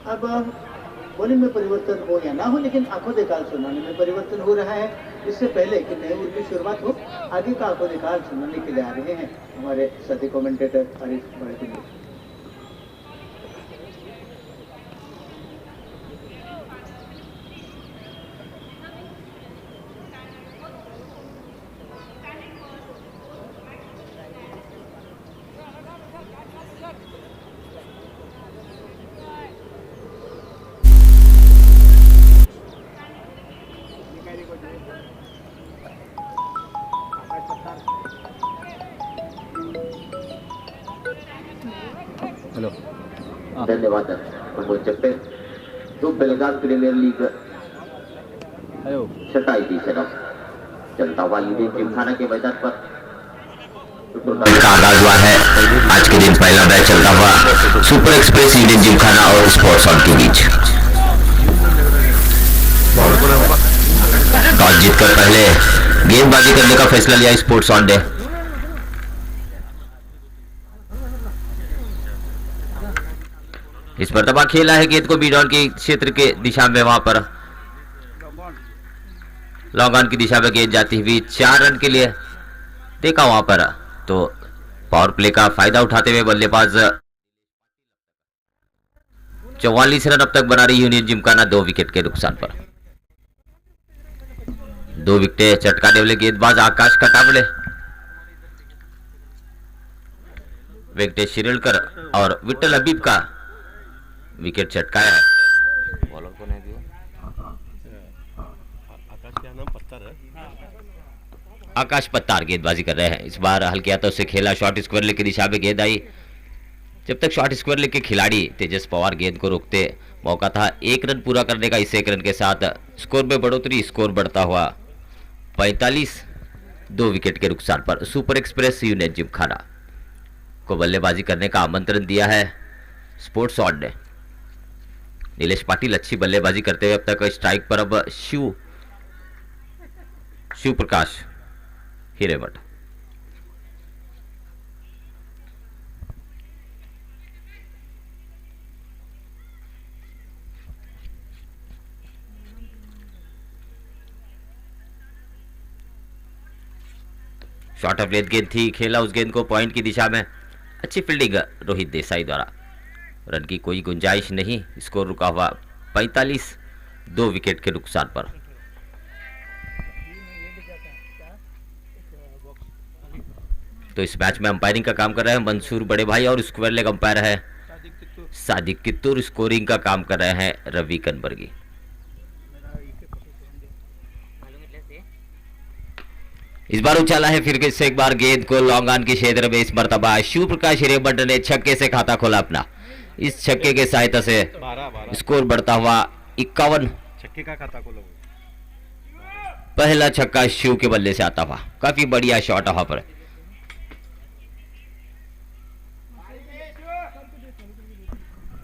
अब बॉलिंग में परिवर्तन हो या ना हो, लेकिन आंखों देखाल सुनाने में परिवर्तन हो रहा है। इससे पहले कि नए ओवर की शुरुआत हो, आगे का आंखों देखाल सुनाने के लिए आ रहे हैं हमारे साथी कमेंटेटर आरिफ भाई। हेलो, धन्यवाद बोल सकते तो बेलगाम प्रीमियर लीग हेलो, 6 एडिशन चलता हुआ इंडियन जिमखाना के मैदान पर का आगाज हुआ है। आज के दिन पहला मैच चलता हुआ सुपर एक्सप्रेस इंडियन जिमखाना और स्पोर्ट्स ऑन के बीच। टॉस जीतकर पहले गेंदबाजी करने का फैसला लिया स्पोर्ट्स ऑन ने। इस मरतबा खेला है गेंद को मिड ऑन के क्षेत्र के दिशा में, वहां पर लॉन्ग ऑन की दिशा में गेंद जाती हुई 4 रन के लिए देखा वहां पर। तो पावर प्ले का फायदा उठाते हुए बल्लेबाज 44 रन अब तक बना रही यूनियन जिमखाना 2 विकेट के नुकसान पर। 2 विकेट चटकाने वाले गेंदबाज आकाश कटावले, वेंकटेश शिरेलकर और विट्ठल हबीब का विकेट चटकाया है। बॉलर को नहीं दिया, आकाश पत्तार गेंदबाजी कर रहे हैं। इस बार हल्के हाथों से खेला, शॉर्ट स्क्वायर लेग की दिशा में गेंद आई। जब तक शॉर्ट स्क्वायर लेग के खिलाड़ी तेजस पवार गेंद को रोकते, मौका था 1 रन पूरा करने का। इस 1 रन के साथ स्कोर में बढ़ोतरी, स्कोर बढ़ता हुआ 45, 2 विकेट के नुकसान पर। सुपर एक्सप्रेस यूनियन जिमखाना को बल्लेबाजी करने का आमंत्रण दिया है स्पोर्ट्स ऑन ने। नीलेश पाटिल अच्छी बल्लेबाजी करते हुए अब तक स्ट्राइक पर। अब Shiv Prakash Hiremath, short of length गेंद थी, खेला उस गेंद को पॉइंट की दिशा में। अच्छी फील्डिंग रोहित देसाई द्वारा, रन की कोई गुंजाइश नहीं। स्कोर रुका हुआ 45, 2 विकेट के नुकसान पर। तो इस मैच में अंपायरिंग का काम कर रहे हैं मंसूर बड़े भाई और स्क्वायर लेग अंपायर है सादिक कित्तूर। स्कोरिंग का काम कर रहे हैं रवि कनबर्गी। इस बार उछाला है फिर से एक बार गेंद को लॉन्ग ऑन के क्षेत्र में। इस मरतबा शिव प्रकाश हिरेमठ ने छक्के से खाता खोला अपना। इस छक्के के सहायता से स्कोर बढ़ता हुआ 51, छक्के का खाता खोला। पहला छक्का शिव के बल्ले से आता हुआ, काफी बढ़िया शॉट वहां पर।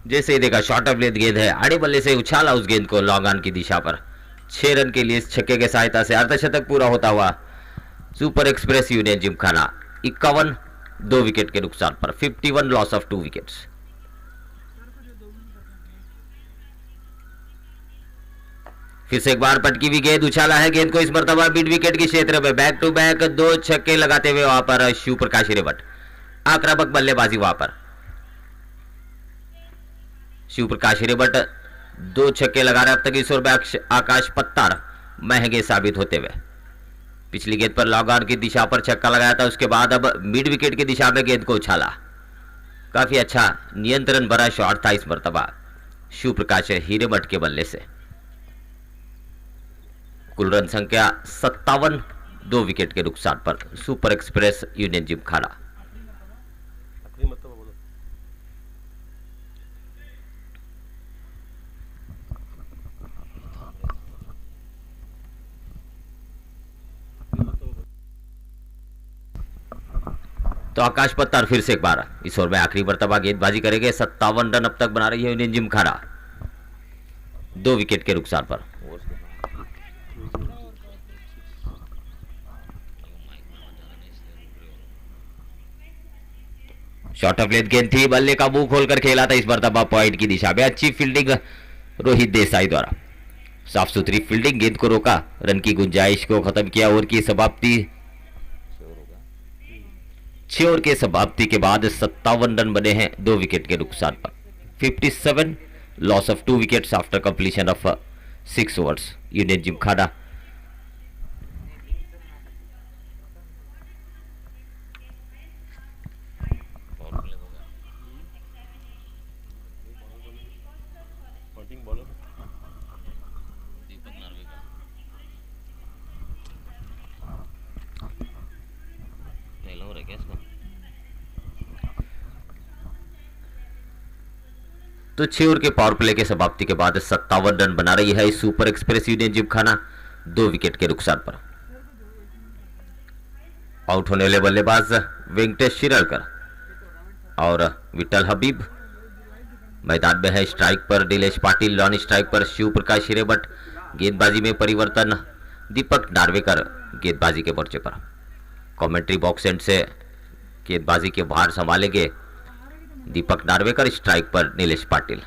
जैसे ही देखा शॉर्ट ऑफ लेंथ गेंद है, आड़े बल्ले से उछाला उस गेंद को लॉन्ग ऑन की दिशा पर। 6 रन के लिए इस छक्के के सहायता से अर्धशतक पूरा होता हुआ super express union Gymkhana 51, 2 wicket के नुकसान पर। 51 लॉस ऑफ 2 विकेट्स। फिर से एक बार पटकी हुई गेंद, उछाला है गेंद को इस मरतबा मिड विकेट के क्षेत्र में। बैक टू बैक 2 छक्के लगाते हुए वहां पर शिव प्रकाश हिरेमठ। आक्रामक बल्लेबाजी वहां पर शिव प्रकाश हिरेमठ 2 छक्के लगा रहे अब तक इस ओवर में। आकाश पत्तार महंगे साबित होते हुए। पिछली गेंद पर लॉन्ग ऑन की दिशा पर छक्का लगाया था, उसके बाद अब मिड विकेट की दिशा में गेंद को उछाला। काफी अच्छा नियंत्रण भरा शॉट था इस मरतबा शिव प्रकाश हिरेमठ के बल्ले से। कुल रन संख्या 57, 2 विकेट के नुकसान पर। Super express union Gymkhana. तो आकाश पत्तार फिर से एक बार इस ओवर में आखिरी मरतबा गेंदबाजी करेंगे। 57 रन अब तक बना रही है यूनियन जिमखाना 2 विकेट के नुकसान पर। शॉर्ट ऑफ लेंथ गेंद थी, बल्ले का मुंह खोलकर खेला था इस मरतबा पॉइंट की दिशा में। अच्छी फील्डिंग रोहित देसाई द्वारा, साफ सुथरी फील्डिंग, गेंद को रोका, रन की गुंजाइश को खत्म किया। ओवर की समाप्ति 6 ओवर के समाप्ति के बाद 57 रन बने हैं 2 विकेट के नुकसान पर। 57 loss of 2 wickets after completion of 6 overs. Union Gymkhana तो 6 ओवर के पावर प्ले के समाप्ति के बाद 57 रन बना रही है इस super express union Gymkhana 2 wicket के नुकसान पर। आउट होने वाले बल्लेबाज वेंकटेश शिरलकर और विठल हबीब। मैदान में है स्ट्राइक पर नीलेश पाटिल, नॉन स्ट्राइक पर शिव प्रकाश हिरेमठ। गेंदबाजी में परिवर्तन, दीपक नार्वेकर गेंदबाजी के मोर्चे पर। कमेंट्री बॉक्स एंड से गेंदबाजी के बाहर संभालेंगे दीपक नार्वेकर, स्ट्राइक पर नीलेश पाटिल।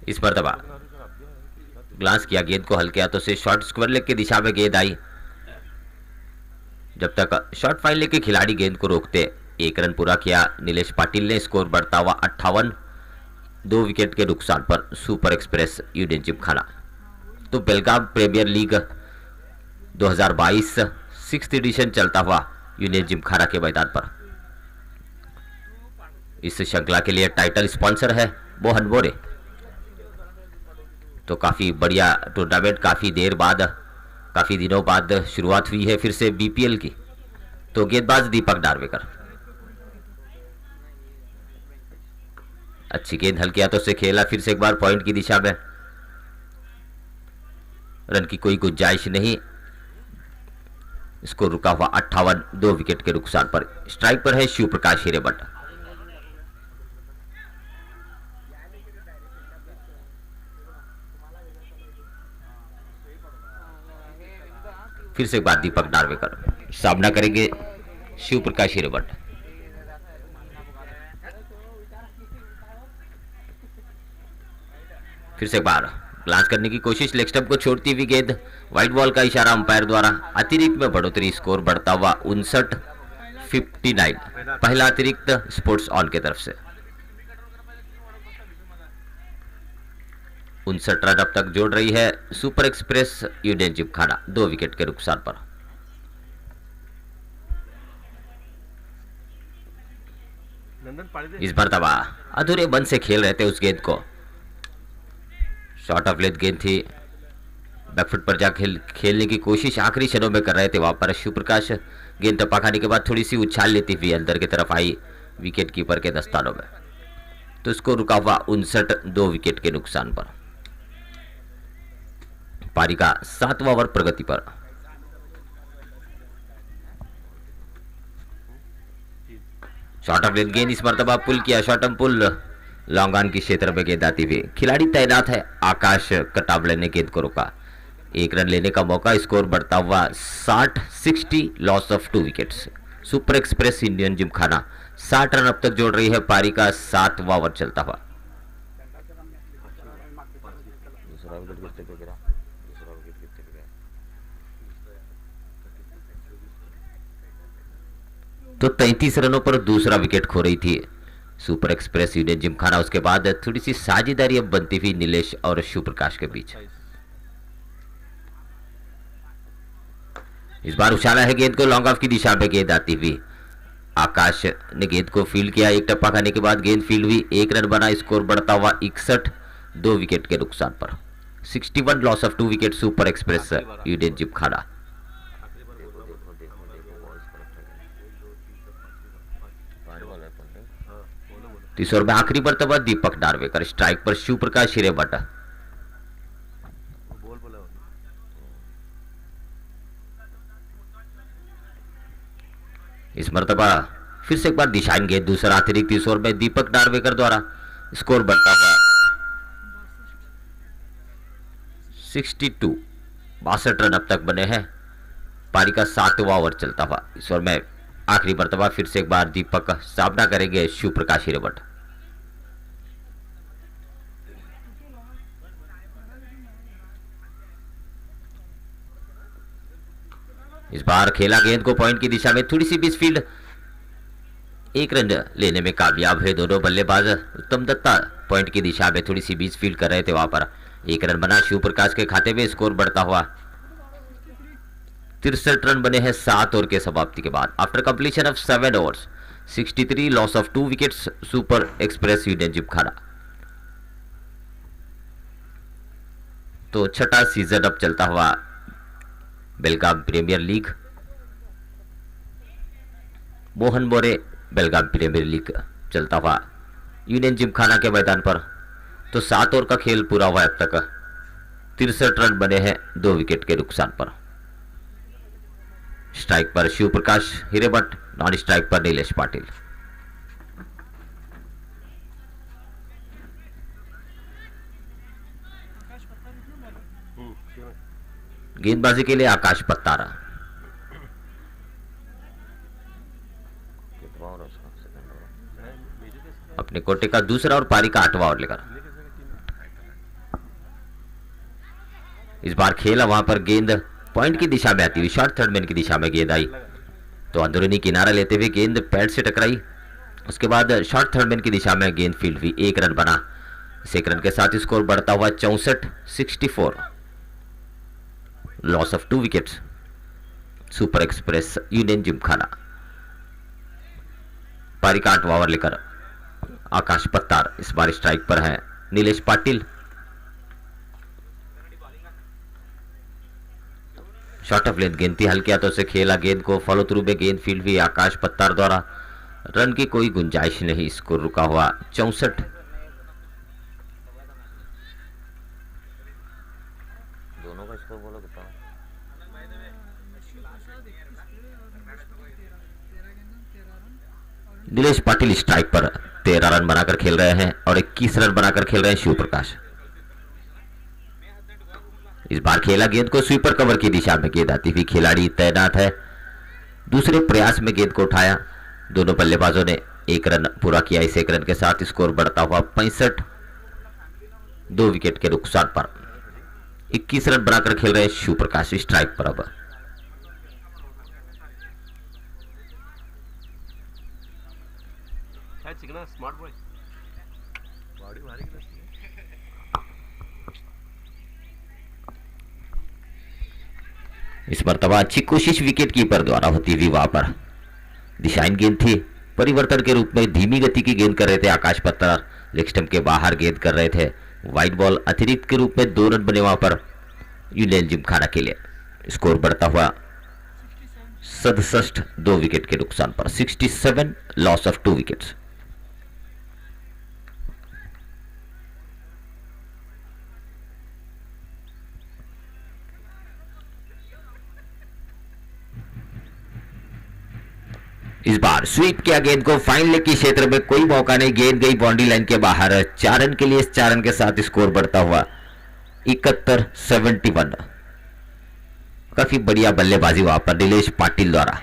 इस मरतबा ग्लांस किया गेंद को हल्के हाथों से, शॉर्ट स्क्वायर लेग की दिशा में गेंद आई। जब तक शॉर्ट फाइन लेग के खिलाड़ी गेंद को रोकते, 1 रन पूरा किया नीलेश पाटिल ने। स्कोर बढ़ता हुआ 58, 2 विकेट के नुकसान पर सुपर एक्सप्रेस यूनियन जिमखाना। तो बेलगाम प्रीमियर लीग 2022 6th एडिशन चलता हुआ यूनियन जिमखाना के मैदान पर। इस श्रृंखला के लिए टाइटल स्पॉन्सर है मोहन मोरे। तो काफी बढ़िया टूर्नामेंट, काफी देर बाद, काफी दिनों बाद शुरुआत हुई है फिर से बीपीएल की। तो गेंदबाज दीपक नार्वेकर, अच्छी गेंद हल्के हाथों से खेला, फिर से एक बार पॉइंट की दिशा में। रन की कोई गुंजाइश नहीं, इसको रुका हुआ 58, 2 विकेट के नुकसान पर। स्ट्राइक पर है शिव प्रकाश हिरेमठ। फिर से एक बार दीपक नार्वेकर, सामना करेंगे शिव प्रकाश हिरेमठ। फिर से एक बार ग्लांस करने की कोशिश, लेग स्टंप को छोड़ती हुई गेंद, व्हाइट बॉल का इशारा अंपायर द्वारा। अतिरिक्त में बढ़ोतरी, स्कोर बढ़ता हुआ 59-59। पहला अतिरिक्त स्पोर्ट्स ऑन की तरफ से। 59 रन अब तक जोड़ रही है Super express union Gymkhana 2 wicket के नुकसान पर। इस मरतबा अधूरे बंद से खेल रहे थे उस गेंद को। शॉर्ट ऑफ लेंथ गेंद थी, बैकफुट पर जा खेलने की कोशिश आखिरी क्षणों में कर रहे थे वहां पर शिव प्रकाश। गेंद टप्पा खाने के बाद थोड़ी सी उछाल लेती हुई अंदर की तरफ आई विकेट कीपर के दस्तानों में। तो इसको रुका हुआ 59, 2 विकेट के नुकसान पर। पारी का 7वां ओवर प्रगति पर। शॉर्ट ऑफ लेंथ गेंद इस मरतबा पुल किया, short on pull, long on की क्षेत्र में गेंद आती हुई। खिलाड़ी तैनात है, आकाश कटावले ने गेंद को रोका। 1 रन लेने का मौका, स्कोर बढ़ता हुआ 60-60, loss of 2 wickets. Super express Indian Gymkhana 60 run अब तक जोड़ रही है पारी का 7वां ओवर चलता हुआ। तो 33 रनों पर दूसरा विकेट खो रही थी सुपर एक्सप्रेस यूनियन जिमखाना। उसके बाद थोड़ी सी साझेदारी अब बनती हुई नीलेश और शिव प्रकाश के बीच। इस बार उछाला है गेंद को, लॉन्ग ऑफ की दिशा में गेंद आती हुई। आकाश ने गेंद को फील्ड किया, एक टप्पा खाने के बाद गेंद फील्ड हुई, 1 रन बना, स्कोर बढ़ता हुआ 61, 2 विकेट के नुकसान पर। 61 loss of 2 wicket super express union Gymkhana. इस ओवर में आखिरी मरतबा दीपक नार्वेकर, स्ट्राइक पर शिव प्रकाश हिरेमठ। इस मरतबा फिर से एक बार दिशाइन गेंद, दूसरा अतिरिक्त इस ओवर में दीपक नार्वेकर द्वारा। स्कोर बढ़ता हुआ 62, 62 रन अब तक बने हैं। पारी का 7वां ओवर चलता हुआ इस ओवर में आखिरी मरतबा फिर से एक बार दीपक का सामना करेंगे शिव प्रकाश हिरेमठ। इस बार खेला गेंद को पॉइंट की दिशा में, थोड़ी सी बीच फील्ड, 1 रन लेने में कामयाब है दोनों बल्लेबाज। उत्तम दत्ता पॉइंट की दिशा में थोड़ी सी बीच फील्ड कर रहे थे, वहां पर 1 रन बना शिव प्रकाश के खाते में। स्कोर बढ़ता हुआ 63 रन बने हैं 7 ओवर के समाप्ति के बाद। After completion of 7 overs 63, loss of 2 wickets super express union Gymkhana. तो छठा सीजन अब चलता हुआ बेलगाम premier league, Mohan More Belgaum premier league चलता हुआ यूनियन जिमखाना के मैदान पर। तो 7 ओवर का खेल पूरा हुआ अब तक, 63 रन बने हैं 2 विकेट के नुकसान पर। स्ट्राइक पर शिव प्रकाश हिरेमठ, नॉन स्ट्राइक पर नीलेश पाटिल। गेंदबाजी के लिए आकाश पत्तारा। अपने कोटे का दूसरा और पारी का 8वां ओवर लेकर इस बार खेला, वहां पर गेंद पॉइंट की दिशा में आती हुई शॉर्ट थर्ड मैन की दिशा में गेंद आई, तो अंदरूनी किनारा लेते हुए गेंद पैड से टकराई। उसके बाद शॉर्ट थर्ड मैन की दिशा में गेंद फील्ड हुई, 1 रन बना। इस 1 रन के साथ स्कोर बढ़ता हुआ 64, 64, loss of 2 wickets super express union Gymkhana. पारी का 8वां ओवर लेकर आकाश पत्तार, इस बार स्ट्राइक पर है Nilesh Patil. Short of length गेंद थी, हल्के हाथों से खेला गेंद को, फॉलो थ्रू में गेंद फील्ड हुई आकाश पत्तार द्वारा। रन की कोई गुंजाइश नहीं, स्कोर रुका हुआ 64। दोनों का स्कोर बोलो कितना? नीलेश पाटिल स्ट्राइक पर 13 रन बनाकर खेल रहे हैं और 21 रन बनाकर खेल रहे हैं शिव प्रकाश। इस बार खेला गेंद को, स्वीपर कवर की दिशा में गेंद आती हुई, खिलाड़ी तैनात है। दूसरे प्रयास में गेंद को उठाया, दोनों बल्लेबाजों ने 1 रन पूरा किया। इस 1 रन के साथ स्कोर बढ़ता हुआ 65, 2 विकेट के नुकसान पर 21 रन बनाकर खेल रहे शिव प्रकाश स्ट्राइक पर। अब स्मार्ट बॉय बॉडी भारी। इस मरतबा अच्छी कोशिश विकेट कीपर द्वारा होती हुई, वहां पर दिशाइन गेंद थी, परिवर्तन के रूप में धीमी गति की गेंद कर रहे थे आकाश पत्थर, लेग स्टंप के बाहर गेंद कर रहे थे। वाइड बॉल अतिरिक्त के रूप में 2 रन बने वहां पर यूनियन जिमखाना के लिए। स्कोर बढ़ता हुआ 67, 2 विकेट के नुकसान पर 67, लॉस ऑफ 2 विकेट्स। इस बार स्वीप किया गेंद को, फाइन लेग की क्षेत्र में कोई मौका नहीं, गेंद गई बाउंड्री लाइन के बाहर। 4 रन के लिए, इस 4 रन के साथ स्कोर बढ़ता हुआ 71, 71। काफी बढ़िया बल्लेबाजी वहां पर नीलेश पाटिल द्वारा।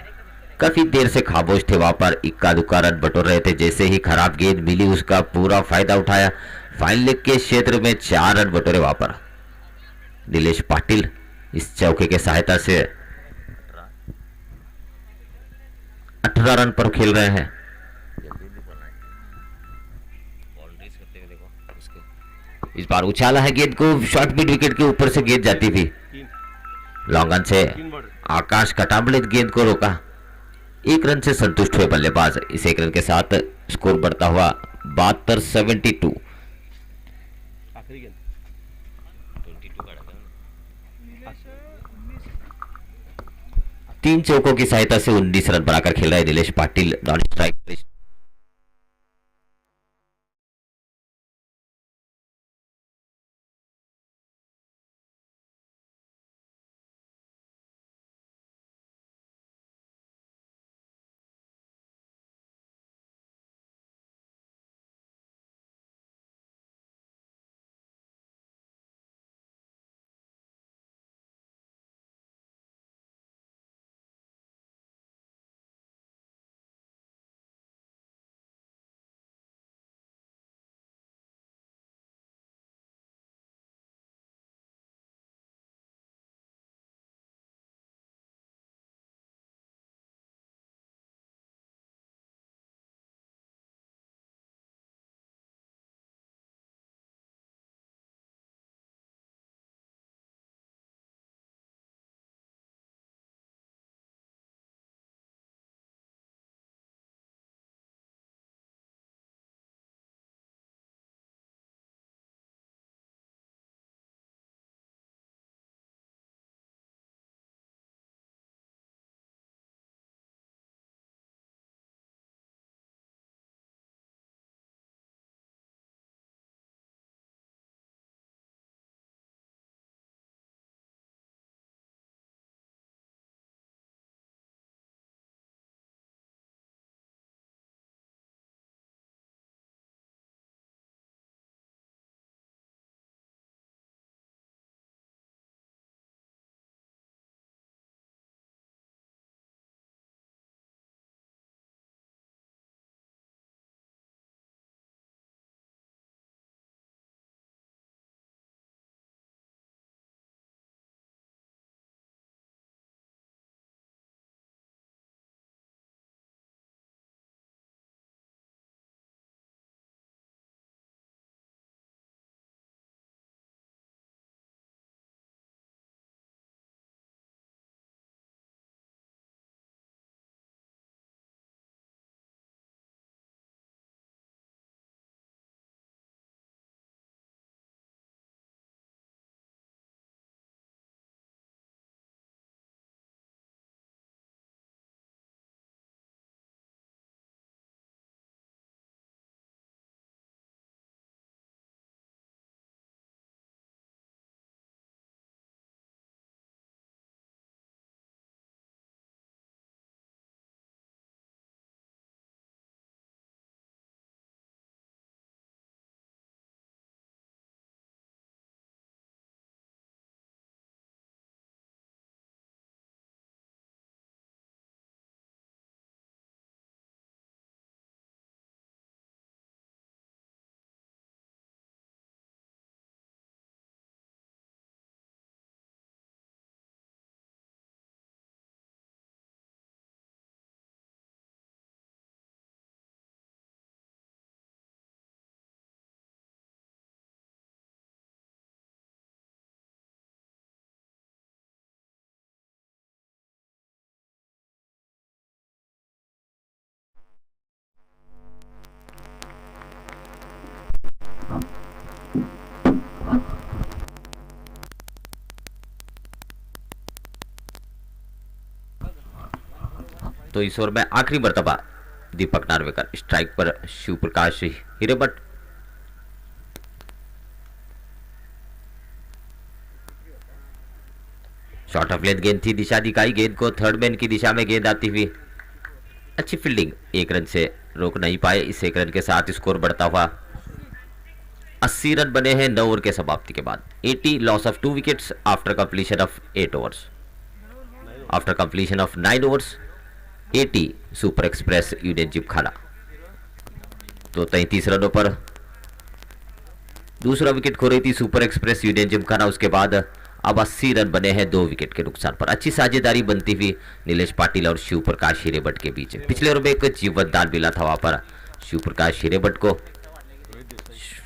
काफी देर से खामोश थे वहां पर, इक्का दुक्का रन बटोर रहे थे। जैसे ही खराब गेंद मिली उसका पूरा फायदा उठाया, फाइन लेग के क्षेत्र में 4 रन बटोरे वहां पर नीलेश पाटिल। इस चौके के सहायता से 18 रन पर खेल रहे हैं। इस बार उछाला है गेंद को, शॉर्ट मिड विकेट के ऊपर से गेंद जाती थी, लॉन्ग ऑन से आकाश कटाबले गेंद को रोका। 1 रन से संतुष्ट हुए बल्लेबाज। इस 1 रन के साथ स्कोर बढ़ता हुआ 72, 72। 3 चौकों की सहायता से 19 रन बनाकर खेल रहे नीलेश पाटिल, नॉन स्ट्राइक। तो इस ओवर में आखिरी मर्तबा दीपक नार्वेकर स्ट्राइक पर Shiv Prakash Hiremath. Short of length गेंद थी, दिशा दिखाई गेंद को, थर्ड मैन की दिशा में गेंद आती हुई, अच्छी फील्डिंग, एक रन से रोक नहीं पाए। इस एक रन के साथ स्कोर बढ़ता हुआ 80 रन बने हैं 9 ओवर के समाप्ति के बाद। 80 loss of 2 wickets after completion of 8 overs. After completion of 9 overs 80 super express union Gymkhana. तो 33 रनों पर दूसरा विकेट खो रही थी सुपर एक्सप्रेस यूनियन जिमखाना। उसके बाद अब 80 रन बने हैं 2 विकेट के नुकसान पर। अच्छी साझेदारी बनती हुई नीलेश पाटिल और शिव प्रकाश हिरेमठ के बीच। पिछले ओवर में एक जीवनदान मिला था, वहां पर शिव प्रकाश हिरेमठ को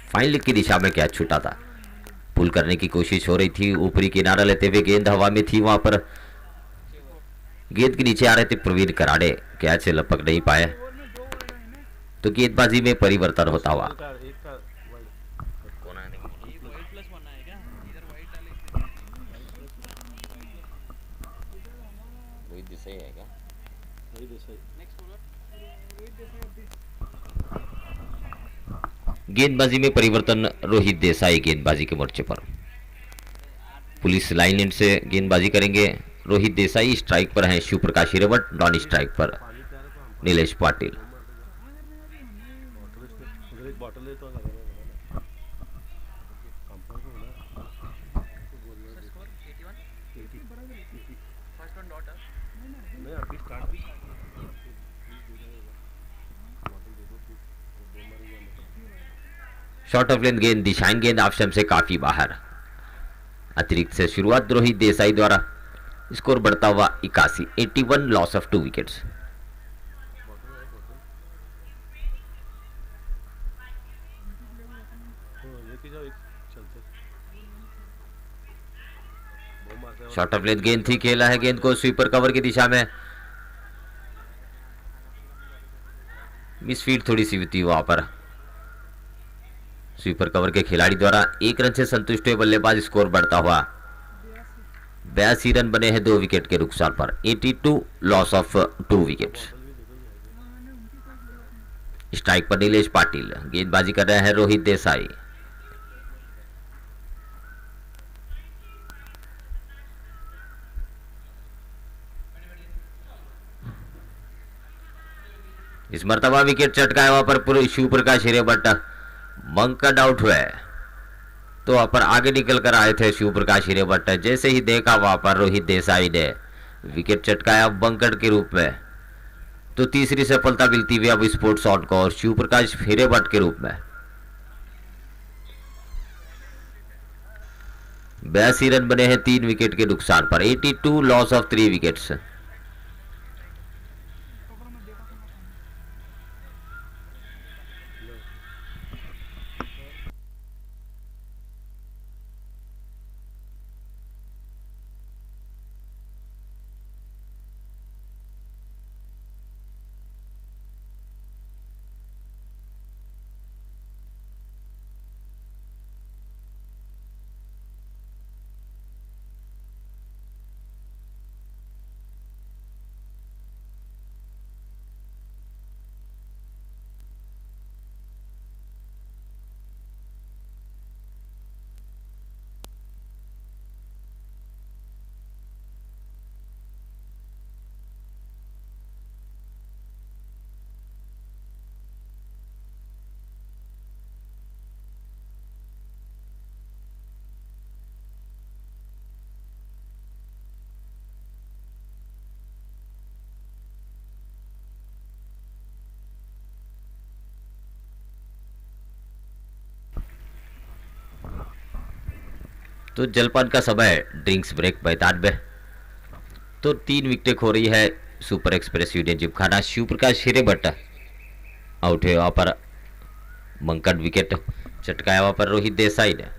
फाइनल की दिशा में कैच छूटा था, पुल करने की कोशिश हो रही थी, ऊपरी किनारा लेते हुए गेंद हवा में थी, वहां पर गेंद के नीचे आ रहे थे प्रवीण कराड़े, कैच से लपक नहीं पाए, तो गेंदबाजी में परिवर्तन होता हुआ। गेंदबाजी में परिवर्तन, रोहित देसाई गेंदबाजी के मोर्चे पर, पुलिस लाइन एंड से गेंदबाजी करेंगे रोहित देसाई। स्ट्राइक पर हैं शिव प्रकाश हिरेमठ, नॉन स्ट्राइक पर Nilesh Patil. Short of length गेंद, दिशाइन गेंद ऑफ स्टंप से काफी बाहर। अतिरिक्त से शुरुआत रोहित देसाई द्वारा। स्कोर बढ़ता हुआ 81, 81 loss of 2 wickets. Short of length गेंद थी, खेला है गेंद को स्वीपर कवर की दिशा में, मिसफील्ड थोड़ी सी हुई थी वहां पर स्वीपर कवर के खिलाड़ी द्वारा। एक रन से संतुष्ट हुए बल्लेबाज। स्कोर बढ़ता हुआ 82 रन बने हैं 2 विकेट के नुकसान पर। 82 लॉस ऑफ 2 विकेट्स। स्ट्राइक पर नीलेश पाटिल, गेंदबाजी कर रहे हैं रोहित देसाई। इस मर्तबा विकेट चटकाया वहां पर शिव प्रकाश हिरेमठ, मंकड आउट हुए, तो वहां पर आगे निकल कर आए थे शिव प्रकाश हिरेमठ। जैसे ही देखा वहां पर रोहित देसाई ने विकेट चटकाया बंकड के रूप में, तो तीसरी सफलता मिलती हुई अब स्पोर्ट्स ऑन को और शिव प्रकाश हिरेमठ के रूप में। 82 रन बने हैं 3 विकेट के नुकसान पर। 82 लॉस ऑफ 3 विकेट्स। तो जलपान का समय, ड्रिंक्स ब्रेक 92। तो 3 विकेटें खो रही है Super express union Gymkhana. Shiv Prakash Hiremath out है वहां पर, मंकड विकेट चटकाया वहां पर रोहित देसाई ने।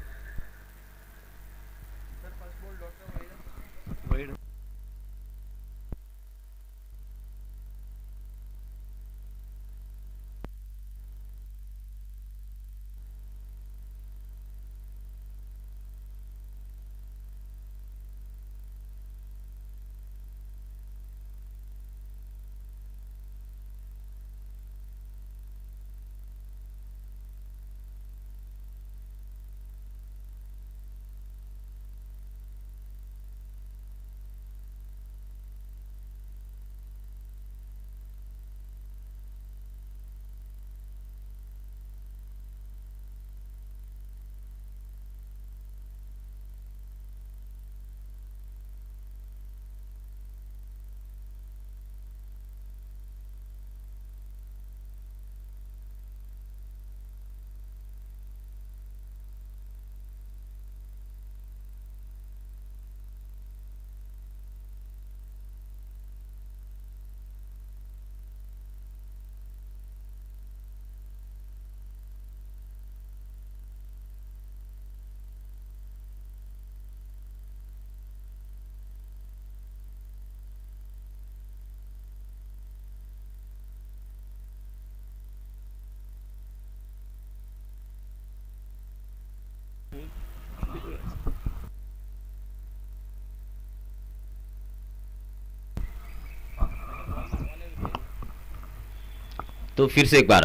तो फिर से एक बार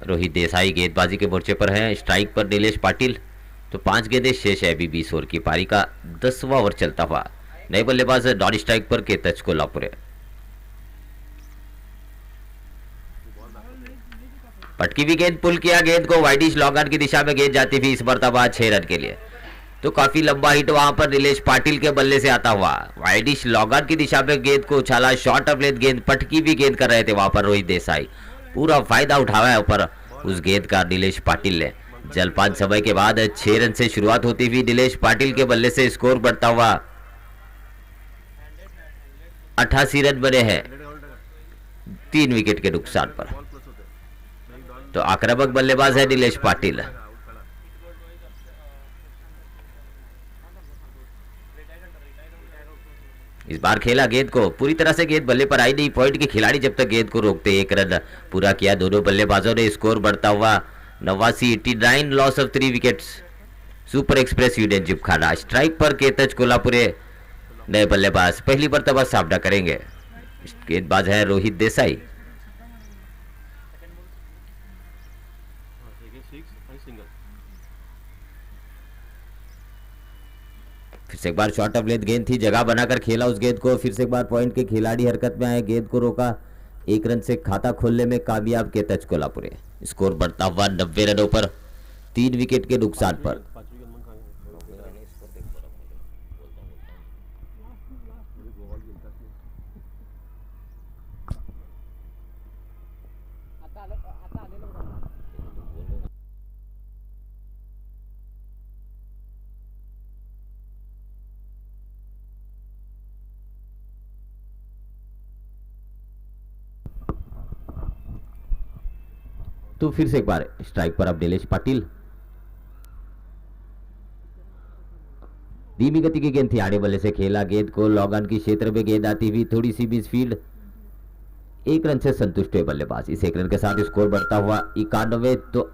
रोहित देसाई गेंदबाजी के मोर्चे पर है। स्ट्राइक पर नीलेश पाटिल। तो 5 गेंदें शेष है अभी 20 ओवर की पारी का 10वां ओवर चलता हुआ। नए बल्लेबाज नॉन स्ट्राइक पर केतच कोल्हापुरे। पटकी भी गेंद पुल किया, गेंद को वाइडिश लॉन्ग ऑन की दिशा में गेंद जाती थी इस मरतबा 6 रन के लिए। तो काफी लंबा हिट वहां पर नीलेश पाटिल के बल्ले से आता हुआ। वाइडिश लॉन्ग ऑन की दिशा में गेंद को उछाला, शॉर्ट ऑफ लेंथ गेंद, पटकी भी गेंद कर रहे थे वहां पर रोहित देसाई। पूरा फायदा उठाया है ऊपर उस गेंद का नीलेश पाटिल ने। जलपान समय के बाद 6 रन से शुरुआत होती हुई नीलेश पाटिल के बल्ले से स्कोर बढ़ता हुआ 88 रन बने हैं 3 विकेट के नुकसान पर। तो आक्रामक बल्लेबाज है नीलेश पाटिल। इस बार खेला गेंद को, पूरी तरह से गेंद बल्ले पर आई नहीं। पॉइंट के खिलाड़ी जब तक गेंद को रोकते 1 रन पूरा किया दोनों बल्लेबाजों ने। स्कोर बढ़ता हुआ 89 loss of 3 wickets. Super express union Gymkhana. Strike पर केतच कोल्हापुरे नए बल्लेबाज पहली मर्तबा सामना करेंगे। गेंदबाज है रोहित देसाई। फिर से एक बार शॉर्ट ऑफ लेंथ गेंद थी, जगह बनाकर खेला उस गेंद को। फिर से एक बार पॉइंट के खिलाड़ी हरकत में आए, गेंद को रोका। 1 रन से खाता खोलने में कामयाब केतच कोल्हापुरे। स्कोर बढ़ता हुआ 90 रनों पर 3 विकेट के नुकसान पर। तो फिर से एक बार स्ट्राइक पर अब नीलेश पाटिल। धीमी गति की गेंद थी, आड़े बल्ले से खेला, गेंद को लॉन्ग ऑन की क्षेत्र में गेंद आती हुई थोड़ी सी मिस फील्ड। 1 रन से संतुष्ट हुए बल्लेबाज। इस 1 रन के साथ स्कोर बढ़ता हुआ 91। तो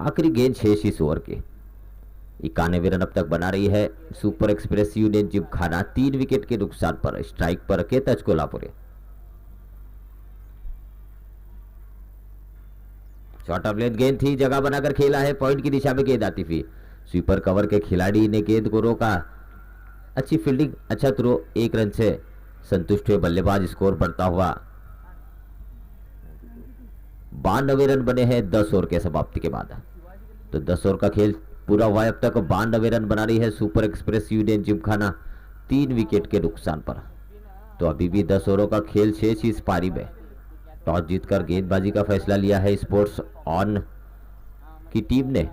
आखिरी गेंद शेष इस ओवर के 91 रन अब तक बना रही है Super express union Gymkhana 3 wicket के नुकसान पर। स्ट्राइक पर केतच कोल्हापुरे। शॉर्ट ऑफ लेंथ गेंद थी, जगह बनाकर खेला है, पॉइंट की दिशा में गेंद आती थी। स्वीपर कवर के खिलाड़ी ने गेंद को रोका। अच्छी फील्डिंग, अच्छा थ्रो। 1 रन से संतुष्ट हुए बल्लेबाज। स्कोर बढ़ता हुआ 92 रन बने हैं 10 ओवर के समाप्ति के बाद। तो 10 ओवर का खेल पूरा हुआ अब तक। 92 रन बना रही है Super express union Gymkhana 3 wicket के नुकसान पर। तो अभी भी 10 ओवरों का खेल शेष इस पारी में। टॉस जीतकर गेंदबाजी का फैसला लिया है स्पोर्ट्स ऑन की टीम ने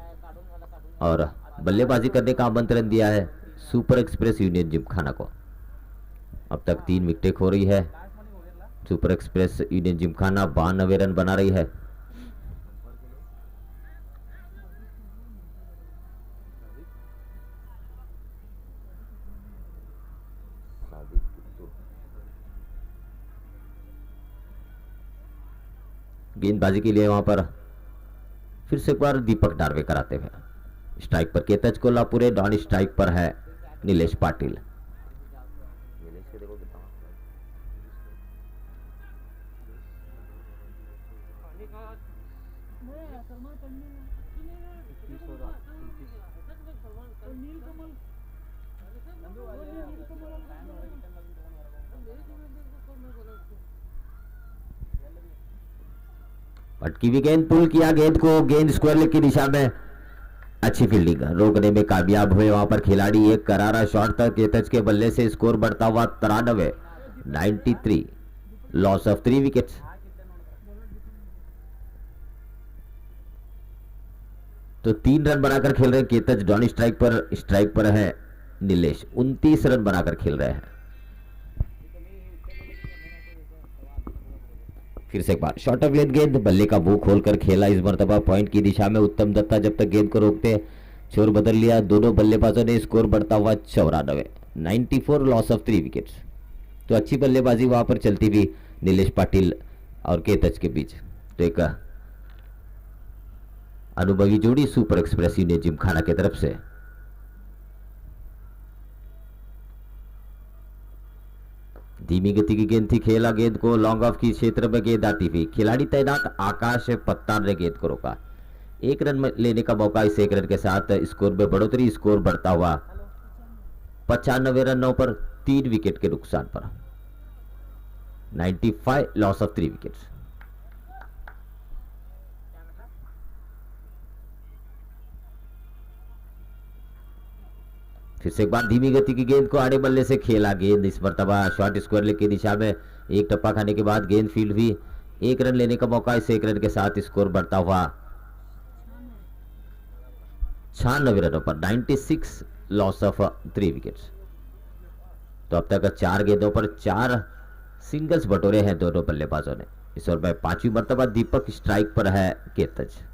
और बल्लेबाजी करने का आमंत्रण दिया है सुपर एक्सप्रेस यूनियन जिमखाना को। अब तक 3 विकेटें खो रही है Super express union Gymkhana. 92 run बना रही है। गेंदबाजी के लिए वहां पर फिर से एक बार दीपक डार्वेकर आते हुए। स्ट्राइक पर केतच कोल्हापुरे, नॉन स्ट्राइक पर है नीलेश पाटिल। पटकी भी गेंद, पुल किया गेंद को, गेंद स्क्वायर लेग की दिशा में। अच्छी फील्डिंग, रोकने में कामयाब हुए वहां पर खिलाड़ी। एक करारा शॉट तक केतच के बल्ले से। स्कोर बढ़ता हुआ 93 लॉस ऑफ 3 विकेट्स। तो 3 रन बनाकर खेल रहे हैं केतच नॉन स्ट्राइक पर। स्ट्राइक पर है नीलेश, 29 रन बनाकर खेल रहे हैं। फिर से एक बार शॉर्ट ऑफ लेंथ गेंद, बल्ले का मुंह खोलकर खेला इस मर्तबा पॉइंट की दिशा में। उत्तम दत्ता जब तक गेंद को रोकते छोर बदल लिया दोनों बल्लेबाजों ने। स्कोर बढ़ता हुआ 94 लॉस ऑफ 3 विकेट्स। तो अच्छी बल्लेबाजी वहां पर चलती भी नीलेश पाटिल और केतच के बीच। तो एक अनुभवी जोड़ी सुपर एक्सप्रेस यूनियन जिमखाना की तरफ से। धीमी गति की गेंद थी, खेला गेंद को लॉन्ग ऑफ की क्षेत्र में गेंद आती हुई, खिलाड़ी तैनात आकाश पत्तार ने गेंद को रोका। एक रन लेने का मौका, इस एक रन के साथ स्कोर में बढ़ोतरी, स्कोर बढ़ता हुआ 95 रनों पर 3 विकेट के नुकसान पर। 95 लॉस ऑफ 3 विकेट्स। फिर से एक बार धीमी गति की गेंद को आड़े बल्ले से खेला गेंद, इस मर्तबा शॉर्ट स्क्वायर लेग की दिशा में एक टप्पा खाने के बाद गेंद फील्ड हुई। एक रन लेने का मौका, इस एक रन के साथ स्कोर बढ़ता हुआ 96 रनों पर। 96 लॉस ऑफ 3 विकेट्स। तो अब तक 4 गेंदों पर 4 सिंगल्स बटोरे हैं दोनों बल्लेबाजों ने। इस ओवर में 5वीं मर्तबा दीपक स्ट्राइक पर है केतज।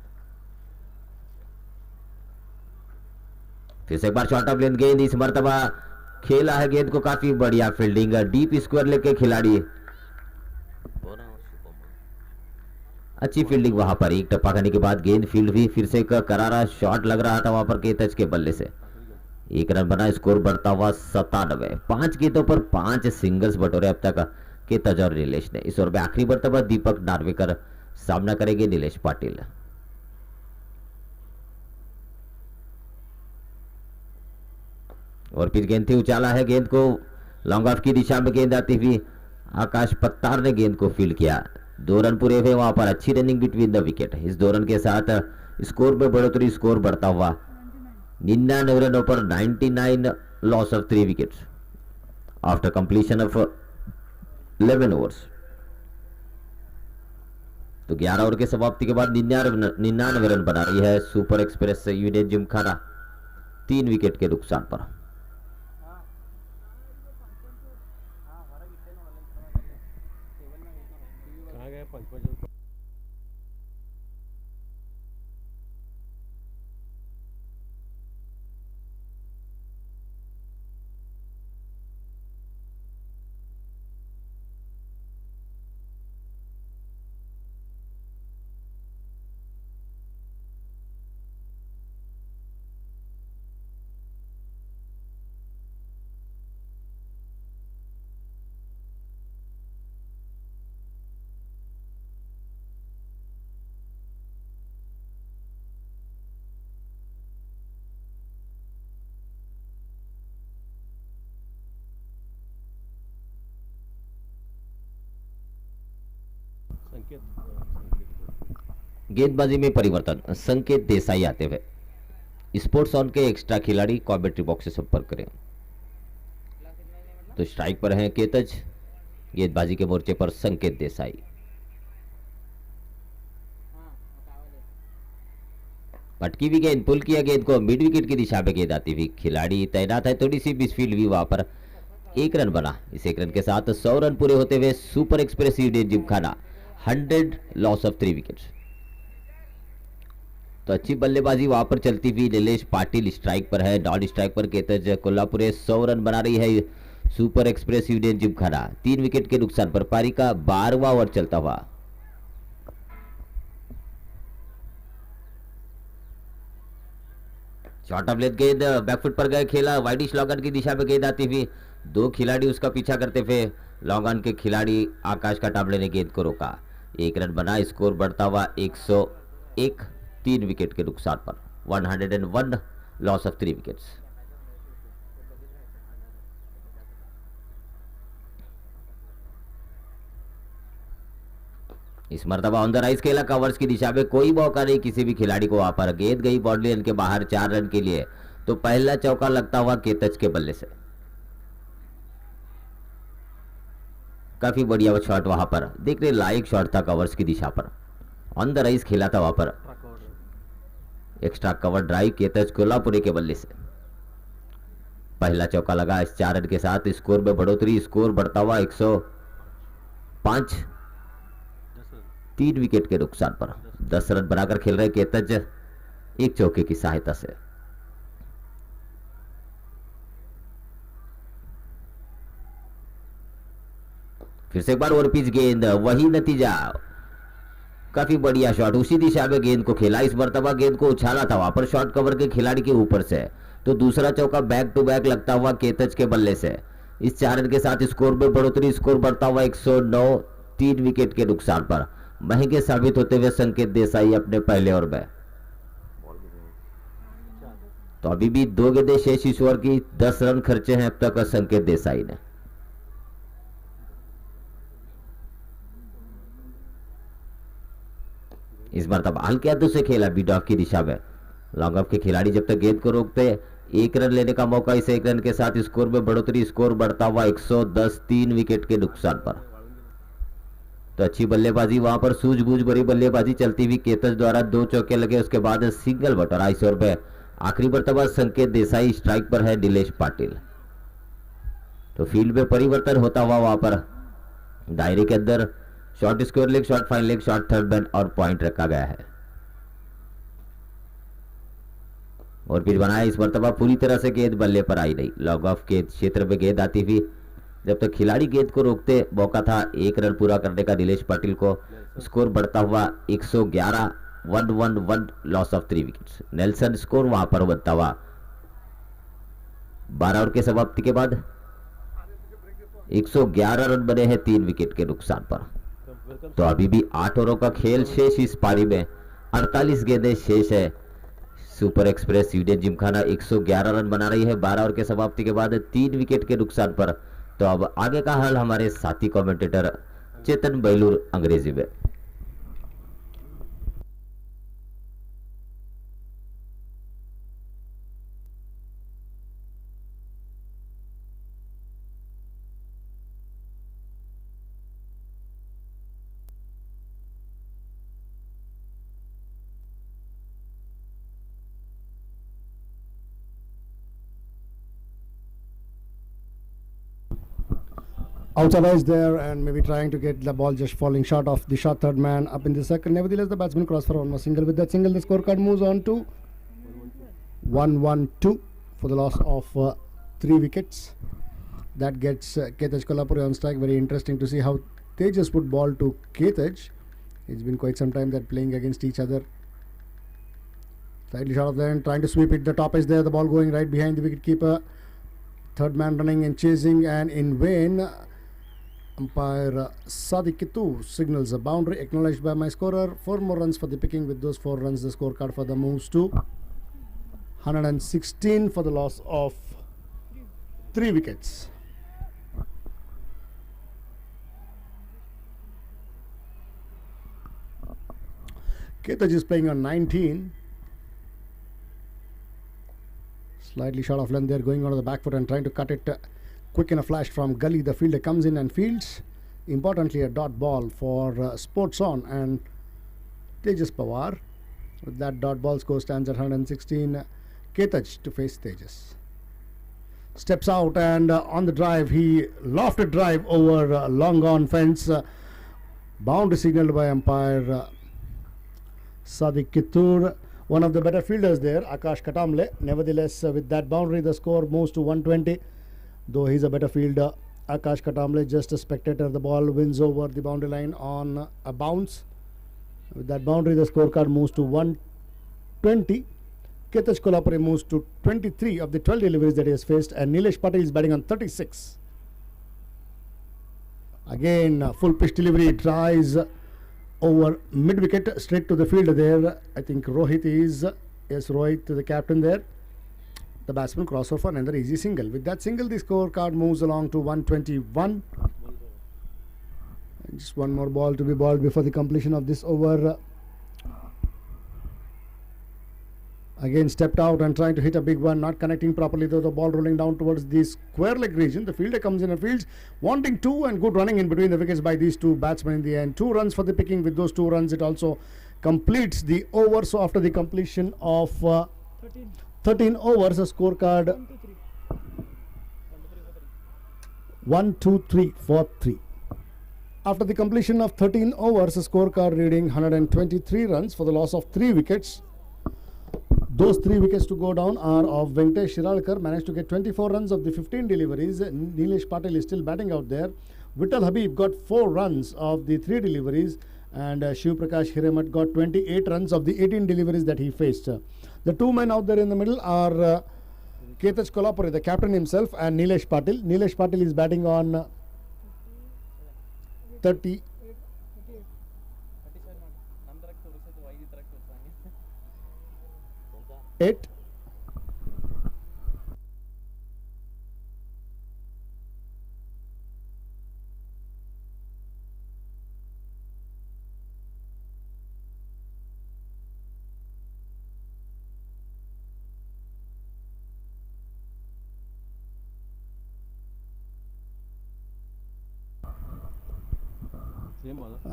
फिर से एक बार शॉर्ट ऑफ लेंथ गेंद, इस मर्तबा खेला है गेंद को, काफी बढ़िया फील्डिंग, डीप स्क्वायर लेके खिलाड़ी, अच्छी फील्डिंग वहां पर। एक टप्पा खाने के बाद गेंद फील्ड हुई, फिर से एक करारा शॉट लग रहा था वहां पर केतज के बल्ले से। एक रन बना, स्कोर बढ़ता हुआ 97। 5 गेंदों पर 5 सिंगल्स बटोरे अब तक केतज और नीलेश ने। इस ओवर में आखिरी मर्तबा दीपक नार्वेकर सामना करेंगे नीलेश पाटिल। और फिर गेंद थी, उछाला है गेंद को लॉन्ग ऑफ की दिशा में गेंद आती हुई, आकाश पत्तार ने गेंद को फील्ड किया। 2 रन पूरे हुए वहां पर, अच्छी रनिंग बिटवीन द विकेट। इस 2 रन के साथ स्कोर में बढ़ोतरी, स्कोर बढ़ता हुआ 99 रनों पर 99 loss of 3 wickets after completion of 11 overs. तो 11 ओवर के समाप्ति के बाद 99 रन बना रही है Super express union Gymkhana 3 wicket के नुकसान पर। गेंदबाजी में परिवर्तन, संकेत देसाई आते हुए। स्पोर्ट्स ऑन के एक्स्ट्रा खिलाड़ी कॉमेंट्री बॉक्स से संपर्क करें। तो स्ट्राइक पर हैं केतज, गेंदबाजी के मोर्चे पर संकेत देसाई। पटकी भी गेंद, पुल किया गेंद को, मिड विकेट की दिशा में गेंद आती हुई, खिलाड़ी तैनात है, थोड़ी सी मिसफील्ड हुई वहां पर। 1 रन बना, इस 1 रन के साथ 100 रन पूरे होते हुए super express union Gymkhana 100 loss of 3 wickets. तो अच्छी बल्लेबाजी वहां पर चलती हुई नीलेश पाटिल स्ट्राइक पर है, नॉन स्ट्राइक पर केतज कोल्हापुरे 100 रन बना रही है Super express union Gymkhana 3 wicket के नुकसान पर। पारी का 12वां ओवर चलता हुआ। शॉर्ट ऑफ लेंथ गेंद बैकफुट पर गए, खेला वाइडिश लॉन्ग ऑन की दिशा में गेंद आती हुई, 2 खिलाड़ी उसका पीछा करते हुए लॉन्ग ऑन के खिलाड़ी आकाश का टाबले ने गेंद को रोका। 1 रन बना, स्कोर बढ़ता हुआ 101, 3 विकेट के नुकसान पर। 101 लॉस ऑफ 3 विकेट्स। इस मर्तबा ऑन द राइज खेला, कवर्स की दिशा में कोई मौका नहीं किसी भी खिलाड़ी को, वहां पर गेंद गई बाउंड्री लाइन के बाहर 4 रन के लिए। तो पहला चौका लगता हुआ केतज के बल्ले से। काफी बढ़िया शॉट वहां पर, देखने लायक शॉट था, कवर्स की दिशा पर ऑन द राइज खेला था वहां पर। एक्स्ट्रा कवर ड्राइव केतज कोल्हापुरी के बल्ले से। पहला चौका लगा, इस 4 रन के साथ स्कोर में बढ़ोतरी, स्कोर बढ़ता हुआ 105, 3 विकेट के नुकसान पर। 10 रन बनाकर खेल रहे केतज 1 चौके की सहायता से। फिर से एक बार ओवर पिच गेंद, वही नतीजा, काफी बढ़िया शॉट, उसी दिशा में गेंद को खेला। इस मर्तबा गेंद को उछाला था वहां पर शॉर्ट कवर के खिलाड़ी के ऊपर से, तो दूसरा चौका बैक टू बैक लगता हुआ केतज के बल्ले से। इस 4 रन के साथ स्कोर में बढ़ोतरी, स्कोर बढ़ता हुआ 109, 3 विकेट के नुकसान पर। महंगे साबित होते हुए संकेत देसाई अपने पहले ओवर में। तो अभी भी 2 गेंदें शेष इस ओवर की, 10 रन खर्चे हैं अब तक संकेत देसाई ने। इस बार तब हल्के हाथों से खेला बीट ऑफ की दिशा में। लॉन्ग ऑफ के खिलाड़ी जब तक गेंद को रोकते 1 रन लेने का मौका, इस 1 रन के साथ स्कोर में बढ़ोतरी, स्कोर बढ़ता हुआ 110, 3 विकेट के नुकसान पर। तो अच्छी बल्लेबाजी वहां पर, सूझबूझ भरी बल्लेबाजी चलती हुई केतज द्वारा 2 चौके लगे, उसके बाद सिंगल बटोरा इस ओवर में। आखिरी मर्तबा संकेत देसाई स्ट्राइक पर है, नीलेश पाटिल। तो फील्ड में परिवर्तन होता हुआ वहां पर दायरे के अंदर short square leg, short fine leg, short third man और पॉइंट रखा गया है। और पिच बनाया, इस मर्तबा पूरी तरह से गेंद बल्ले पर आई नहीं। लॉन्ग ऑफ के क्षेत्र में गेंद आती हुई जब तक खिलाड़ी गेंद को रोकते मौका था 1 रन पूरा करने का नीलेश पाटिल को। स्कोर बढ़ता हुआ 111, 111, loss of 3 wickets. Nelson score वहां पर बनता हुआ 12 ओवर के समाप्ति के बाद 111 रन बने हैं 3 विकेट के नुकसान पर। तो अभी भी 8 ओवरों का खेल शेष इस पारी में, 48 गेंदें शेष है। Super express Sweden Gymkhana 111 run बना रही है 12 ओवर के समाप्ति के बाद 3 विकेट के नुकसान पर। तो अब आगे का हाल हमारे साथी कमेंटेटर चेतन बैलूर अंग्रेजी में। Outside edge there, and maybe trying to get the ball just falling short of the short third man up in the second. Nevertheless, the batsman crossed for one more single. With that single, the scorecard moves on to 1-1-2 for the loss of 3 wickets. That gets Ketej Kolhapuri on strike. Very interesting to see how Tejas put ball to Ketej. It's been quite some time that playing against each other. Slightly short of the end, trying to sweep it. The top edge there, the ball going right behind the wicket keeper. Third man running and chasing, and in vain. Umpire Sadiq Kitu signals a boundary acknowledged by my scorer. 4 more runs for the picking. With those 4 runs, the scorecard for the moves to 116 for the loss of 3 wickets. Ketej is playing on 19. Slightly short of length there, going on the back foot and trying to cut it quick in a flash from gully. The fielder comes in and fields. Importantly, a dot ball for Sports On and Tejas Pawar. With that dot ball, score stands at 116. Ketej to face Tejas. Steps out and on the drive, he lofted drive over long gone fence. Boundary signaled by umpire Sadiq Kittur. One of the better fielders there, Akash Katamle. Nevertheless, with that boundary, the score moves to 120. Though he's a better fielder, Akash Katamle just a spectator. The ball wins over the boundary line on a bounce. With that boundary, the scorecard moves to 120. Ketej Kolhapuri moves to 23 of the 12 deliveries that he has faced, and Nilesh Patel is batting on 36. Again, full pitch delivery, tries over mid wicket straight to the fielder there. I think Rohit is, yes, Rohit, the captain there. The batsman crossover for another easy single. With that single, the scorecard moves along to 121. And just one more ball to be bowled before the completion of this over. Again stepped out and trying to hit a big one, not connecting properly though. The ball rolling down towards the square leg region. The fielder comes in and fields, wanting 2, and good running in between the wickets by these 2 batsmen in the end. 2 runs for the picking. With those 2 runs, it also completes the over. So after the completion of 13 overs, a scorecard 1, 2, 3, 4, 3. After the completion of 13 overs, a scorecard reading 123 runs for the loss of 3 wickets. Those 3 wickets to go down are of Venkatesh Shiralkar, managed to get 24 runs of the 15 deliveries. Nilesh Patel is still batting out there. Vittal Habib got 4 runs of the 3 deliveries, and Shiv Prakash Hiremat got 28 runs of the 18 deliveries that he faced. The two men out there in the middle are Ketach Kolhapure, the captain himself, and Nilesh Patil. Nilesh Patil is batting on 38.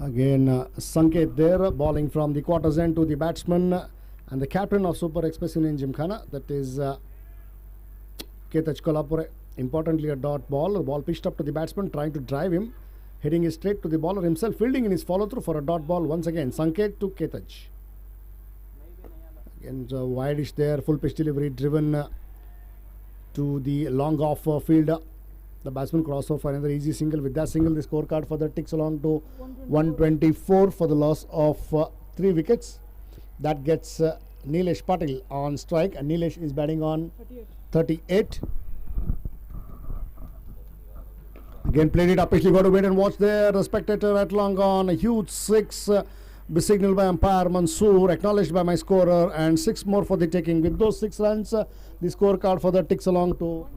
Again, Sanket there, bowling from the quarters end to the batsman and the captain of Super Express in Gymkhana, that is Ketach Kolhapure. Importantly, a dot ball. The ball pitched up to the batsman, trying to drive him, hitting it straight to the bowler himself, fielding in his follow-through for a dot ball once again. Sanket to Ketach. Again, wideish there, full pitch delivery driven to the long off field. The batsman cross off for another easy single. With that single, the scorecard for the ticks along to 124 for the loss of 3 wickets. That gets Nilesh Patil on strike, and Nilesh is batting on 38. Again, played it up. Actually, got to wait and watch there. The spectator at long on. A huge 6 signaled by umpire Mansoor, acknowledged by my scorer, and 6 more for the taking. With those 6 runs, the scorecard for the ticks along to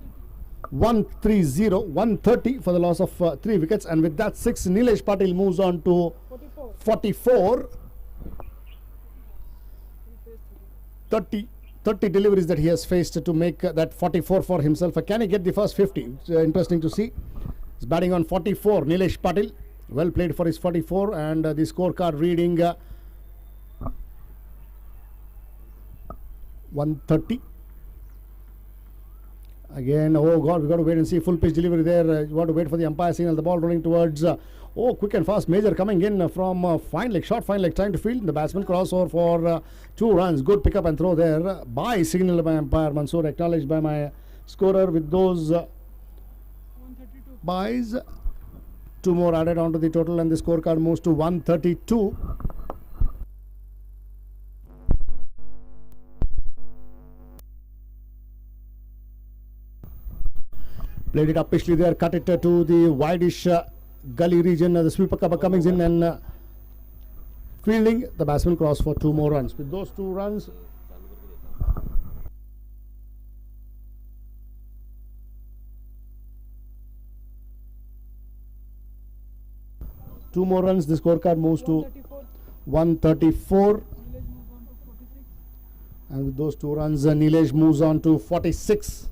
130 for the loss of 3 wickets, and with that 6, Nilesh Patil moves on to 44. 30 deliveries that he has faced to make that 44 for himself. Can he get the first 50? It's interesting to see. He's batting on 44, Nilesh Patil. Well played for his 44, and the scorecard reading 130. Again, oh God, we've got to wait and see. Full pitch delivery there. You want to wait for the umpire signal. The ball running towards, quick and fast. Major coming in from fine leg, short fine leg, trying to field. The batsman crossover for 2 runs. Good pick up and throw there. By signal by umpire Mansoor, acknowledged by my scorer. With those buys, 2 more added onto the total, and the scorecard moves to 132. Played it up pitchly there, cut it to the wideish gully region. The sweeper cover coming in and fielding. The batsman cross for 2 more runs. With those 2 runs, the scorecard moves to 134. And with those 2 runs, Nilesh moves on to 46.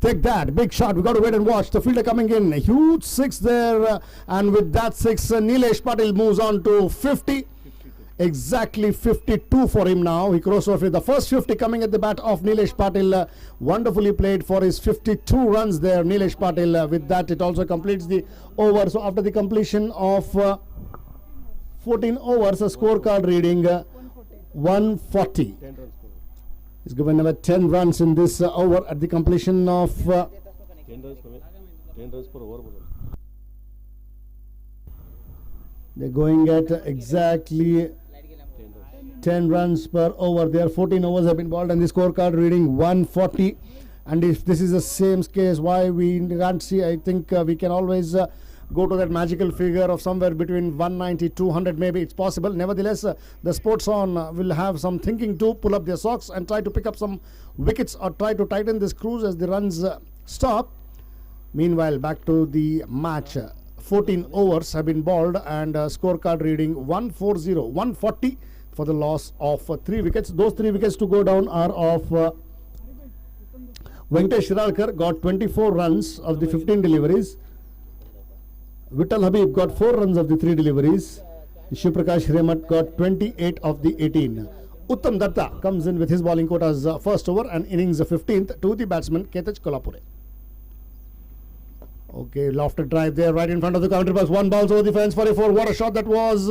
Take that, big shot. We've got to wait and watch. The fielder coming in. A huge 6 there. And with that 6, Nilesh Patil moves on to 50. Exactly 52 for him now. He crosses off with the first 50 coming at the bat of Nilesh Patil. Wonderfully played for his 52 runs there, Nilesh Patil. With that, it also completes the over. So after the completion of 14 overs, a scorecard reading 140. He's given about 10 runs in this over at the completion of 10 runs per over. they're going at exactly 10 runs per over. There 14 overs have been bowled, and the scorecard reading 140. And if this is the same case, why we can't see, I think we can always go to that magical figure of somewhere between 190, 200 maybe. It's possible. Nevertheless, the Sports On will have some thinking to pull up their socks and try to pick up some wickets or try to tighten the screws as the runs stop. Meanwhile, back to the match. 14 overs have been bowled, and scorecard reading 140 for the loss of 3 wickets. Those 3 wickets to go down are of Venkatesh Shiralkar, got 24 runs of the 15 deliveries. Vittal Habib got 4 runs of the 3 deliveries. Shiv Prakash Hiremat got 28 of the 18. Uttam Datta comes in with his bowling quotas first over and innings 15th to the batsman Ketach Kolhapure. Okay, lofted drive there right in front of the counter box. 1 bounce over the fence for a 4. What a shot that was.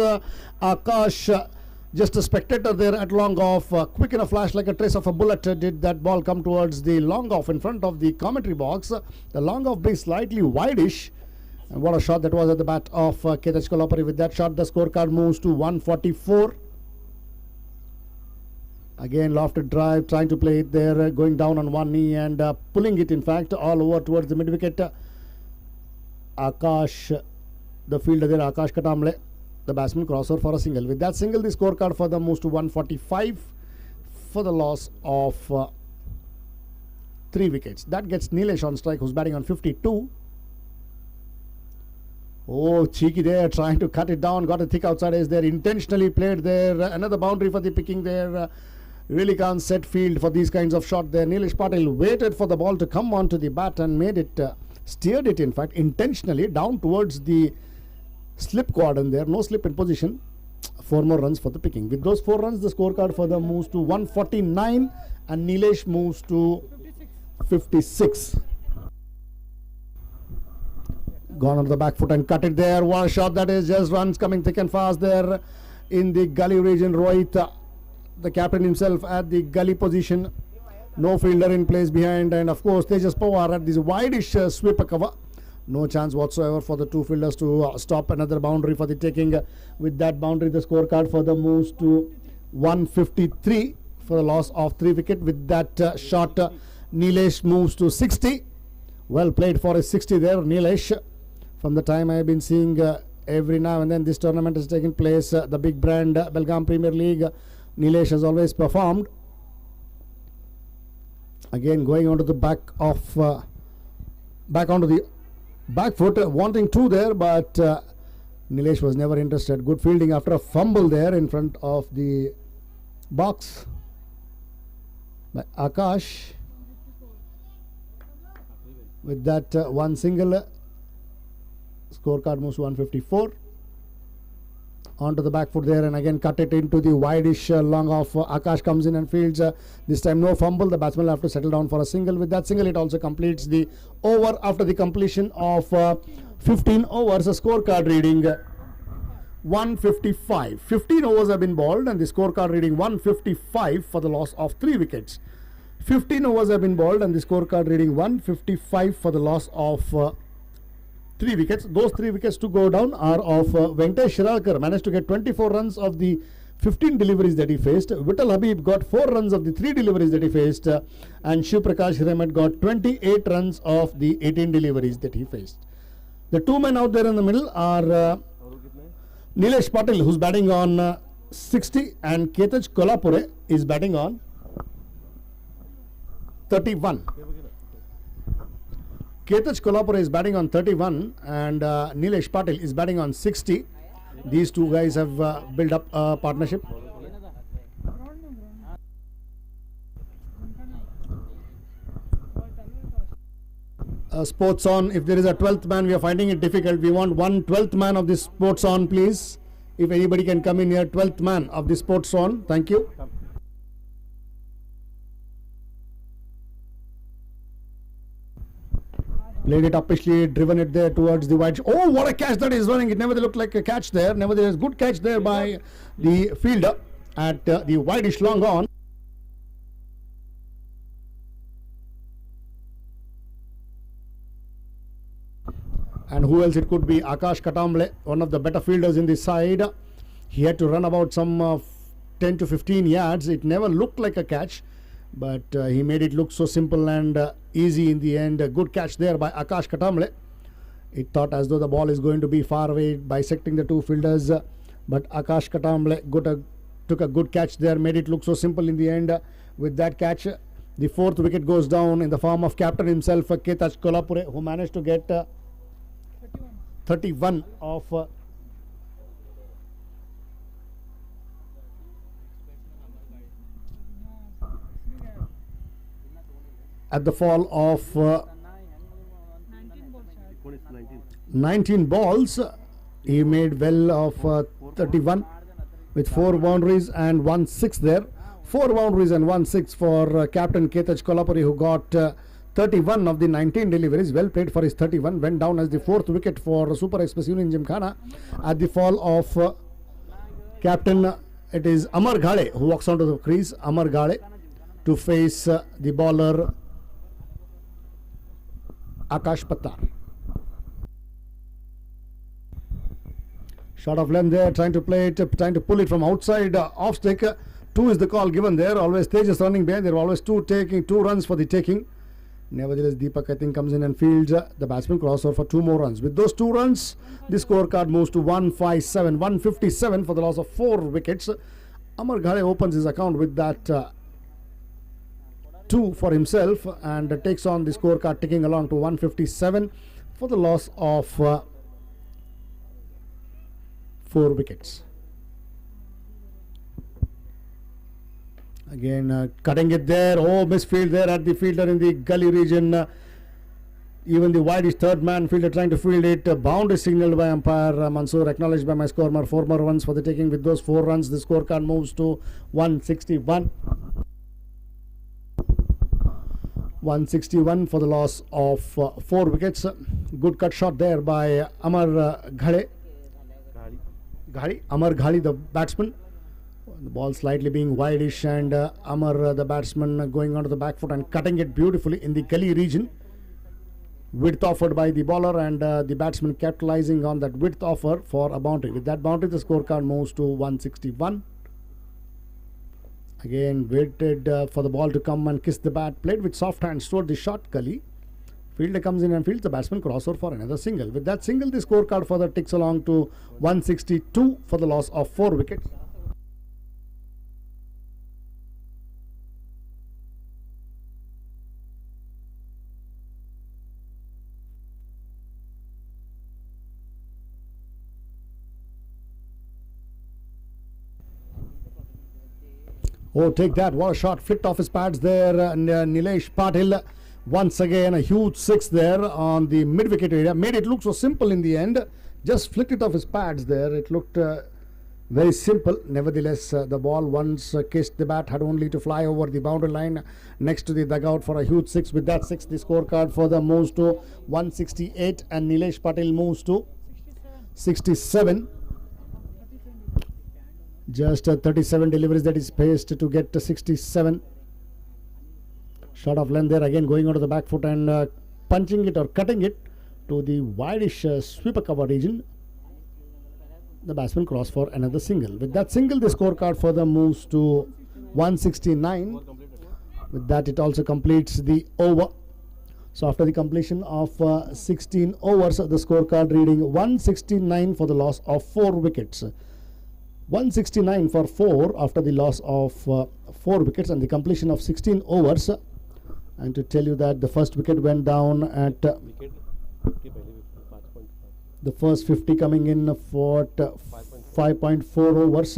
Akash, just a spectator there at long off. Quick in a flash like a trace of a bullet did that ball come towards the long off in front of the commentary box. The long off being slightly wideish. And what a shot that was at the bat of Ketach Kolhapure. With that shot, the scorecard moves to 144. Again, lofted drive, trying to play it there, going down on one knee and pulling it, in fact, all over towards the mid-wicket. Akash, the fielder there, Akash Katamble, the batsman, crossover for a single. With that single, the scorecard for them moves to 145 for the loss of 3 wickets. That gets Nilesh on strike, who's batting on 52. Oh, cheeky there, trying to cut it down, got a thick outside edge there, intentionally played there. Another boundary for the picking there. Really can't set field for these kinds of shot there. Nilesh Patil waited for the ball to come onto the bat and made it, steered it, in fact, intentionally down towards the slip quadrant there. No slip in position. 4 more runs for the picking. With those 4 runs, the scorecard for them moves to 149 and Nilesh moves to 56. Gone on the back foot and cut it there. What a shot that is. Just runs coming thick and fast there in the gully region. Rohit, the captain himself, at the gully position. No fielder in place behind. And of course, Tejas Pawar at this wide-ish sweeper cover. No chance whatsoever for the 2 fielders to stop. Another boundary for the taking. With that boundary, the scorecard for the moves to 153 for the loss of 3 wickets. With that shot, Nilesh moves to 60. Well played for his 60 there, Nilesh. From the time I have been seeing every now and then this tournament has taken place, the big brand Belgaum Premier League, Nilesh has always performed. Again, going onto the back of back onto the back foot, wanting 2 there, but Nilesh was never interested. Good fielding after a fumble there in front of the box by Akash. With that one single, scorecard moves to 154. Onto the back foot there and again cut it into the wide-ish long off. Akash comes in and fields. This time no fumble. The batsman will have to settle down for a single. With that single, it also completes the over after the completion of 15 overs. A scorecard reading 155. 15 overs have been bowled and the scorecard reading 155 for the loss of 3 wickets. 15 overs have been bowled and the scorecard reading 155 for the loss of 3 wickets. Those 3 wickets to go down are of Venkatesh Shiralkar, managed to get 24 runs of the 15 deliveries that he faced. Vittal Habib got 4 runs of the 3 deliveries that he faced. And Shiv Prakash Hiremat got 28 runs of the 18 deliveries that he faced. The 2 men out there in the middle are Nilesh Patil, who's batting on 60, and Ketach Kolhapure is batting on 31. Ketach Kolhapure is batting on 31 and Nilesh Patil is batting on 60. These 2 guys have built up a partnership. Sports on, if there is a 12th man, we are finding it difficult. We want one 12th man of this sports on, please. If anybody can come in here, 12th man of the sports on. Thank you. Played it uppishly, driven it there towards the wide. Oh, what a catch that is running. It never looked like a catch there. Nevertheless, good catch there by the fielder at the wide-ish long on. And who else it could be? Akash Katamble, one of the better fielders in the side. He had to run about some 10 to 15 yards. It never looked like a catch, but he made it look so simple and easy in the end. A good catch there by Akash Katamble. It thought as though the ball is going to be far away, bisecting the 2 fielders, but Akash Katamble took a good catch there, made it look so simple in the end. With that catch, the 4th wicket goes down in the form of captain himself, Ketach Kolhapure, who managed to get 31 of at the fall of 19 balls. He made well of 31 with 4 boundaries and 1 6 there. 4 boundaries and 1 6 for captain Ketach Kolhapure, who got 31 of the 19 deliveries. Well played for his 31. Went down as the 4th wicket for Super Express Union Gymkhana. At the fall of captain, it is Amar Ghale who walks onto the crease. Amar Ghale to face the bowler Akash Pattar. Shot of length there, trying to play it, trying to pull it from outside off stick. 2 is the call given there. Always Tejas running behind. There were always 2 runs for the taking. Nevertheless, Deepak I think comes in and fields the batsman crossover for 2 more runs. With those 2 runs, the scorecard moves to 157 for the loss of 4 wickets. Amar Ghale opens his account with that 2 for himself and takes on the scorecard ticking along to 157 for the loss of 4 wickets. Again cutting it there. Oh, misfield there at the fielder in the gully region. Even the wideish third man fielder trying to field it. Boundary signalled by umpire Mansoor, acknowledged by my scorer. 4 more runs for the taking. With those 4 runs, the scorecard moves to 161. 161 for the loss of 4 wickets. Good cut shot there by Amar Ghale. Amar Ghale, the batsman. The ball slightly being wideish and Amar, the batsman, going onto the back foot and cutting it beautifully in the gully region. Width offered by the bowler and the batsman capitalizing on that width offer for a boundary. With that boundary, the scorecard moves to 161. Again waited for the ball to come and kiss the bat. Played with soft hands toward the short gully. Fielder comes in and fields the batsman crossover for another single. With that single, the scorecard further ticks along to 162 for the loss of 4 wickets. Oh, take that. What a shot. Flicked off his pads there. Nilesh Patil. Once again, a huge 6 there on the mid-wicket area. Made it look so simple in the end. Just flicked it off his pads there. It looked very simple. Nevertheless, the ball once kissed the bat had only to fly over the boundary line next to the dugout for a huge 6. With that 6, the scorecard further moves to 168 and Nilesh Patil moves to 67. Just 37 deliveries that is paced to get to 67. Shot of length there, again going onto the back foot and punching it or cutting it to the wideish sweeper cover region. The batsman crossed for another single. With that single, the scorecard further moves to 169. With that, it also completes the over. So after the completion of 16 overs, the scorecard reading 169 for the loss of 4 wickets. 169 for 4 after the loss of 4 wickets and the completion of 16 overs. And to tell you that the first wicket went down at the first 50 coming in for 5.4 overs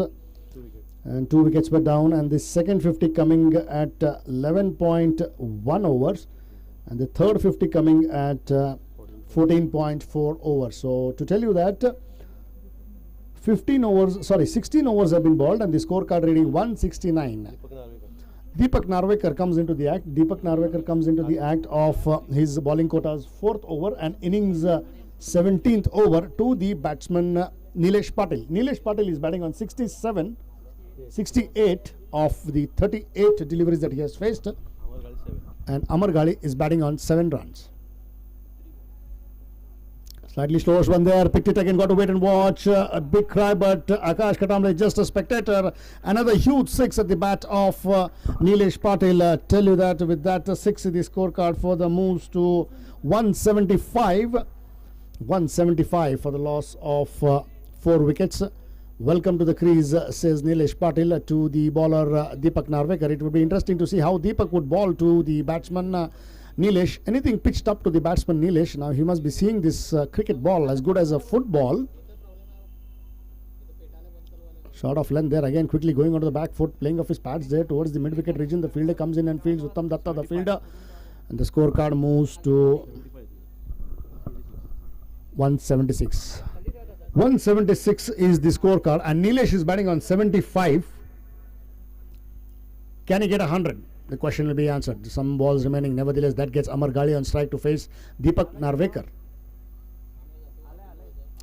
and 2 wickets were down, and the second 50 coming at 11.1 overs and the third 50 coming at 14.4 overs. So to tell you that 16 overs have been bowled and the scorecard reading 169. Deepak Narvekar comes into the act. Deepak Narvekar comes into the act of his bowling quota's 4th over and innings 17th over to the batsman Nilesh Patil. Nilesh Patil is batting on 68 of the 38 deliveries that he has faced, and Amar Ghale is batting on 7 runs. Slightly slowish one there, picked it again, got to wait and watch. A big cry, but Akash Katamle is just a spectator. Another huge 6 at the bat of Nilesh Patil. Tell you that with that 6, the scorecard further moves to 175. 175 for the loss of 4 wickets. Welcome to the crease, says Nilesh Patil to the bowler Deepak Narvekar. It would be interesting to see how Deepak would bowl to the batsman Nilesh. Anything pitched up to the batsman Nilesh. Now he must be seeing this cricket ball as good as a football. Shot of length there, again quickly going onto the back foot, playing off his pads there towards the mid-wicket region. The fielder comes in and fields. Uttam Datta, the fielder, and the scorecard moves to 176. 176 is the scorecard, and Nilesh is batting on 75. Can he get 100? The question will be answered. Some balls remaining. Nevertheless, that gets Amar Ghale on strike to face Deepak Narvekar.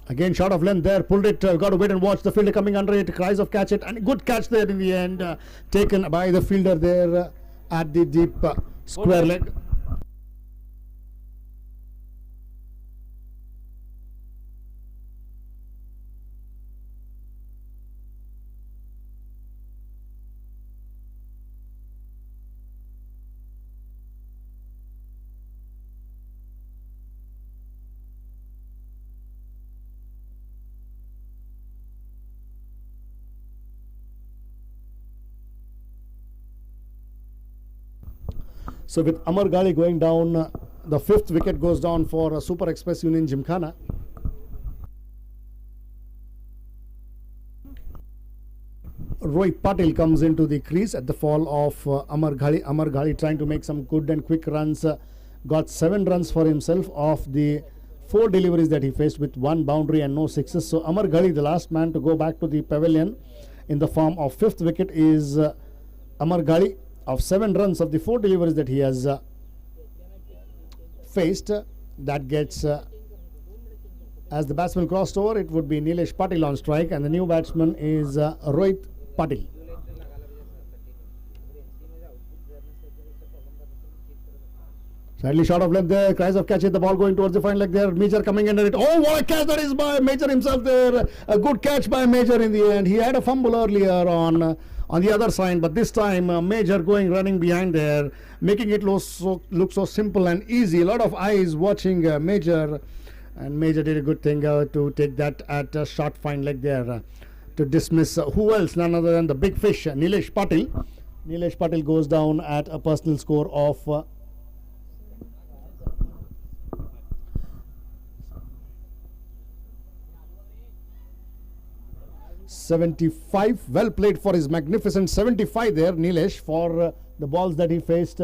Again, shot of length there, pulled it. Got to wait and watch the fielder coming under it. Cries of catch it, and good catch there in the end, taken by the fielder there at the deep square leg. So with Amar Ghali going down, the 5th wicket goes down for Super Express Union Gymkhana. Rohit Patil comes into the crease at the fall of Amar Ghali. Amar Ghali trying to make some good and quick runs. Got 7 runs for himself of the 4 deliveries that he faced with 1 boundary and no sixes. So Amar Ghali, the last man to go back to the pavilion in the form of 5th wicket, is Amar Ghali of 7 runs of the 4 deliveries that he has faced. That gets, as the batsman crossed over, it would be Nilesh Patil on strike, and the new batsman is Rohit Patil. Slightly short of length there, cries of catch it, the ball going towards the fine leg there, Major coming under it. Oh, what a catch that is by Major himself there. A good catch by Major in the end. He had a fumble earlier on the other side, but this time Major running behind there, making it look so simple and easy. A lot of eyes watching Major, and Major did a good thing to take that at a short fine leg there to dismiss who else, none other than the big fish, Nilesh Patil. Nilesh Patil goes down at a personal score of 75. Well played for his magnificent 75 there, Nilesh, for the balls that he faced.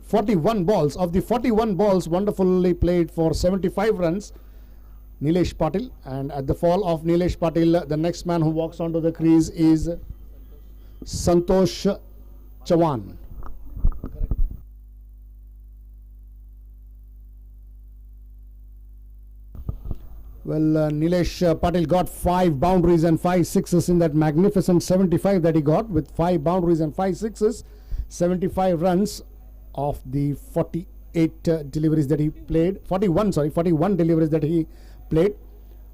41 balls. Of the 41 balls, wonderfully played for 75 runs, Nilesh Patil. And at the fall of Nilesh Patil, the next man who walks onto the crease is Santosh Chavan. Well, Nilesh Patil got 5 boundaries and 5 sixes in that magnificent 75 that he got, with 5 boundaries and 5 sixes, 75 runs of the 48 deliveries that he played, 41 deliveries that he played.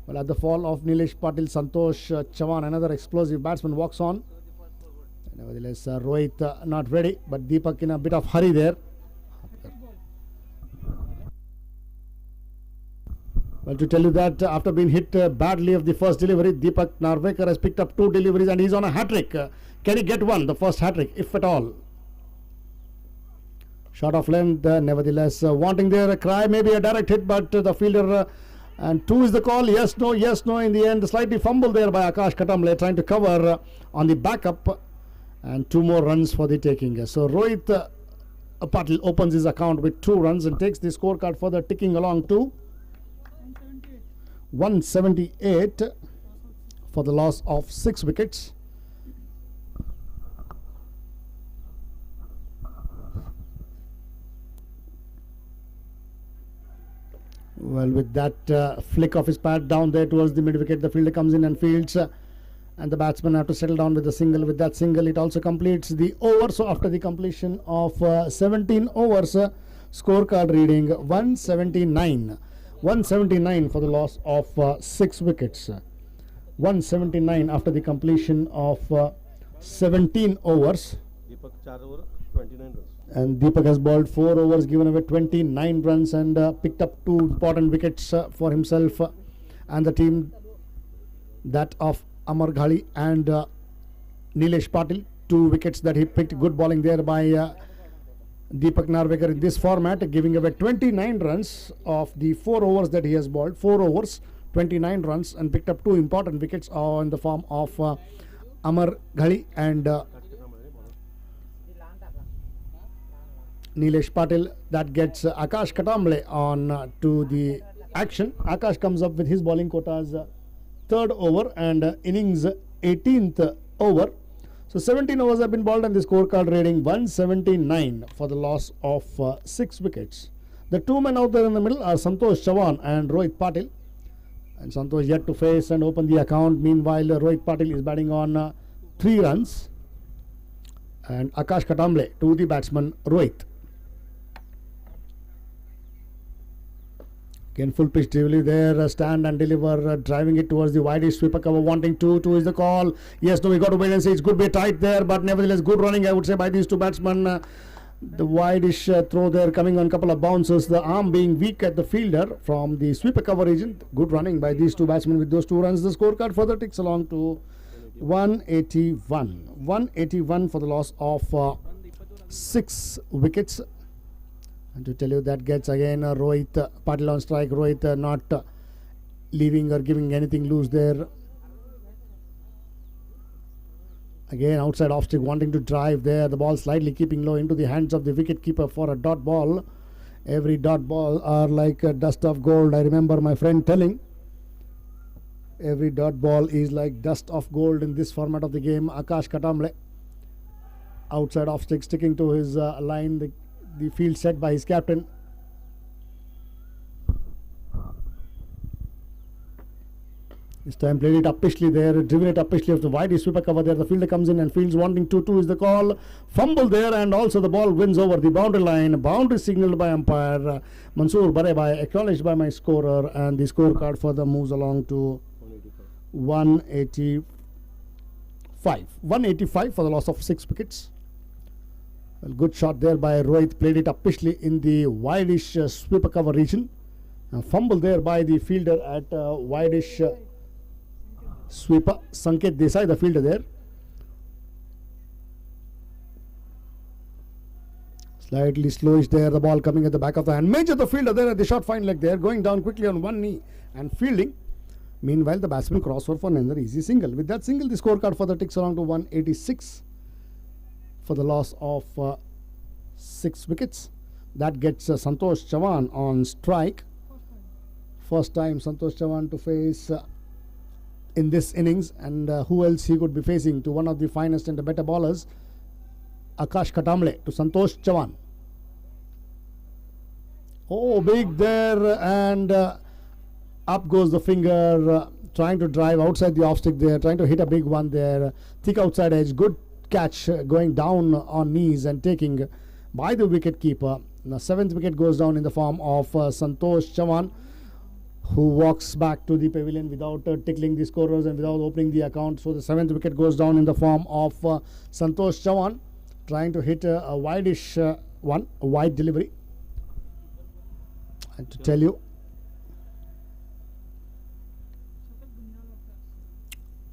Well, at the fall of Nilesh Patil, Santosh Chavan, another explosive batsman, walks on. Nevertheless, Rohit not ready, but Deepak in a bit of hurry there. Well, to tell you that after being hit badly of the first delivery, Deepak Narvekar has picked up 2 deliveries and he's on a hat-trick. Can he get one, the first hat-trick, if at all? Short of length, nevertheless, wanting there a cry, maybe a direct hit, but the fielder, and 2 is the call, yes, no, in the end, slightly fumbled there by Akash Katamble, trying to cover on the backup, and 2 more runs for the taking. So Rohit Patil opens his account with 2 runs and takes the scorecard further ticking along to 178 for the loss of 6 wickets. Well, with that flick of his pad down there towards the mid wicket, the fielder comes in and fields, and the batsman have to settle down with the single. With that single, it also completes the over. So after the completion of 17 overs, scorecard reading 179. 179 for the loss of 6 wickets. 179 after the completion of 17 overs. Deepak 4 over 29 runs. And Deepak has bowled 4 overs, given away 29 runs, and picked up 2 important wickets for himself and the team. That of Amar Ghali and Nilesh Patil. 2 wickets that he picked. Good bowling there by Deepak Narvekar in this format, giving away 29 runs of the 4 overs that he has bowled. 4 overs, 29 runs, and picked up 2 important wickets in the form of Amar Ghali and Nilesh Patil. That gets Akash Katamble on to the action. Akash comes up with his bowling quotas 3rd over and innings 18th over. So 17 overs have been bowled and the scorecard rating 179 for the loss of 6 wickets. The 2 men out there in the middle are Santosh Chavan and Rohit Patil. And Santosh yet to face and open the account. Meanwhile, Rohit Patil is batting on 3 runs. And Akash Katamble to the batsman Rohit. Again, full pitch delivery there, stand and deliver, driving it towards the widest sweeper cover, wanting 2 is the call. Yes, no, we got to wait and see. It's good, be tight there, but nevertheless, good running, I would say, by these 2 batsmen. The wideish throw there, coming on a couple of bounces, the arm being weak at the fielder from the sweeper cover region. Good running by these 2 batsmen with those 2 runs. The scorecard further ticks along to 181. 181 for the loss of 6 wickets. And to tell you that gets again Rohit Patil on strike. Rohit not leaving or giving anything loose there. Again outside off stick, wanting to drive there. The ball slightly keeping low into the hands of the wicket keeper for a dot ball. Every dot ball are like a dust of gold. I remember my friend telling every dot ball is like dust of gold in this format of the game. Akash Katamle outside off stick, sticking to his line. The field set by his captain. This time played it uppishly there, driven it uppishly of the wide sweeper cover there. The fielder comes in and fields wanting 2-2 is the call. Fumble there, and also the ball wins over the boundary line. Boundary signaled by umpire Mansoor Barebai, acknowledged by my scorer, and the scorecard further moves along to 185. 185 for the loss of 6 wickets. Well, good shot there by Rohit, played it uppishly in the wideish sweeper cover region. Fumble there by the fielder at wideish sweeper. Sanket Desai, the fielder there. Slightly slowish there, the ball coming at the back of the hand. Major the fielder there at the short fine leg there, going down quickly on one knee and fielding. Meanwhile, the batsman crossover for another easy single. With that single, the scorecard further ticks along to 186 for the loss of 6 wickets. That gets Santosh Chavan on strike. First time Santosh Chavan to face in this innings, and who else he could be facing to one of the finest and the better bowlers, Akash Katamle to Santosh Chavan. Oh, big there, and up goes the finger, trying to drive outside the off stick there, trying to hit a big one there. Thick outside edge, good catch going down on knees and taking by the wicket keeper. The 7th wicket goes down in the form of Santosh Chavan, who walks back to the pavilion without tickling the scorers and without opening the account. So the 7th wicket goes down in the form of Santosh Chavan, trying to hit a wideish one, a wide delivery. And to tell you,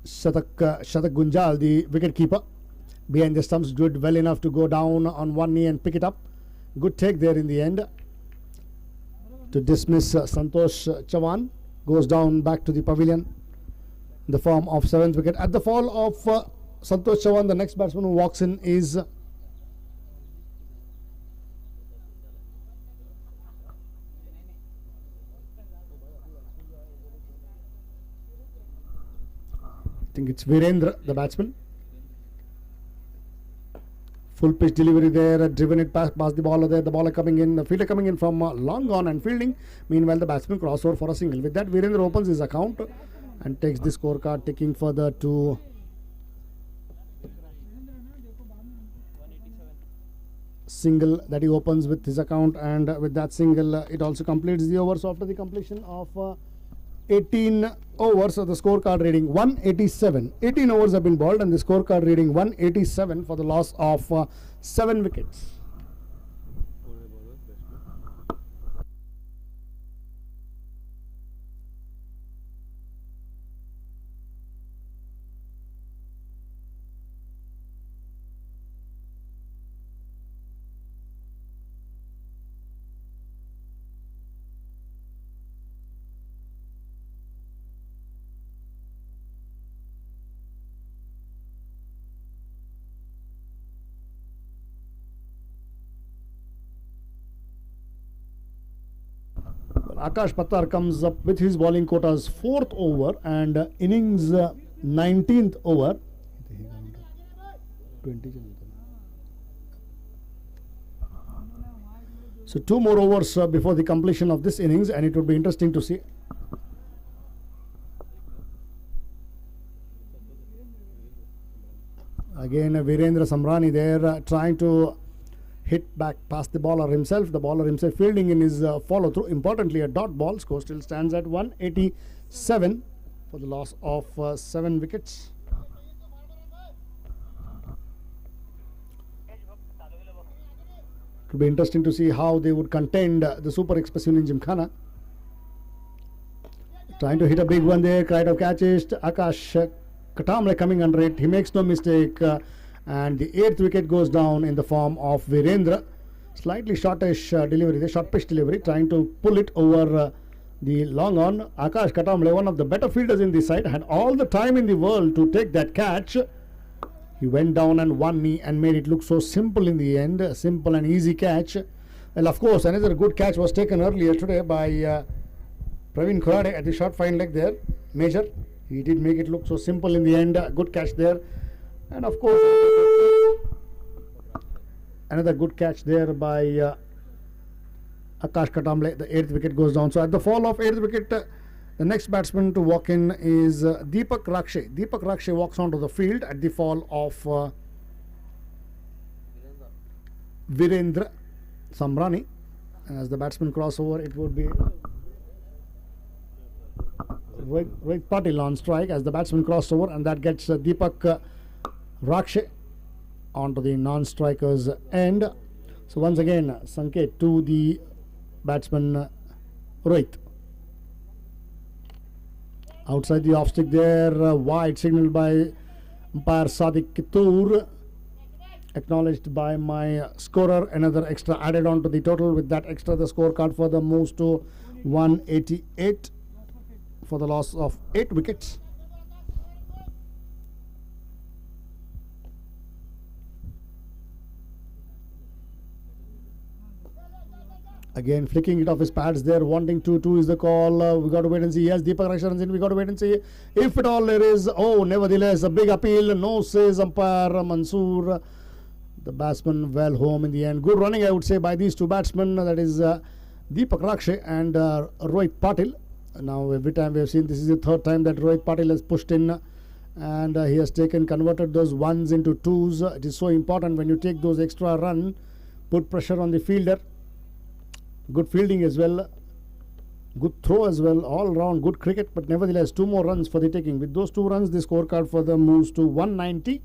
Shatak Gunjal, the wicket keeper, behind the stumps, did well enough to go down on one knee and pick it up. Good take there in the end to dismiss Santosh Chavan. Goes down back to the pavilion in the form of 7th wicket. At the fall of Santosh Chavan, the next batsman who walks in is I think it's Virendra, the batsman. Full pitch delivery there, driven it past the bowler there. The bowler coming in, the fielder coming in from long on and fielding. Meanwhile, the batsman crossover for a single. With that, Virendra opens his account and takes the scorecard, taking further to single that he opens with his account, and with that single, it also completes the overs. After the completion of 18 overs, so the scorecard reading 187. 18 overs have been bowled, and the scorecard reading 187 for the loss of 7 wickets. Akash Pattar comes up with his bowling quotas 4th over and innings 19th over. So 2 more overs before the completion of this innings, and it would be interesting to see. Again, Virendra Samrani there trying to hit back past the bowler himself. The bowler himself fielding in his follow through. Importantly, a dot ball. Score still stands at 187 for the loss of 7 wickets. It will be interesting to see how they would contend the super expressive in Gymkhana. Trying to hit a big one there. Cried of catches. Akash Katamle coming under it. He makes no mistake. And the 8th wicket goes down in the form of Virendra. Slightly shortish delivery, the short pitch delivery, trying to pull it over the long on. Akash Katamle, one of the better fielders in the side, had all the time in the world to take that catch. He went down on one knee and made it look so simple in the end. A simple and easy catch. Well, of course, another good catch was taken earlier today by Praveen Khurade at the short fine leg there. Major. He did make it look so simple in the end. Good catch there. And of course, another good catch there by Akash Katamle. The 8th wicket goes down. So at the fall of 8th wicket, the next batsman to walk in is Deepak Rakshe. Deepak Rakshe walks onto the field at the fall of Virendra Samrani. As the batsman cross over, it would be Rohit Patil on strike as the batsman crossed over, and that gets Deepak Rakshe onto the non-striker's end. So once again, Sanket to the batsman Rohit. Outside the off stick there, wide signaled by umpire Sadiq Kittur. Acknowledged by my scorer. Another extra added on to the total. With that extra, the scorecard further moves to 188 for the loss of 8 wickets. Again, flicking it off his pads there, wanting to 2 is the call. We got to wait and see. Yes, Deepak Rakshe runs in. We got to wait and see if at all there is. Oh, nevertheless, a big appeal. No, says umpire Mansoor. The batsman well home in the end. Good running, I would say, by these two batsmen. That is Deepak Rakshe and Rohit Patil. Now, every time we have seen, this is the 3rd time that Rohit Patil has pushed in, and he has converted those ones into twos. It is so important when you take those extra run, put pressure on the fielder. Good fielding as well, good throw as well, all round good cricket, but nevertheless 2 more runs for the taking. With those 2 runs, the scorecard further moves to 190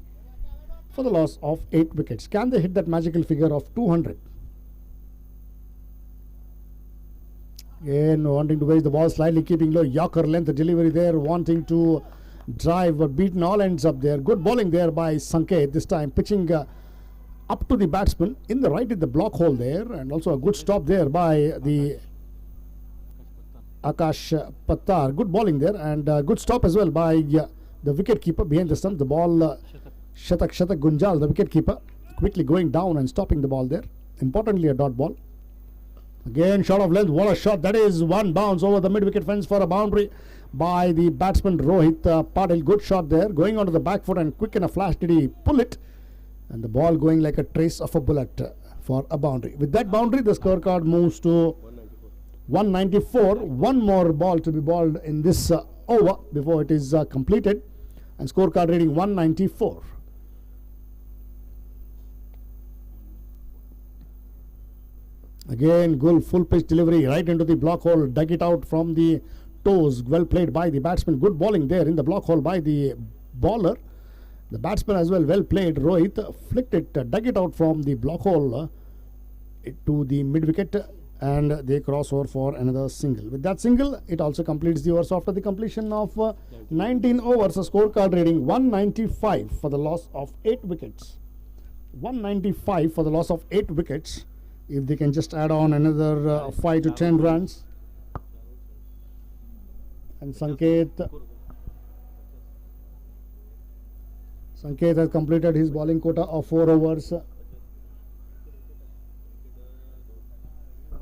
for the loss of 8 wickets. Can they hit that magical figure of 200? Again, wanting to raise the ball, slightly keeping low, Yorker length delivery there, wanting to drive, but beaten all ends up there. Good bowling there by Sanket, this time pitching up to the batsman in the right in the block hole there, and also a good stop there by the Akash Pattar. Good bowling there, and good stop as well by the wicket keeper behind the stump. The ball Shatak Gunjal, the wicket keeper, quickly going down and stopping the ball there. Importantly, a dot ball. Again, shot of length. What a shot! That is one bounce over the mid-wicket fence for a boundary by the batsman Rohit Patil. Good shot there, going onto the back foot, and quick in a flash did he pull it, and the ball going like a trace of a bullet for a boundary. With that boundary, the scorecard moves to 194. One more ball to be bowled in this over before it is completed, and scorecard reading 194. Again, Gul full pitch delivery right into the block hole, dug it out from the toes. Well played by the batsman. Good bowling there in the block hole by the bowler. The batsman as well played. Rohit flicked it, dug it out from the block hole to the mid wicket, and they cross over for another single. With that single, it also completes the overs. After the completion of 19 overs, a scorecard rating 195 for the loss of 8 wickets. 195 for the loss of 8 wickets. If they can just add on another 5 to 10 runs. And Sanket has completed his bowling quota of 4 overs.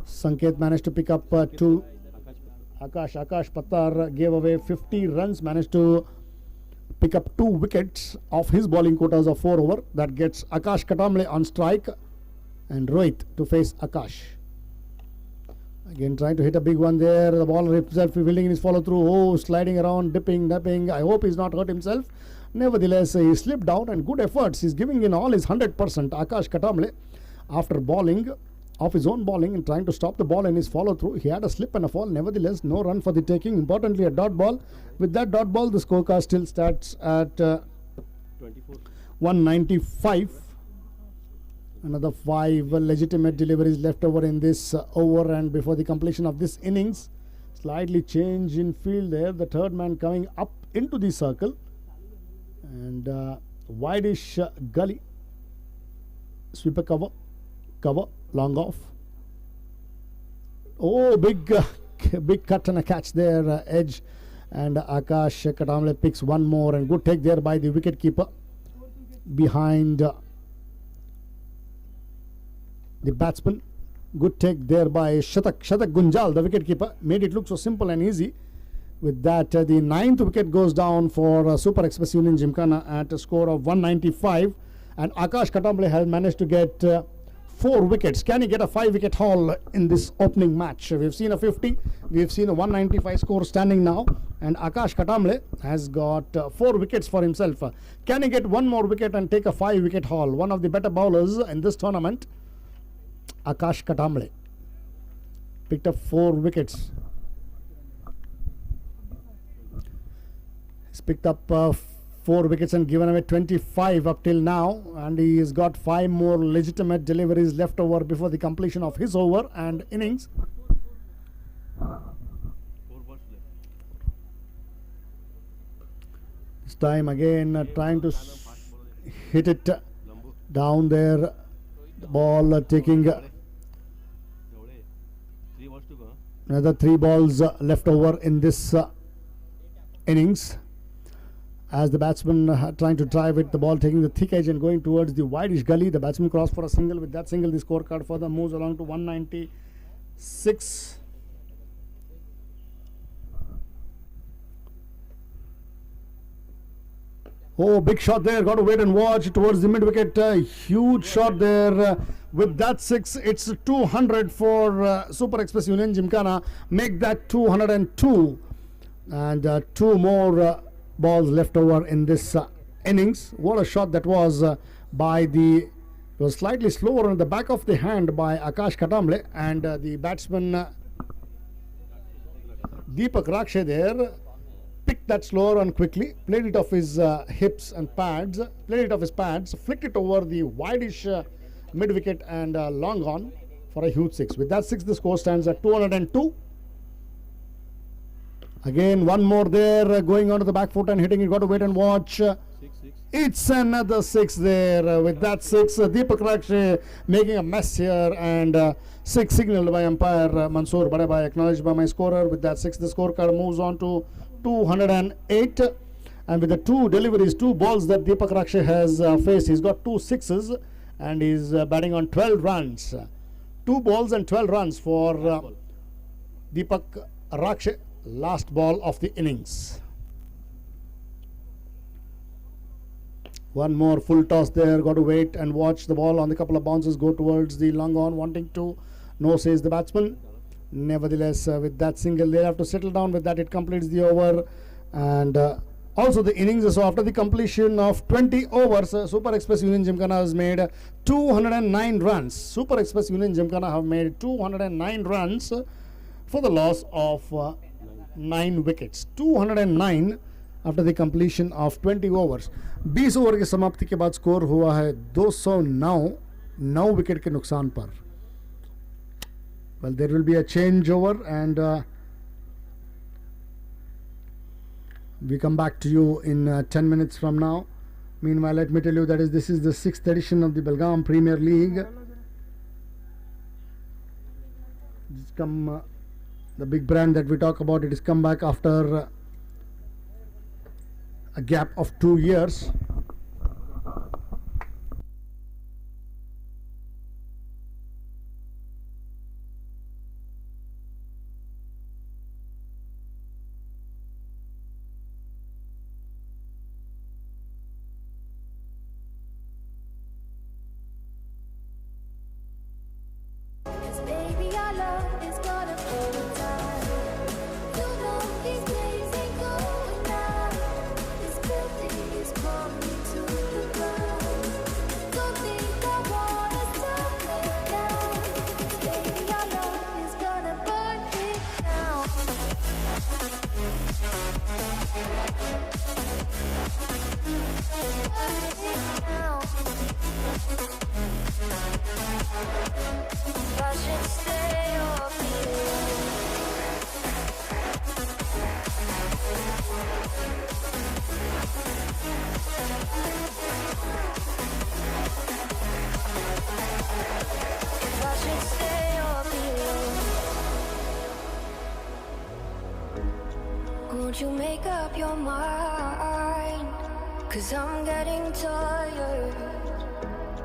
Sanket managed to pick up 2. Akash Pattar gave away 50 runs, managed to pick up 2 wickets of his bowling quotas of 4 over. That gets Akash Katamle on strike and Rohit to face Akash. Again, trying to hit a big one there. The ball himself fielding in his follow through. Oh, sliding around, dipping. I hope he's not hurt himself. Nevertheless, he slipped down, and good efforts. He's giving in all his 100%. Akash Katamle, after bowling off his own bowling and trying to stop the ball in his follow through, he had a slip and a fall. Nevertheless, no run for the taking. Importantly, a dot ball. With that dot ball, the scorecard still starts at 195. Another 5 legitimate deliveries left over in this over, and before the completion of this innings, slightly change in field there. The third man coming up into the circle, and wideish gully Sweeper cover, long off. Oh, big cut and a catch there, edge. And Akash Katamle picks one more, and good take there by the wicket keeper behind the batsman. Good take there by Shatak Gunjal, the wicket keeper. Made it look so simple and easy. With that, the 9th wicket goes down for Super Express Union Gymkhana at a score of 195. And Akash Katamle has managed to get 4 wickets. Can he get a 5-wicket haul in this opening match? We've seen a 50. We've seen a 195 score standing now. And Akash Katamle has got 4 wickets for himself. Can he get one more wicket and take a 5-wicket haul? One of the better bowlers in this tournament, Akash Katamle, picked up 4 wickets. He's picked up 4 wickets and given away 25 up till now, and he has got 5 more legitimate deliveries left over before the completion of his over and innings. This time again trying to hit it down there. The ball taking another 3 balls left over in this innings. As the batsman trying to drive it, the ball taking the thick edge and going towards the wideish gully. The batsman crossed for a single. With that single, the scorecard further moves along to 196. Oh, big shot there. Got to wait and watch towards the mid-wicket. Huge shot there. With that 6, it's 200 for Super Express Union Gymkhana. Make that 202. And 2 more balls left over in this innings. What a shot that was by the... It was slightly slower on the back of the hand by Akash Katamle. And the batsman Deepak Rakshe there picked that slower on quickly, played it off his hips and pads, flicked it over the wideish mid-wicket and long on for a huge 6. With that 6, the score stands at 202. Again, one more there, going onto the back foot and hitting it. Got to wait and watch. 6. It's another 6 there. With that 6, Deepak Rakshe making a mess here, and 6 signaled by umpire Mansoor Badebhai, acknowledged by my scorer. With that 6, the scorecard moves on to 208. And with the 2 deliveries, 2 balls that Deepak Rakshe has faced, he's got 2 6s and he's batting on 12 runs. 2 balls and 12 runs for Deepak Rakshe. Last ball of the innings. One more full toss there. Got to wait and watch the ball on the couple of bounces go towards the long on, wanting to. No, says the batsman. Nevertheless, with that single, they'll have to settle down. With that, it completes the over. And also the innings. So after the completion of 20 overs, Super Express Union Gymkhana has made 209 runs. Super Express Union Gymkhana have made 209 runs for the loss of 9 wickets. 209 after the completion of 20 overs. 20 over की समाप्ति के बाद score हुआ है 209 wicket के नुकसान पर. Well, there will be a changeover, and we come back to you in 10 minutes from now. Meanwhile, let me tell you that this is the 6th edition of the Belgaum Premier League. It's come, the big brand that we talk about, it has come back after a gap of 2 years. my mind, 'cause I'm getting tired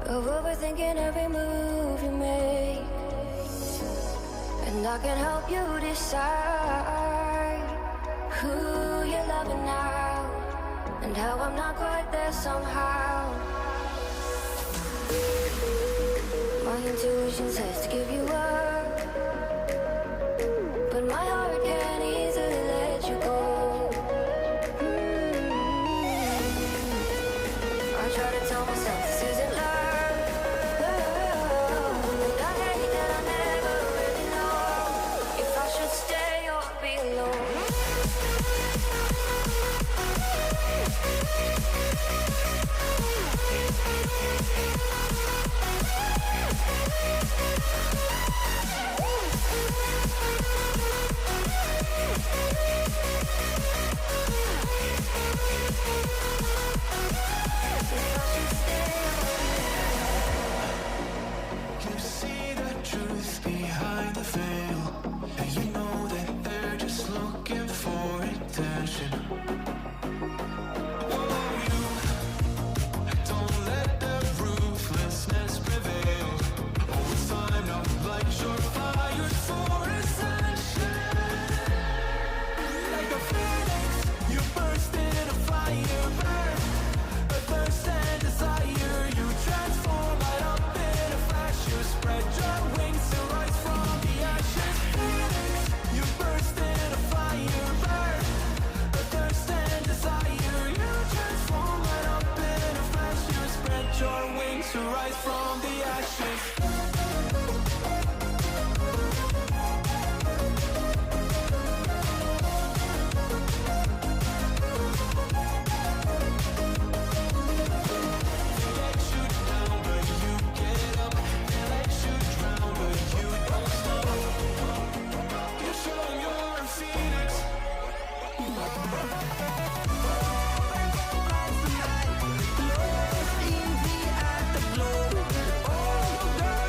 of overthinking every move you make. And I can help you decide who you're loving now, and how I'm not quite there somehow. My intuition says to give you up, but my heart can't easily let you go. I try to tell myself this isn't love, and I hate that I never really know if I should stay or be alone. You see the truth behind the veil, and you know that they're just looking for attention. Oh, you don't let the ruthlessness prevail. Oh, it's time to light your fires for ascension. Like a phoenix, you burst in a fire, burn a thirst and desire. You transform right up in a flash. You spread your wings to rise from the ashes. Phoenix, you burst in a fire, burn a thirst and desire. You transform right up in a flash. You spread your wings to rise from the ashes. Let you down, but you get up. They let you drown, but you don't stop. You show you're a phoenix. At the glow. Oh, girl,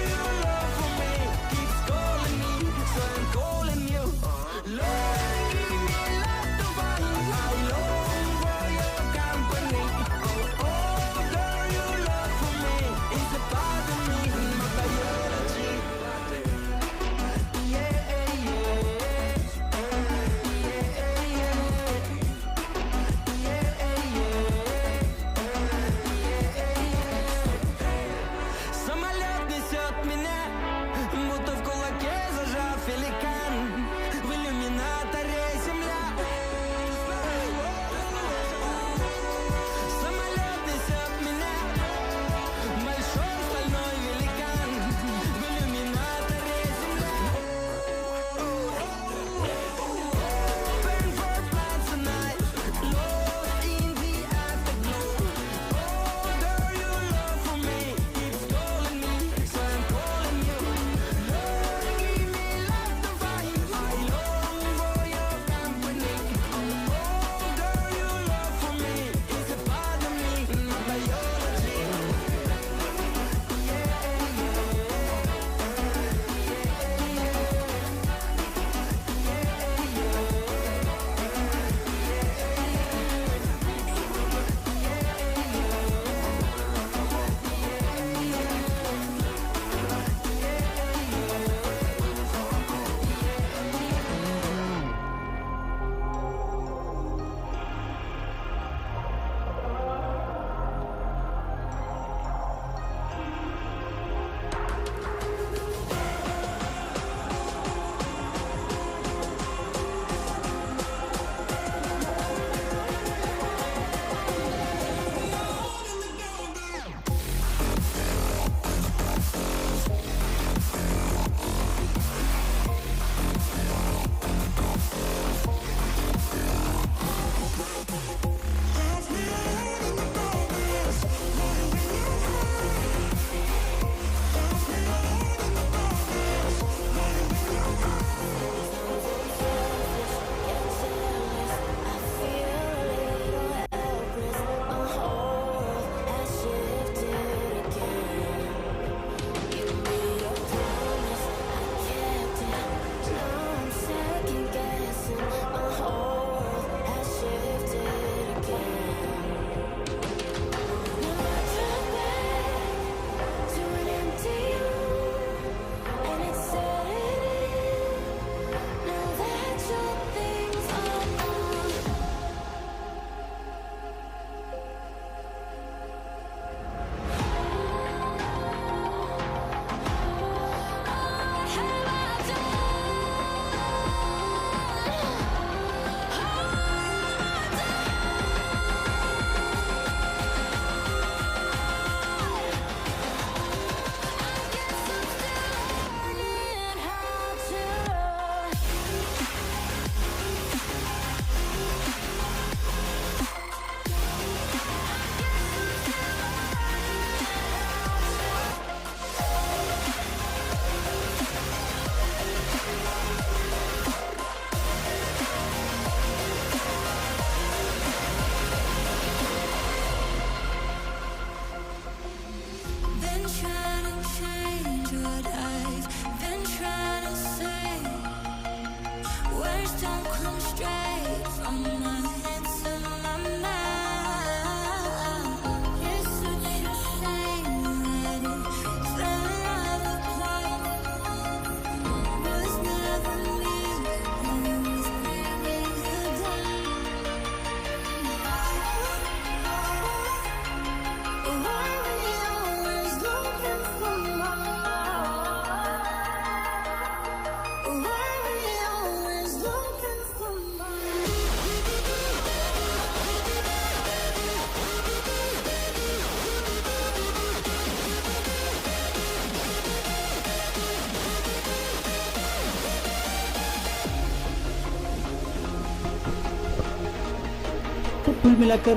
कुल मिलाकर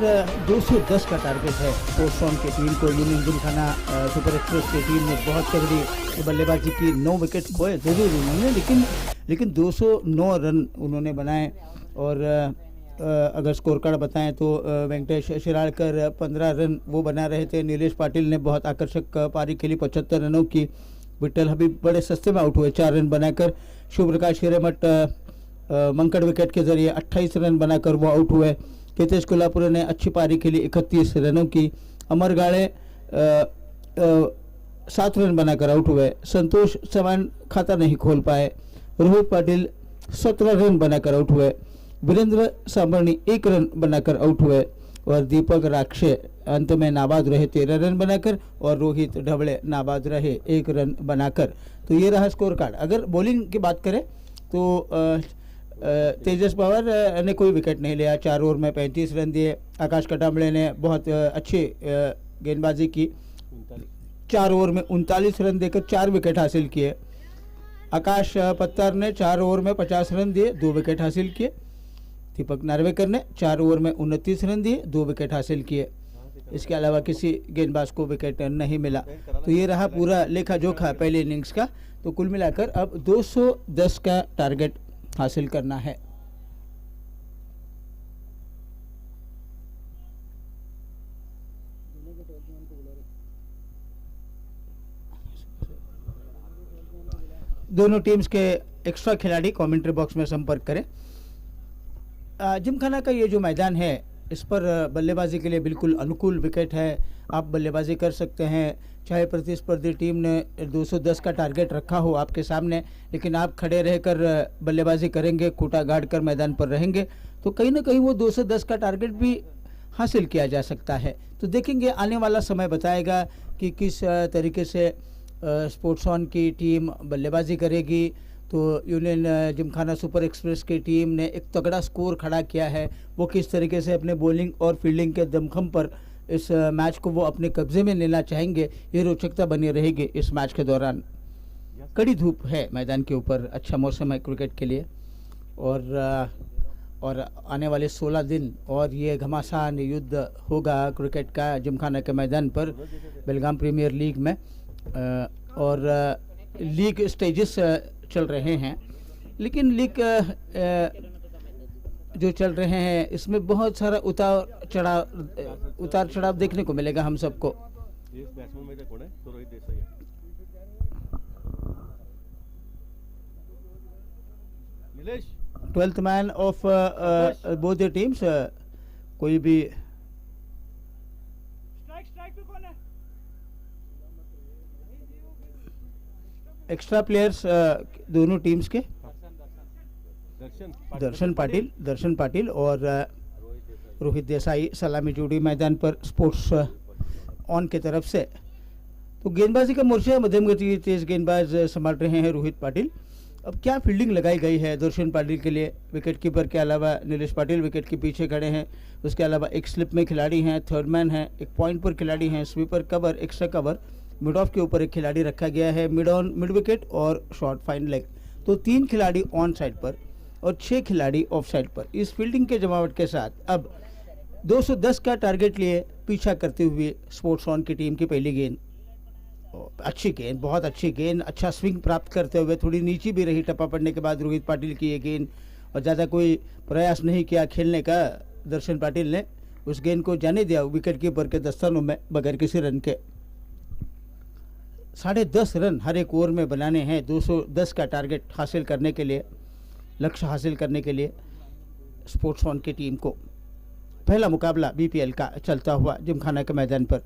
210 का target है sports on की team को। Union Gymkhana super express की team ने बहुत तगड़ी बल्लेबाजी की, 9 विकेट खोए जरूर उन्होंने, लेकिन 209 रन उन्होंने बनाए। और अगर स्कोर कार्ड बताएं तो वेंकटेश शिराड़कर 15 रन वो बना रहे थे। नीलेश पाटिल ने बहुत आकर्षक पारी खेली 75 रनों की। विट्ठल हबीब बड़े सस्ते में आउट हुए 4 रन बनाकर। शिव प्रकाश हिरेमठ मंकड़ विकेट के जरिए 28 रन बनाकर वो आउट हुए। केतेश कोल्हापुरे ने अच्छी पारी खेली 31 रनों की। अमर गाड़े 7 रन बनाकर आउट हुए। संतोष चौहान खाता नहीं खोल पाए। रोहित पाटिल 17 रन बनाकर आउट हुए। वीरेंद्र सांबर्णी 1 रन बनाकर आउट हुए। और दीपक राक्षे अंत में नाबाद रहे 13 रन बनाकर। और रोहित ढवड़े नाबाद रहे 1 रन बनाकर। तो ये रहा स्कोर कार्ड। अगर बॉलिंग की बात करें तो तेजस पवार ने कोई विकेट नहीं लिया, 4 ओवर में 35 रन दिए। आकाश कटामड़े ने बहुत अच्छी गेंदबाजी की, 4 ओवर में 39 रन देकर 4 विकेट हासिल किए। आकाश पत्तार ने 4 ओवर में 50 रन दिए, 2 विकेट हासिल किए। दीपक नार्वेकर ने 4 ओवर में 29 रन दिए, 2 विकेट हासिल किए। इसके अलावा किसी गेंदबाज को विकेट नहीं मिला। तो ये रहा पूरा लेखा जोखा पहले इनिंग्स का। तो कुल मिलाकर अब 210 का टारगेट हासिल करना है। दोनों टीम्स के एक्स्ट्रा खिलाड़ी कमेंट्री बॉक्स में संपर्क करें। जिमखाना का ये जो मैदान है इस पर बल्लेबाजी के लिए बिल्कुल अनुकूल विकेट है। आप बल्लेबाजी कर सकते हैं, चाहे प्रतिस्पर्धी टीम ने 210 का टारगेट रखा हो आपके सामने, लेकिन आप खड़े रहकर बल्लेबाजी करेंगे, खूंटा गाड़ कर मैदान पर रहेंगे तो कहीं ना कहीं वो 210 का टारगेट भी हासिल किया जा सकता है। तो देखेंगे, आने वाला समय बताएगा कि किस तरीके से स्पोर्ट्स ऑन की टीम बल्लेबाजी करेगी। तो यूनियन जिमखाना सुपर एक्सप्रेस की टीम ने एक तगड़ा स्कोर खड़ा किया है, वो किस तरीके से अपने बॉलिंग और फील्डिंग के दमखम पर इस मैच को वो अपने कब्जे में लेना चाहेंगे। ये रोचकता बनी रहेगी इस मैच के दौरान। कड़ी धूप है मैदान के ऊपर, अच्छा मौसम है क्रिकेट के लिए। और आने वाले 16 दिन और ये घमासान युद्ध होगा क्रिकेट का जिमखाना के मैदान पर बेलगाम प्रीमियर लीग में। और लीग स्टेजेस चल रहे हैं, लेकिन लीग जो चल रहे हैं इसमें बहुत सारा उतार चढ़ाव देखने को मिलेगा हम सबको। Twelfth man of both the teams, कोई भी एक्स्ट्रा प्लेयर्स दोनों टीम्स के दर्शन पाटिल और रोहित देसाई सलामी जोड़ी मैदान पर स्पोर्ट्स ऑन की तरफ से। तो गेंदबाजी का मोर्चा मध्यम गति तेज गेंदबाज संभाल रहे हैं रोहित पाटिल। अब क्या फील्डिंग लगाई गई है दर्शन पाटिल के लिए। विकेट कीपर के अलावा नीलेश पाटिल विकेट के पीछे खड़े हैं। उसके अलावा एक स्लिप में खिलाड़ी हैं, थर्ड मैन है, एक पॉइंट पर खिलाड़ी हैं, sweeper cover, extra cover, mid of के ऊपर एक खिलाड़ी रखा गया है, मिड ऑन, मिड विकेट और शॉर्ट फाइन लेग। तो 3 खिलाड़ी ऑन साइड पर और 6 खिलाड़ी ऑफ साइड पर। इस फील्डिंग के जमावट के साथ अब 210 का टारगेट लिए पीछा करते हुए स्पोर्ट्स ऑन की टीम की पहली गेंद, अच्छी गेंद, बहुत अच्छी गेंद, अच्छा स्विंग प्राप्त करते हुए, थोड़ी नीची भी रही टप्पा पड़ने के बाद रोहित पाटिल की ये गेंद, और ज़्यादा कोई प्रयास नहीं किया खेलने का दर्शन पाटिल ने। उस गेंद को जाने दिया विकेट कीपर के दस्तानों में बगैर किसी रन के। 10.5 रन हर एक ओवर में बनाने हैं 210 का टारगेट हासिल करने के लिए, लक्ष्य हासिल करने के लिए स्पोर्ट्स ऑन की टीम को। पहला मुकाबला बीपीएल का चलता हुआ जिमखाना के मैदान पर।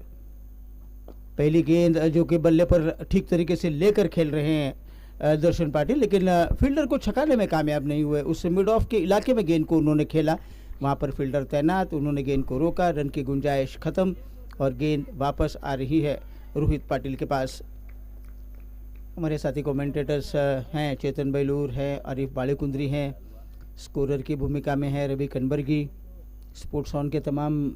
पहली गेंद जो कि बल्ले पर ठीक तरीके से लेकर खेल रहे हैं दर्शन पाटिल, लेकिन फील्डर को छकाने में कामयाब नहीं हुए। उससे मिड ऑफ के इलाके में गेंद को उन्होंने खेला, वहाँ पर फील्डर तैनात, उन्होंने गेंद को रोका, रन की गुंजाइश खत्म और गेंद वापस आ रही है रोहित पाटिल के पास। हमारे साथी कमेंटेटर्स हैं, चेतन बेलूर हैं, आरिफ बाड़ेकुंद्री हैं, स्कोरर की भूमिका में है रवि कनबर्गी, स्पोर्ट्स ऑन के तमाम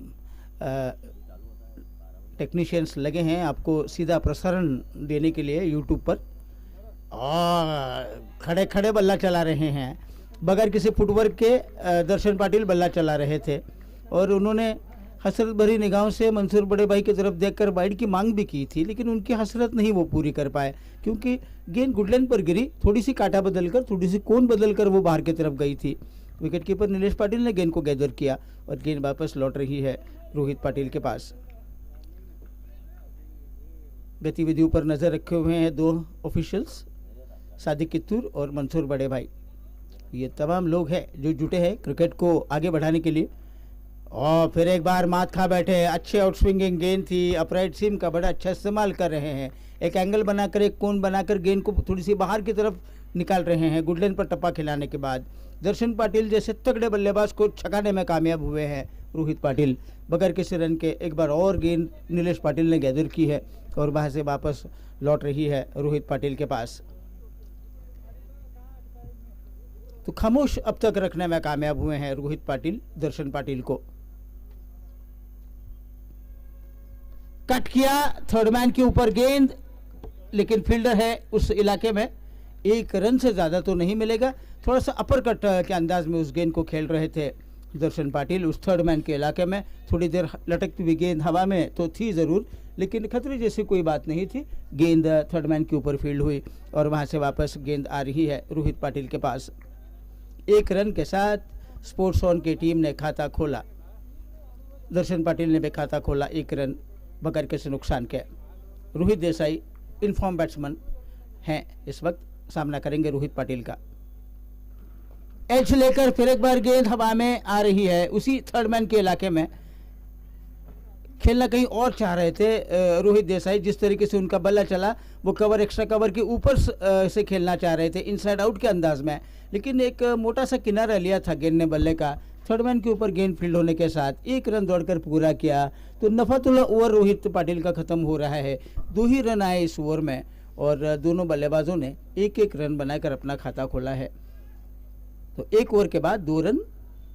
टेक्नीशियंस लगे हैं आपको सीधा प्रसारण देने के लिए यूट्यूब पर। और खड़े खड़े बल्ला चला रहे हैं, बगैर किसी फुटवर्क के दर्शन पाटिल बल्ला चला रहे थे। और उन्होंने हसरत भरी निगाहों से मंसूर बड़े भाई की तरफ देखकर वाइड की मांग भी की थी, लेकिन उनकी हसरत नहीं वो पूरी कर पाए क्योंकि गेंद गुडलैंड पर गिरी, थोड़ी सी काटा बदलकर, थोड़ी सी कोन बदलकर वो बाहर की तरफ गई थी। विकेट कीपर नीलेश पाटिल ने गेंद को गैदर किया और गेंद वापस लौट रही है रोहित पाटिल के पास। गतिविधियों पर नजर रखे हुए हैं दो ऑफिशियल्स, सादिक कित्तूर और मंसूर बड़े भाई। ये तमाम लोग हैं जो जुटे हैं क्रिकेट को आगे बढ़ाने के लिए। और फिर एक बार मात खा बैठे, अच्छे आउटस्विंगिंग गेंद थी, अपराइट सीम का बड़ा अच्छा इस्तेमाल कर रहे हैं, एक एंगल बनाकर, एक कोन बनाकर गेंद को थोड़ी सी बाहर की तरफ निकाल रहे हैं। गुडलैंड पर टप्पा खिलाने के बाद दर्शन पाटिल जैसे तगड़े बल्लेबाज को छकाने में कामयाब हुए हैं रोहित पाटिल। बगैर किसी रन के एक बार और गेंद नीलेश पाटिल ने गैदर की है और वहां से वापस लौट रही है रोहित पाटिल के पास। तो खामोश अब तक रखने में कामयाब हुए हैं रोहित पाटिल दर्शन पाटिल को। कट किया थर्ड मैन के ऊपर गेंद, लेकिन फील्डर है उस इलाके में, एक रन से ज्यादा तो नहीं मिलेगा। थोड़ा सा अपर कट के अंदाज में उस गेंद को खेल रहे थे दर्शन पाटिल उस थर्ड मैन के इलाके में। थोड़ी देर लटकती हुई गेंद हवा में तो थी जरूर, लेकिन खतरे जैसी कोई बात नहीं थी। गेंद थर्ड मैन के ऊपर फील्ड हुई और वहां से वापस गेंद आ रही है रोहित पाटिल के पास। एक रन के साथ स्पोर्ट्स ऑन की टीम ने खाता खोला, दर्शन पाटिल ने भी खाता खोला एक रन बगैर किसी नुकसान के। रोहित देसाई इनफॉर्म बैट्समैन हैं, इस वक्त सामना करेंगे रोहित पाटिल का। एज लेकर फिर एक बार गेंद हवा में आ रही है, उसी थर्ड मैन के इलाके में। खेलना कहीं और चाह रहे थे रोहित देसाई, जिस तरीके से उनका बल्ला चला वो कवर, एक्स्ट्रा कवर के ऊपर से खेलना चाह रहे थे इनसाइड आउट के अंदाज में, लेकिन एक मोटा सा किनारा लिया था गेंद ने बल्ले का। थर्ड मैन के ऊपर गेंद फील्ड होने के साथ एक रन दौड़कर पूरा किया, तो नफातुल्ला ओवर रोहित पाटिल का खत्म हो रहा है। 2 ही रन आए इस ओवर में और दोनों बल्लेबाजों ने एक एक रन बनाकर अपना खाता खोला है। तो एक ओवर के बाद 2 रन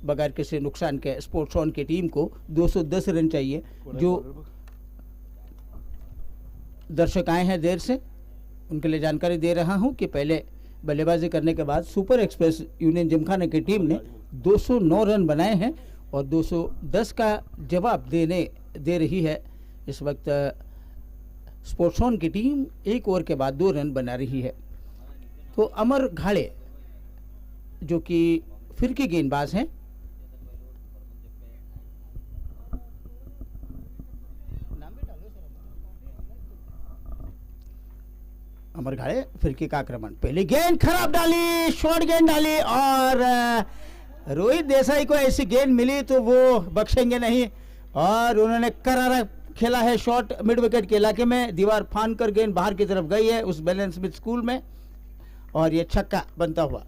बगैर किसी नुकसान के स्पोर्ट्स ऑन की टीम को 210 रन चाहिए। जो दर्शक आए हैं देर से, उनके लिए जानकारी दे रहा हूं कि पहले बल्लेबाजी करने के बाद सुपर एक्सप्रेस यूनियन जिमखाना की टीम ने 209 रन बनाए हैं और 210 का जवाब दे रही है इस वक्त स्पोर्ट्स ऑन की टीम। एक ओवर के बाद 2 रन बना रही है। तो अमर घाड़े जो कि फिरकी गेंदबाज हैं, अमर घाड़े फिरकी का आक्रमण, पहली गेंद खराब डाली, शॉर्ट गेंद डाली और रोहित देसाई को ऐसी गेंद मिली तो वो बख्शेंगे नहीं और उन्होंने करारा खेला है शॉट मिड विकेट के इलाके में। दीवार फान कर गेंद बाहर की तरफ गई है उस बैलेंस स्मिथ स्कूल में और ये छक्का बनता हुआ।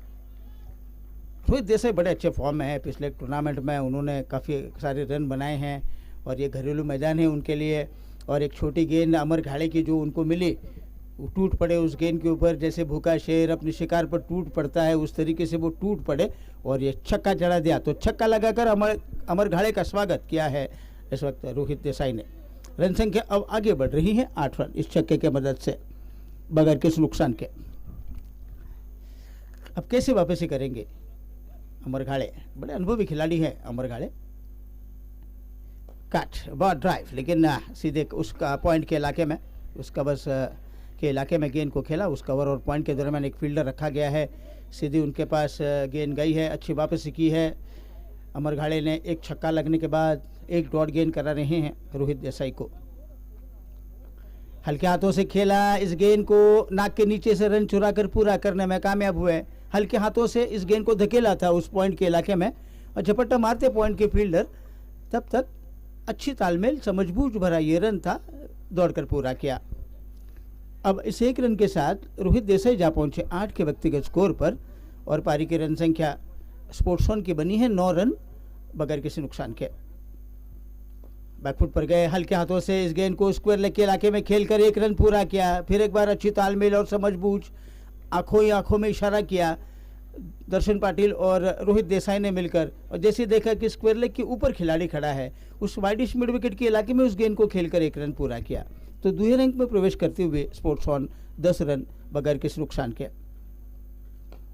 रोहित देसाई बड़े अच्छे फॉर्म में है, पिछले टूर्नामेंट में उन्होंने काफ़ी सारे रन बनाए हैं और ये घरेलू मैदान है उनके लिए। और एक छोटी गेंद अमर घाड़े की जो उनको मिली, टूट पड़े उस गेंद के ऊपर, जैसे भूखा शेर अपने शिकार पर टूट पड़ता है उस तरीके से वो टूट पड़े और ये छक्का चढ़ा दिया। तो छक्का लगाकर अमर घाड़े का स्वागत किया है इस वक्त रोहित देसाई ने। रन संख्या अब आगे बढ़ रही है 8 रन इस छक्के के मदद से बगैर किसी नुकसान के। अब कैसे वापसी करेंगे अमर घाड़े, बड़े अनुभवी खिलाड़ी है अमर घाड़े। काट बहुत ड्राइव, लेकिन सीधे उसका पॉइंट के इलाके में, उस कवर के इलाके में गेंद को खेला। उस कवर और पॉइंट के दरमियान एक फील्डर रखा गया है, सीधी उनके पास गेंद गई है, अच्छी वापसी की है अमर घाड़े ने। एक छक्का लगने के बाद एक डॉट गेंद करा रहे हैं रोहित देसाई को। हल्के हाथों से खेला, इस गेंद को नाक के नीचे से रन चुरा कर पूरा करने में कामयाब हुए। हल्के हाथों से इस गेंद को धकेला था उस पॉइंट के इलाके में और झपट्टा मारते पॉइंट के फील्डर, तब तक अच्छी तालमेल समझबूझ भरा ये रन था, दौड़कर पूरा किया। अब इस 1 रन के साथ रोहित देसाई जा पहुंचे 8 के व्यक्तिगत स्कोर पर और पारी की रन संख्या स्पोर्ट्स ऑन की बनी है 9 रन बगैर किसी नुकसान के। बैकफुट पर गए, हल्के हाथों से इस गेंद को स्क्वायर लेग के इलाके में खेलकर 1 रन पूरा किया। फिर एक बार अच्छी तालमेल और समझबूझ, आंखों ही आंखों में इशारा किया दर्शन पाटिल और रोहित देसाई ने मिलकर, और जैसे देखा कि स्क्वायर लेग के ऊपर खिलाड़ी खड़ा है, उस वाइडिश मिड विकेट के इलाके में उस गेंद को खेलकर 1 रन पूरा किया। तो 2 रैंक में प्रवेश करते हुए स्पोर्ट्स ऑन 10 रन बगैर किसी नुकसान के।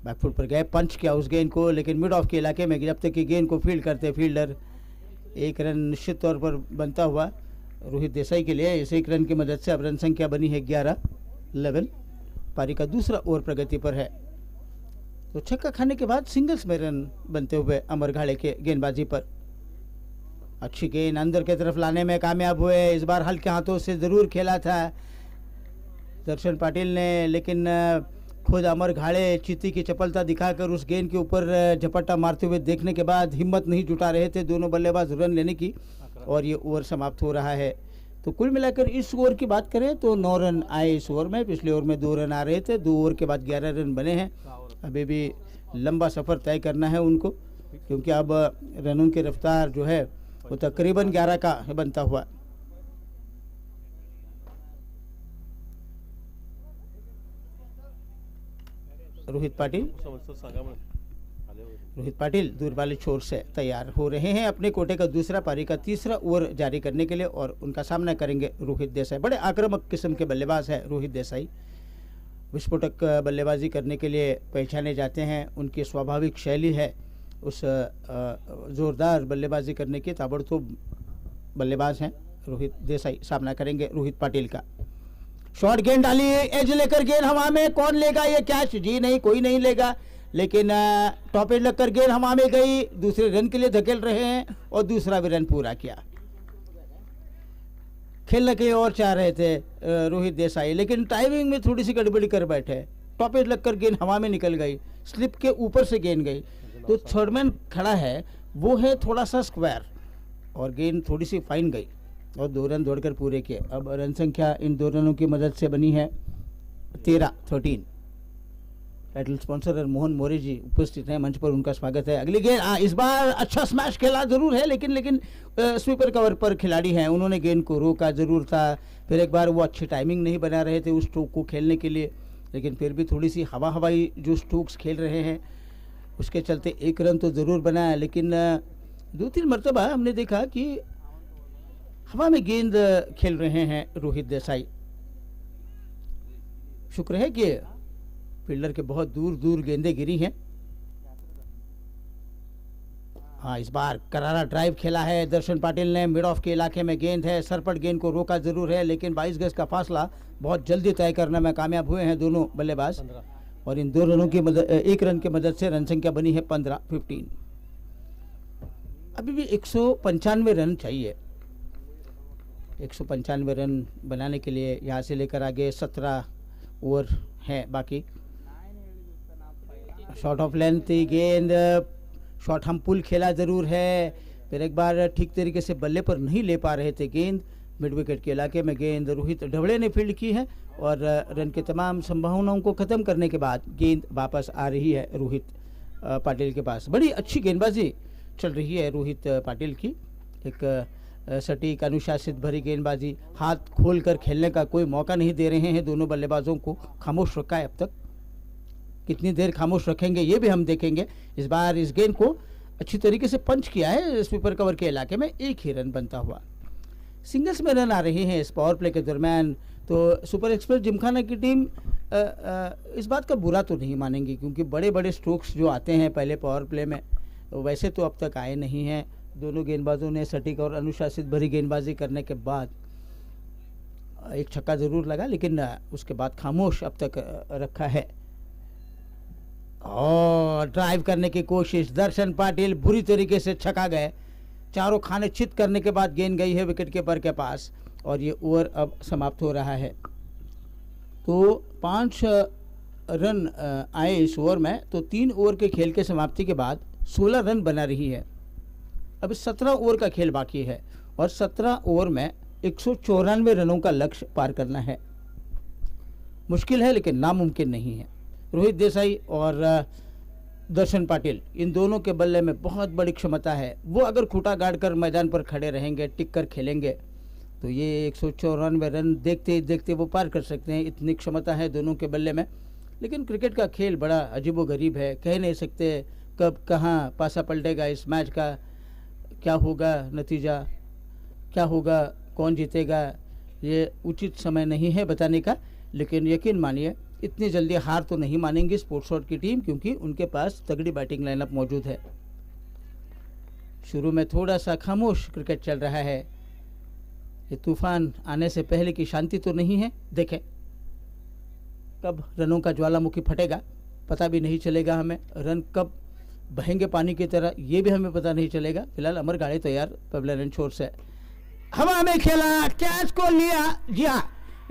बैकफुट पर गए, पंच किया उस गेंद को, लेकिन मिड ऑफ के इलाके में जब तक कि गेंद को फील्ड करते फील्डर एक रन निश्चित तौर पर बनता हुआ रोहित देसाई के लिए। इस एक रन की मदद से अब रन संख्या बनी है 11। पारी का दूसरा ओवर प्रगति पर है। तो छक्का खाने के बाद सिंगल्स में रन बनते हुए अमर घाड़े के गेंदबाजी पर। अच्छी गेंद अंदर की तरफ लाने में कामयाब हुए। इस बार हल्के हाथों से ज़रूर खेला था दर्शन पाटिल ने, लेकिन खुद अमर घाड़े चीती की चपलता दिखाकर उस गेंद के ऊपर झपट्टा मारते हुए देखने के बाद हिम्मत नहीं जुटा रहे थे दोनों बल्लेबाज रन लेने की, और ये ओवर समाप्त हो रहा है। तो कुल मिलाकर इस ओवर की बात करें तो 9 रन आए इस ओवर में। पिछले ओवर में 2 रन आ रहे थे, 2 ओवर के बाद 11 रन बने हैं। अभी भी लंबा सफ़र तय करना है उनको, क्योंकि अब रनों की रफ्तार जो है वो तकरीबन 11 का बनता हुआ। रोहित पाटिल दूर वाले छोर से तैयार हो रहे हैं अपने कोटे का दूसरा पारी का तीसरा ओवर जारी करने के लिए, और उनका सामना करेंगे रोहित देसाई। बड़े आक्रामक किस्म के बल्लेबाज है रोहित देसाई। विस्फोटक बल्लेबाजी करने के लिए पहचाने जाते हैं। उनकी स्वाभाविक शैली है उस ज़ोरदार बल्लेबाजी करने की। ताबड़तोड़ बल्लेबाज हैं रोहित देसाई। सामना करेंगे रोहित पाटिल का। शॉर्ट गेंद डाली, एज लेकर गेंद हवा में, कौन लेगा ये कैच? जी नहीं, कोई नहीं लेगा, लेकिन टॉप एज लगकर गेंद हवा में गई। दूसरे रन के लिए धकेल रहे हैं और दूसरा भी रन पूरा किया। खेलने के और चाह रहे थे रोहित देसाई, लेकिन टाइमिंग में थोड़ी सी गड़बड़ी कर बैठे। टॉप एज लगकर गेंद हवा में निकल गई, स्लिप के ऊपर से गेंद गई। तो थर्डमैन खड़ा है वो है थोड़ा सा स्क्वायर, और गेंद थोड़ी सी फाइन गई और 2 रन दौड़कर पूरे किए। अब रन संख्या इन 2 रनों की मदद से बनी है 13। टाइटल स्पॉन्सर मोहन मोरे जी उपस्थित हैं मंच पर, उनका स्वागत है। अगली गेंद इस बार अच्छा स्मैश खेला जरूर है, लेकिन स्वीपर कवर पर खिलाड़ी हैं, उन्होंने गेंद को रोका जरूर था। फिर एक बार वो अच्छी टाइमिंग नहीं बना रहे थे उस स्ट्रोक को खेलने के लिए, लेकिन फिर भी थोड़ी सी हवाई जो स्ट्रोक्स खेल रहे हैं उसके चलते 1 रन तो ज़रूर बना। लेकिन 2-3 मरतबा हमने देखा कि हवा में गेंद खेल रहे हैं रोहित देसाई। शुक्र है कि फील्डर के बहुत दूर गेंदें गिरी हैं। हाँ, इस बार करारा ड्राइव खेला है दर्शन पाटिल ने। मिड ऑफ के इलाके में गेंद है, सरपट गेंद को रोका जरूर है, लेकिन 22 गज का फासला बहुत जल्दी तय करने में कामयाब हुए हैं दोनों बल्लेबाज। और इन 2 रनों की मदद 1 रन की मदद से रन संख्या बनी है 15। अभी भी 195 रन चाहिए। 195 रन बनाने के लिए यहाँ से लेकर आगे 17 ओवर हैं बाकी। शॉट ऑफ लेंथ गेंद, शॉट हम पुल खेला ज़रूर है। फिर एक बार ठीक तरीके से बल्ले पर नहीं ले पा रहे थे गेंद। मिड विकेट के इलाके में गेंद रोहित ढवड़े ने फील्ड की है, और रन की तमाम संभावनाओं को ख़त्म करने के बाद गेंद वापस आ रही है रोहित पाटिल के पास। बड़ी अच्छी गेंदबाजी चल रही है रोहित पाटिल की। एक सटीक अनुशासित भरी गेंदबाजी, हाथ खोलकर खेलने का कोई मौका नहीं दे रहे हैं दोनों बल्लेबाजों को। खामोश रखा है अब तक, कितनी देर खामोश रखेंगे ये भी हम देखेंगे। इस बार इस गेंद को अच्छी तरीके से पंच किया है स्वीपर कवर के इलाके में, 1 ही रन बनता हुआ। सिंगल्स में रन आ रहे हैं इस पावर प्ले के दरम्यान। तो सुपर एक्सप्रेस जिमखाना की टीम इस बात का बुरा तो नहीं मानेंगी, क्योंकि बड़े बड़े स्ट्रोक्स जो आते हैं पहले पावर प्ले में वैसे तो अब तक आए नहीं हैं। दोनों गेंदबाजों ने सटीक और अनुशासित भरी गेंदबाजी करने के बाद एक छक्का ज़रूर लगा, लेकिन उसके बाद खामोश अब तक रखा है। और ड्राइव करने की कोशिश, दर्शन पाटिल बुरी तरीके से छका गए। चारों खाने चित करने के बाद गेंद गई है विकेट कीपर के पास, और ये ओवर अब समाप्त हो रहा है। तो 5 रन आए इस ओवर में। तो 3 ओवर के खेल के समाप्ति के बाद 16 रन बना रही है। अब 17 ओवर का खेल बाकी है, और 17 ओवर में 194 रनों का लक्ष्य पार करना है। मुश्किल है लेकिन नामुमकिन नहीं है। रोहित देसाई और दर्शन पाटिल, इन दोनों के बल्ले में बहुत बड़ी क्षमता है। वो अगर खूंटा गाड़ कर मैदान पर खड़े रहेंगे, टिक कर खेलेंगे, तो ये 194 रन देखते देखते वो पार कर सकते हैं। इतनी क्षमता है दोनों के बल्ले में। लेकिन क्रिकेट का खेल बड़ा अजीबोगरीब है, कह नहीं सकते कब कहाँ पासा पलटेगा इस मैच का, क्या होगा नतीजा, क्या होगा, कौन जीतेगा, ये उचित समय नहीं है बताने का। लेकिन यकीन मानिए इतनी जल्दी हार तो नहीं मानेंगी स्पोर्ट्स शॉट की टीम, क्योंकि उनके पास तगड़ी बैटिंग लाइनअप मौजूद है। शुरू में थोड़ा सा खामोश क्रिकेट चल रहा है। ये तूफान आने से पहले की शांति तो नहीं है। देखें कब रनों का ज्वालामुखी फटेगा पता भी नहीं चलेगा हमें। रन कब बहेंगे पानी की तरह ये भी हमें पता नहीं चलेगा। फिलहाल अमर गाड़ी तैयार पवेलियन एंड छोर से हवा में खेला, कैच को लिया। जी हाँ,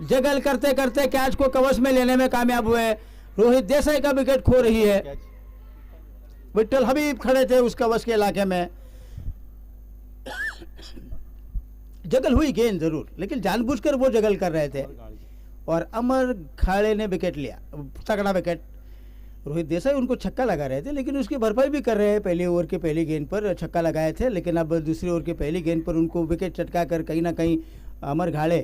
जगल करते करते कैच को कवच में लेने में कामयाब हुए। रोहित देसाई का विकेट खो रही है। विट्ठल हबीब खड़े थे उस कवच के इलाके में। जगल हुई गेंद जरूर, लेकिन जानबूझकर वो जगल कर रहे थे और अमर खाड़े ने विकेट लिया, तगड़ा विकेट। रोहित देसाई उनको छक्का लगा रहे थे, लेकिन उसकी भरपाई भी कर रहे हैं। पहले ओवर के पहली गेंद पर छक्का लगाए थे, लेकिन अब दूसरे ओवर के पहली गेंद पर उनको विकेट चटका कर कहीं ना कहीं अमर घाड़े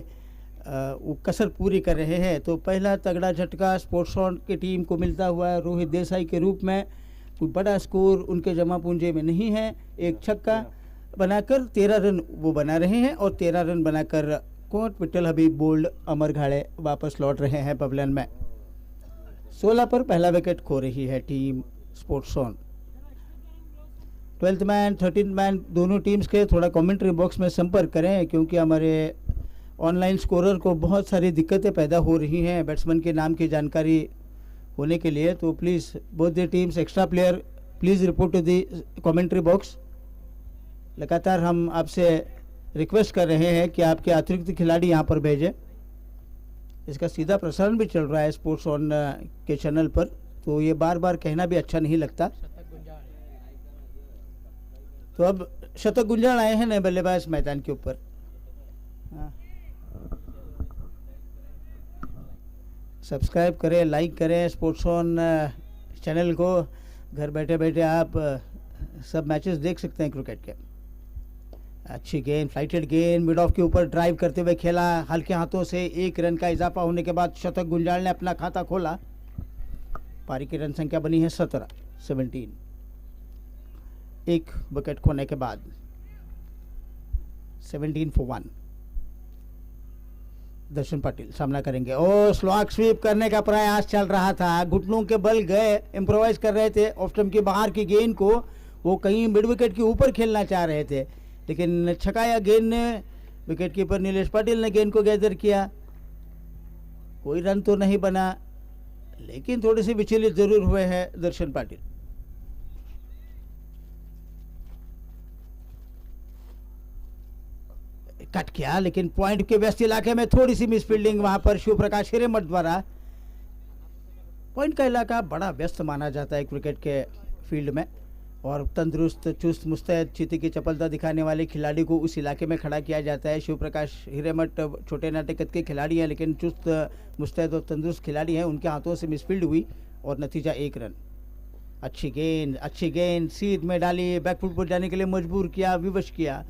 वो कसर पूरी कर रहे हैं। तो पहला तगड़ा झटका स्पोर्ट्स ऑन की टीम को मिलता हुआ है रोहित देसाई के रूप में। कोई बड़ा स्कोर उनके जमा पूंजे में नहीं है। एक छक्का बनाकर 13 रन वो बना रहे हैं और 13 रन बनाकर कोट विट्ठल हबीब बोल्ड अमर घाड़े वापस लौट रहे हैं पवेलियन में। 16 पर पहला विकेट खो रही है team sports on. 12th man 13th man दोनों टीम्स के थोड़ा कमेंट्री बॉक्स में संपर्क करें, क्योंकि हमारे ऑनलाइन स्कोरर को बहुत सारी दिक्कतें पैदा हो रही हैं बैट्समैन के नाम की जानकारी होने के लिए। तो please both the teams extra player please report to the commentary box. लगातार हम आपसे रिक्वेस्ट कर रहे हैं कि आपके अतिरिक्त खिलाड़ी यहाँ पर भेजें। इसका सीधा प्रसारण भी चल रहा है स्पोर्ट्स ऑन के चैनल पर, तो ये बार बार कहना भी अच्छा नहीं लगता। तो अब शतक गुंजाल आए हैं नए बल्लेबाज मैदान के ऊपर। सब्सक्राइब करें, लाइक करें स्पोर्ट्स ऑन चैनल को। घर बैठे बैठे आप सब मैचेस देख सकते हैं क्रिकेट के। अच्छी गेंद, फ्लाइटेड गेंद, मिड ऑफ के ऊपर ड्राइव करते हुए खेला हल्के हाथों से। 1 रन का इजाफा होने के बाद शतक गुंजाल ने अपना खाता खोला। पारी की रन संख्या बनी है 17। एक विकेट खोने के बाद 17 for 1। दर्शन पाटिल सामना करेंगे और स्लॉग स्वीप करने का प्रयास चल रहा था। घुटनों के बल गए, इम्प्रोवाइज कर रहे थे। ऑफ स्टंप के बाहर की गेंद को वो कहीं मिड विकेट के ऊपर खेलना चाह रहे थे, लेकिन छकाया गेंद ने। विकेट कीपर नीलेश पाटिल ने गेंद को गैदर किया। कोई रन तो नहीं बना, लेकिन थोड़ी सी विचलित जरूर हुए हैं दर्शन पाटिल। कट किया, लेकिन पॉइंट के व्यस्त इलाके में थोड़ी सी मिसफील्डिंग वहां पर शिव प्रकाश हिरेमठ द्वारा। पॉइंट का इलाका बड़ा व्यस्त माना जाता है क्रिकेट के फील्ड में, और तंदुरुस्त चुस्त मुस्तैद चीती की चपलता दिखाने वाले खिलाड़ी को उस इलाके में खड़ा किया जाता है। शिव प्रकाश हिरेमठ छोटे नाटे कद के खिलाड़ी हैं, लेकिन चुस्त मुस्तैद और तंदुरुस्त खिलाड़ी हैं। उनके हाथों से मिसफील्ड हुई और नतीजा 1 रन। अच्छी गेंद सीध में डाली, बैकफुट पर जाने के लिए मजबूर किया, विवश किया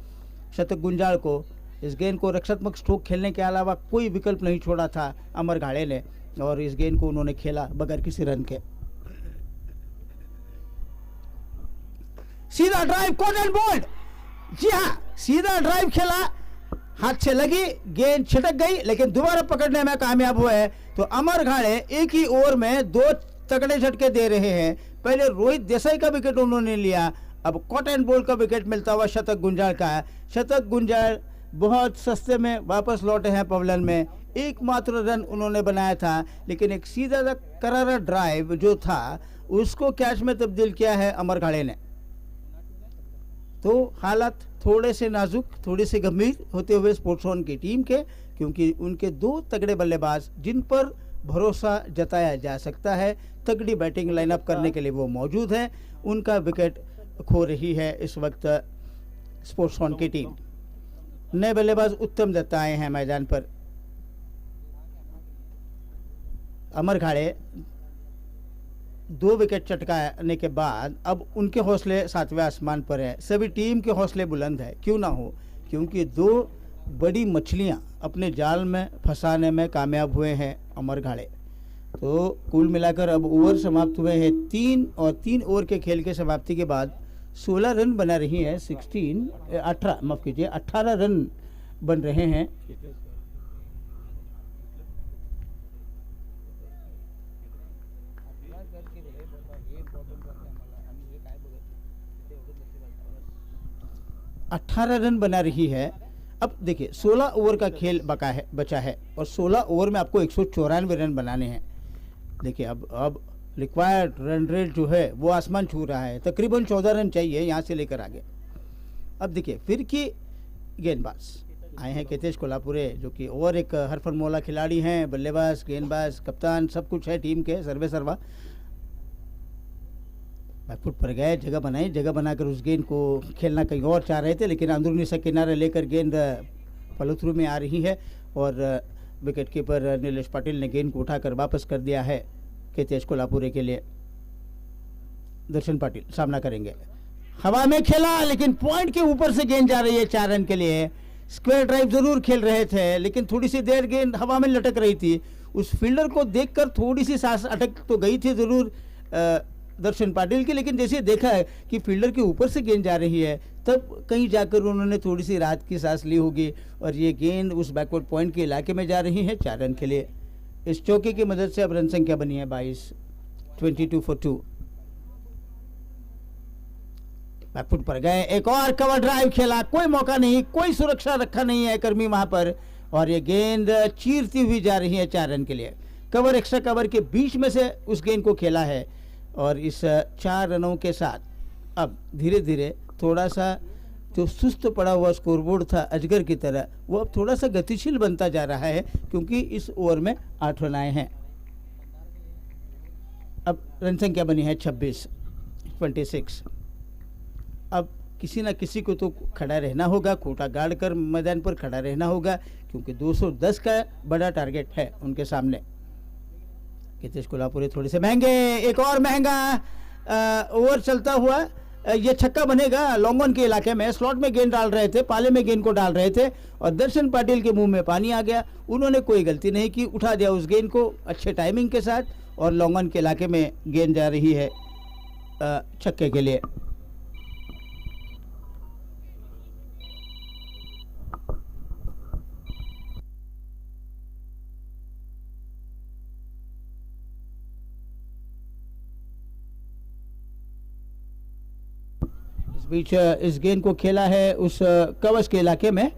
शतक गुंजाल को। इस गेंद को रक्षात्मक स्ट्रोक खेलने के अलावा कोई विकल्प नहीं छोड़ा था अमर घाड़े ने, और इस गेंद को उन्होंने खेला बगैर किसी रन के। सीधा ड्राइव, कॉट एंड बोल्ड। जी हाँ, सीधा ड्राइव खेला, हाथ से लगी, गेंद छिटक गई, लेकिन दोबारा पकड़ने में कामयाब हुए। तो अमर घाड़े एक ही ओवर में 2 तगड़े झटके दे रहे हैं। पहले रोहित देसाई का विकेट उन्होंने लिया, अब कॉट एंड बोल्ड का विकेट मिलता हुआ शतक गुंजाल का। शतक गुंजाल बहुत सस्ते में वापस लौटे हैं पवेलियन में। एकमात्र रन उन्होंने बनाया था, लेकिन एक सीधा सा करारा ड्राइव जो था उसको कैच में तब्दील किया है अमर घाड़े ने। तो हालात थोड़े से नाजुक, थोड़े से गंभीर होते हुए स्पोर्ट्स ऑन की टीम के, क्योंकि उनके 2 तगड़े बल्लेबाज जिन पर भरोसा जताया जा सकता है, तगड़ी बैटिंग लाइनअप करने के लिए वो मौजूद हैं, उनका विकेट खो रही है इस वक्त स्पोर्ट्स ऑन की टीम। नए बल्लेबाज उत्तम दत्त आए हैं मैदान पर। अमर घाड़े 2 विकेट चटकाने के बाद अब उनके हौसले 7वें आसमान पर हैं। सभी टीम के हौसले बुलंद है, क्यों ना हो, क्योंकि 2 बड़ी मछलियां अपने जाल में फंसाने में कामयाब हुए हैं अमर घाड़े। तो कुल मिलाकर अब ओवर समाप्त हुए हैं 3, और 3 ओवर के खेल के समाप्ति के बाद 16 रन बना रही है। 18 रन बन रहे हैं। 18 रन बना रही है। अब देखिए 16 ओवर का खेल बचा है और 16 ओवर में आपको 194 रन बनाने हैं। देखिए अब रिक्वायर्ड रन रेट जो है वो आसमान छू रहा है, तकरीबन 14 रन चाहिए यहाँ से लेकर आगे। अब देखिए फिर की गेंदबाज आए हैं केतेश कोल्हापुरे, जो कि और एक हरफनमौला खिलाड़ी हैं, बल्लेबाज, गेंदबाज, कप्तान, सब कुछ है टीम के, सर्वे सर्वा। बैकफुट पर गए, जगह बनाकर उस गेंद को खेलना कहीं और चाह रहे थे, लेकिन अंदरूनी से किनारे लेकर गेंद फॉलो थ्रू में आ रही है और विकेट कीपर नीलेश पाटिल ने गेंद को उठाकर वापस कर दिया है केतेश कोल्हापुरे के लिए। दर्शन पाटिल सामना करेंगे, हवा में खेला लेकिन पॉइंट के ऊपर से गेंद जा रही है 4 रन के लिए। स्क्वायर ड्राइव जरूर खेल रहे थे, लेकिन थोड़ी सी देर गेंद हवा में लटक रही थी। उस फील्डर को देखकर थोड़ी सी सांस अटक तो गई थी जरूर दर्शन पाटिल की, लेकिन जैसे देखा है कि फील्डर के ऊपर से गेंद जा रही है, तब कहीं जाकर उन्होंने थोड़ी सी राहत की सांस ली होगी और ये गेंद उस बैकवर्ड पॉइंट के इलाके में जा रही है 4 रन के लिए। इस चौके की मदद से अब रन संख्या बनी है 22, 22 for 2। बैकफुट पर गए, एक और कवर ड्राइव खेला, कोई मौका नहीं, कोई सुरक्षा रखा नहीं है कर्मी वहां पर और ये गेंद चीरती हुई जा रही है 4 रन के लिए। कवर, एक्स्ट्रा कवर के बीच में से उस गेंद को खेला है और इस 4 रनों के साथ अब धीरे धीरे थोड़ा सा जो सुस्त पड़ा हुआ स्कोरबोर्ड था अजगर की तरह, वो अब थोड़ा सा गतिशील बनता जा रहा है, क्योंकि इस ओवर में 8 रन आए हैं। अब रन संख्या बनी है 26, 26। अब किसी ना किसी को तो खड़ा रहना होगा, कोटा गाड़ कर मैदान पर खड़ा रहना होगा, क्योंकि 210 का बड़ा टारगेट है उनके सामने। केतेश कोल्हापुरे थोड़े से महंगे, एक और महंगा ओवर चलता हुआ ये छक्का बनेगा। लॉन्ग ऑन के इलाके में स्लॉट में गेंद डाल रहे थे, पाले में गेंद को डाल रहे थे और दर्शन पाटिल के मुंह में पानी आ गया। उन्होंने कोई गलती नहीं की, उठा दिया उस गेंद को अच्छे टाइमिंग के साथ और लॉन्ग ऑन के इलाके में गेंद जा रही है छक्के के लिए। बीच इस गेंद को खेला है उस कवच के इलाके में।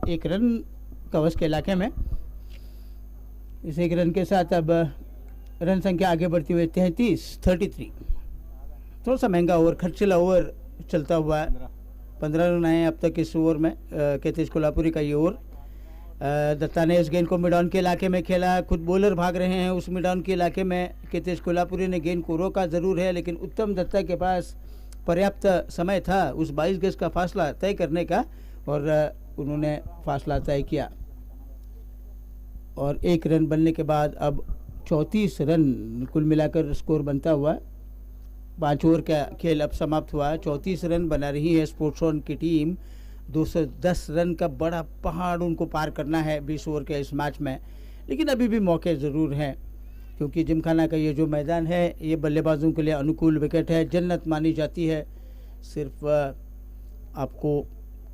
एक रन कवच के इलाके में, इस एक रन के साथ अब रन संख्या आगे बढ़ती हुई 33। थोड़ा सा महंगा ओवर, खर्चीला ओवर चलता हुआ है। 15 रन आए अब तक इस ओवर में केतेश कोल्हापुरी का ये ओवर। दत्ता ने इस गेंद को मिड ऑन के इलाके में खेला, खुद बॉलर भाग रहे हैं उस मिड ऑन के इलाके में। केतेश कोल्हापुरी ने गेंद को रोका ज़रूर है, लेकिन उत्तम दत्ता के पास पर्याप्त समय था उस 22 गज का फासला तय करने का और उन्होंने फासला तय किया। और 1 रन बनने के बाद अब 34 रन कुल मिलाकर स्कोर बनता हुआ। 5 ओवर का खेल अब समाप्त हुआ। 34 रन बना रही है स्पोर्ट्स ऑन की टीम। 210 रन का बड़ा पहाड़ उनको पार करना है 20 ओवर के इस मैच में, लेकिन अभी भी मौके ज़रूर हैं, क्योंकि जिमखाना का ये जो मैदान है ये बल्लेबाजों के लिए अनुकूल विकेट है, जन्नत मानी जाती है। सिर्फ आपको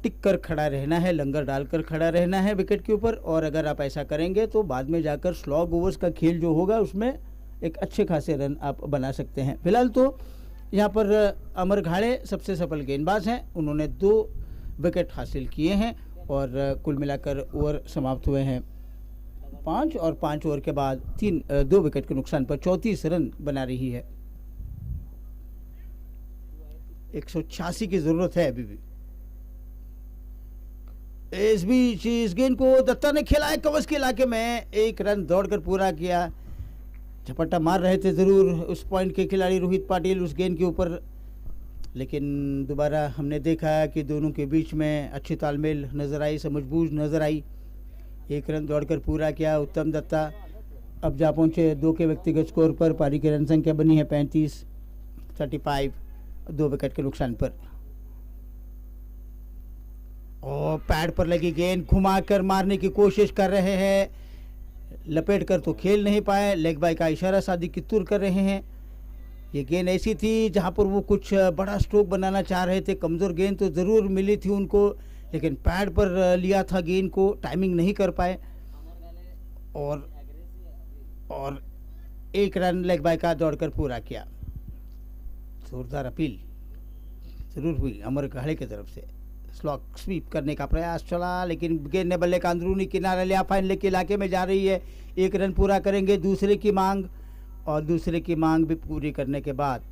टिक कर खड़ा रहना है, लंगर डालकर खड़ा रहना है विकेट के ऊपर, और अगर आप ऐसा करेंगे तो बाद में जाकर स्लॉग ओवर्स का खेल जो होगा उसमें एक अच्छे खासे रन आप बना सकते हैं। फिलहाल तो यहाँ पर अमर घाड़े सबसे सफल गेंदबाज हैं, उन्होंने 2 विकेट हासिल किए हैं और कुल मिलाकर ओवर समाप्त हुए हैं 5 और 5 ओवर के बाद 2 विकेट के नुकसान पर 34 रन बना रही है। 186 की जरूरत है अभी भी। इस बीच इस गेंद को दत्ता ने खेला है कवच के इलाके में, 1 रन दौड़कर पूरा किया। झपट्टा मार रहे थे जरूर उस पॉइंट के खिलाड़ी रोहित पाटिल उस गेंद के ऊपर, लेकिन दोबारा हमने देखा कि दोनों के बीच में अच्छी तालमेल नजर आई, समझबूझ नजर आई। 1 रन दौड़कर पूरा किया उत्तम दत्ता। अब जा पहुंचे 2 के व्यक्तिगत स्कोर पर। पारी की रन संख्या बनी है 35, 35, 2 विकेट के नुकसान पर। और पैड पर लगी गेंद घुमाकर मारने की कोशिश कर रहे हैं, लपेट कर तो खेल नहीं पाए। लेग बाय का इशारा सादिक कित्तूर कर रहे हैं। ये गेंद ऐसी थी जहाँ पर वो कुछ बड़ा स्ट्रोक बनाना चाह रहे थे। कमज़ोर गेंद तो ज़रूर मिली थी उनको, लेकिन पैड पर लिया था गेंद को, टाइमिंग नहीं कर पाए और 1 रन लेग बाय का दौड़कर पूरा किया। जोरदार अपील ज़रूर हुई अमर घाड़े की तरफ से। स्लॉक स्वीप करने का प्रयास चला, लेकिन गेंद ने बल्ले का अंदरूनी किनारा लिया, फाइनल के इलाके में जा रही है। 1 रन पूरा करेंगे, दूसरे की मांग, और दूसरे की मांग भी पूरी करने के बाद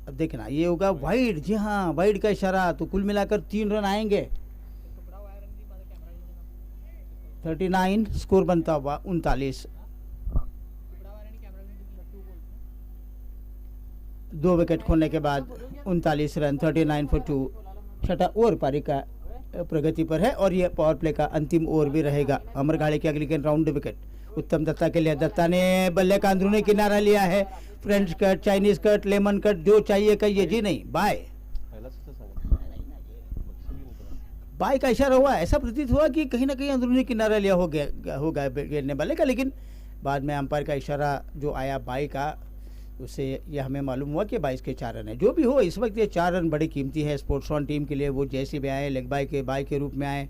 अब देखना ये होगा वाइड। जी हाँ, वाइड का इशारा, तो कुल मिलाकर 3 रन आएंगे। 39 स्कोर बनता हुआ 39। 2 विकेट खोने के बाद 39 रन, 39 for 2। छठा ओवर पारी का प्रगति पर है और यह पावर प्ले का अंतिम ओवर भी रहेगा। अमर घाड़े की अगली गेंद राउंड विकेट उत्तम दत्ता के लिए। दत्ता ने बल्ले का अंदरूनी किनारा लिया है। French cut, Chinese cut, lemon cut, जो चाहिए कहिए। जी नहीं, बाय। बाय का इशारा हुआ। ऐसा प्रतीत हुआ कि कहीं ना कहीं अंदरूनी किनारा लिया होगा गेंद ने बल्ले का, लेकिन बाद में अंपायर का इशारा जो आया बाय का, उससे यह हमें मालूम हुआ कि 22 के 4 रन है। जो भी हो, इस वक्त ये 4 रन बड़ी कीमती है स्पोर्ट्स ऑन टीम के लिए। वो जैसे भी आए, लेग बाय के रूप में आए,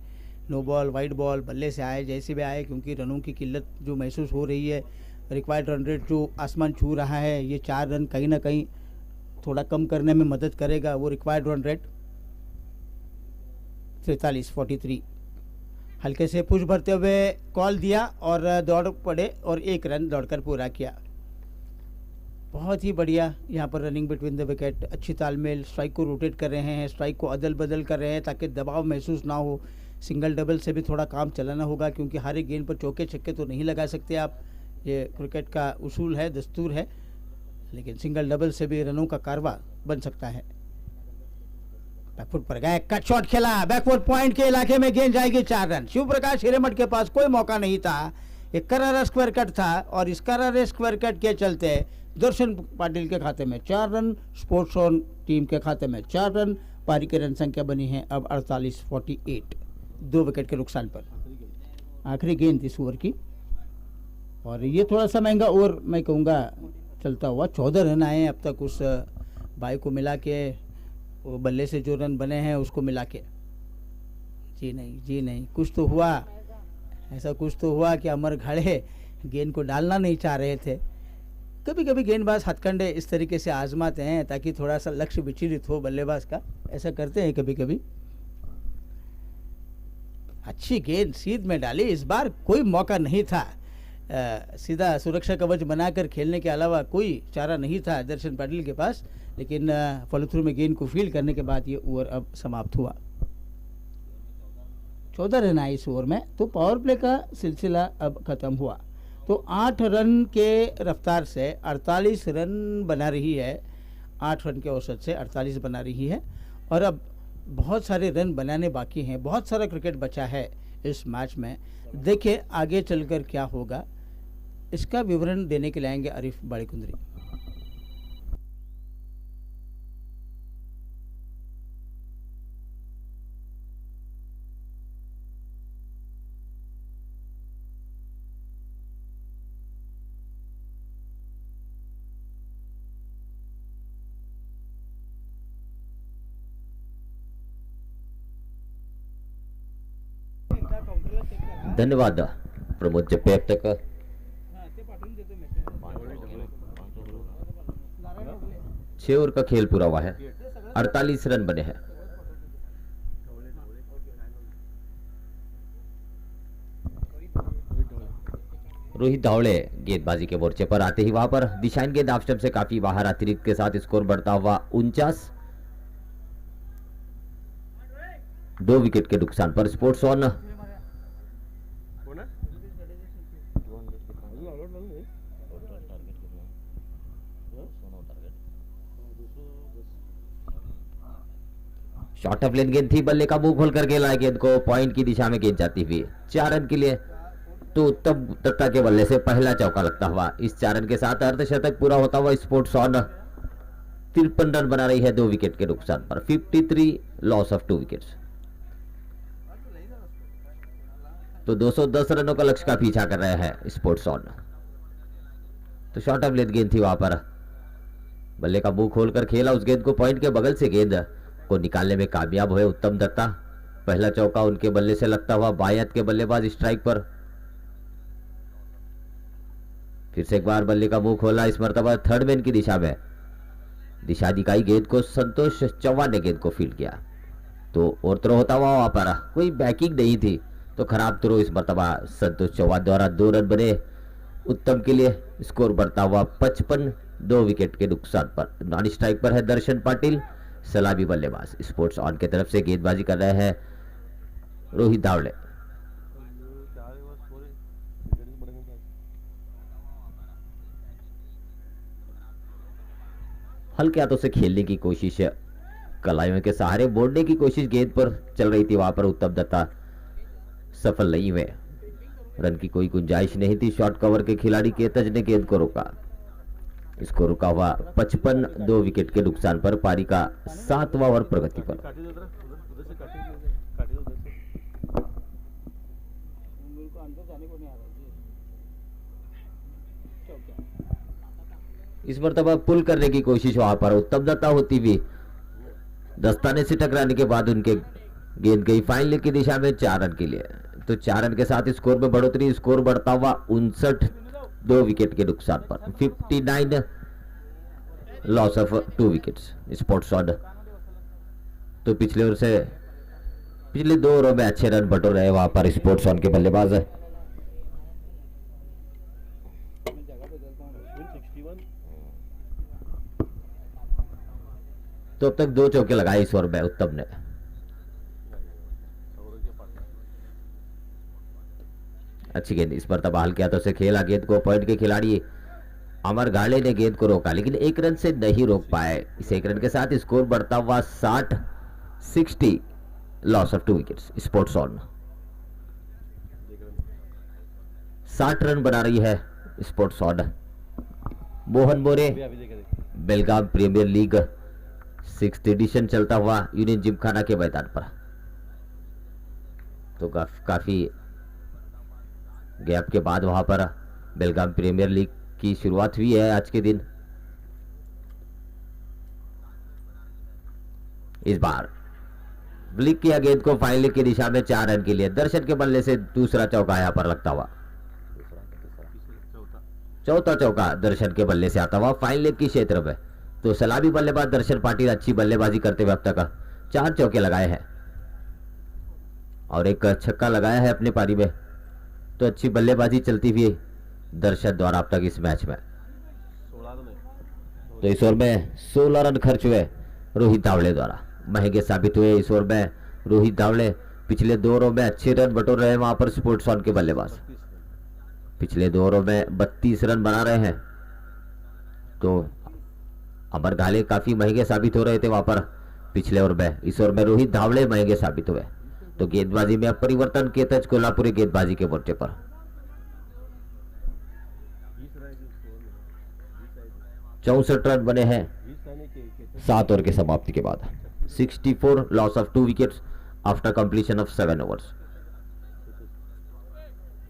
नो बॉल, वाइड बॉल, बल्ले से आए, जैसे भी आए, क्योंकि रनों की किल्लत जो महसूस हो रही है, रिक्वायर्ड रन रेट जो आसमान छू रहा है, ये 4 रन कहीं ना कहीं थोड़ा कम करने में मदद करेगा। वो रिक्वायर्ड रन रेट 43-43। हल्के से पुश भरते हुए कॉल दिया और दौड़ पड़े और 1 रन दौड़कर पूरा किया। बहुत ही बढ़िया यहाँ पर रनिंग बिटवीन द विकेट, अच्छी तालमेल। स्ट्राइक को रोटेट कर रहे हैं, स्ट्राइक को अदल बदल कर रहे हैं ताकि दबाव महसूस ना हो। सिंगल डबल से भी थोड़ा काम चलाना होगा, क्योंकि हर एक गेंद पर चौके छक्के तो नहीं लगा सकते आप, ये क्रिकेट का उसूल है, दस्तूर है, लेकिन सिंगल डबल से भी रनों का कारवा बन सकता है। बैकफुट पर गए, कट शॉट खेला, बैकफुट पॉइंट के इलाके में गेंद जाएगी 4 रन। शिव प्रकाश हिरेमठ के पास कोई मौका नहीं था, एक करारा स्क्वायर कट था और इस करारे स्क्वायर कट के चलते दर्शन पाटिल के खाते में 4 रन, स्पोर्ट्स ऑन टीम के खाते में 4 रन। पारी की रन संख्या बनी है अब 48-48, 2 विकेट के नुकसान पर। आखिरी गेंद इस ओवर की, और ये थोड़ा सा महंगा ओवर मैं कहूँगा चलता हुआ। 14 रन आए अब तक उस बाई को मिला के, वो बल्ले से जो रन बने हैं उसको मिला के। जी नहीं, कुछ तो हुआ, ऐसा कुछ तो हुआ कि अमर घाड़े गेंद को डालना नहीं चाह रहे थे। कभी कभी गेंदबाज हथकंडे इस तरीके से आजमाते हैं ताकि थोड़ा सा लक्ष्य विचलित हो बल्लेबाज का, ऐसा करते हैं कभी कभी। अच्छी गेंद सीध में डाली, इस बार कोई मौका नहीं था। सीधा सुरक्षा कवच बनाकर खेलने के अलावा कोई चारा नहीं था दर्शन पाटिल के पास, लेकिन फॉलो थ्रू में गेंद को फील्ड करने के बाद ये ओवर अब समाप्त हुआ। 14 रन आए इस ओवर में, तो पावर प्ले का सिलसिला अब खत्म हुआ। तो 8 रन के रफ्तार से 48 रन बना रही है, 8 रन के औसत से 48 बना रही है, और अब बहुत सारे रन बनाने बाकी हैं, बहुत सारा क्रिकेट बचा है इस मैच में। देखिए आगे चलकर क्या होगा, इसका विवरण देने के लिए आएंगे आरिफ बाड़ीकुंद्री। धन्यवाद प्रमोद जप्पे। अब तक 6 ओवर का खेल पूरा हुआ है, 48 रन बने हैं। रोहित धावड़े गेंदबाजी के मोर्चे पर आते ही वहां पर दिशाइन गेंद ऑफ स्टंप से काफी बाहर, अतिरिक्त के साथ स्कोर बढ़ता हुआ 49, 2 विकेट के नुकसान पर। स्पोर्ट्स ऑन शॉर्ट ऑफ लेन गेंद थी, बल्ले का मुंह खोल कर खेला है गेंद को, पॉइंट की दिशा में गेंद जाती हुई 4 रन के लिए। तो उत्तम दत्ता के बल्ले से पहला चौका लगता हुआ, इस 4 रन के साथ अर्धशतक पूरा होता हुआ स्पोर्ट्स ऑन 53 रन बना रही है 2 विकेट के नुकसान पर। 53 लॉस ऑफ 2 विकेट्स। तो 210 रनों का लक्ष्य का पीछा कर रहे हैं स्पोर्ट्स ऑन। तो शॉर्ट ऑफ लेंथ गेंद थी वहां पर। बल्ले का मुंह खोलकर खेला उस गेंद को, पॉइंट के बगल से गेंद को निकालने में कामयाब हुए उत्तम दत्ता। पहला चौका उनके बल्ले से लगता हुआ बाएं हाथ के बल्लेबाज स्ट्राइक पर। फिर से एक बार बल्ले का मुंह खोला, इस मर्तबा थर्ड मैन की दिशा में दिशा दिखाई गेंद को, संतोष चौहान ने गेंद को फील्ड किया। तो और थ्रो होता हुआ वहां पर कोई बैकिंग नहीं थी, तो खराब थ्रो इस मर्तबा संतोष चौहान द्वारा 2 रन बने उत्तम के लिए। स्कोर बढ़ता हुआ 55, 2 विकेट के नुकसान पर। नॉन स्ट्राइक पर है दर्शन पाटिल, सलामी बल्लेबाज। स्पोर्ट्स ऑन की तरफ से गेंदबाजी कर रहे हैं रोहित धावड़े। हल्के हाथों से खेलने की कोशिश, कलाइयों के सहारे मोड़ने की कोशिश गेंद पर चल रही थी वहां पर उत्तम दत्ता सफल नहीं हुए। रन की कोई गुंजाइश नहीं थी। शॉर्ट कवर के खिलाड़ी केतज ने गेंद को रोका। इसको रुका हुआ 55, 2 विकेट के नुकसान पर। पारी का 7वां ओवर प्रगति पर। इस मर्तबा पुल करने की कोशिश वहां पर उत्तम दत्ता होती हुई दस्ताने से टकराने के बाद उनके गेंद गई फाइनल की दिशा में 4 रन के लिए। तो 4 रन के साथ स्कोर में बढ़ोतरी। स्कोर बढ़ता हुआ 59, 2 विकेट के नुकसान पर। 59, loss of 2 wickets. Sports on तो पिछले ओवर से पिछले 2 ओवरों में अच्छे रन बटोर रहे वहां पर स्पोर्ट्स ऑन के बल्लेबाज है। तो अब तक 2 चौके लगाए इस ओवर में उत्तम ने। अच्छी गेंद इस पर तबाह किया तो उसे खेला गेंद को। पॉइंट के खिलाड़ी अमर गाले ने गेंद को रोका, लेकिन 1 रन से नहीं रोक पाए। इस 1 रन के साथ स्कोर बढ़ता हुआ 60, 60, loss of 2 wickets. Sports on 60 run बना रही है sports on. Mohan More Belgaum premier league 6th edition चलता हुआ यूनियन जिमखाना के मैदान पर। तो काफी गैप के बाद वहां पर बेलगाम प्रीमियर लीग की शुरुआत हुई है आज के दिन। इस बार ब्लिक किया गेंद को फाइनल की दिशा में 4 रन के लिए। दर्शन के बल्ले से दूसरा चौका यहां पर लगता हुआ। चौथा चौका दर्शन के बल्ले से आता हुआ फाइनल के क्षेत्र में। तो सलामी बल्लेबाज दर्शन पाटिल अच्छी बल्लेबाजी करते हुए अब तक 4 चौके लगाए हैं और 1 छक्का लगाया है अपनी पारी में। तो अच्छी बल्लेबाजी चलती हुई दर्शन द्वारा अब तक इस मैच में। तो इस ओवर में 16 रन खर्च हुए रोहित धावड़े द्वारा, महंगे साबित हुए इस ओवर में रोहित धावड़े। पिछले 2 ओवरों में अच्छे रन बटोर रहे हैं वहां पर स्पोर्ट्स ऑन के बल्लेबाज। पिछले 2 ओवरों में 32 रन बना रहे हैं। तो अमर घाले काफी महंगे साबित हो रहे थे वहां पर पिछले ओवर में। इस ओवर में रोहित धावड़े महंगे साबित हुए। तो गेंदबाजी में अब परिवर्तन केतज कोल्हापुरी गेंदबाजी के मोर्चे पर। 64 रन बने हैं 7 ओवर के समाप्ति के बाद। 64, loss of 2 wickets after completion of 7 overs.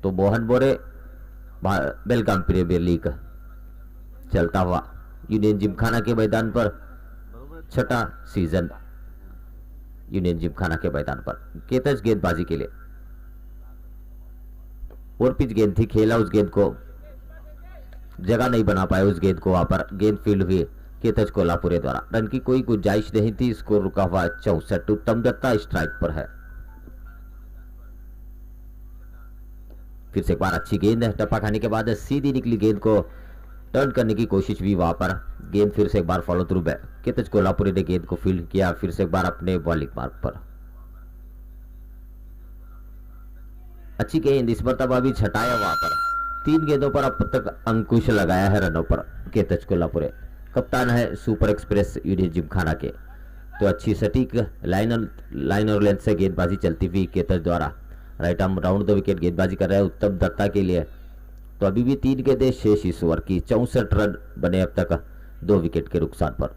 तो मोहन मोरे बेलगाम प्रीमियर लीग चलता हुआ यूनियन जिमखाना के मैदान पर 6ठा सीजन यूनियन जिमखाना के मैदान पर केतज गेंदबाजी के लिए। और पिच गेंद थी, खेला उस गेंद को, जगह नहीं बना पाए उस गेंद को वहां पर। गेंद फील्ड हुई केतज कोल्हापुरे द्वारा। रन की कोई गुंजाइश नहीं थी। स्कोर रुका हुआ 64। उत्तम दत्ता स्ट्राइक पर है। फिर से एक बार अच्छी गेंद है, टप्पा खाने के बाद सीधी निकली गेंद को टर्न करने की कोशिश भी वहां पर। गेंद फिर से एक बार फॉलो थ्रू है। केतज कोल्हापुरी ने गेंद को फील्ड किया फिर से एक बार अपने बॉलिंग मार्ग पर। अच्छी गेंद इस मरतबा भी छटाया वहां पर। 3 गेंदों पर अब तक अंकुश लगाया है रनों पर केतज कोल्हापुरे। कप्तान है सुपर एक्सप्रेस यूनियन जिमखाना के। तो अच्छी सटीक लाइन और लेंथ से गेंदबाजी चलती हुई केतज द्वारा। Right arm round the wicket गेंदबाजी कर रहे हैं उत्तम दत्ता के लिए। तो अभी भी 3 गेंदें शेष इस ओवर की। 64 रन बने अब तक 2 विकेट के नुकसान पर।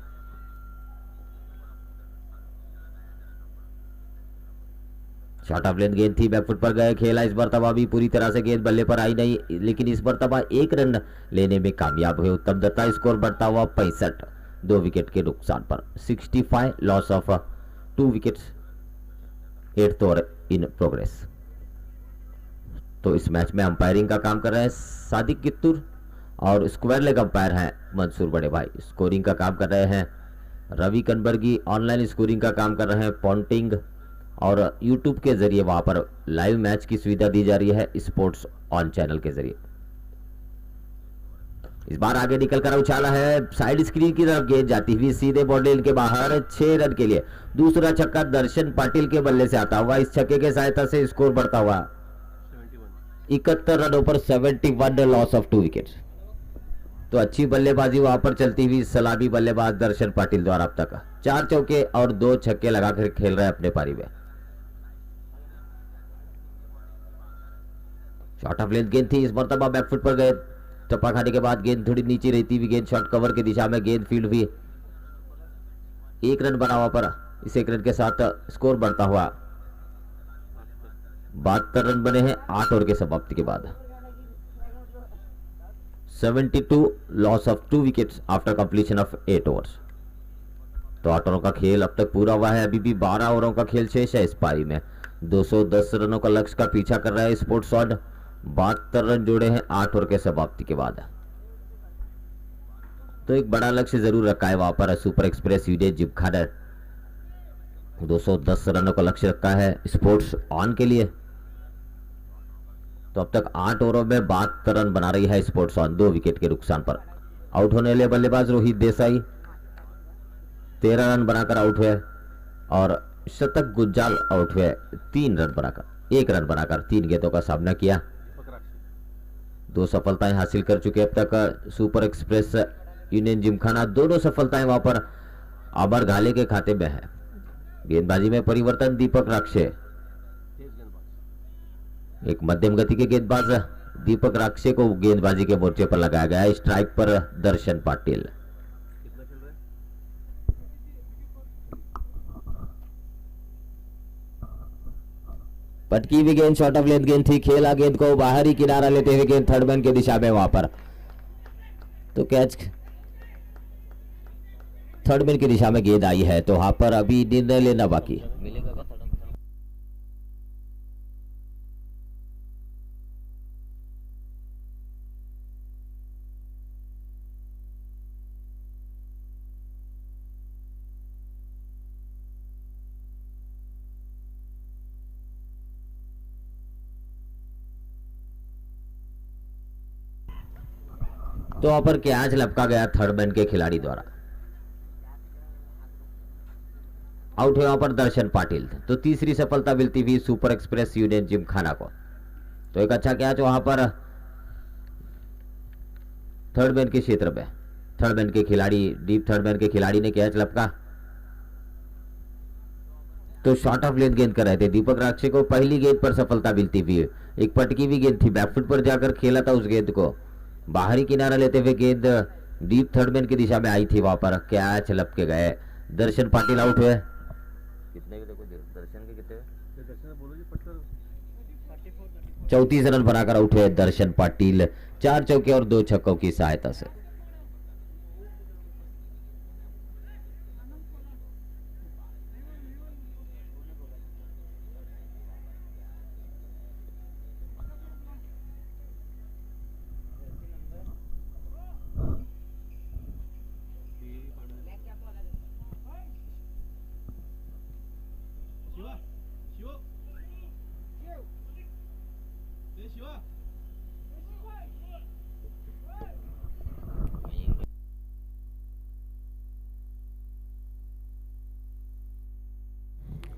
शॉर्ट ऑफ लेंथ गेंद थी, बैकफुट पर गए, खेला इस मरतबा भी पूरी तरह से गेंद बल्ले पर आई नहीं, लेकिन इस मरतबा 1 रन लेने में कामयाब हुए उत्तम दत्ता। स्कोर बढ़ता हुआ 65, 2 विकेट के नुकसान पर 65, loss of 2 wickets, 8th over in progress. तो इस मैच में अंपायरिंग का काम कर रहे हैं सादिक कित्तूर और स्क्वायर लेग अंपायर हैं मंसूर बड़े भाई। स्कोरिंग का काम कर रहे हैं रवि कनबर्गी, ऑनलाइन स्कोरिंग का काम कर रहे हैं पॉन्टिंग, और यूट्यूब के जरिए वहां पर लाइव मैच की सुविधा दी जा रही है स्पोर्ट्स ऑन चैनल के जरिए। इस बार आगे निकलकर उछाला है, साइड स्क्रीन की तरफ गेंद जाती हुई सीधे बॉडी के बाहर, 6 रन के लिए दूसरा छक्का दर्शन पाटिल के बल्ले से आता हुआ। इस छक्के के सहायता से स्कोर बढ़ता हुआ 71 रनों पर 71, लॉस ऑफ 2 विकेट्स। तो अच्छी बल्लेबाजी वहां पर चलती हुई सलामी बल्लेबाज दर्शन पाटिल द्वारा अब तक 4 चौके और 2 छक्के लगाकर खेल रहे हैं अपने पारी में। शॉर्ट ऑफ लेंथ गेंद थी, इस मरतबा बैकफुट पर गए, टप्पा खाने के बाद गेंद थोड़ी नीचे रहती हुई गेंद शॉर्ट कवर की दिशा में गेंद फील्ड हुई, 1 रन बना हुआ पर इस 1 रन के साथ स्कोर बढ़ता हुआ 72 रन बने हैं 8 ओवर के समाप्ति के बाद। 72, loss of 2 wickets after completion of 8 overs. तो 8 ओवरों का खेल अब तक पूरा हुआ है, अभी भी 12 ओवरों का खेल शेष है इस पारी में। 210 रनों का लक्ष्य का पीछा कर रहा है स्पोर्ट्स ऑन, 72 रन जोड़े हैं 8 ओवर के समाप्ति के बाद। तो एक बड़ा लक्ष्य जरूर रखा है वहां पर सुपर एक्सप्रेस यूनियन जिमखाना, 210 रनों का लक्ष्य रखा है स्पोर्ट्स ऑन के लिए। तो अब तक 8 ओवरों में 72 रन बना रही है स्पोर्ट्स ऑन 2 विकेट के नुकसान पर। आउट होने वाले बल्लेबाज रोहित देसाई 13 रन बनाकर आउट हुए और शतक गुज्जाल आउट हुए 3 रन बनाकर, 1 रन बनाकर 3 गेंदों का सामना किया। 2 सफलताएं हासिल कर चुके अब तक सुपर एक्सप्रेस यूनियन जिमखाना, दोनों सफलताएं वहां पर अमर घाले के खाते में है। गेंदबाजी में परिवर्तन, दीपक राक्षे एक मध्यम गति के गेंदबाज दीपक राक्षे को गेंदबाजी के मोर्चे पर लगाया गया है। स्ट्राइक पर दर्शन पाटिल। पटकी हुई गेंद शॉर्ट ऑफ लेंथ गेंद थी, खेला गेंद को बाहरी किनारा लेते हुए गेंद थर्ड मैन की दिशा में वहां पर, तो कैच थर्ड मैन की दिशा में गेंद आई है, तो वहां पर अभी निर्णय लेना बाकी। तो वहां पर कैच लपका गया थर्ड मैन के खिलाड़ी द्वारा। आउट हुए वहां पर दर्शन पाटिल। तो तीसरी सफलता मिलती हुई सुपर एक्सप्रेस यूनियन जिमखाना को। तो एक अच्छा कैच वहां पर थर्ड मैन के क्षेत्र में, थर्ड मैन के खिलाड़ी, डीप थर्ड मैन के खिलाड़ी ने कैच लपका। तो शॉर्ट ऑफ लेंथ गेंद कर रहे थे दीपक राक्षे को, पहली गेंद पर सफलता मिलती हुई। एक पटकी हुई गेंद थी, बैकफुट पर जाकर खेला था उस गेंद को, बाहरी किनारा लेते हुए गेंद डीप थर्ड मैन की दिशा में आई थी, वहां पर कैच लपके गए। दर्शन पाटिल आउट हुए। कितने देखो दर्शन के कितने 34 रन बनाकर आउट हुए दर्शन पाटिल 4 चौके और 2 छक्कों की सहायता से।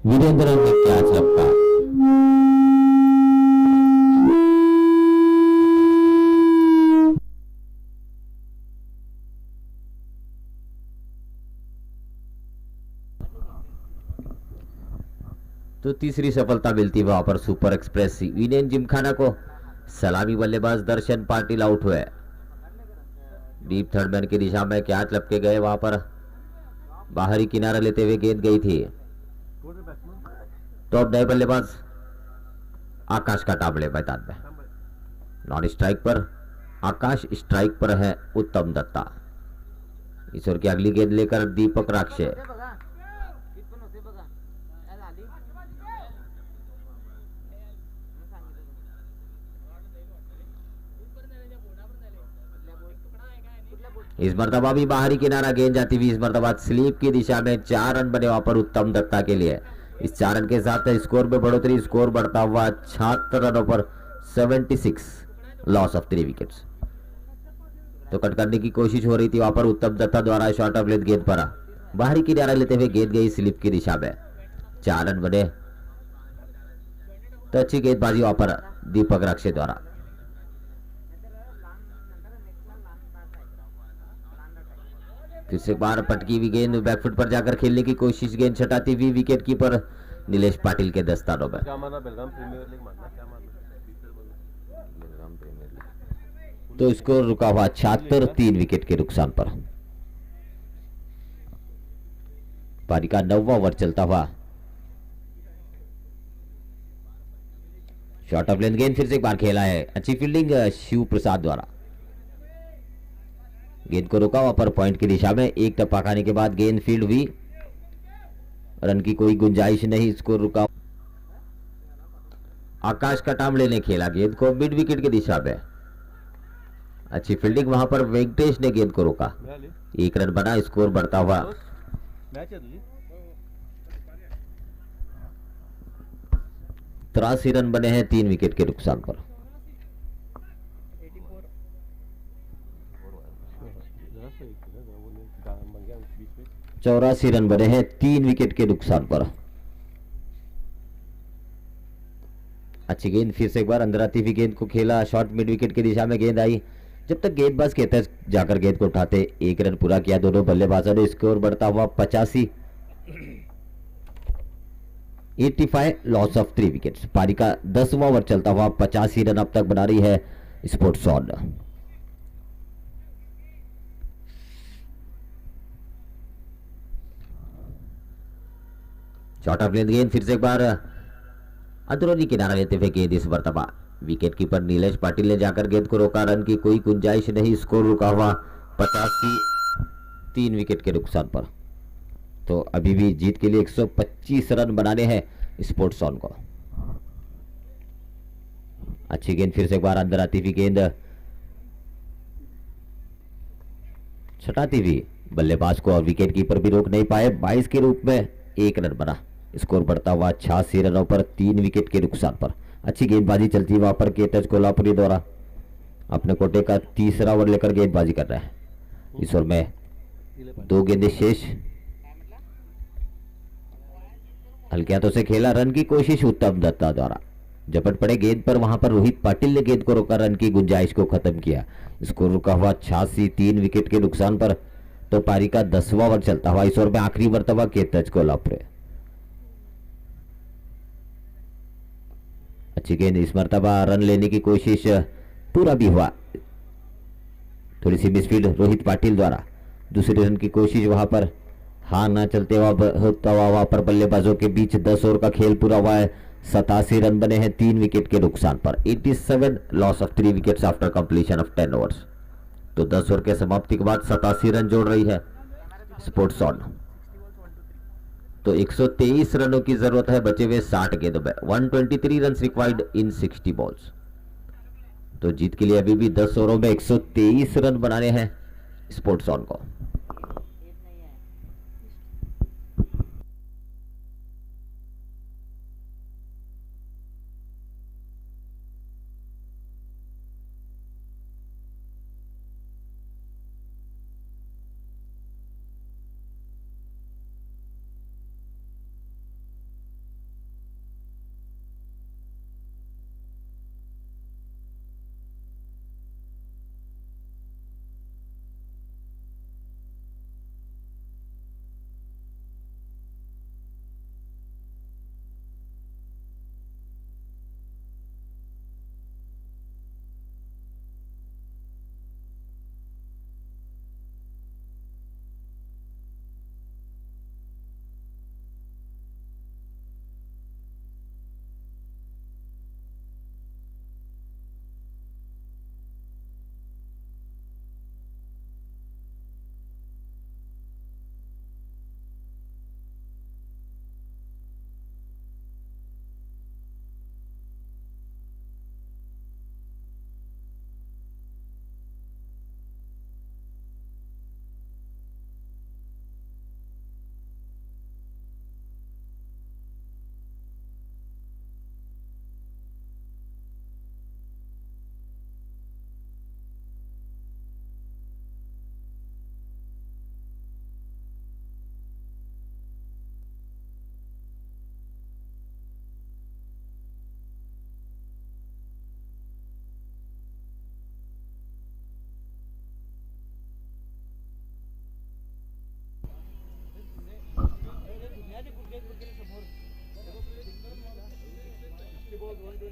वीरेंद्र ने कैच लपका। तो तीसरी सफलता मिलती है वहां पर सुपर एक्सप्रेस यूनियन जिमखाना को। सलामी बल्लेबाज दर्शन पाटिल आउट हुए, डीप थर्ड मैन की दिशा में कैच लपके गए, वहां पर बाहरी किनारा लेते हुए गेंद गई थी। तो अब नए बल्लेबाज आकाश का टाबड़े मैदान में। नॉन स्ट्राइक पर आकाश, स्ट्राइक पर है उत्तम दत्ता। इस ओवर की अगली गेंद लेकर दीपक राक्षे। इस मर्तबा भी बाहरी किनारा गेंद जाती हुई इस मर्तबा स्लीप की दिशा में 4 रन बने वहां पर उत्तम दत्ता के लिए। इस 4 रन के साथ स्कोर में बढ़ोतरी, स्कोर बढ़ता हुआ 76 रनों पर 76, लॉस ऑफ 3 विकेट्स। तो कट करने की कोशिश हो रही थी वहां पर उत्तम दत्ता द्वारा, शॉर्ट ऑफ लेंथ गेंद पर बाहरी किनारा लेते हुए गेंद गई स्लिप की दिशा में, 4 रन बने। तो अच्छी गेंदबाजी वहां पर दीपक राक्षे द्वारा। फिर से बार पटकी हुई गेंद बैकफुट पर जाकर खेलने की कोशिश, गेंद छटाती हुई विकेट कीपर नीलेश पाटिल के दस्तानों में। क्या माना बेलगाम प्रीमियर लीग मानना, क्या मानना बेलगाम प्रीमियर लीग। तो स्कोर रुका हुआ 76, 3 विकेट के नुकसान पर। पारी का 9वां ओवर चलता हुआ। शॉर्ट ऑफ लेंथ गेंद फिर से एक बार खेला है, अच्छी फील्डिंग शिव प्रसाद द्वारा। गेंद को रोका हुआ पर पॉइंट की दिशा में, एक टप्पा खाने के बाद गेंद फील्ड हुई, रन की कोई गुंजाइश नहीं, स्कोर रुका। आकाश कटामले ने खेला गेंद को मिड विकेट की दिशा में, अच्छी फील्डिंग वहां पर वेंकटेश ने गेंद को रोका, 1 रन बना, स्कोर बढ़ता हुआ। 83 रन बने हैं 3 विकेट के नुकसान पर। 84 रन बने हैं 3 विकेट के नुकसान पर। अच्छी गेंद फिर से एक बार अंदर आती हुई गेंद को खेला, शॉर्ट मिड विकेट की दिशा में गेंद आई, जब तक गेंदबाज के तक जाकर गेंद को उठाते 1 रन पूरा किया दोनों बल्लेबाजों ने, स्कोर बढ़ता हुआ 85, 85, लॉस ऑफ 3 विकेट्स। पारी का 10वां ओवर चलता हुआ 85 रन अब तक बना रही है sports on. Short of length गेंद फिर से एक बार अंदरूनी किनारा लेते हुए गेंद इस मर्तबा विकेट कीपर नीलेश पाटिल ने जाकर गेंद को रोका, रन की कोई गुंजाइश नहीं, स्कोर रुका हुआ 85, 3 विकेट के नुकसान पर। तो अभी भी जीत के लिए 125 रन बनाने हैं स्पोर्ट्स ऑन को। अच्छी गेंद फिर से एक बार अंदर आती हुई गेंद छटाती हुई बल्लेबाज को और विकेट कीपर भी रोक नहीं पाए, 22 के रूप में 1 रन बना, स्कोर बढ़ता हुआ 86 रनों पर 3 विकेट के नुकसान पर। अच्छी गेंदबाजी चलती वहां पर केतज कोल्हापुरी द्वारा, अपने कोटे का 3रा ओवर लेकर गेंदबाजी कर रहे हैं। इस ओवर में 2 गेंदें शेष, हल्के हाथों से खेला, रन की कोशिश उत्तम दत्ता द्वारा, झपट पड़े गेंद पर वहां पर रोहित पाटिल ने गेंद को रोका, रन की गुंजाइश को खत्म किया, स्कोर रुका हुआ 86, 3 विकेट के नुकसान पर। तो पारी का 10वां ओवर चलता हुआ, इस ओवर में आखिरी मर्तबा केतज कोल्हापुरी। अच्छी गेंद इस मर्तबा रन लेने की कोशिश पूरा भी हुआ, थोड़ी सी मिसफील्ड रोहित पाटिल द्वारा, दूसरे रन की कोशिश वहां पर हार ना चलते होता हुआ वहां पर बल्लेबाजों के बीच 10 ओवर का खेल पूरा हुआ है, 87 रन बने हैं 3 विकेट के नुकसान पर, 87, loss of 3 wickets after completion of 10 overs. तो 10 ओवर के समाप्ति के बाद 87 रन जोड़ रही है स्पोर्ट्स ऑन। तो 123 रनों की जरूरत है बचे हुए 60 गेंदों में, 123 रन रिक्वायर्ड इन 60 बॉल्स। तो जीत के लिए अभी भी 10 ओवरों में 123 रन बनाने हैं स्पोर्ट्स ऑन को।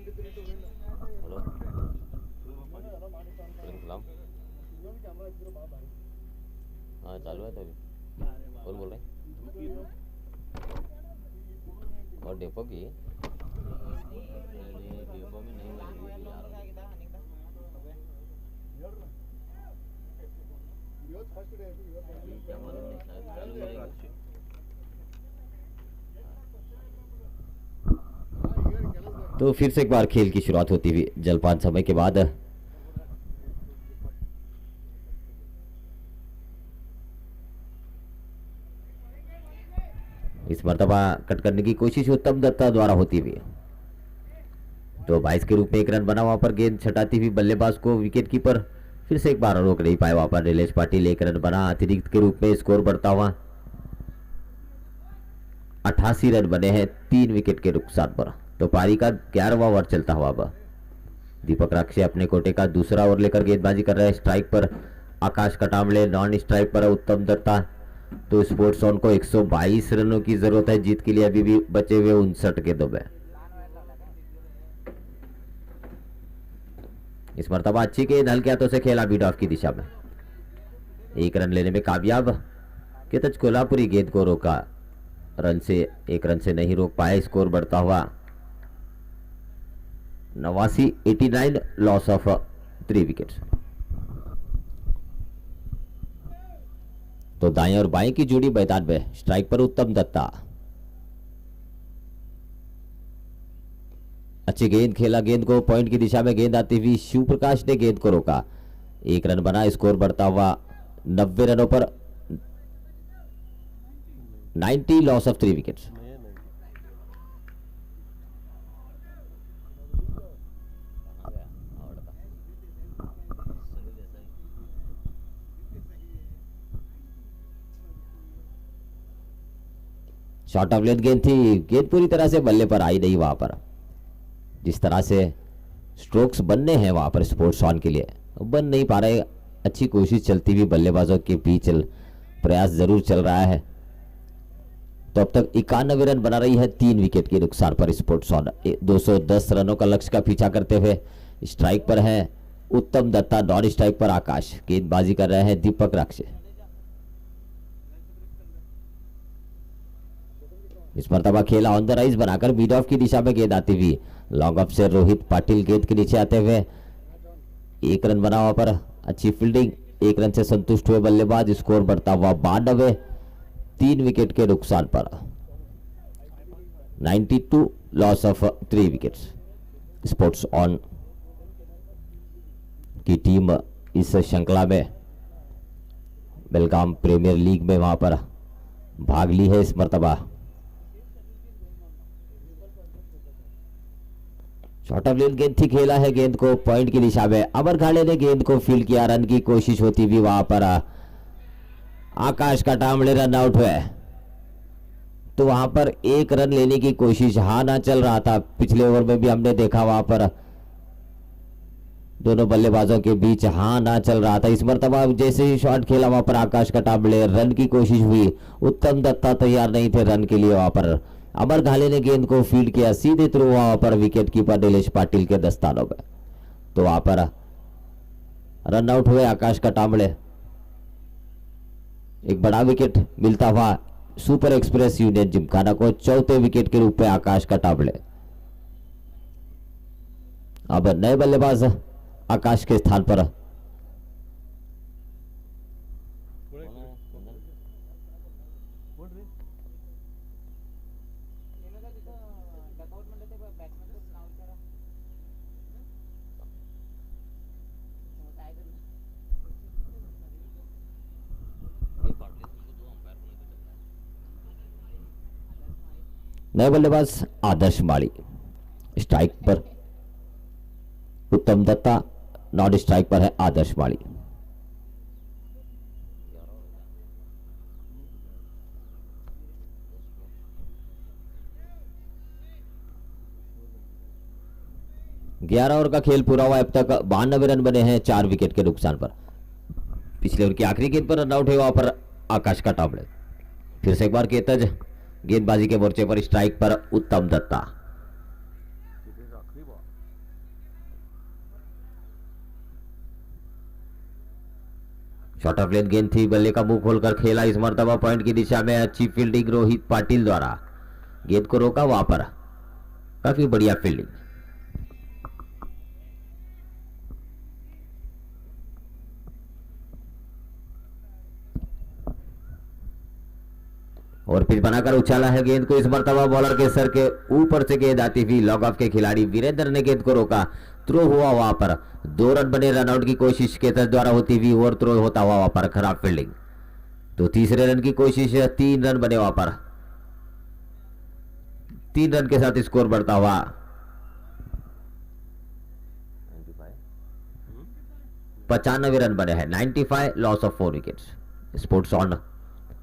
हेलो सलाम। हाँ चालू है तो अभी। कौन बोल रहे हैं? और डेपो की डेपो में नहीं लगी यार। क्या मालूम नहीं, शायद चालू रहेगी। तो फिर से एक बार खेल की शुरुआत होती हुई जलपान समय के बाद इस मर्तबा कट करने की कोशिश उत्तम दत्ता द्वारा होती हुई। तो 22 के रूप में 1 रन बना, वहां पर गेंद छटाती हुई बल्लेबाज को विकेट कीपर फिर से एक बार रोक नहीं पाए। वहां पर नीलेश पाटिल 1 रन बना, अतिरिक्त के रूप में स्कोर बढ़ता हुआ 88 रन बने हैं 3 विकेट के नुकसान पर। तो पारी का 11वां ओवर चलता हुआ अब दीपक राक्षे अपने कोटे का दूसरा ओवर लेकर गेंदबाजी कर रहे हैं। स्ट्राइक पर आकाश कटामले, नॉन स्ट्राइक पर उत्तम दत्ता। तो स्पोर्ट्स ऑन को 122 रनों की जरूरत है जीत के लिए, अभी भी बचे हुए 59 गेंदों में। इस मर्तबा अच्छी गेंद हल्के हाथों से खेला बीट ऑफ की दिशा में, 1 रन लेने में कामयाब। केतज कोल्हापुरी गेंद को रोका, रन से 1 रन से नहीं रोक पाए। स्कोर बढ़ता हुआ 89 लॉस ऑफ 3 विकेट्स। तो दाएं और बाएं की जोड़ी मैदान में, स्ट्राइक पर उत्तम दत्ता। अच्छी गेंद खेला, गेंद को पॉइंट की दिशा में गेंद आती हुई शिव प्रकाश ने गेंद को रोका, 1 रन बना। स्कोर बढ़ता हुआ 90 रनों पर 90 loss of 3 wickets. Short of length गेंद थी, गेंद पूरी तरह से बल्ले पर आई नहीं। वहां पर जिस तरह से स्ट्रोक्स बनने हैं वहां पर स्पोर्ट्स ऑन के लिए बन नहीं पा रहे। अच्छी कोशिश चलती हुई बल्लेबाजों के बीच प्रयास जरूर चल रहा है। तो अब तक 91 रन बना रही है 3 विकेट के नुकसान पर स्पोर्ट्स ऑन। 210 रनों का लक्ष्य का पीछा करते हुए स्ट्राइक पर है उत्तम दत्ता, नॉन स्ट्राइक पर आकाश, गेंदबाजी कर रहे हैं दीपक राक्षे। इस मर्तबा खेला ऑन द राइज बनाकर बीट ऑफ की दिशा में गेंद आती हुई लॉन्ग ऑफ से रोहित पाटिल गेंद के नीचे आते हुए 1 रन बना। वहां पर अच्छी फील्डिंग, 1 रन से संतुष्ट हुए बल्लेबाज। स्कोर बढ़ता हुआ 92, 3 विकेट के नुकसान पर 92 loss of 3 wickets. Sports on की टीम इस श्रृंखला में बेलगाम प्रीमियर लीग में वहां पर भाग ली है। इस मर्तबा शॉर्ट ऑफ लेंथ गेंद थी, खेला है गेंद को पॉइंट की दिशा में। अमर घाले ने गेंद को फील्ड किया, रन की कोशिश होती हुई वहां पर आकाश कटामले रन आउट हुए। तो वहां पर 1 रन लेने की कोशिश हाँ ना चल रहा था। पिछले ओवर में भी हमने देखा वहां पर दोनों बल्लेबाजों के बीच हाँ ना चल रहा था। इस मर्तबा जैसे ही शॉट खेला वहां पर आकाश कटामले, रन की कोशिश हुई, उत्तम दत्ता तैयार नहीं थे रन के लिए। वहां पर अमर घाले ने गेंद को फील्ड किया सीधे थ्रू, वहां पर विकेट कीपर नीलेश पाटिल के दस्तानों में। तो वहां पर रन आउट हुए आकाश कटामले। एक बड़ा विकेट मिलता हुआ सुपर एक्सप्रेस यूनियन जिमखाना को, 4थे विकेट के रूप में आकाश कटामले। अब नए बल्लेबाज आकाश के स्थान पर नए बल्लेबाज आदर्श माली, स्ट्राइक पर उत्तम दत्ता, नॉन स्ट्राइक पर है आदर्श माली। ग्यारह ओवर का खेल पूरा हुआ, अब तक 92 रन बने हैं 4 विकेट के नुकसान पर। पिछले ओवर की आखिरी गेंद पर रन आउट हुआ वहां पर आकाश कटामले। फिर से एक बार केतज गेंदबाजी के मोर्चे पर, स्ट्राइक पर उत्तम दत्ता। शॉर्ट ऑफ लेंथ गेंद थी, बल्ले का मुंह खोलकर खेला, इस मर्तबा पॉइंट की दिशा में अच्छी फील्डिंग रोहित पाटिल द्वारा, गेंद को रोका वहां पर, काफी बढ़िया फील्डिंग। और पिच बनाकर उछाला है गेंद को, इस मर्तबा बॉलर के सर के ऊपर से गेंद आती हुई लॉग ऑफ के खिलाड़ी वीरेंद्र ने गेंद को रोका, थ्रो हुआ वहां पर, 2 रन बने, रनआउट की कोशिश केतन द्वारा होती हुई और थ्रो होता हुआ वहां पर, खराब फील्डिंग। तो तीसरे रन की कोशिश, 3 रन बने वहां पर, 3 रन के साथ स्कोर बढ़ता हुआ 95 रन बने हैं, 95, loss of 4 wickets. Sports on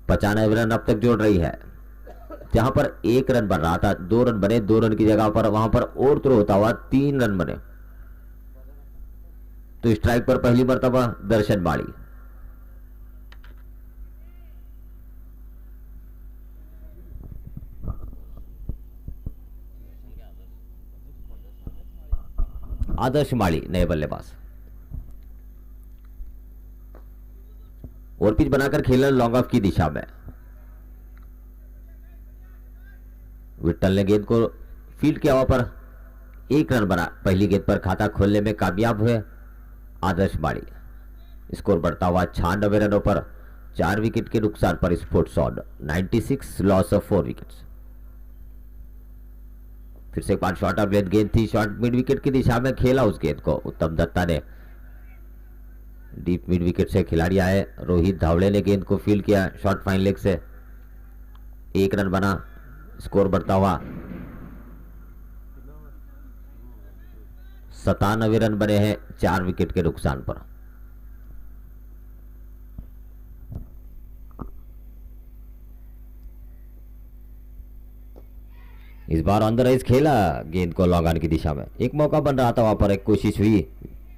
95 run अब तक जोड़ रही है, जहां पर 1 रन बन रहा था, 2 रन बने, 2 रन की जगह पर वहां पर और थ्रो होता हुआ 3 रन बने। तो स्ट्राइक पर पहली मर्तबा दर्शन बाड़ी, आदर्श माली नए बल्लेबाज। और पिच बनाकर खेला लॉन्ग ऑफ की दिशा में, विट्ठल ने गेंद को फील्ड किया, वहां पर 1 रन बना, पहली गेंद पर खाता खोलने में कामयाब हुए आदर्श बाड़ी। स्कोर बढ़ता हुआ 96 रनों पर, 4 विकेट के नुकसान पर sports on 96, loss of 4 wickets. फिर से एक बार शॉर्ट ऑफ लेंथ गेंद थी, शॉर्ट मिड विकेट की दिशा में खेला उस गेंद को उत्तम दत्ता ने, डीप मिड विकेट से खिलाड़ी आए, रोहित धावड़े ने गेंद को फील्ड किया शॉर्ट फाइन लेग से, 1 रन बना, स्कोर बढ़ता हुआ 97 रन बने हैं, 4 विकेट के नुकसान पर। इस बार ऑन द राइज खेला गेंद को लॉन्ग ऑन की दिशा में, एक मौका बन रहा था वहां पर, एक कोशिश हुई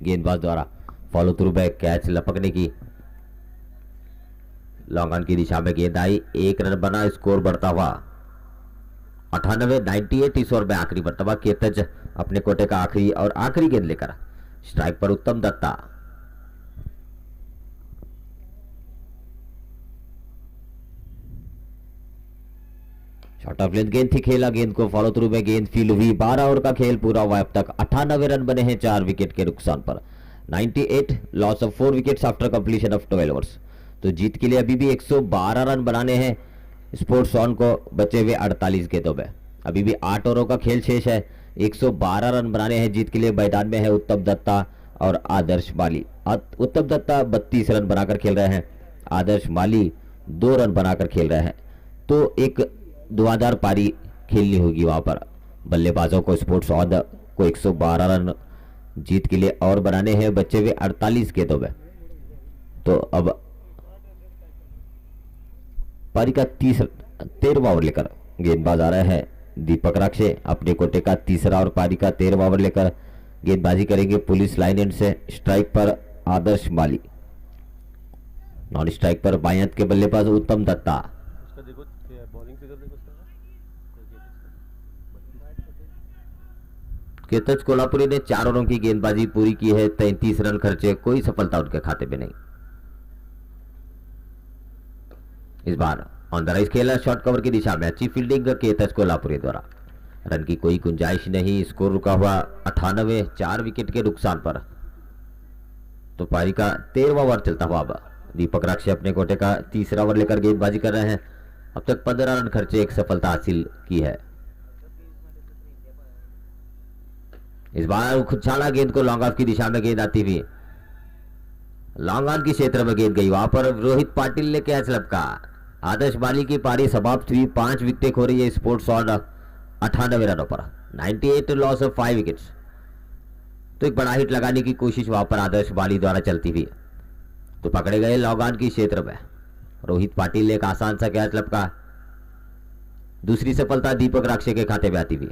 गेंदबाज द्वारा फॉलो थ्रू बैक कैच लपकने की, लॉन्ग ऑन की दिशा में गेंद आई, 1 रन बना, स्कोर बढ़ता हुआ 98, 98। इस ओवर में आखिरी मर्तबा केतज अपने कोटे का आखिरी गेंद लेकर, स्ट्राइक पर उत्तम दत्ता। शॉर्ट ऑफ लेंथ गेंद थी, खेला गेंद को फॉलो थ्रू में, गेंद फील्ड हुई, 12 ओवर का खेल पूरा हुआ अब तक, 98 रन बने हैं, 4 विकेट के नुकसान पर, 98, loss of 4 wickets after completion of 12 overs. तो जीत के लिए अभी भी 112 रन बनाने हैं स्पोर्ट्स ऑन को, बचे हुए 48 गेंदों में, अभी भी 8 ओवरों का खेल शेष है, 112 रन बनाने हैं। जीत के लिए मैदान में है उत्तम दत्ता और आदर्श माली। उत्तम दत्ता 32 रन बनाकर खेल रहे हैं, आदर्श माली 2 रन बनाकर खेल रहे हैं। तो एक धुआंधार पारी खेलनी होगी वहां पर बल्लेबाजों को। स्पोर्ट्स ऑन को 112 रन जीत के लिए और बनाने हैं, बचे हुए 48 गेंदों में। तो अब पारी का 13वां ओवर लेकर गेंदबाज आ रहे हैं दीपक राक्षे, अपने कोटे का तीसरा और पारी का 13वां ओवर लेकर गेंदबाजी करेंगे पुलिस लाइन एंड से। स्ट्राइक पर आदर्श माली, नॉन स्ट्राइक पर बाएं हाथ के बल्लेबाज उत्तम दत्ता। उसका देखो बॉलिंग फिगर देखो उसका, केतज कोल्हापुरी ने 4 ओवरों की गेंदबाजी पूरी की है, 33 रन खर्चे, कोई सफलता उनके खाते में नहीं। इस बार ऑन द राइज खेला शॉर्ट कवर की दिशा में, अच्छी फील्डिंग केतज कोल्हापुरी द्वारा, रन की कोई गुंजाइश नहीं, स्कोर रुका हुआ 98, 4 विकेट के नुकसान पर। तो पारी का 13वां ओवर चलता हुआ अब दीपक राक्षे अपने कोटे का तीसरा ओवर लेकर गेंदबाजी कर रहे हैं। अब तक 15 रन खर्चे, 1 सफलता हासिल की है। इस बार उछाला गेंद को लॉन्ग ऑफ की दिशा में, गेंद आती हुई लॉन्ग ऑन की क्षेत्र में गेंद गई, वहां पर रोहित पाटिल ने कैच लपका। आदर्श माली की पारी समाप्त हुई, 5 विकेटें खो रही है स्पोर्ट्स ऑन 98 रनों पर, 98, लॉस ऑफ 5 विकेट्स। तो एक बड़ा हिट लगाने की कोशिश वहां पर आदर्श माली द्वारा चलती हुई, तो पकड़े गए लॉन्ग ऑन की क्षेत्र में। रोहित पाटिल ने एक आसान सा कैच लपका, दूसरी सफलता दीपक राक्षे के खाते में आती हुई।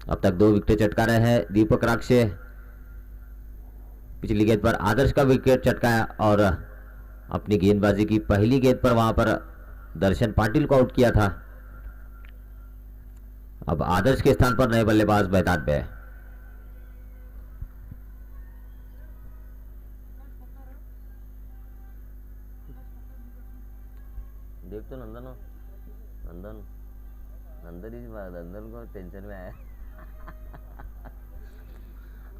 अब तक 2 विकेट चटका रहे हैं दीपक राक्षे, पिछली गेंद पर आदर्श का विकेट चटकाया और अपनी गेंदबाजी की पहली गेंद पर वहां पर दर्शन पाटिल को आउट किया था। अब आदर्श के स्थान पर नए बल्लेबाज मैदान में है। तो नंदन हो, नंदन नंदन इस बार नंदन को टेंशन में आया।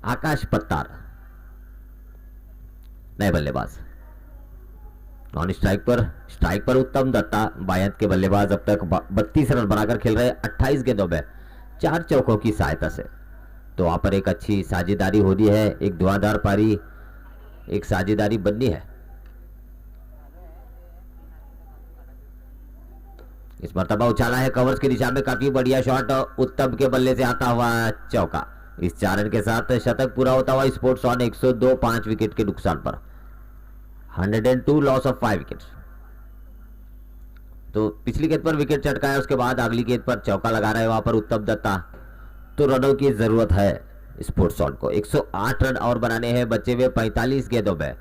आकाश पत्तार नए बल्लेबाज, नॉन स्ट्राइक पर उत्तम दत्ता बायत के बल्लेबाज अब तक 32 रन बनाकर खेल रहे 28 गेंदों में 4 चौकों की सहायता से। तो वहां पर एक अच्छी साझेदारी होनी है, एक धुआंधार पारी, एक साझेदारी बननी है। इस मरतबा उछाला है कवर्स की दिशा में, काफी बढ़िया शॉट, उत्तम के बल्ले से आता हुआ चौका। इस 4 रन के साथ शतक पूरा होता हुआ स्पोर्ट्स ऑन 102 5 विकेट के नुकसान पर, 102 लॉस ऑफ 5 विकेट्स। तो पिछली गेंद पर विकेट चटकाया, उसके बाद अगली गेंद पर चौका लगा रहे हैं वहां पर उत्तम दत्ता। तो रनों की जरूरत है स्पोर्ट्स ऑन को, 108 रन और बनाने हैं बचे हुए 45 गेंदों में।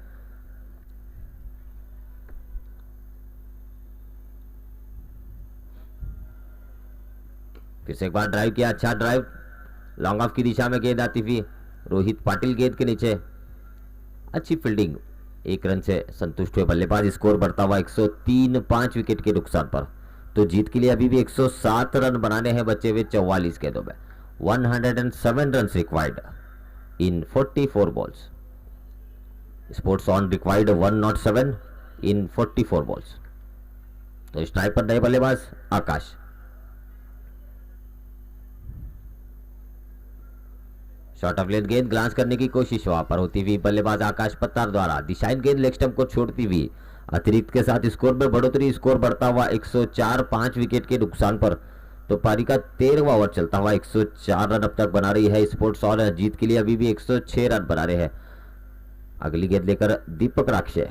फिर से एक बार ड्राइव किया, अच्छा ड्राइव, लॉन्ग ऑफ की दिशा में गेंद आती हुई रोहित पाटिल गेंद के नीचे, अच्छी फील्डिंग, 1 रन से संतुष्ट हुए बल्लेबाज। स्कोर बढ़ता हुआ 103 5 विकेट के नुकसान पर। तो जीत के लिए अभी भी 107 रन बनाने हैं बचे हुए 44 गेंदों में, 107 run required in 44 balls. Sports on required 107 in 44 balls. तो स्ट्राइक पर नए बल्लेबाज आकाश, शॉर्ट ऑफ लेंथ गेंद ग्लांस करने की कोशिश वहां पर होती हुई बल्लेबाज आकाश पत्तार द्वारा, दिशाहीन गेंद लेग स्टंप को छोड़ती हुई अतिरिक्त के साथ स्कोर में बढ़ोतरी। स्कोर बढ़ता हुआ 104 5 विकेट के नुकसान पर। तो पारी का 13वां ओवर चलता हुआ 104 रन अब तक बना रही है स्पोर्ट्स ऑन। जीत के लिए अभी भी 106 रन बना रहे हैं। अगली गेंद लेकर दीपक राक्षे,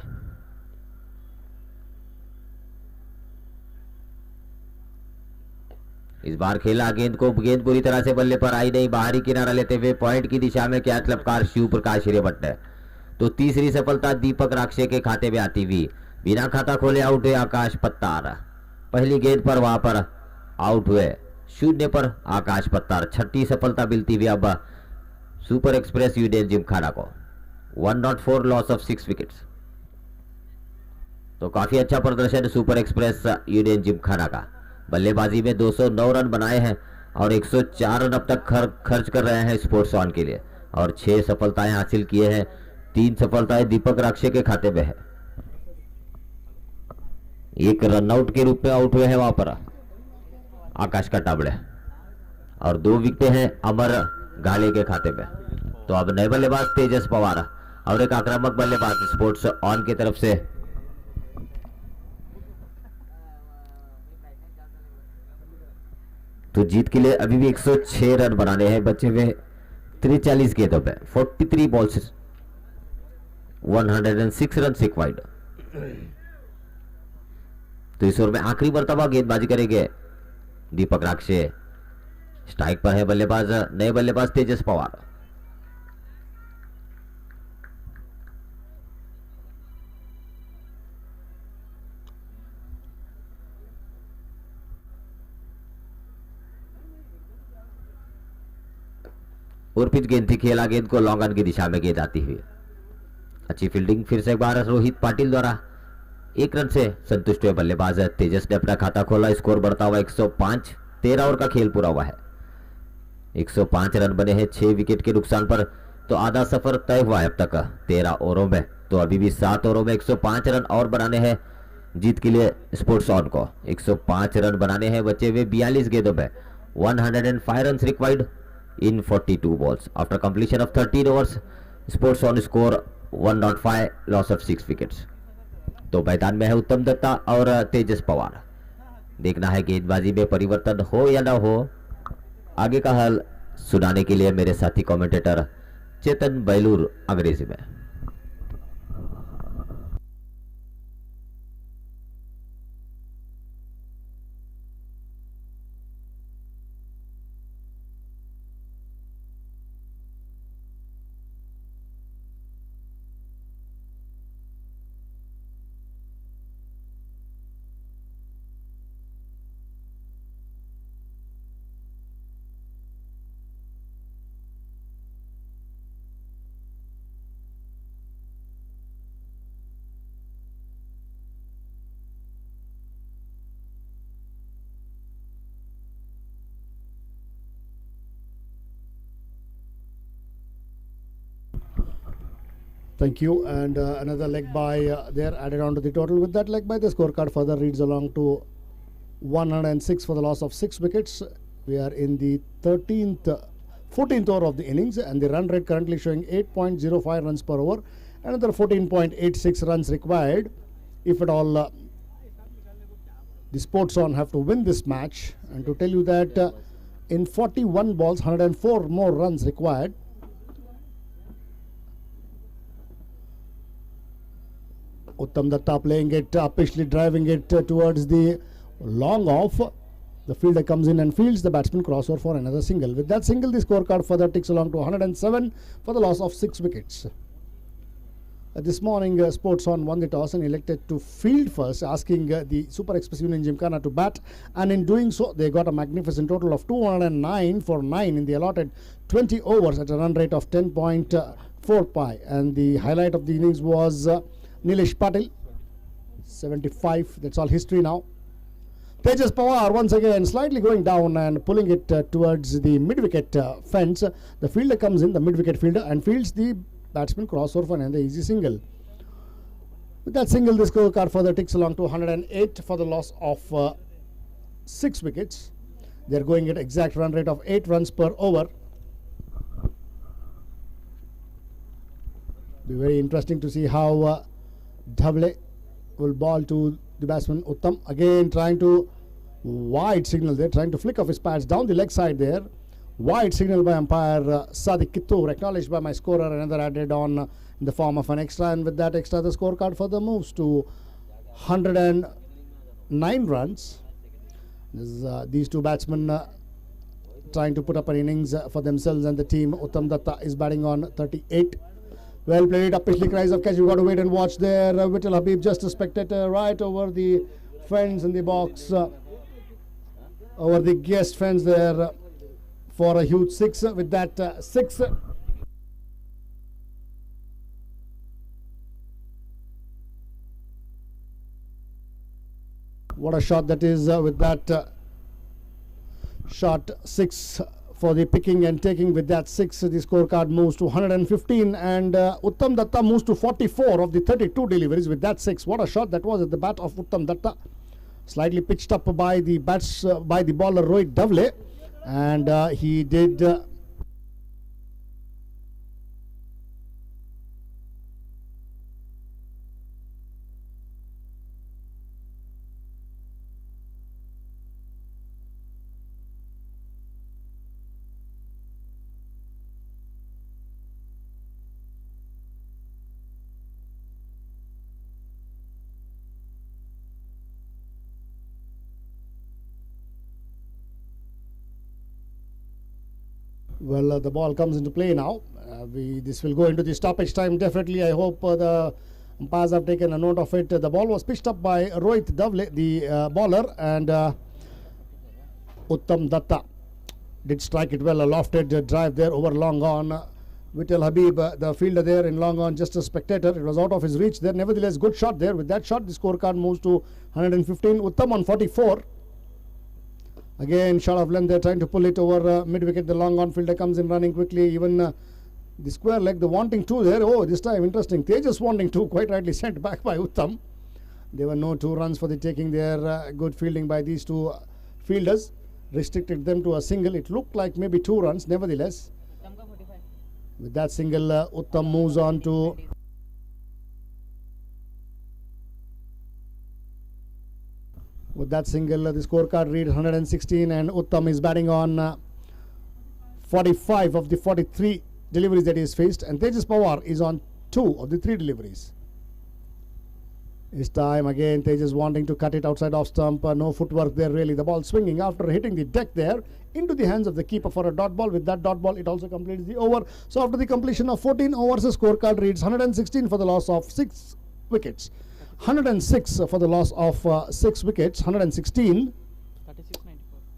इस बार खेला गेंद को, गेंद पूरी तरह से बल्ले पर आई नहीं, बाहरी किनारा लेते हुए पॉइंट की दिशा में कैच लपकार शिव प्रकाश हिरेमठ। तो तीसरी सफलता दीपक राक्षे के खाते में आती हुई, बिना खाता खोले आउट हुए आकाश पत्तार। पहली गेंद पर वहां पर आउट हुए, 0 पर आकाश पत्तार। छठी सफलता मिलती हुई अब सुपर एक्सप्रेस यूनियन जिमखाना को, 104 लॉस ऑफ 6 विकेट्स। तो काफी अच्छा प्रदर्शन सुपर एक्सप्रेस यूनियन जिमखाना का, बल्लेबाजी में 209 रन बनाए हैं और 104 रन अब तक खर्च कर रहे हैं स्पोर्ट्स ऑन के लिए, और 6 सफलताएं हासिल किए हैं। 3 सफलताएं दीपक राक्षे के खाते में है। एक रनआउट के रूप में आउट हुए हैं वहां पर आकाश का टाबड़े, और 2 विकेटें हैं अमर घाले के खाते में। तो अब नए बल्लेबाज तेजस पवार और एक आक्रामक बल्लेबाज स्पोर्ट्स ऑन की तरफ से। तो जीत के लिए अभी भी 106 रन बनाने हैं बचे हुए 43 गेंदों पे, 43 बॉल्स, 106 रन रिक्वायर्ड। तो इस ओवर में आखिरी मर्तबा गेंदबाजी करेंगे दीपक राक्षे। स्ट्राइक पर है बल्लेबाज, नए बल्लेबाज तेजस पवार। और पिच गेंद थी, खेला गेंद को लॉन्ग ऑन की दिशा में गेंद आती हुई, अच्छी फील्डिंग। फिर से एक बार रोहित पाटिल द्वारा 1 रन से संतुष्ट हुए बल्लेबाज तेजस ने अपना खाता खोला। स्कोर बढ़ता हुआ 105, 13 ओवर का खेल पूरा हुआ है, 105 रन बने हैं 6 विकेट के नुकसान पर। तो आधा सफर तय हुआ है अब तक 13 ओवरों में। तो अभी भी 7 ओवरों में 105 रन और बनाने हैं जीत के लिए स्पोर्ट्स ऑन को। 105 रन बनाने हैं बचे हुए 42 गेंदों में, 105 run required in 42 balls after completion of 13 overs. Sports on score 105 loss of 6 wickets. तो मैदान में है उत्तम दत्ता और तेजस पवार। देखना है गेंदबाजी में परिवर्तन हो या ना हो। आगे का हाल सुनाने के लिए मेरे साथी कमेंटेटर चेतन बैलूर अंग्रेजी में। Thank you. And another leg by there added on to the total. With that leg by, the scorecard further reads along to 106 for the loss of 6 wickets. We are in the 14th over of the innings, and the run rate currently showing 8.05 runs per over. Another 14.86 runs required if at all the Sports On have to win this match. And to tell you that in 41 balls, 104 more runs required. Uttam Datta playing it, upishly driving it towards the long off. The fielder comes in and fields. The batsman crossover for another single. With that single, the scorecard further ticks along to 107 for the loss of 6 wickets. This morning, Sports On won the toss and elected to field first, asking the Super Express Union Gymkhana to bat. And in doing so, they got a magnificent total of 209 for 9 in the allotted 20 overs at a run rate of 10.4 pi. And the highlight of the innings was Nilesh Patil, 75. That's all history now. Tejas Pawar once again slightly going down and pulling it towards the mid-wicket fence. The fielder comes in, the mid-wicket fielder, and fields the batsman crossover for another easy single. With that single, the scorecard further ticks along to 108 for the loss of 6 wickets. They are going at exact run rate of 8 runs per over. Be very interesting to see how Dhawale will ball to the batsman Uttam. Again trying to wide signal there, trying to flick off his pads down the leg side there. Wide signal by umpire Sadiq Kittur, acknowledged by my scorer. Another added on in the form of an extra, and with that extra, the scorecard further moves to 109 runs. These two batsmen trying to put up an innings for themselves and the team. Uttam Datta is batting on 38. Well played, upishly cries of catch. You've got to wait and watch there. Vittal Habib, just a spectator, right over the fence in the box, over the guest fence there for a huge 6. With that 6. What a shot that is. With that shot 6 for the picking and taking. With that 6, the scorecard moves to 115, and Uttam Datta moves to 44 of the 32 deliveries. With that 6, what a shot that was at the bat of Uttam Datta. Slightly pitched up by the bowler Rohit Dhawale, and he did well, the ball comes into play now. This will go into the stoppage time definitely. I hope the umpires have taken a note of it. The ball was pitched up by Rohit Dhawale, the bowler, and Uttam Datta did strike it well. A lofted drive there over long on. Vittal Habib, the fielder there in long on, just a spectator. It was out of his reach there. Nevertheless, good shot there. With that shot, the scorecard moves to 115. Uttam on 44. Again, shot of length, they're trying to pull it over mid-wicket. The long on fielder comes in running quickly. Even the square leg, the wanting 2 there. Oh, this time interesting. Tejas wanting 2, quite rightly sent back by Uttam. There were no 2 runs for the taking there. Good fielding by these 2 fielders. Restricted them to a single. It looked like maybe 2 runs. Nevertheless, with that single, Uttam moves on to with that single, the scorecard reads 116, and Uttam is batting on 45 of the 43 deliveries that he has faced, and Tejas Pawar is on 2 of the 3 deliveries. This time again, Tejas wanting to cut it outside off stump. No footwork there really. The ball swinging after hitting the deck there into the hands of the keeper for a dot ball. With that dot ball, it also completes the over. So after the completion of 14 overs, the scorecard reads 116 for the loss of 6 wickets. 106 for the loss of 6 wickets, 116.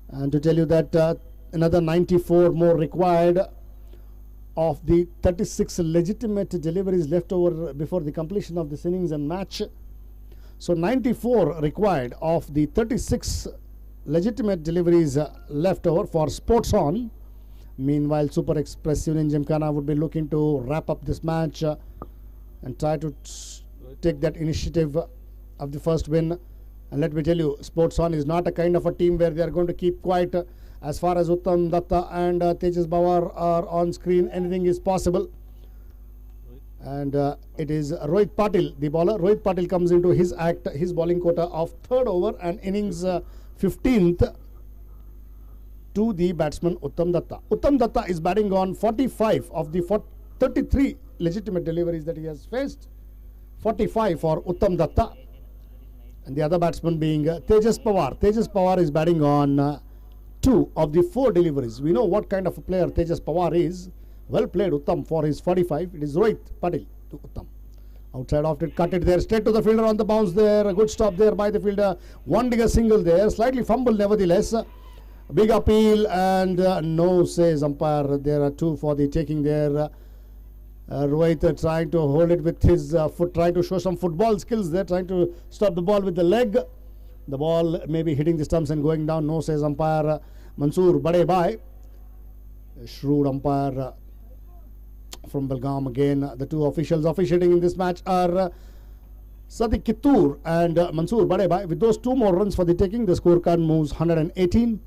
And to tell you that another 94 more required of the 36 legitimate deliveries left over before the completion of this innings and match. So 94 required of the 36 legitimate deliveries left over for Sports On. Meanwhile, Super Express Union Gymkhana would be looking to wrap up this match and try to take that initiative of the first win. And let me tell you, Sports On is not a kind of a team where they are going to keep quiet. As far as Uttam Datta and Tejas Pawar are on screen, anything is possible. And it is Rohit Patil, the bowler. Rohit Patil comes into his act, his bowling quota of third over and innings 15th to the batsman Uttam Datta. Uttam Datta is batting on 45 of the 33 legitimate deliveries that he has faced. 45 for Uttam Datta. And the other batsman being Tejas Pawar. Tejas Pawar is batting on 2 of the 4 deliveries. We know what kind of a player Tejas Pawar is. Well played Uttam for his 45. It is Rohit Patil to Uttam. Outside of it, cut it there, straight to the fielder on the bounce there. A good stop there by the fielder. One digger single there, slightly fumbled nevertheless. Big appeal and no, says umpire. There are 2 for the taking there. Rohit trying to hold it with his foot, trying to show some football skills there, trying to stop the ball with the leg. The ball maybe hitting the stumps and going down. No, says umpire Mansoor Bade Bhai. Shrewd umpire from Belgaum again. The 2 officials officiating in this match are Sadiq Kittur and Mansoor Bade Bhai. With those 2 more runs for the taking, the scorecard moves 118.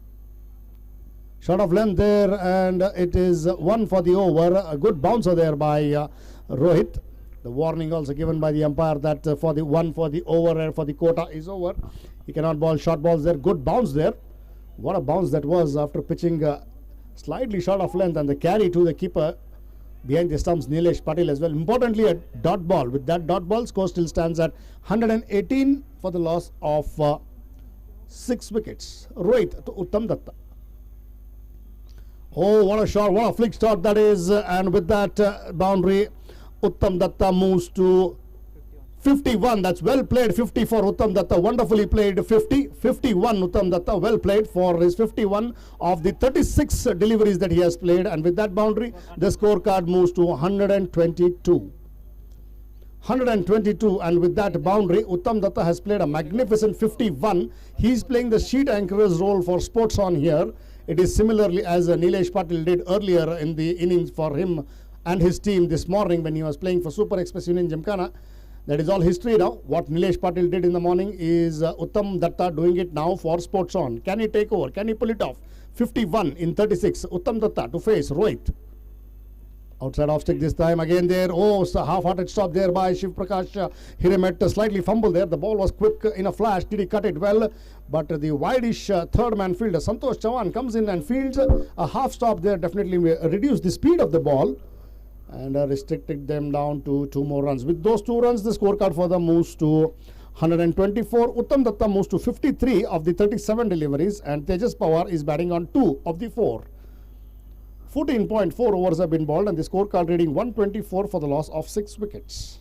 Shot of length there, and it is 1 for the over. A good bouncer there by Rohit. The warning also given by the umpire that for the 1 for the over and for the quota is over. He cannot bowl short balls there. Good bounce there. What a bounce that was after pitching slightly short of length, and the carry to the keeper behind the stumps, Nilesh Patil as well. Importantly, a dot ball. With that dot ball, score still stands at 118 for the loss of 6 wickets. Rohit to Uttam Datta. Oh, what a shot, what a flick shot that is. And with that boundary, Uttam Datta moves to 51. That's well played. 50 for Uttam Datta. Wonderfully played. 50. 51 Uttam Datta. Well played for his 51 of the 36 deliveries that he has played. And with that boundary, the scorecard moves to 122. 122. And with that boundary, Uttam Datta has played a magnificent 51. He's playing the sheet anchor's role for Sports On here. It is similarly as Nilesh Patil did earlier in the innings for him and his team this morning when he was playing for Super Express Union Gymkhana. That is all history now. What Nilesh Patil did in the morning is Uttam Datta doing it now for Sports On. Can he take over? Can he pull it off? 51 in 36. Uttam Datta to face Rohit. Outside off stick this time again there. Oh, so half-hearted stop there by Shiv Prakash Hiramet. Slightly fumble there. The ball was quick in a flash. Did he cut it well? But the wideish third man fielder Santosh Chavan comes in and fields a half stop there. Definitely reduced the speed of the ball and restricted them down to 2 more runs. With those 2 runs, the scorecard for them moves to 124. Uttam Datta moves to 53 of the 37 deliveries, and Tejas Pawar is batting on 2 of the 4. 14.4 overs have been bowled, and the scorecard reading 124 for the loss of 6 wickets.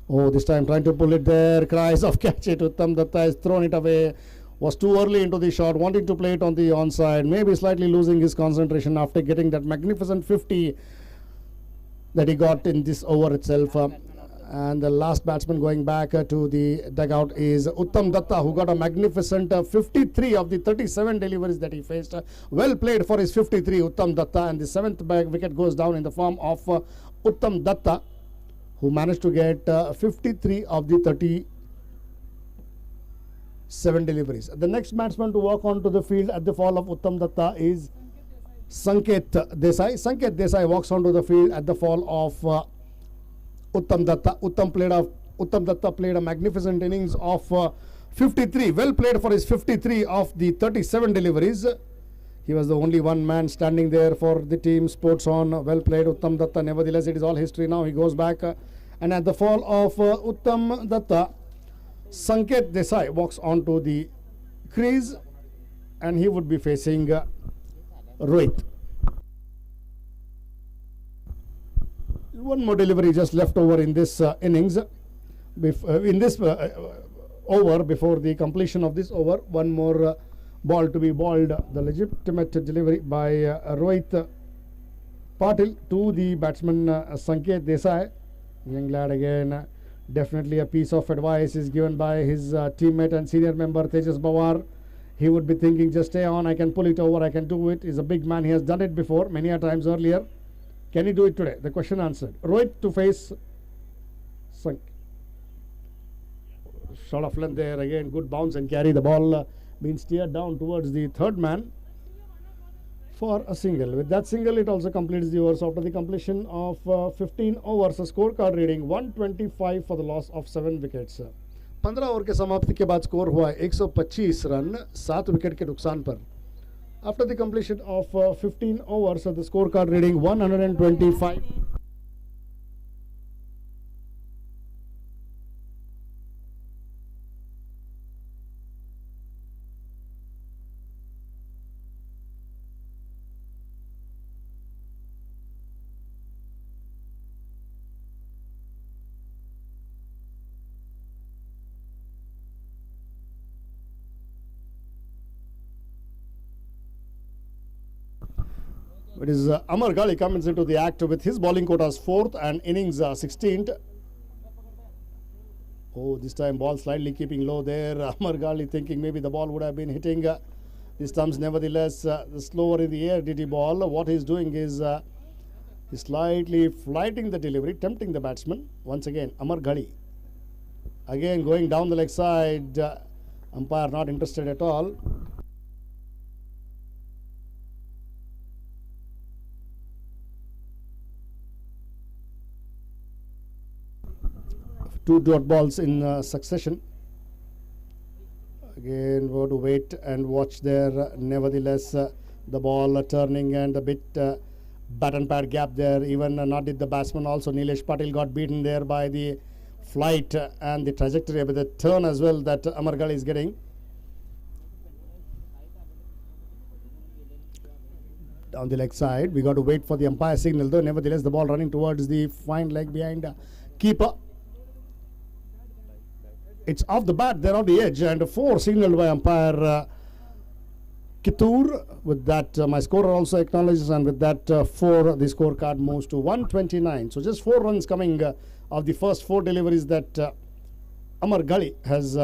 Oh, this time trying to pull it there. Cries of catch it. Uttam Datta has thrown it away. Was too early into the shot. Wanting to play it on the onside. Maybe slightly losing his concentration after getting that magnificent 50 that he got in this over itself. And the last batsman going back to the dugout is Uttam Datta, who got a magnificent 53 of the 37 deliveries that he faced. Well played for his 53, Uttam Datta. And the 7th wicket goes down in the form of Uttam Datta, who managed to get 53 of the 37 deliveries. The next batsman to walk onto the field at the fall of Uttam Datta is Sanket Desai. Sanket Desai walks onto the field at the fall of Uttam Datta. Uttam Datta played a magnificent innings of 53. Well played for his 53 of the 37 deliveries. He was the only one man standing there for the team. Sports On. Well played Uttam Datta. Nevertheless, it is all history now. He goes back and at the fall of Uttam Datta, Sanket Desai walks onto the crease and he would be facing Rohit. One more delivery just left over in this innings. In this over, before the completion of this over, one more ball to be bowled. The legitimate delivery by Rohit Patil to the batsman Sanket Desai. Young lad again Definitely a piece of advice is given by his teammate and senior member Tejas Pawar. He would be thinking, just stay on, I can pull it over, I can do it. He's a big man, he has done it before, many a times earlier. Can he do it today? The question answered. Rohit to face Sank. Shot of length there again, good bounce and carry. The ball being steered down towards the third man for a single. With that single, it also completes the overs. After the completion of 15 overs, a scorecard reading 125 for the loss of 7 wickets. 15 over के समाप्ति के बाद score हुआ 125 run 7 wicket के नुकसान पर. After the completion of 15 overs, the scorecard reading 125. It is Amar Gali comes into the act with his bowling quotas 4th and innings 16th. Oh, this time ball slightly keeping low there. Amar Gali thinking maybe the ball would have been hitting the stumps. Nevertheless, the slower in the air did he ball. What he's doing is he's slightly flighting the delivery, tempting the batsman. Once again, Amar Gali. Again going down the leg side. Umpire not interested at all. Two dot balls in succession. Again, we have to wait and watch there. Nevertheless, the ball turning and a bit bat and pad gap there. Even not did the batsman also. Nilesh Patil got beaten there by the flight and the trajectory with the turn as well that Amar Gali is getting. Down the leg side, we got to wait for the umpire signal though. Nevertheless, the ball running towards the fine leg behind keeper. It's off the bat there on the edge and 4 signaled by umpire Kittur. With that, my scorer also acknowledges, and with that 4, the scorecard moves to 129. So just 4 runs coming of the first 4 deliveries that Amar Gali has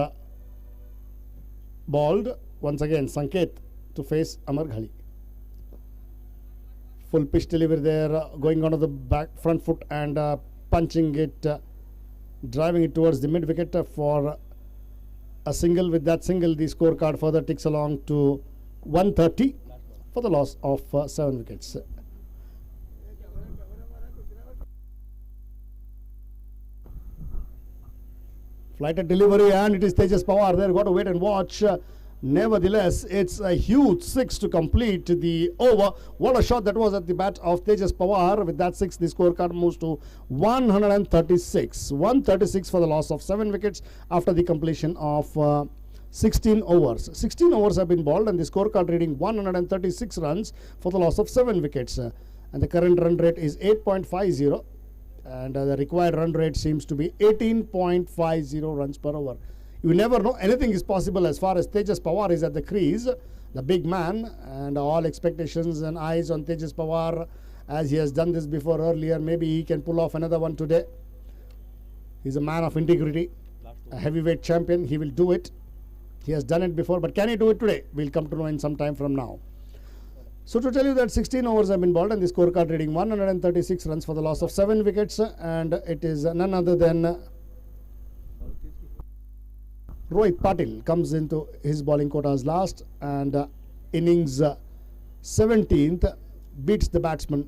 bowled. Once again, Sanket to face Amar Gali. Full pitch delivery there, going onto the back front foot and punching it. Driving it towards the mid wicket for a single. With that single, the scorecard further ticks along to 130 for the loss of 7 wickets. Flighted delivery, and it is Tejas Pawar there. Got to wait and watch. Nevertheless, it's a huge 6 to complete the over. What a shot that was at the bat of Tejas Pawar. With that 6, the scorecard moves to 136. 136 for the loss of 7 wickets after the completion of 16 overs. 16 overs have been bowled and the scorecard reading 136 runs for the loss of 7 wickets. And the current run rate is 8.50. And the required run rate seems to be 18.50 runs per over. You never know, anything is possible as far as Tejas Pawar is at the crease, the big man, and all expectations and eyes on Tejas Pawar as he has done this before earlier. Maybe he can pull off another one today. He's a man of integrity, a heavyweight champion. He will do it. He has done it before, but can he do it today? We'll come to know in some time from now. So to tell you that 16 overs have been bowled and the scorecard reading 136 runs for the loss of 7 wickets, and it is none other than Rohit Patil comes into his bowling quotas last, and innings 17th beats the batsman.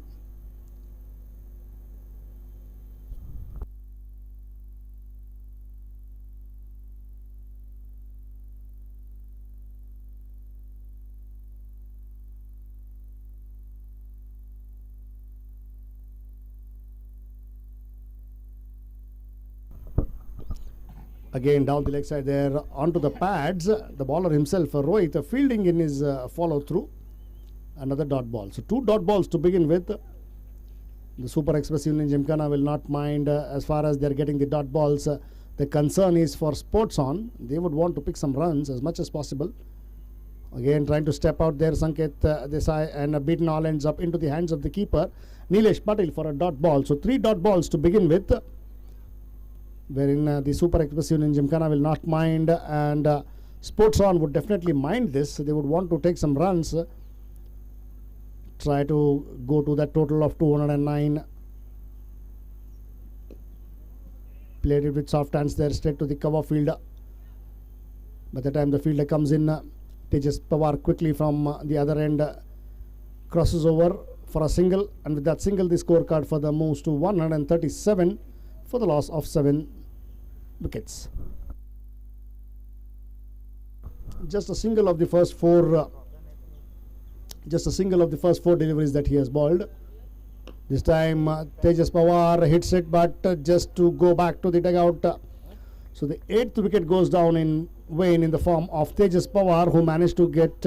Again down the leg side there onto the pads, the bowler himself, Rohit, fielding in his follow through. Another dot ball. So 2 dot balls to begin with. The Super Express Union Gymkhana will not mind as far as they're getting the dot balls. The concern is for Sports On. They would want to pick some runs as much as possible. Again trying to step out there, Sanket Desai, and a beaten all ends up into the hands of the keeper, Nilesh Patil, for a dot ball. So 3 dot balls to begin with. wherein the super expressive in Gymkhana will not mind, and Sports On would definitely mind this. They would want to take some runs, try to go to that total of 209. Played it with soft hands there, straight to the cover fielder. By the time the fielder comes in, Tejas Pawar quickly from the other end crosses over for a single, and with that single the scorecard for the moves to 137 for the loss of 7 wickets. Just a single of the first four deliveries that he has bowled. This time Tejas Pawar hits it, but just to go back to the dugout. So the 8th wicket goes down in vain in the form of Tejas Pawar, who managed to get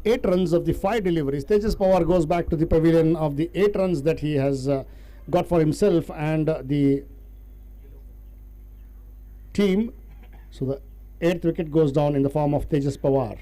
8 runs of the 5 deliveries. Tejas Pawar goes back to the pavilion of the 8 runs that he has got for himself and the team. So the 8th wicket goes down in the form of Tejas Pawar.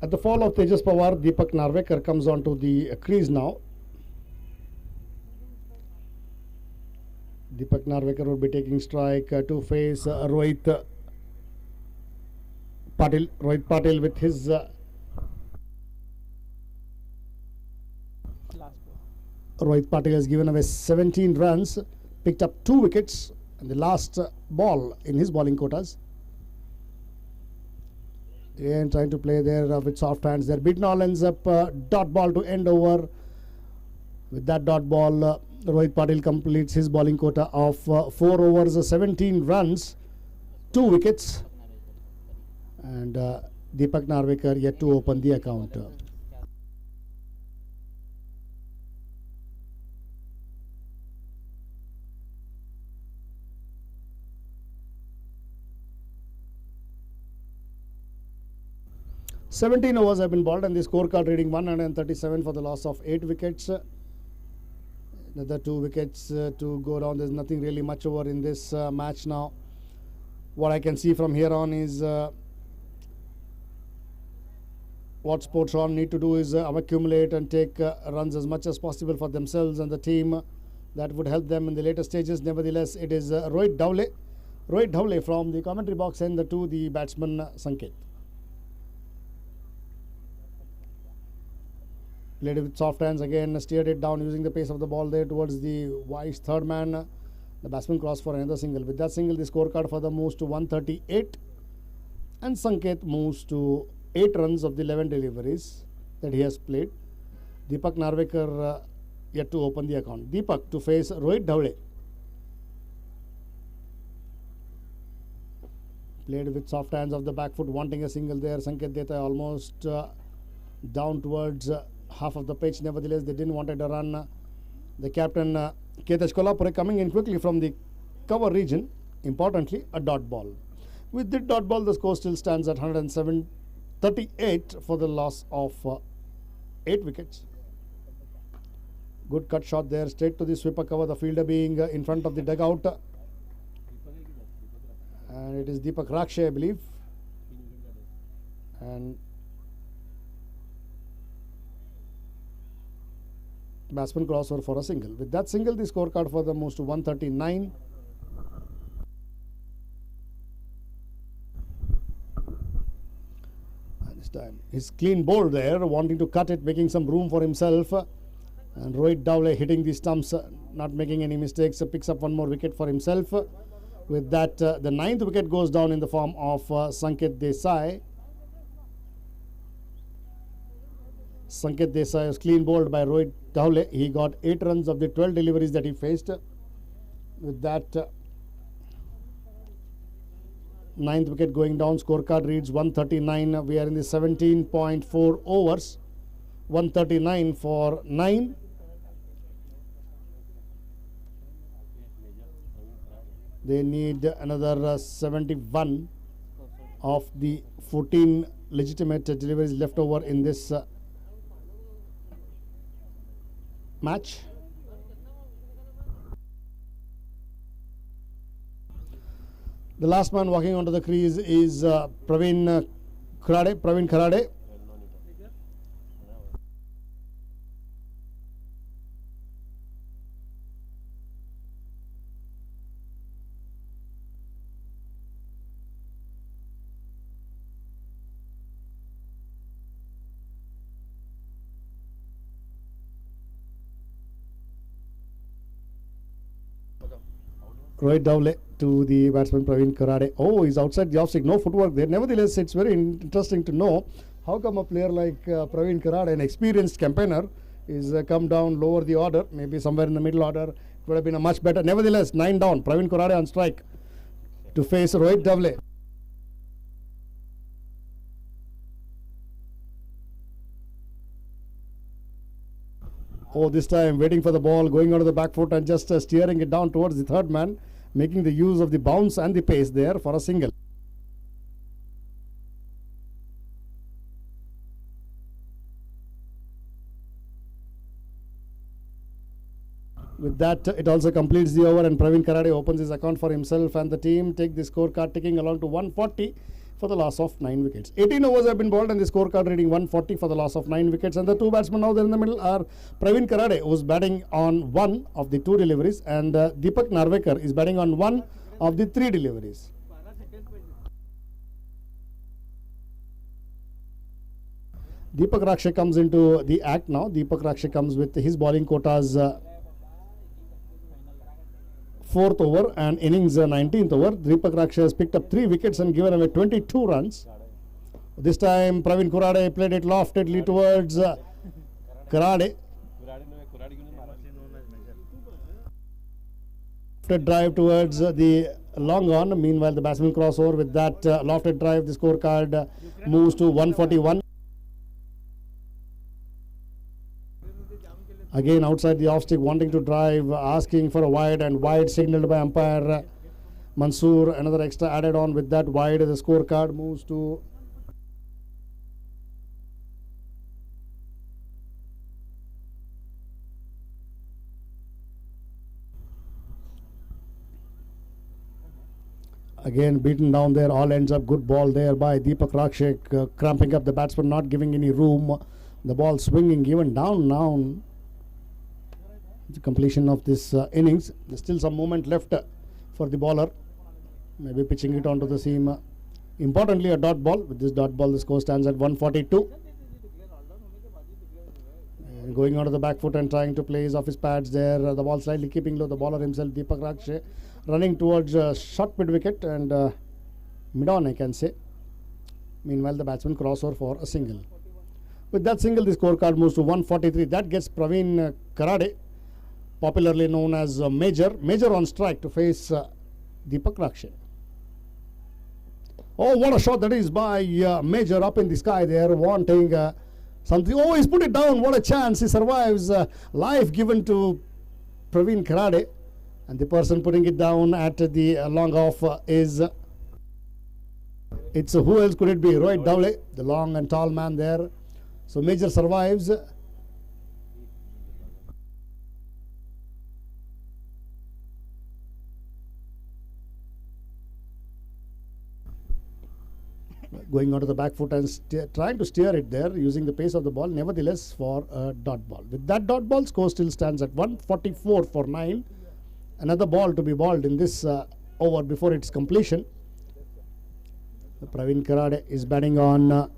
At the fall of Tejas Pawar, Deepak Narvekar comes onto the crease now. Deepak Narvekar will be taking strike to face Rohit Patil. Rohit Patil with his Rohit Patil has given away 17 runs, picked up 2 wickets, and the last ball in his bowling quotas. Again trying to play there with soft hands there. Bidnall ends up dot ball to end over. With that dot ball, Rohit Patil completes his bowling quota of 4 overs, 17 runs, 2 wickets, and Deepak Narvekar yet to open the account. "17 overs have been bowled and the scorecard reading 137 for the loss of 8 wickets. Another 2 wickets to go down. There's nothing really much over in this match now. What I can see from here on is what Sports On need to do is accumulate and take runs as much as possible for themselves and the team. That would help them in the later stages. Nevertheless, it is Rohit Dhawle from the commentary box and to the batsman Sanket. Played it with soft hands again, steered it down using the pace of the ball there towards the wise third man. The batsman crossed for another single. With that single, the scorecard for the moves to 138, and Sanket moves to 8 runs of the 11 deliveries that he has played. Deepak Narvekar yet to open the account. Deepak to face Rohit Dhawle. Played with soft hands of the back foot, wanting a single there. Sanket Desai almost down towards half of the pitch. Nevertheless, they didn't want a run. The captain Ketesh Kolhapure coming in quickly from the cover region. Importantly, a dot ball. With the dot ball, the score still stands at 138 for the loss of 8 wickets. Good cut shot there, straight to the sweeper cover. The fielder being in front of the dugout, and it is Deepak Rakshay, I believe. And batsman crossover for a single. With that single, the scorecard for them moves to 139. And this time, he's clean bowled there, wanting to cut it, making some room for himself. And Rohit Dhawle hitting the stumps, not making any mistakes, picks up 1 more wicket for himself. With that, the 9th wicket goes down in the form of Sanket Desai. Sanket Desai was clean bowled by Rohit Dhawle. He got 8 runs of the 12 deliveries that he faced. With that, Ninth wicket going down. Scorecard reads 139. We are in the 17.4 overs. 139 for 9. They need another 71 of the 14 legitimate deliveries left over in this match. The last man walking onto the crease is Praveen Kharade. Rohit Dowley to the batsman Praveen Kharade. Oh, he's outside the off stick. No footwork there. Nevertheless, it's very interesting to know how come a player like Praveen Kharade, an experienced campaigner, is come down lower the order. Maybe somewhere in the middle order it would have been a much better. Nevertheless, 9 down. Praveen Kharade on strike to face Rohit Dowley. Oh, this time waiting for the ball, going onto the back foot and just steering it down towards the third man, making the use of the bounce and the pace there for a single. With that, it also completes the over and Praveen Kharade opens his account for himself and the team. Take the scorecard ticking along to 140 for the loss of 9 wickets. 18 overs have been bowled and the scorecard reading 140 for the loss of 9 wickets. And the two batsmen now there in the middle are Praveen Kharade, who's batting on 1 of the 2 deliveries, and Deepak Narvekar is batting on 1 of the 3 deliveries. Deepak Rakshe comes into the act now. Deepak Rakshe comes with his bowling quotas 4th over and innings 19th over. Deepak Rakshe has picked up 3 wickets and given away 22 runs. This time Praveen Kharade played it loftedly towards Kharade. Lofted drive towards the long on. Meanwhile, the batsman crossover with that lofted drive. The scorecard moves to 141. Again outside the off stick, wanting to drive, asking for a wide, and wide signalled by umpire Mansoor. Another extra added on with that wide. The scorecard moves to again beaten down there. All ends up good ball there by Deepak Rakshe, cramping up the batsman, not giving any room. The ball swinging even down. The completion of this innings. There's still some moment left for the bowler. Maybe pitching it onto the seam. Importantly, a dot ball. With this dot ball, the score stands at 142. And going onto the back foot and trying to place off his pads there. The ball slightly keeping low. The bowler himself, Deepak Rakshe, running towards short mid wicket and mid on, I can say. Meanwhile, the batsman crossover for a single. With that single, the scorecard moves to 143. That gets Praveen Kharade, popularly known as Major on strike to face Deepak Rakshe. Oh, what a shot that is by Major up in the sky there, wanting something. Oh, he's put it down. What a chance. He survives. Life given to Praveen Kharade. And the person putting it down at the long off is... it's who else could it be? Rohit Dowley, the long and tall man there. So Major survives. Going onto the back foot and trying to steer it there using the pace of the ball, nevertheless for a dot ball. With that dot ball, score still stands at 144 for 9. Another ball to be bowled in this over before its completion. Praveen Kharade is batting on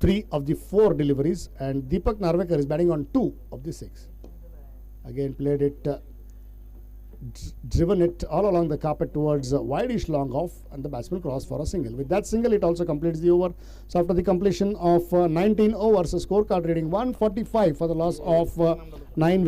3 of the 4 deliveries and Deepak Narvekar is batting on 2 of the 6. Again played it, driven it all along the carpet towards wide-ish long off, and the batsman cross for a single. With that single, it also completes the over. So after the completion of 19 overs, a scorecard reading 145 for the loss of 9.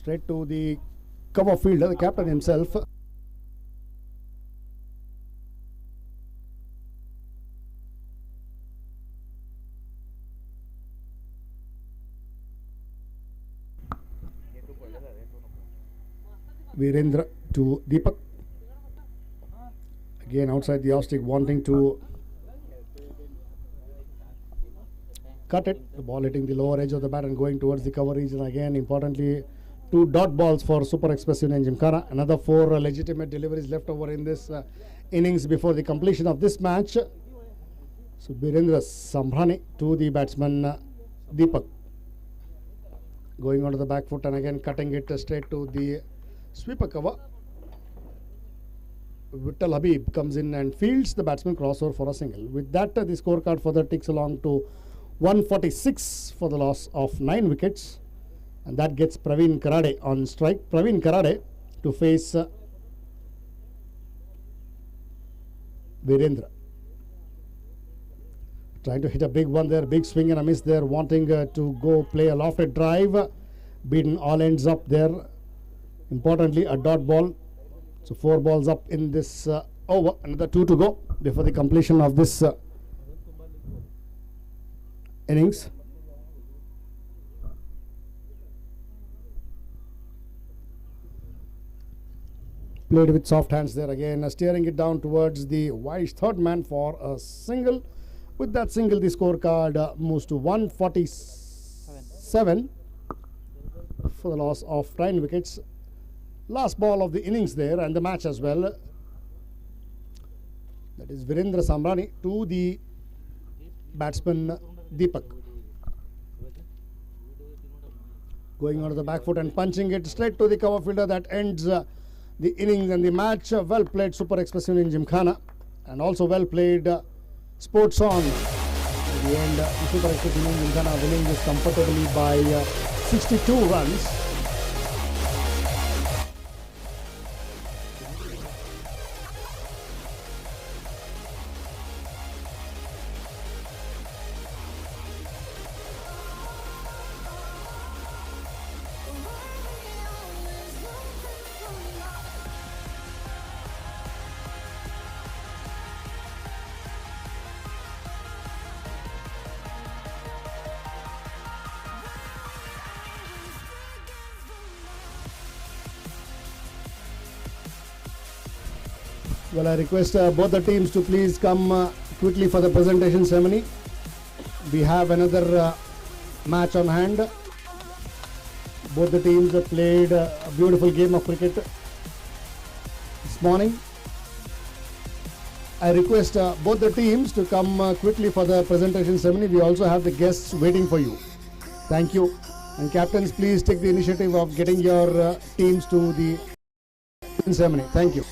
Straight to the cover fielder, the captain himself. Virendra to Deepak. Again outside the off stick, wanting to cut it. The ball hitting the lower edge of the bat and going towards the cover region again. Importantly, 2 dot balls for Super Expressive and Gymkhana. Another 4 legitimate deliveries left over in this innings before the completion of this match. So Virendra Sambrani to the batsman Deepak. Going onto the back foot and again cutting it straight to the sweeper cover. Vittal Habib comes in and fields the batsman crossover for a single. With that, the scorecard further ticks along to 146 for the loss of 9 wickets. And that gets Praveen Karade on strike. Praveen Karade to face Virendra. Trying to hit a big one there, big swing and a miss there, wanting to go play a lofted drive. Beaten all ends up there. Importantly, a dot ball. So 4 balls up in this over. Another 2 to go before the completion of this innings. Played with soft hands there again, steering it down towards the wise third man for a single. With that single, the scorecard moves to 147 for the loss of 9 wickets. Last ball of the innings there and the match as well. That is Virendra Sambrani to the batsman Deepak. Going onto the back foot and punching it straight to the cover fielder. That ends the innings and the match. Well played Super Expressive in Gymkhana and also well played Sports On. In the end, Super Expressive in Gymkhana winning this comfortably by 62 runs. Well, I request both the teams to please come quickly for the presentation ceremony. We have another match on hand. Both the teams have played a beautiful game of cricket this morning. I request both the teams to come quickly for the presentation ceremony. We also have the guests waiting for you. Thank you. And captains, please take the initiative of getting your teams to the ceremony. Thank you.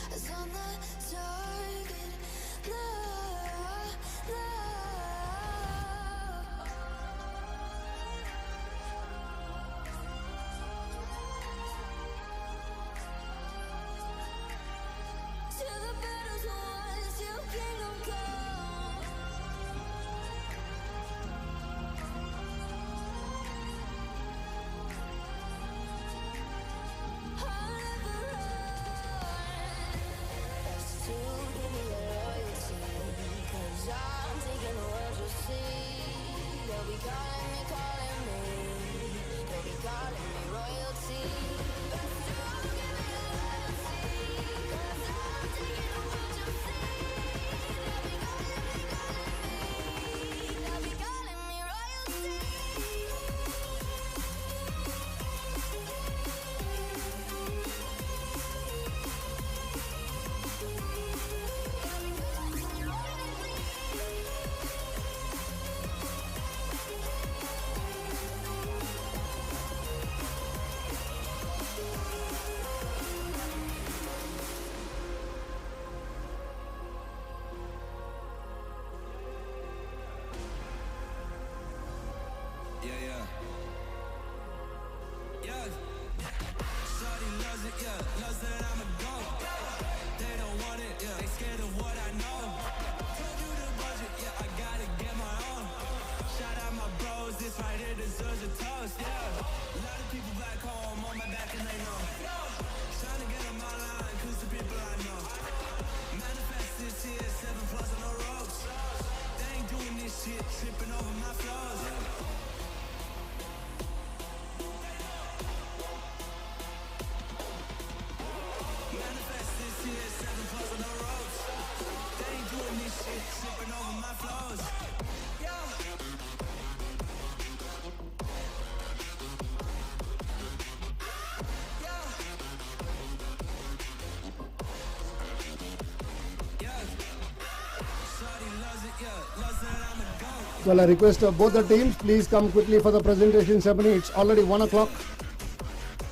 Well, I request both the teams, please come quickly for the presentation ceremony. It's already 1 o'clock.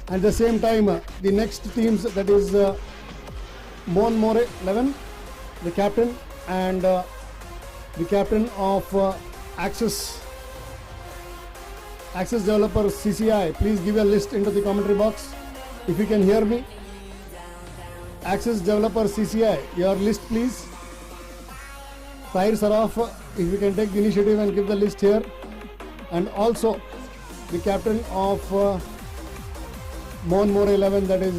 At the same time, the next teams, that is Mon More 11, the captain, and the captain of Axis Developer CCI. Please give a list into the commentary box. If you can hear me. Axis Developer CCI, your list please. Tahir Saraf, if you can take the initiative and give the list here. And also the captain of Mon More 11, that is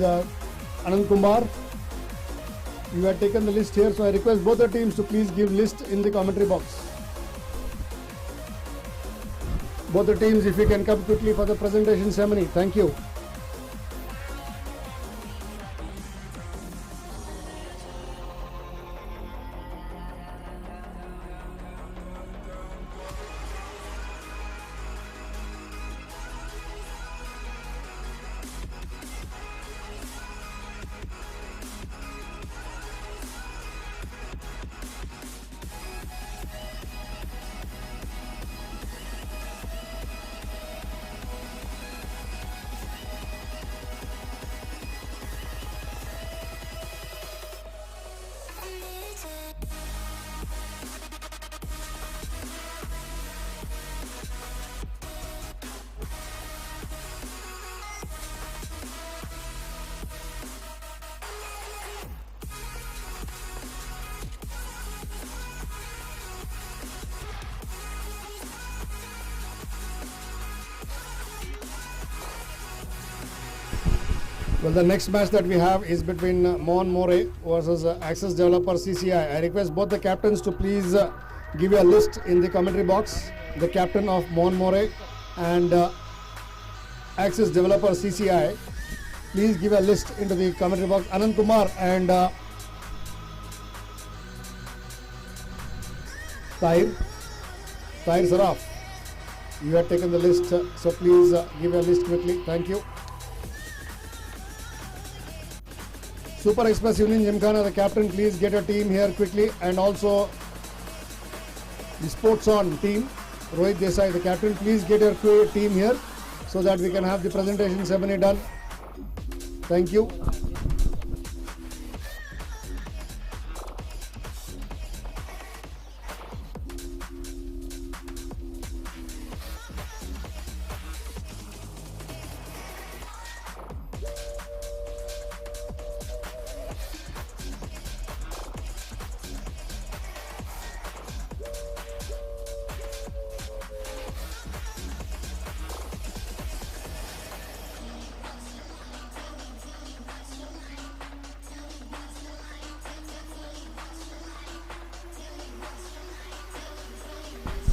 Anand Kumar. You have taken the list here, so I request both the teams to please give list in the commentary box. Both the teams, if you can come quickly for the presentation ceremony. Thank you. Well, the next match that we have is between Mon More versus Axis Developer CCI. I request both the captains to please give you a list in the commentary box. The captain of Mon More and Axis Developer CCI. Please give a list into the commentary box. Anand Kumar and Tahir Saraf. You have taken the list, so please give a list quickly. Thank you. Super Express Union Gymkhana, the captain, please get your team here quickly, and also the Sports On team, Rohit Desai, the captain, please get your team here so that we can have the presentation ceremony done. Thank you.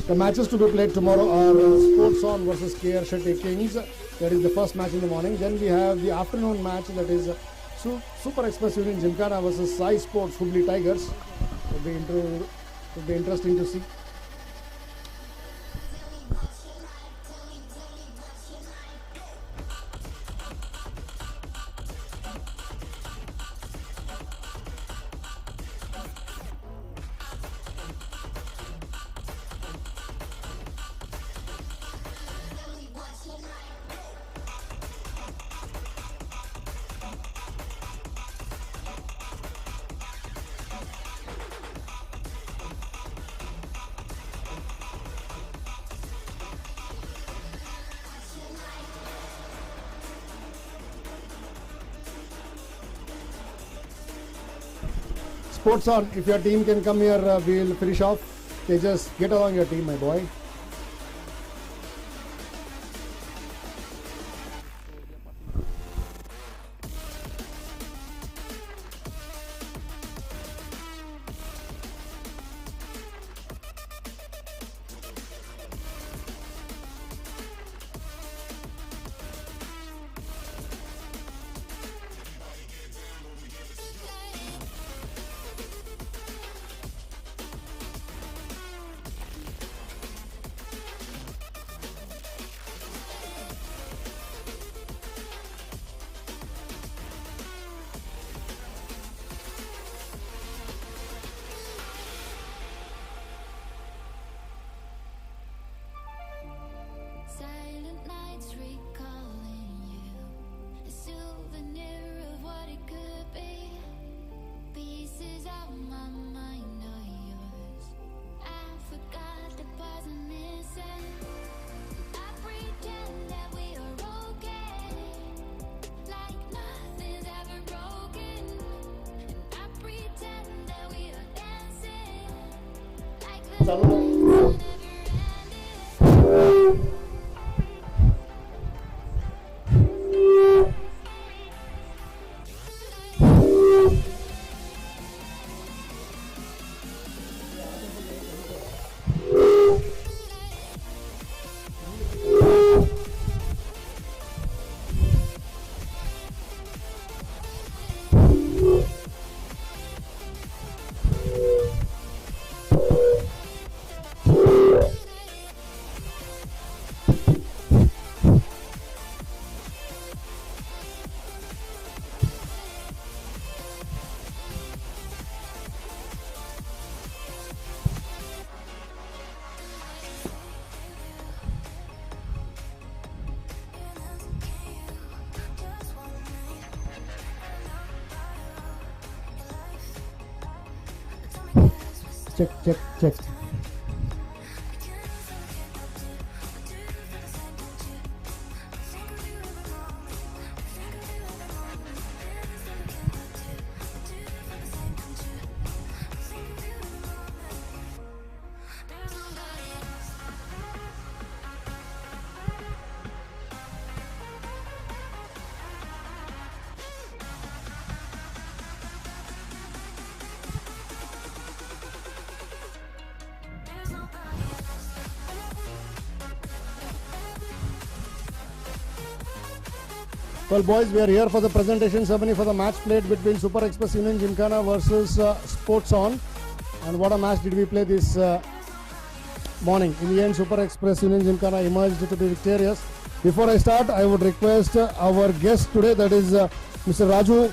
The matches to be played tomorrow are Sports On versus KR Shetty Kings. That is the first match in the morning. Then we have the afternoon match, that is Super Express Union Gymkhana versus Sai Sports Hubli Tigers. Would be interesting to see. Sports On, if your team can come here, we'll finish off. Okay, just get along your team, my boy. Check. Well, boys, we are here for the presentation ceremony for the match played between Super Express Union Gymkhana versus Sports On. And what a match did we play this morning. In the end, Super Express Union Gymkhana emerged to be victorious. Before I start, I would request our guest today, that is Mr. Raju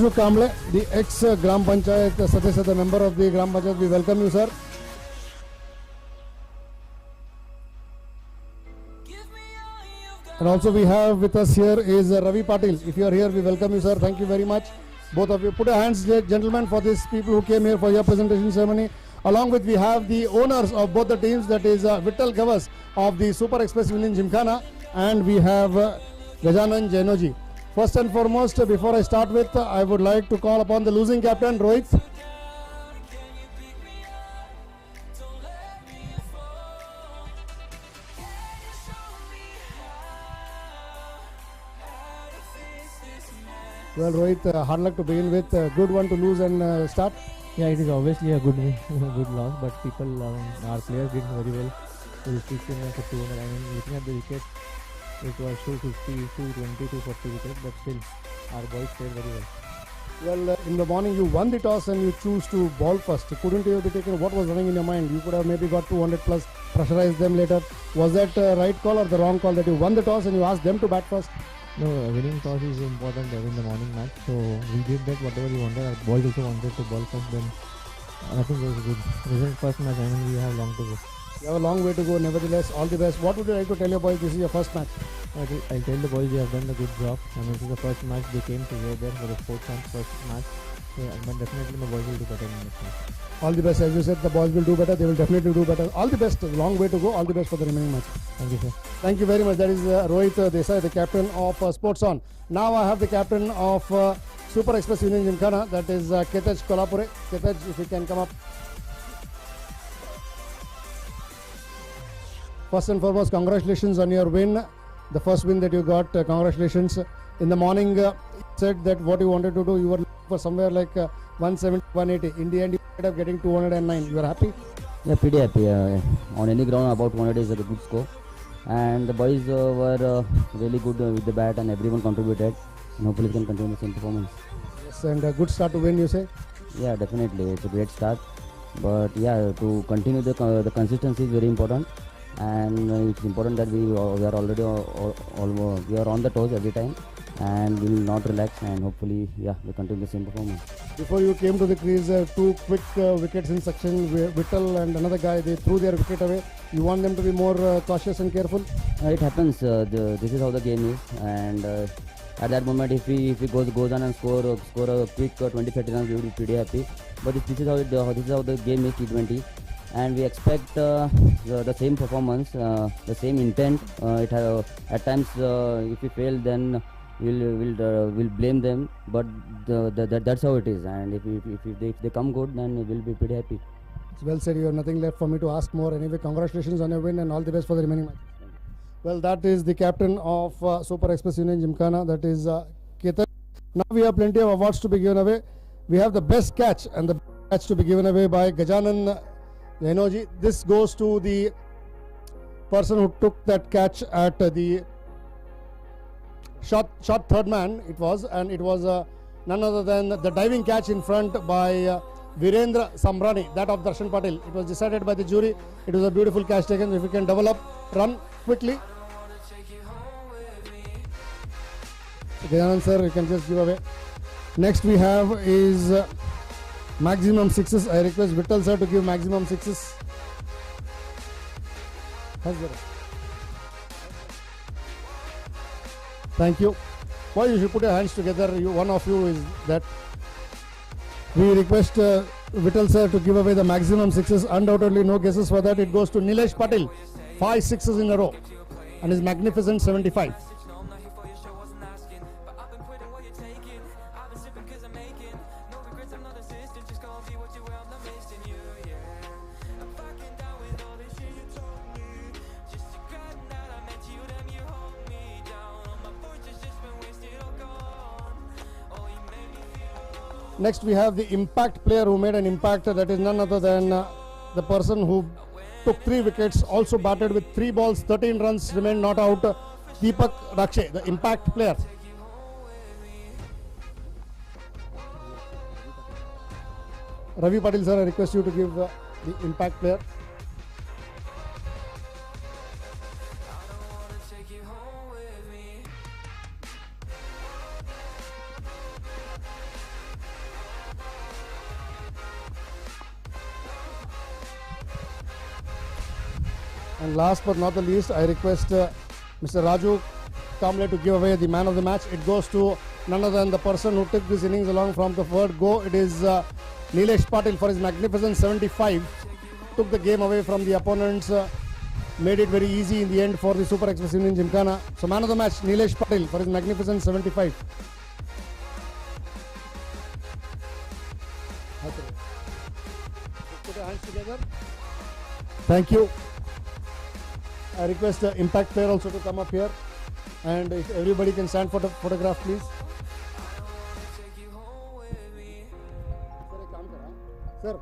Kamble, the ex-Gram Panchayat Sadasya, the member of the Gram Panchayat. We welcome you, sir. And also we have with us here is Ravi Patil. If you are here, we welcome you, sir. Thank you very much. Both of you. Put your hands, gentlemen, for these people who came here for your presentation ceremony. Along with, we have the owners of both the teams, that is Vittal Gavas of the Super Express Union Gymkhana, and we have Gajanan Jainoji. First and foremost, before I start with, I would like to call upon the losing captain, Rohit. Well, Rohit, hard luck to begin with. Good one to lose and start. Yeah, it is obviously a good win, good loss, but people, our players did very well. So restriction for 200. I mean, looking at the wicket, it was 250, 220, 240 wickets, but still, our boys played very well. Well, in the morning you won the toss and you choose to bowl first. Couldn't you have taken what was running in your mind? You could have maybe got 200 plus, pressurized them later. Was that right call or the wrong call that you won the toss and you asked them to bat first? No, winning toss is important in the morning match. So we did that whatever we wanted. Our boys also wanted to bowl first. Then I think it was a good result. First match. I mean, we have long to go. You have a long way to go. Nevertheless, all the best. What would you like to tell your boys? This is your first match. I'll tell the boys they have done a good job. I mean, this is the first match they came together for the sports match, first match. So, but definitely my boys will do better in this match. All the best. As you said, the boys will do better. They will definitely do better. All the best. Long way to go. All the best for the remaining match. Thank you, sir. Thank you very much. That is Rohit Desai, the captain of Sports On. Now I have the captain of Super Express Union Gymkhana. That is Ketej Kolhapure. Ketej, if you can come up. First and foremost, congratulations on your win. The first win that you got, congratulations. In the morning, you said that what you wanted to do, you were looking for somewhere like 170, 180. In the end, you ended up getting 209. You are happy? Yeah, pretty happy. On any ground, about 100 is a good score. And the boys were really good with the bat and everyone contributed. And hopefully we can continue the same performance. Yes, and a good start to win, you say? Yeah, definitely. It's a great start. But yeah, to continue the consistency is very important. And it's important that we are already we are on the toes every time, and we will not relax, and hopefully we continue the same performance. Before you came to the crease, two quick wickets in succession, Vittal and another guy, they threw their wicket away. You want them to be more cautious and careful? It happens. This is how the game is, and at that moment if he goes on and score a quick 20-30 runs, we will be pretty happy. But this is how the game is, T20. And we expect the same performance, the same intent. At times, if we fail, then we'll blame them. But that's how it is. And if they come good, then we'll be pretty happy. Well said. You have nothing left for me to ask more. Anyway, congratulations on your win and all the best for the remaining match. Well, that is the captain of Super Express Union Gymkhana. That is Ketan. Now we have plenty of awards to be given away. We have the best catch and the catch to be given away by Gajanan Jainoji. This goes to the person who took that catch at the shot third man. It was, and it was none other than the diving catch in front by Virendra Samrani, that of Darshan Patil. It was decided by the jury. It was a beautiful catch taken. If we can develop, run quickly. Gajanan sir, you can just give away. Next we have is maximum sixes. I request Vittal sir to give maximum sixes. Thank you. Why you should put your hands together. One of you is that. We request Vittal sir to give away the maximum sixes. Undoubtedly no guesses for that. It goes to Nilesh Patil. 5 sixes in a row. And his magnificent 75. Next we have the impact player who made an impact. That is none other than the person who took 3 wickets, also batted with 3 balls, 13 runs, remained not out. Deepak Rakshe, the impact player. Ravi Patil sir, I request you to give the impact player. And last but not the least, I request Mr. Raju Kamble to give away the man of the match. It goes to none other than the person who took this innings along from the third go. It is Nilesh Patil for his magnificent 75. Took the game away from the opponents, made it very easy in the end for the Super Express Union Gymkhana. So man of the match, Nilesh Patil for his magnificent 75. Put your hands together. Thank you. I request the impact player also to come up here, and if everybody can stand for the photograph, please. Sir,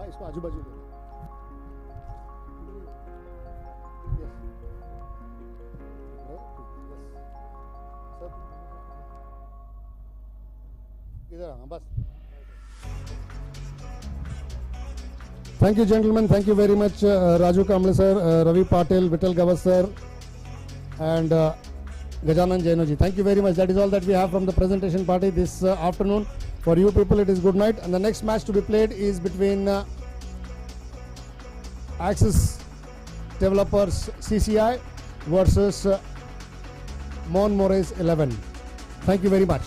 इसको आजू बाजू दो. Sir, इधर हाँ बस. Thank you, gentlemen. Thank you very much, Raju Kamble sir, Ravi Patil, Vittal Gavas sir, and Gajanan Jainoji. Thank you very much. That is all that we have from the presentation party this afternoon. For you people, it is good night. And the next match to be played is between Axis Developers CCI versus Mon Moraes 11. Thank you very much.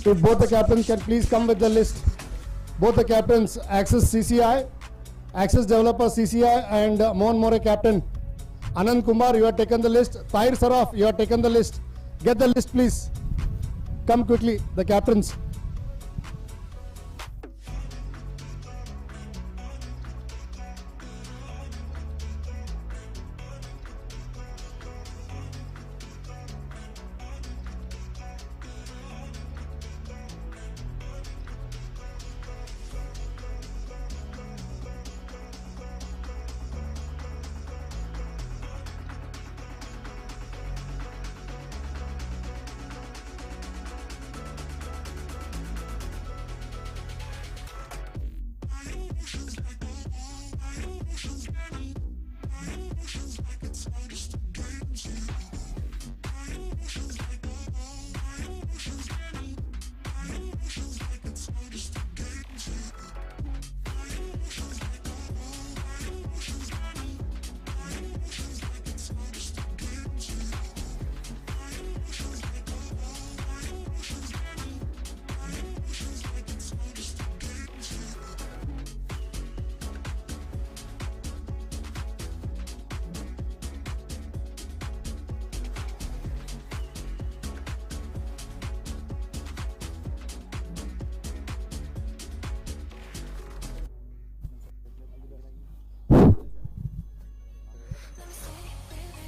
If both the captains can please come with the list. Both the captains, Axis CCI, Axis Developer CCI and Mon More captain. Anand Kumar, you have taken the list. Tahir Saraf, you have taken the list. Get the list please. Come quickly, the captains.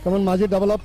Come on, Majid, double up.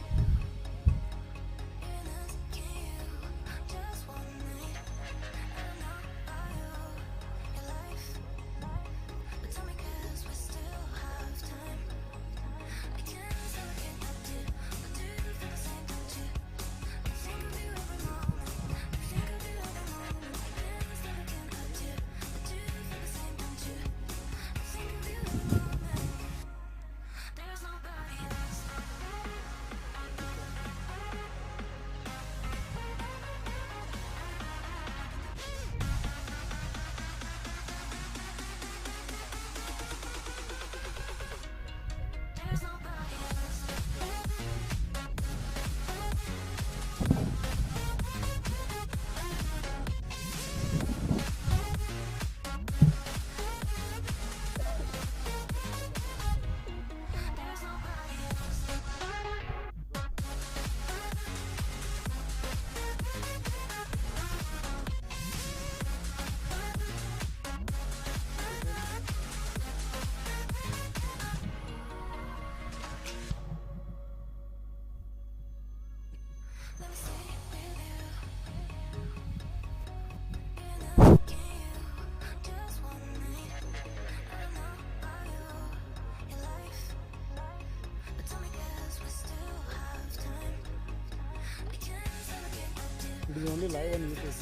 It is only live on YouTube.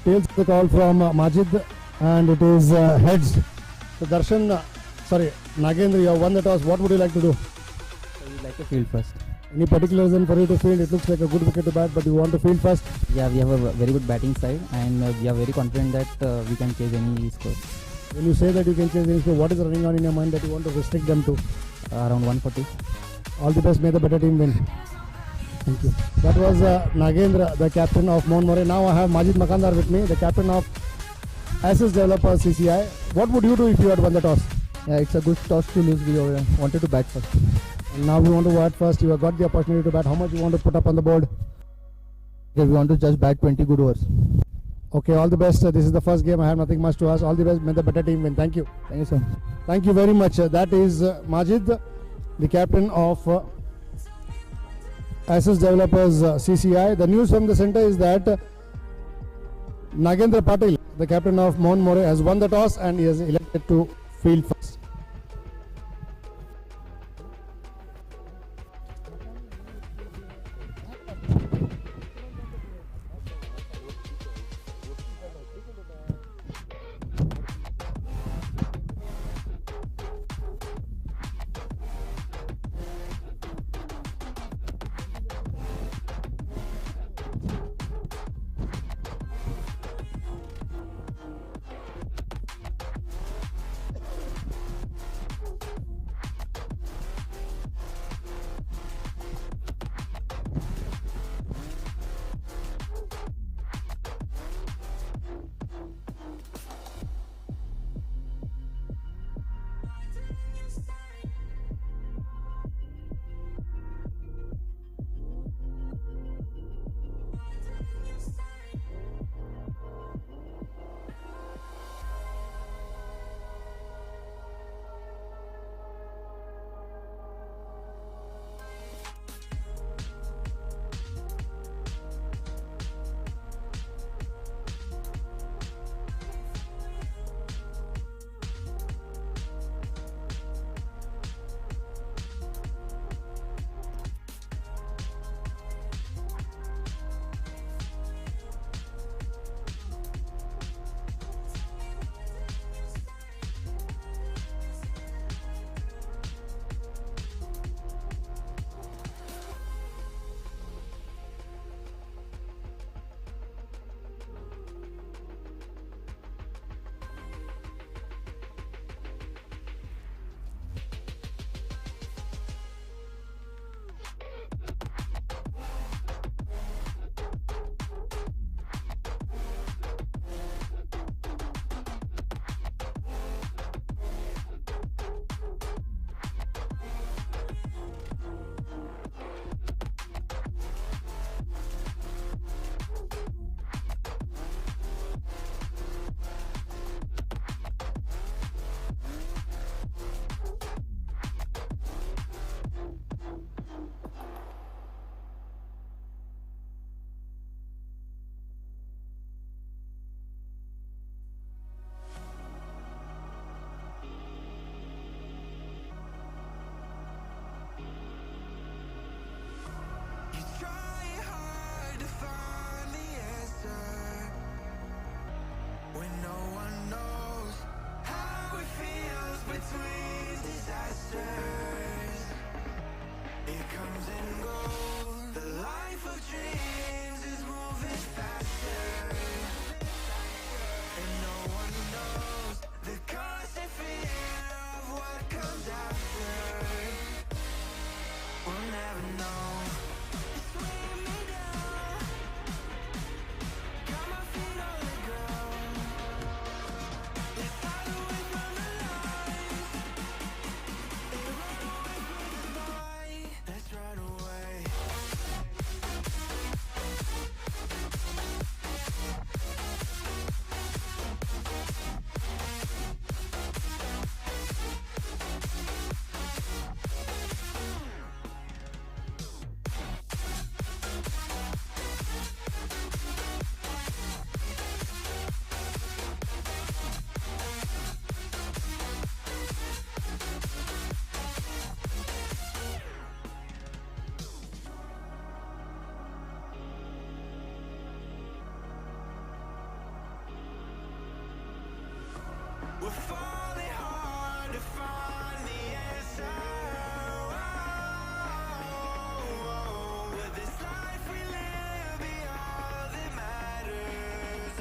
Tails the call from Majid, and it is heads. So Darshan, Nagendra, you have won the toss. What would you like to do? I would like to field first. Any particular reason for you to field? It looks like a good wicket to bat, but you want to field first? Yeah, we have a very good batting side, and we are very confident that we can chase any score. When you say that you can chase any score, what is running on in your mind that you want to restrict them to? Around 140. All the best. May the better team win. Thank you. That was Nagendra, the captain of Mount Moray. Now I have Majid Makandar with me, the captain of Ashes Developers CCI. What would you do if you had won the toss? Yeah, it's a good toss to lose. We wanted to bat first. And now we want to bat first. You have got the opportunity to bat. How much you want to put up on the board? Okay, we want to just bat 20 good overs. Okay, all the best. This is the first game. I have nothing much to ask. All the best. May the better team win. Thank you. Thank you, sir. Thank you very much. That is Majid, the captain of Ashes Developers CCI. The news from the center is that Nagendra Patil, the captain of Mount Moray, has won the toss and he is elected to field first. We're falling hard to find the answer. Will this life we live be all that matters?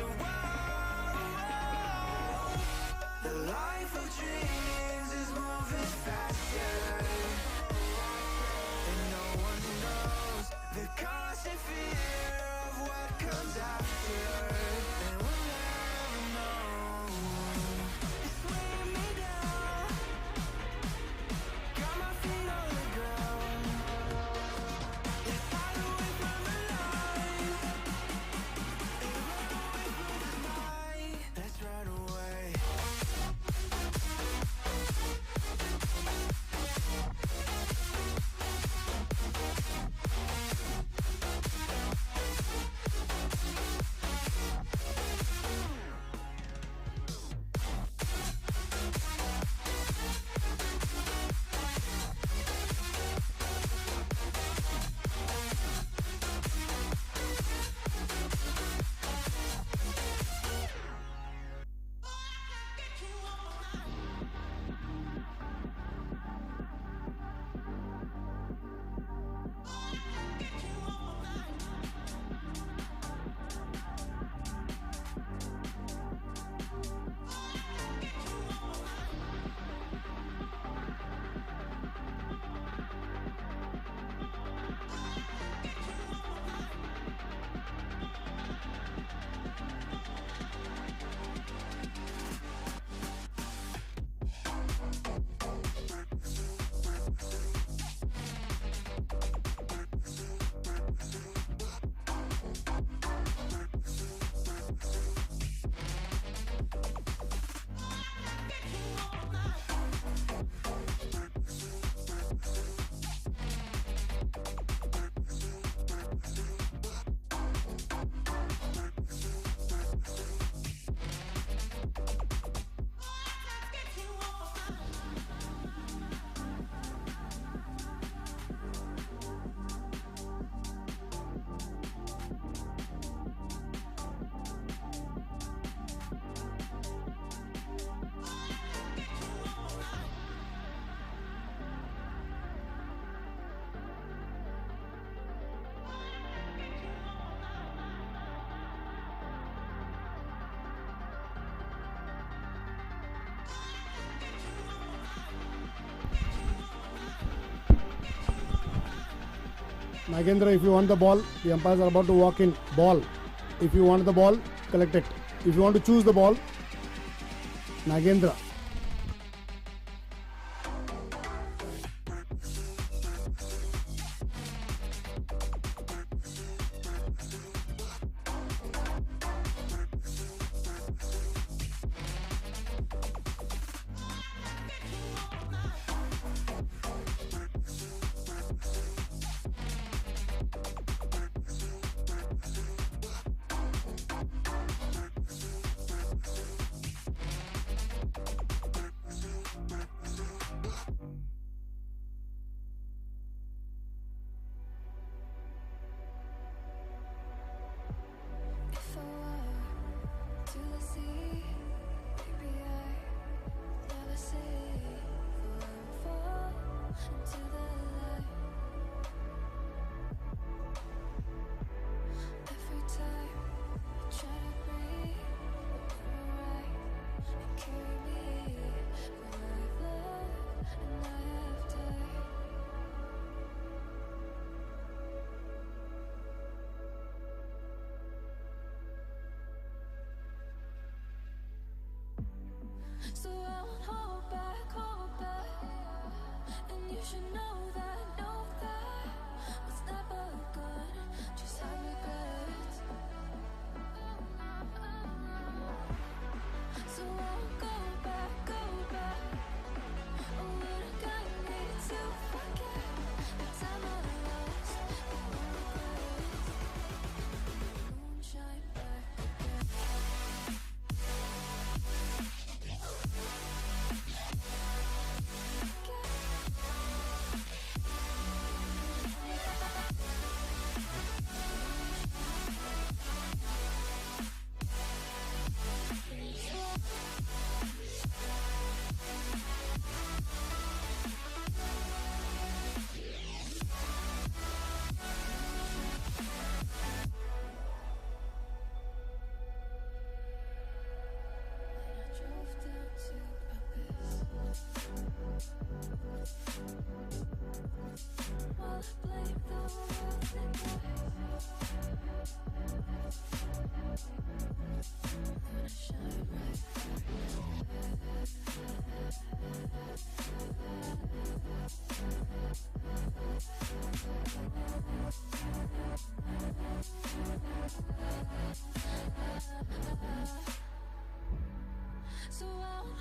The life of dreams is moving faster, and no one knows the constant fear of what comes after, and we'll never know. It's weighing me down, got my feet on the ground. Let's hide away from the light, and run away from the night. Let's run away. Nagendra, if you want the ball, the umpires are about to walk in. Ball. If you want the ball, collect it. If you want to choose the ball, Nagendra.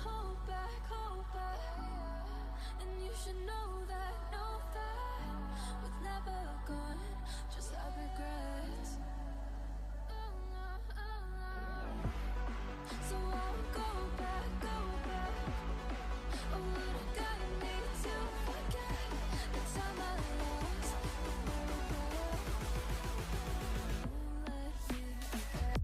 hold back. And you should know that was never gone, just like regrets. So I'll go back. Oh, what I gotta need to forget the time I lost. Let me forget.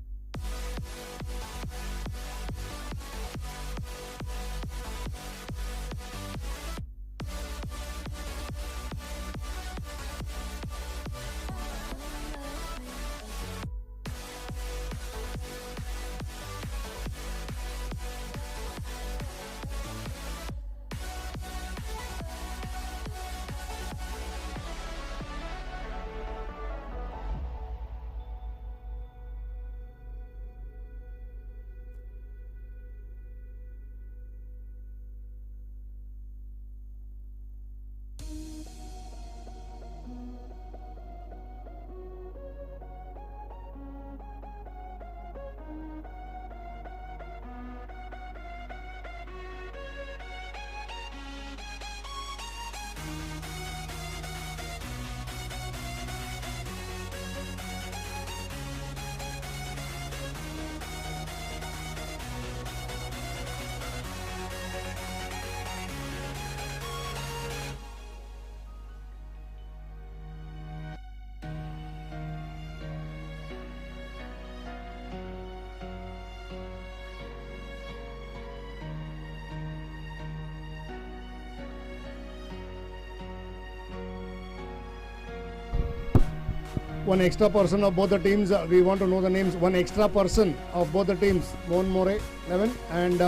One extra person of both the teams. We want to know the names. One extra person of both the teams. One more 11 and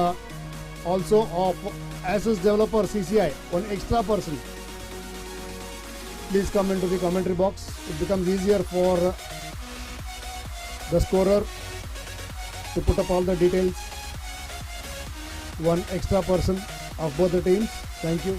also of Asus Developer CCI. One extra person. Please come into the commentary box. It becomes easier for the scorer to put up all the details. One extra person of both the teams. Thank you.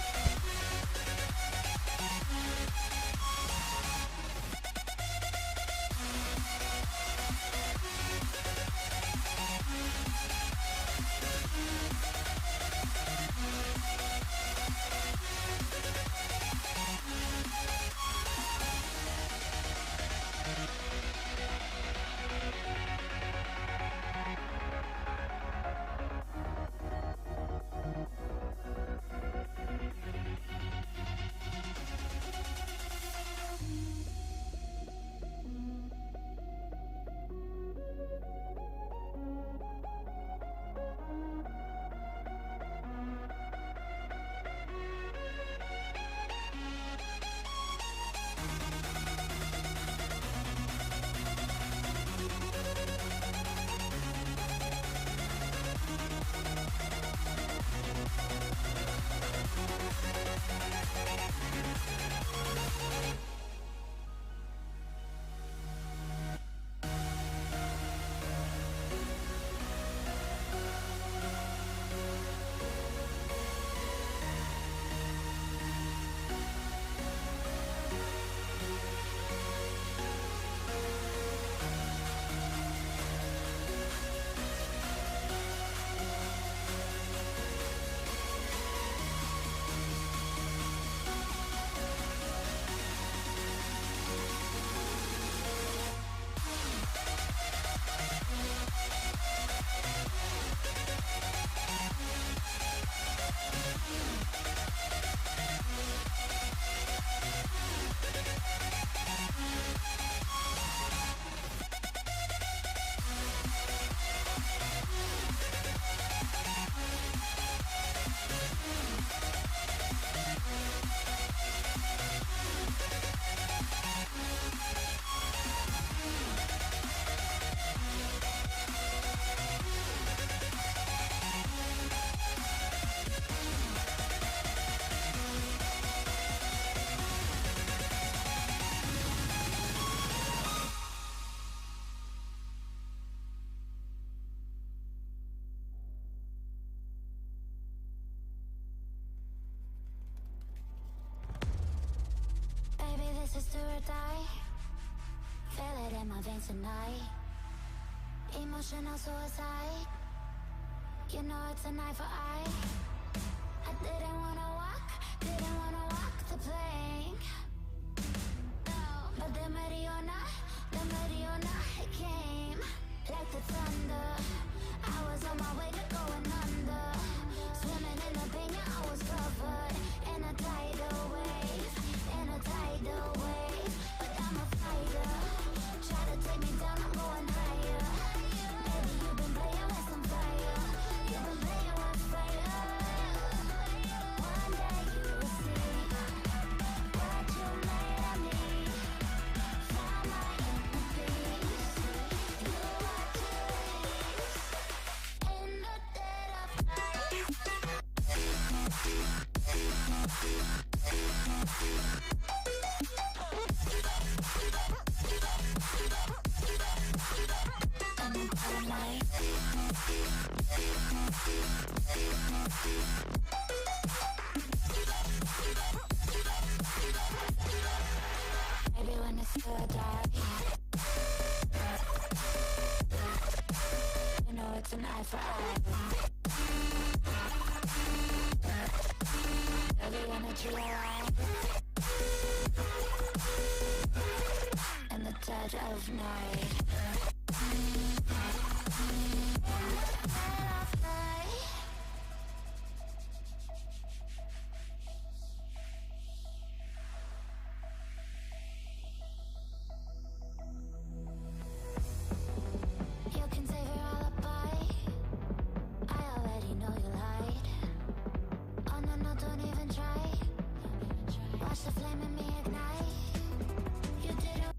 This is do or die. Feel it in my veins tonight. Emotional suicide. You know it's an eye for eye. I didn't wanna walk the plank. No, but the Mariona, it came like the thunder. I was on my way to going under. Swimming in the pain, yeah, I was covered in a tidal wave, But I'm a fighter. Try to take me down, I'm going higher. Maybe you've been playing with some fire. You've been playing with fire. One day you will see what you made of me. Found my inner peace. You are choice in the dead of night. Maybe when it's still dark, you know it's an eye for eye. Everyone that you are in the dead of night. You can save your alibi. I already know you lied. Oh no, no, don't even try. Watch the flame in me ignite. You didn't.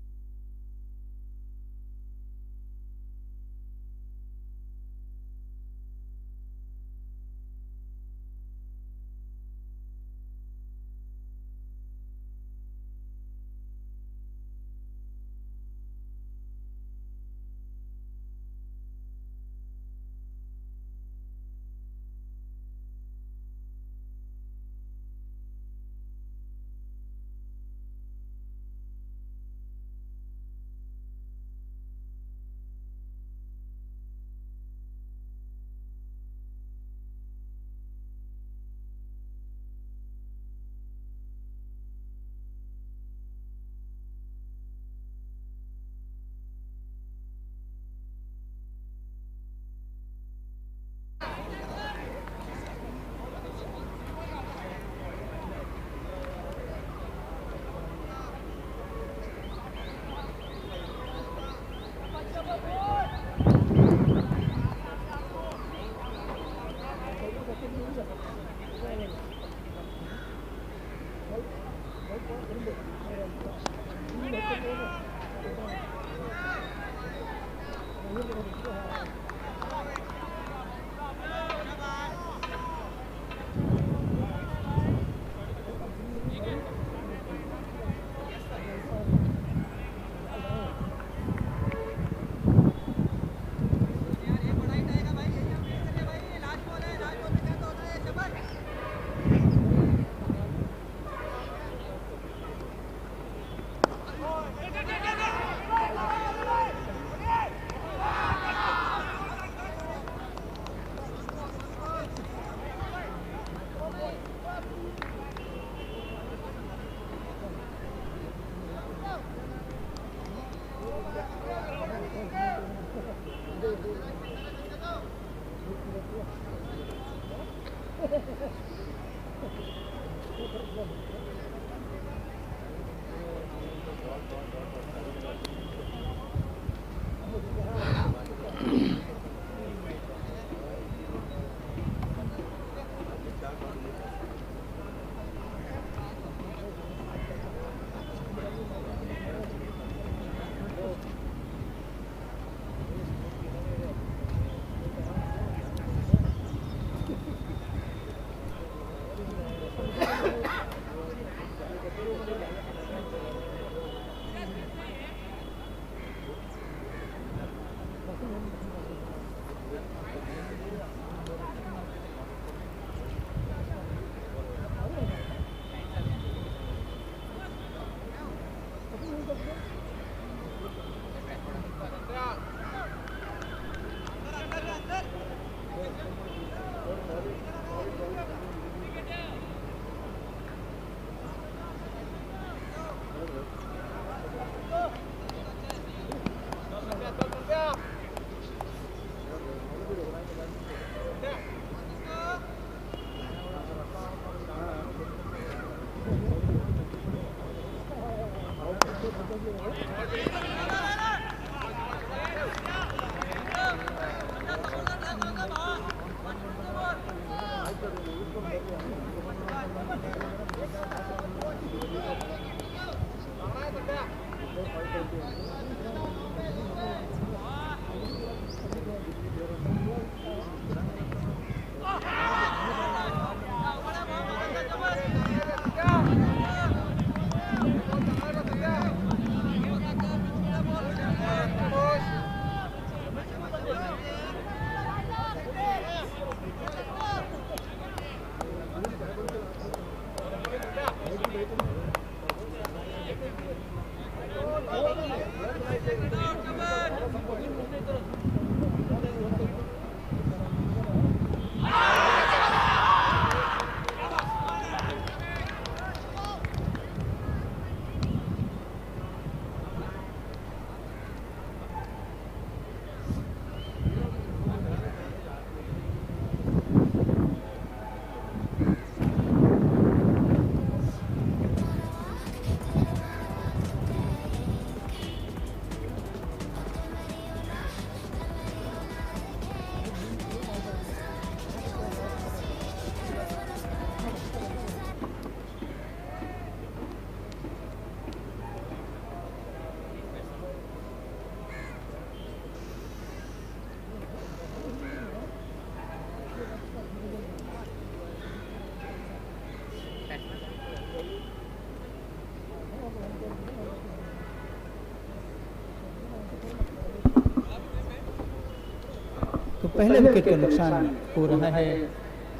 पहले wicket का नुकसान हो रहा है।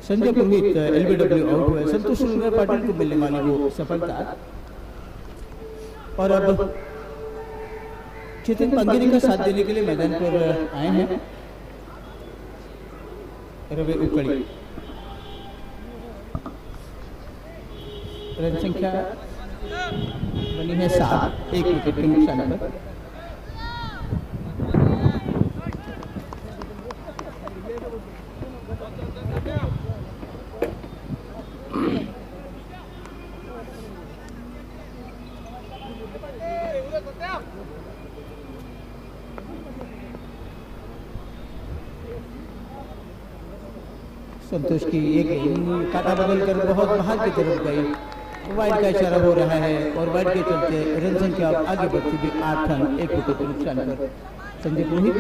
संजय पुरोहित LBW out हुए। संतोष सुरेंद्र पाटिल को मिलने वाली वो सफलता। और अब चेतन पंगेरी का साथ देने के लिए मैदान पर आए हैं रवि उकड़ी। रन संख्या बनी है 7, 1 विकेट के नुकसान पर। संतोष की एक काटा बदल कर बहुत बाहर की तरफ गई। वाइड का इशारा हो रहा है और वाइड के चलते रन संख्या आगे बढ़ती हुई 8 रन 1 विकेट के नुकसान पर। संजय पुरोहित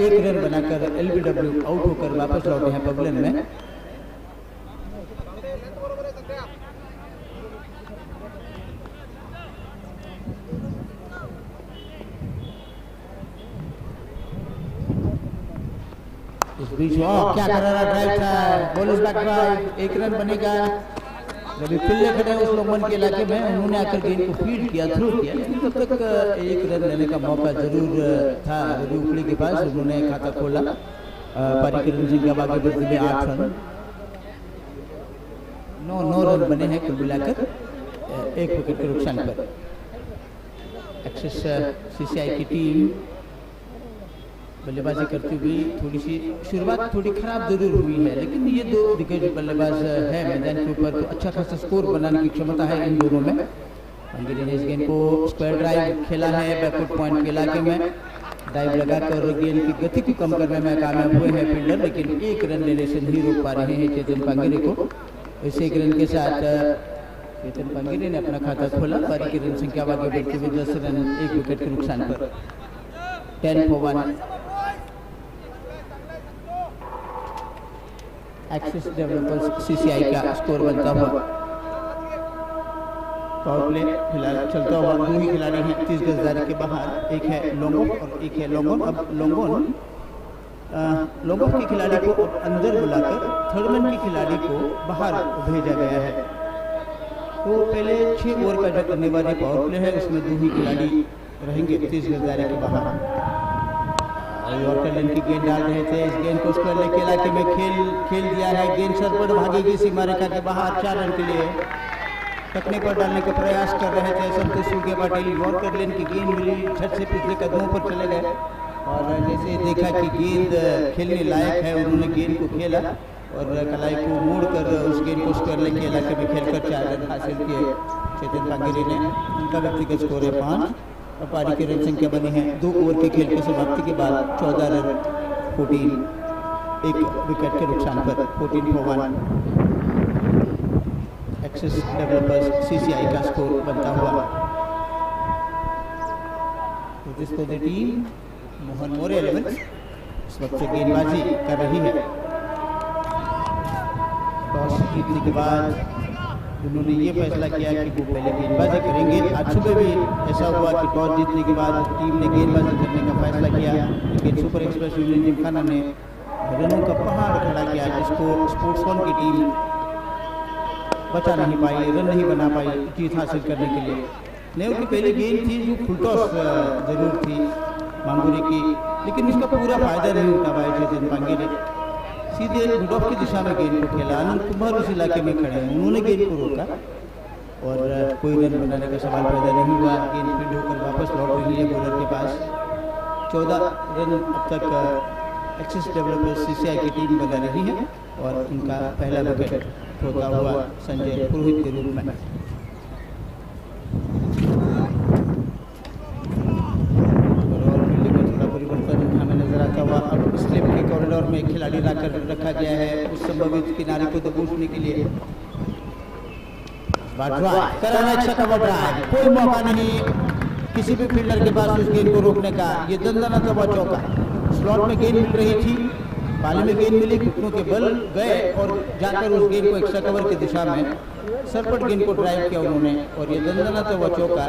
1 रन बनाकर एलबीडब्ल्यू आउट होकर वापस लौटे हैं पवेलियन में। इस बीच क्या करारा ड्राइव था, बॉलर्स बैक ड्राइव, 1 रन बनेगा। रवि पिल्ले खड़े उस लोगमन के इलाके में, उन्होंने आकर गेंद को फीड किया, थ्रो किया, लेकिन तब तक 1 रन लेने का मौका जरूर था रवि उकड़ी के पास। उन्होंने खाता खोला। पारी की रन संख्या आगे बढ़ती हुई 8 रन, 9 रन बने हैं कुल मिलाकर 1 विकेट के नुकसान पर। एक्सिस सीसीआई की टीम बल्लेबाजी करती हुई थोड़ी सी शुरुआत थोड़ी खराब जरूर हुई है, लेकिन ये 2 दिग्गज बल्लेबाज है मैदान के ऊपर, तो अच्छा खासा स्कोर बनाने की क्षमता है इन दोनों में। पंगेरी ने इस गेंद को स्क्वायर ड्राइव खेला है बैकवर्ड पॉइंट के इलाके में, ड्राइव लगाकर गेंद की गति को कम करने में कामयाब हुए हैं फील्डर, लेकिन 1 रन लेने से नहीं रोक पा रहे हैं चेतन पंगेरी को। इस 1 रन के साथ चेतन पंगेरी ने अपना खाता खोला। पारी की रन संख्या आगे बढ़ती हुई 10 रन 1 विकेट के नुकसान पर। 10 for 1। एक्सिस डेवलपर्स सीसीआई का स्कोर बनता हुआ। पावर प्ले फिलहाल चलता हुआ। 2 ही खिलाड़ी हैं 30 गज दायरे के बाहर, एक है लोंगोन और एक है लोंगोन। अब लोंगोन के खिलाड़ी को अब अंदर बुलाकर थर्डमैन के खिलाड़ी को बाहर भेजा गया है। तो पहले 6 ओवर का जो करने वाली पावर प्ले है उसमें 2 ही खिलाड़ी रहेंगे 30 गज दायरे के बाहर। यॉर्कर लेन की गेंद डाल रहे थे, इस गेंद को स्क्वायर लेग के इलाके में खेल दिया है। गेंद सर पर भागेगी सीमा रेखा के बाहर 4 रन के लिए। टकने पर डालने का प्रयास कर रहे थे संतोष सूर्य पाटिल। यॉर्कर लेन की गेंद मिली, झट से पिछले कदमों पर चले गए और जैसे देखा कि गेंद खेलने लायक है, उन्होंने गेंद को खेला और कलाई को मोड़कर उस गेंद को स्क्वायर लेग के इलाके में खेलकर 4 रन हासिल किए चेतन पंगेरी ने। उनका व्यक्तिगत स्कोर है 5। पारी की रन संख्या बनी है 2 ओवर के खेल की समाप्ति के बाद 14 रन 14, 1 विकेट के नुकसान पर। 14 for 1। एक्सिस डेवलपर्स सीसीआई का स्कोर बनता हुआ। तो जिसको दी टीम मोहन मोरे 11 इस वक्त गेंदबाजी कर रही है। टॉस जीतने के बाद उन्होंने ये फैसला किया कि वो पहले गेंदबाजी करेंगे। आज सुबह भी ऐसा हुआ कि टॉस जीतने के बाद टीम ने गेंदबाजी करने का फैसला किया, लेकिन सुपर एक्सप्रेस यूनियन जिमखाना ने रनों का पहाड़ खड़ा किया, जिसको स्पोर्ट्स वन की टीम बचा नहीं पाई, रन नहीं बना पाई जीत हासिल करने के लिए। नेहरू की पहली गेंद थी जो फुल टॉस जरूर थी मांगुरी की, लेकिन उसका पूरा फायदा नहीं उठा पाए चेतन पंगेरी। सीधे मिड ऑफ की दिशा में गेंद को खेला। आनंद कुमार उस इलाके में खड़े हैं, उन्होंने गेंद को रोका और कोई रन बनाने का सवाल पैदा नहीं हुआ। गेंद फील्ड होकर वापस लौट रही है बॉलर के पास। 14 रन अब तक एक्सिस डेवलपर्स सीसीआई की टीम बना रही है और उनका पहला विकेट होता हुआ संजय पुरोहित के रूप में। अब स्लिप के कॉरिडोर में खिलाड़ी रखा गया है उस संभावित किनारे को दबोचने के लिए। कराना अच्छा कवर ड्राइव, कोई मौका नहीं किसी भी फील्डर के पास उस गेंद को रोकने का। ये दंदना था चौका। स्लॉट में गेंद मिल रही थी, पाली में गेंद मिली, घुटनों के बल गए और जाकर उस गेंद को एक्स्ट्रा कवर की दिशा में सरपट गेंद को ड्राइव किया उन्होंने और ये दंदना था चौका।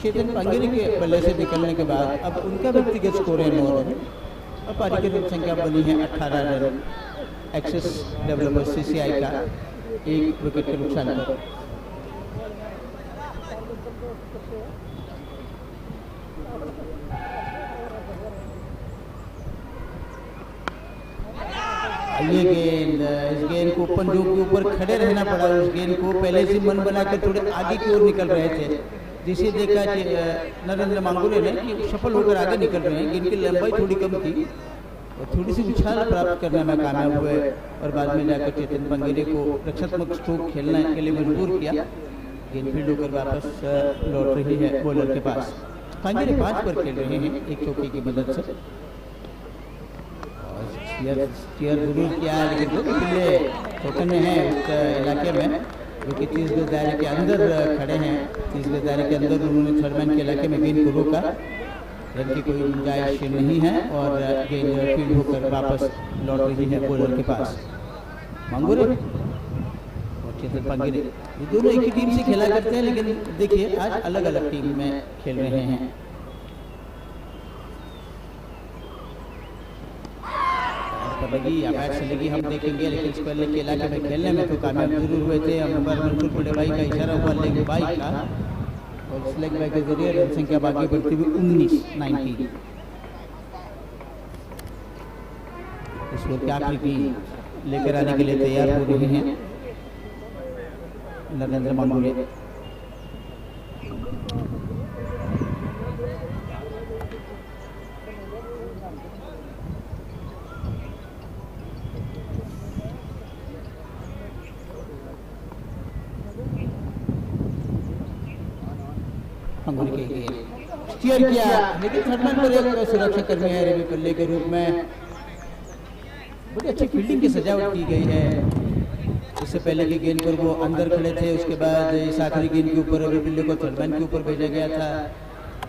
चेतन पंगेरी के बल्ले से निकलने के बाद अब उनका व्यक्तिगत स्कोर है 9 रन। और पारी की संख्या बनी है 18 रन एक्सिस डेवलपर्स CCI का 1 विकेट के नुकसान पर। ये गेंद, इस गेंद को पंजों के ऊपर खड़े रहना पड़ा। उस गेंद को पहले से मन बनाकर थोड़े आगे की ओर निकल रहे थे, जिसे देखा कि नरेंद्र मांगुरे ने कि सफल होकर आगे निकल रहे हैं। गेंद की लंबाई थोड़ी कम थी और थोड़ी सी उछाल प्राप्त करने में कामयाब हुए और बाद में जाकर चेतन पंगेरे को रक्षात्मक स्ट्रोक खेलने के लिए मजबूर किया। गेंद फील्ड होकर वापस लौट रही है बॉलर के पास। पंगेरे 5 पर खेल रहे हैं एक चौके की मदद से। स्टीयर जरूर किया है लेकिन जो पिल्ले चौके में है उस इलाके में, जो कि 30 गज दायरे के अंदर खड़े हैं। 30 गज दायरे के अंदर उन्होंने थर्ड मैन के इलाके में गेंद को रोका। रन की कोई गुंजाइश नहीं है और गेंद फील्ड होकर वापस लौट रही है बॉलर के पास। मांगुरे और चेतन पंगेरे ये दोनों एक ही टीम से खेला करते हैं, लेकिन देखिए आज अलग अलग टीम में खेल रहे हैं। लगी या बैट से लगी हम देखेंगे, लेकिन इस पहले के इलाके में खेलने में तो कामयाब जरूर हुए थे। अंपायर बिल्कुल बड़े भाई का इशारा हुआ लेग बाई का और इस लेग बाई के जरिए रन संख्या बाकी बढ़ती हुई 19 इस ओवर की आखिरी टीम लेकर आने के लिए तैयार हो रहे हैं नरेंद्र मांगुरे। स्टीयर किया लेकिन थर्ड मैन पर एक सुरक्षा कर्मी है रवि पिल्ले के रूप में। बड़ी अच्छी फील्डिंग की सजावट की गई है। इससे पहले की गेंद पर वो अंदर खड़े थे, उसके बाद इस आखिरी गेंद के ऊपर रवि पिल्ले को थर्ड मैन के ऊपर भेजा गया था।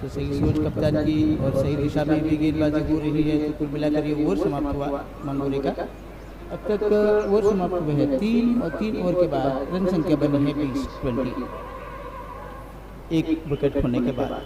तो सही सोच कप्तान की और सही दिशा में भी गेंदबाजी हो रही है। तो कुल मिलाकर ये ओवर समाप्त हुआ मांगुरे का। अब तक ओवर समाप्त हुए हैं 3 और 3 ओवर के बाद रन संख्या बनी है 20 एक विकेट होने के बाद।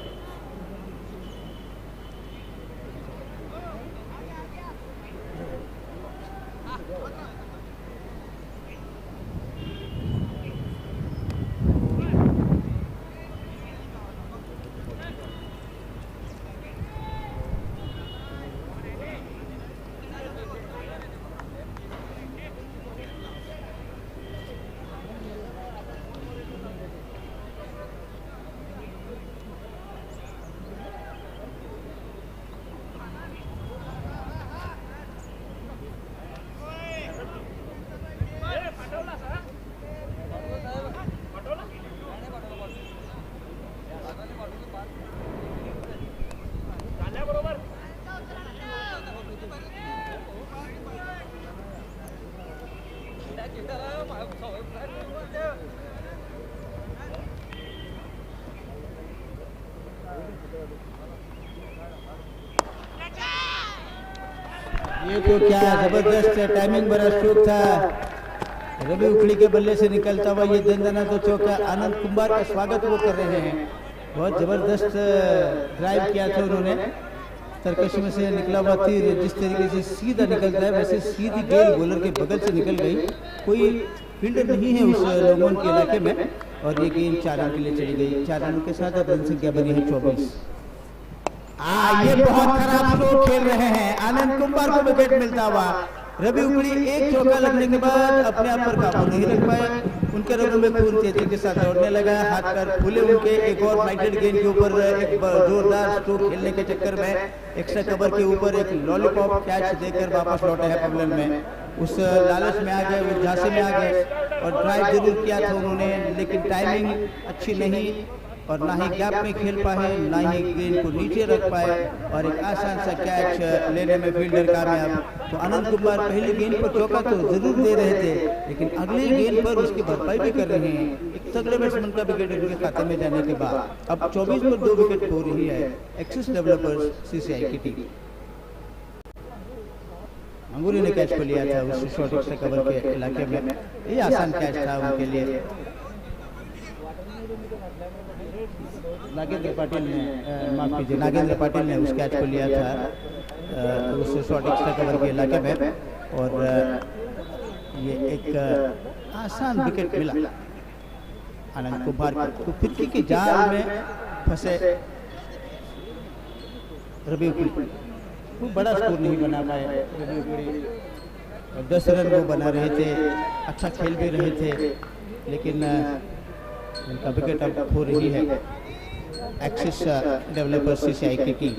ये तो क्या जबरदस्त टाइमिंग बड़ा स्ट्रोक था। रवि उखड़ी के बल्ले से निकलता हुआ ये दंदना तो चौका। आनंद कुमार का स्वागत वो कर रहे हैं। बहुत जबरदस्त ड्राइव किया था उन्होंने। तरकशी में से निकला हुआ तीर जिस तरीके से सीधा निकलता है वैसे सीधी गेंद बॉलर के बगल से निकल गई। कोई फील्डर नहीं है उस लोगों के इलाके में और ये गेंद 4 रन के लिए चली गई। 4 रनों के साथ अब रन संख्या बनी है 24। ये बहुत खराब स्ट्रोक खेल रहे हैं। आनंद कुमार को विकेट मिलता हुआ। रवि उखड़ी एक चौका लगने के बाद अपने आप पर काबू नहीं रख पाए। उनके रगों में खून तेजी के साथ दौड़ने लगा। हाथ पैर फूले उनके। एक और माइटेड गेंद के ऊपर एक जोरदार स्ट्रोक खेलने के चक्कर में एक्स्ट्रा कवर के ऊपर एक लॉलीपॉप कैच देकर वापस लौटे हैं पवलन में। उस लालच में आ गए, उस झांसे में आ गए और ड्राइव जरूर किया था उन्होंने, लेकिन टाइमिंग अच्छी नहीं और ना ही गैप में खेल पाए, ना ही गेंद को नीचे रख पाए और एक आसान सा कैच लेने में फील्डर कामयाब। तो आनंद कुमार पहली गेंद पर चौका तो जरूर दे रहे थे, लेकिन अगली गेंद पर उसकी भरपाई भी कर रहे हैं। एक तगड़े बैट्समैन का विकेट उनके खाते में जाने के बाद अब 24 पर 2 विकेट खो रही है एक्सिस डेवलपर्स CCI की टीम। अंगूरी ने कैच को लिया था उस शॉर्ट एक्स्ट्रा कवर के इलाके में। ये आसान कैच था उनके लिए। नागेंद्र पाटिल ने माफ कीजिए, नागेंद्र पाटिल ने उस कैच को लिया था उस शॉर्ट एक्स्ट्रा कवर के इलाके में, और ये एक आसान विकेट मिला आनंद कुमार को। तो फिरकी के जाल में फंसे रवि उपरी, वो बड़ा स्कोर नहीं बना पाए रवि उपरी। 10 रन वो बना रहे थे, अच्छा खेल भी रहे थे, लेकिन उनका विकेट अब हो रही है। एक्सिस डेवलपर्स CCI की टीम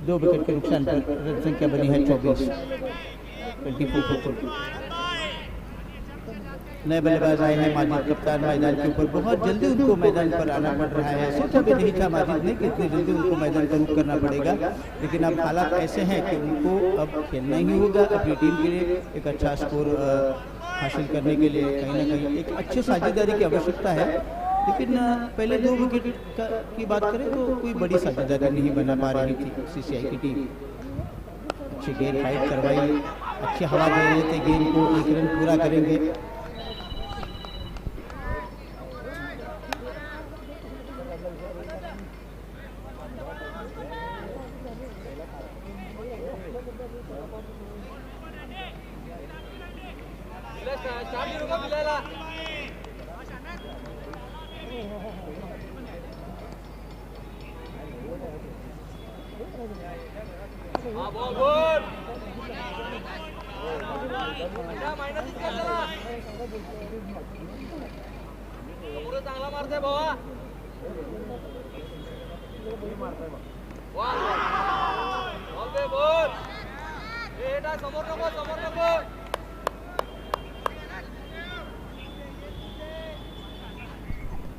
2 विकेट के नुकसान पर रन संख्या बनी है 24 24। नए बल्लेबाज आए हैं माजिद कप्तान मैदान के ऊपर। बहुत जल्दी उनको मैदान पर आना पड़ रहा है। सोचा भी नहीं था माजिद ने कि इतनी जल्दी उनको मैदान पर रुक करना पड़ेगा, लेकिन अब हालात ऐसे हैं कि उनको अब खेलना ही होगा अपनी टीम के लिए। एक अच्छा स्कोर हासिल करने के लिए कहीं ना कहीं एक अच्छी साझेदारी की आवश्यकता है, लेकिन पहले 2 विकेट की बात करें तो कोई बड़ी साझेदारी नहीं बना पा रही थी CCI की टीम। अच्छी गेंद फाइट करवाई, अच्छी हवा दे रहे थे गेंद को, 1 रन पूरा करेंगे।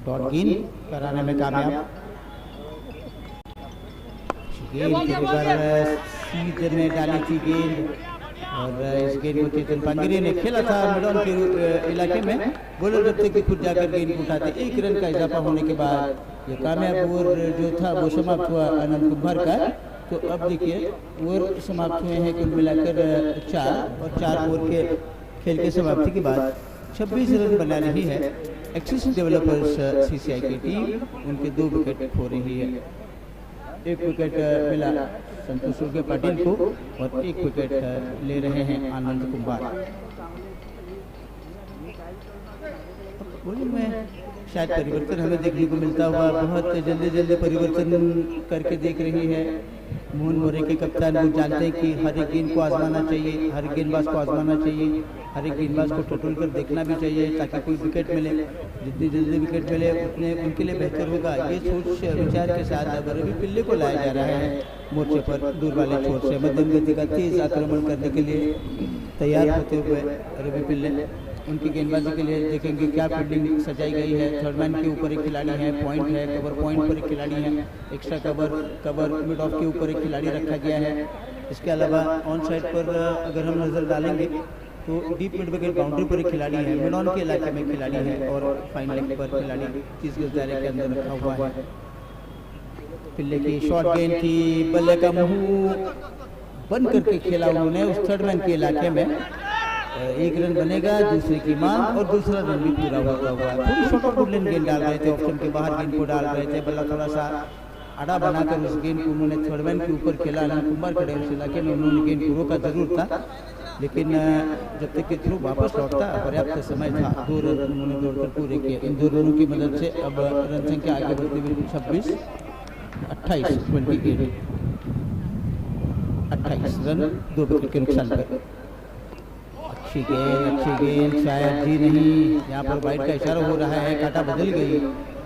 डॉट गेंद कराने में कामयाब। गेंद सीधे में डाली थी गेंद, और इस गेंद को चेतन पांगिरे ने खेला था मिडॉन के इलाके में। बॉलर जब तक कि खुद जाकर गेंद को उठाते, 1 रन का इजाफा होने के बाद ये कामयाब ओवर जो था वो समाप्त हुआ आनंद कुमार का। तो अब देखिए ओवर समाप्त हुए हैं कुल मिलाकर 4, और 4 ओवर के खेल के समाप्ति के बाद 26 रन बना रही है एक्सिस डेवलपर्स CCI की टीम। उनके 2 विकेट खो रही है। 1 विकेट मिला संतोष के पाटिल को, और 1 विकेट ले रहे हैं आनंद कुमार। बॉलिंग में शायद परिवर्तन हमें देखने को मिलता हुआ, बहुत जल्दी परिवर्तन करके देख रही है मोहन मोरे के कप्तान। वो जानते हैं कि हर एक गेंद को आजमाना चाहिए, हर गेंदबाज को आजमाना चाहिए, हर एक गेंदबाज को टटोल कर देखना भी चाहिए ताकि कोई विकेट मिले। जितनी जल्दी विकेट मिले उतने उनके लिए बेहतर होगा। ये सोच विचार के साथ अब रवि पिल्ले को लाया जा रहा है मोर्चे पर। दूर वाले छोर से मध्यम गति का तेज आक्रमण करने के लिए तैयार होते हुए रवि पिल्ले। उनकी गेंदबाजी के लिए देखेंगे क्या फील्डिंग सजाई गई है। थर्ड मैन के ऊपर एक खिलाड़ी है, पॉइंट है, कवर पॉइंट पर एक खिलाड़ी है, एक्स्ट्रा कवर मिड ऑफ के ऊपर एक खिलाड़ी रखा गया है। इसके अलावा ऑन साइड पर अगर हम नजर डालेंगे तो डीप मिड विकेट बाउंड्री पर एक खिलाड़ी है, मिड ऑन के इलाके में खिलाड़ी है, और फाइनल लेग पर खिलाड़ी 30 गज दायरे के अंदर रखा हुआ है। पिल्ले की शॉर्ट गेंद थी, बल्ले का मुंह बंद करके खेला उन्होंने उस थर्ड मैन के इलाके में। 1 रन बनेगा, दूसरे की मांग, और दूसरा रन भी पूरा होता हुआ। थोड़ी शॉर्ट ऑफ वुडलैंड गेंद डाल रहे थे, ऑप्शन के बाहर गेंद को डाल रहे थे। बल्ला थोड़ा सा आड़ा बनाकर उस गेंद को उन्होंने थर्ड मैन के ऊपर खेला। आनंद कुमार खड़े उस इलाके में, उन्होंने गेंद को रोका जरूर था, लेकिन जब तक कि थ्रू वापस लौटता पर्याप्त समय था। 2 रन उन्होंने दौड़कर पूरे किए। इन 2 रनों की मदद से अब रन संख्या आगे बढ़ती हुई 26 28 28 28 रन 2 विकेट के नुकसान पर। अच्छी गेंद शायद जी नहीं, यहाँ पर वाइड का इशारा हो रहा है, काटा बदल गई।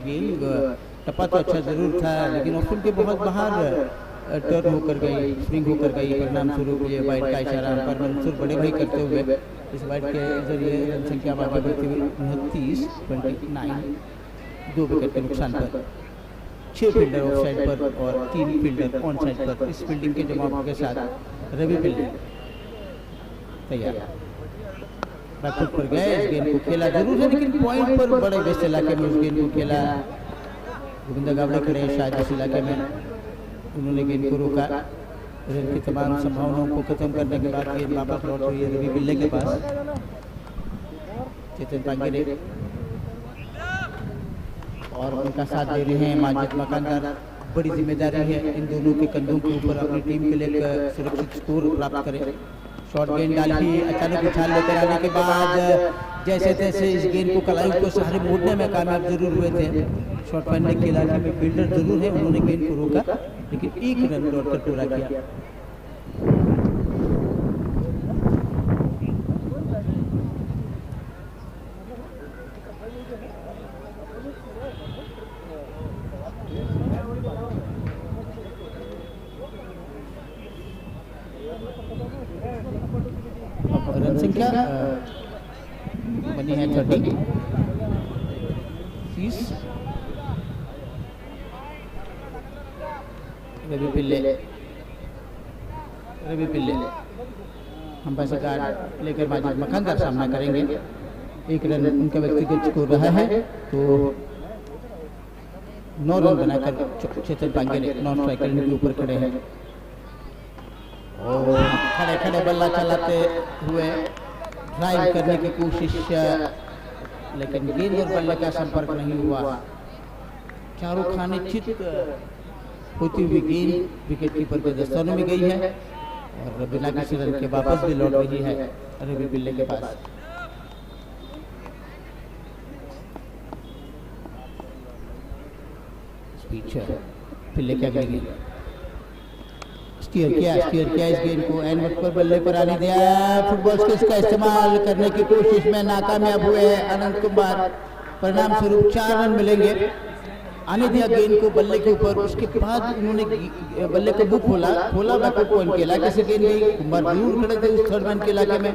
गेंद टप्पा तो अच्छा जरूर था, लेकिन ऑप्शन के बहुत बाहर टर्न होकर गई, स्विंग होकर गई। परिणाम स्वरूप ये वाइड का इशारा पर मंसूर बड़े भाई करते हुए इस वाइड के जरिए रन संख्या आगे बढ़ती हुई 29 29 2 विकेट के नुकसान पर। 6 फील्डर ऑफ साइड पर और 3 फील्डर ऑन साइड पर। इस फील्डिंग के जवाब के साथ रवि पिल्ले तैयार। बैकफुट पर गए, इस गेंद को खेला जरूर है, लेकिन पॉइंट पर बड़े व्यस्त इलाके में उस गेंद को खेला। गोविंदा गावड़े खड़े हैं शायद इस इलाके में, उन्होंने गेंद को रोका। रन की तमाम संभावनाओं को खत्म करने के बाद गेंद वापस लौट रही है रवि पिल्ले के पास। चेतन पांगिरे और उनका साथ दे रहे हैं माजिद मकानदार। बड़ी जिम्मेदारी है इन दोनों के कंधों के ऊपर अपनी टीम के लिए एक सुरक्षित स्कोर प्राप्त करें। शॉर्ट गेंद डाली, अचानक उछाल लेकर आने के बाद जैसे तैसे इस गेंद को कलाई को सहारे मोड़ने में कामयाब जरूर हुए थे। शॉर्ट पहनने के इलाके में फील्डर जरूर है, उन्होंने गेंद को रोका लेकिन एक रन दौड़कर पूरा किया। रन संख्या बनी है 30। रवि पिल्ले अंपायर कार्ड लेकर माजिद मखानदार सामना करेंगे। एक रन उनका व्यक्तिगत स्कोर रहा है तो 9 रन बनाकर चेतन पांगे ने नॉन स्ट्राइकर के ऊपर खड़े हैं और खड़े खड़े बल्ला चलाते हुए ड्राइव करने की कोशिश, लेकिन गेंद और बल्ले का संपर्क नहीं हुआ। चारों खाने चित होती हुई गेंद विकेट कीपर के दस्तानों में गई है और बिना किसी रन के वापस भी लौट रही है रवि पिल्ले के पास। पिल्ले क्या करेंगे? स्टीयर किया इस गेंद को एंड वक्त पर बल्ले पर आने दिया। फुटबॉल स्किल्स का इस्तेमाल करने की कोशिश में नाकामयाब हुए अनंत कुमार। परिणाम स्वरूप 4 रन मिलेंगे। आने दिया गेंद को बल्ले के ऊपर, उसके बाद उन्होंने बल्ले को बुक खोला बैकअप पॉइंट के इलाके से गेंद गई। कुमार जरूर खड़े थे उस थर्ड मैन के इलाके में,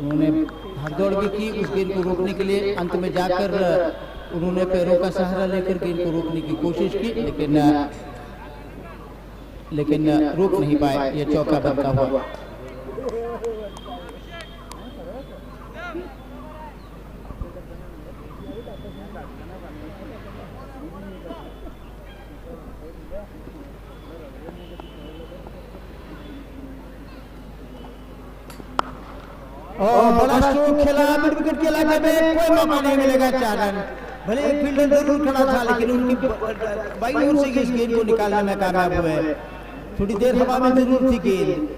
उन्होंने भागदौड़ भी की उस गेंद को रोकने के लिए। अंत में जाकर उन्होंने पैरों का सहारा लेकर गेंद को रोकने की कोशिश की लेकिन रोक नहीं पाए। यह चौका बनता हुआ। बड़ा स्ट्रोक खेला मिड विकेट के इलाके में, कोई मौका नहीं मिलेगा। 4 रन। भले एक फील्डर जरूर खड़ा था लेकिन उनकी बाई ओर से इस गेंद को निकालने में कामयाब हुए। थोड़ी देर हवा में जरूर थी गेंद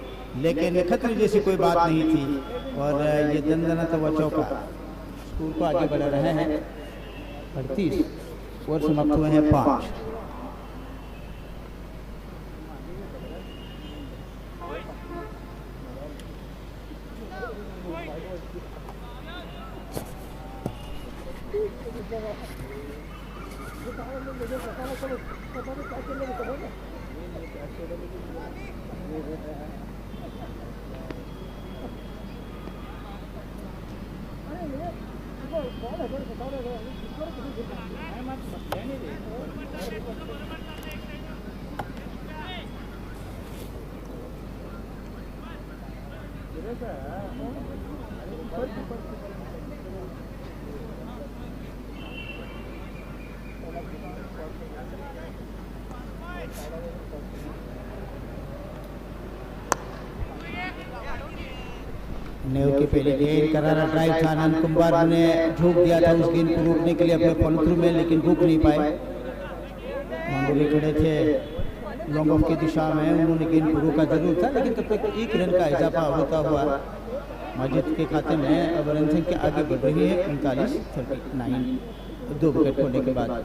लेकिन खतरे जैसी कोई बात नहीं थी और ये दंदनाता हुआ चौका स्कोर को आगे बढ़ा रहे हैं। 38 ओवर समाप्त हुए हैं 5। नेव की पहली गेंद करारा ड्राइव था। आनंद कुमार ने झोंक दिया था उस गेंद को रोकने के लिए अपने फॉलो थ्रू में, लेकिन रोक नहीं पाए। मांगोली खड़े थे लॉन्ग ऑफ की दिशा में, उन्होंने गेंद को रोका जरूर था लेकिन तब तक 1 रन का इजाफा होता हुआ माजिद के खाते में अब रन संख्या आगे बढ़ रही है 39। 2 विकेट खोने के बाद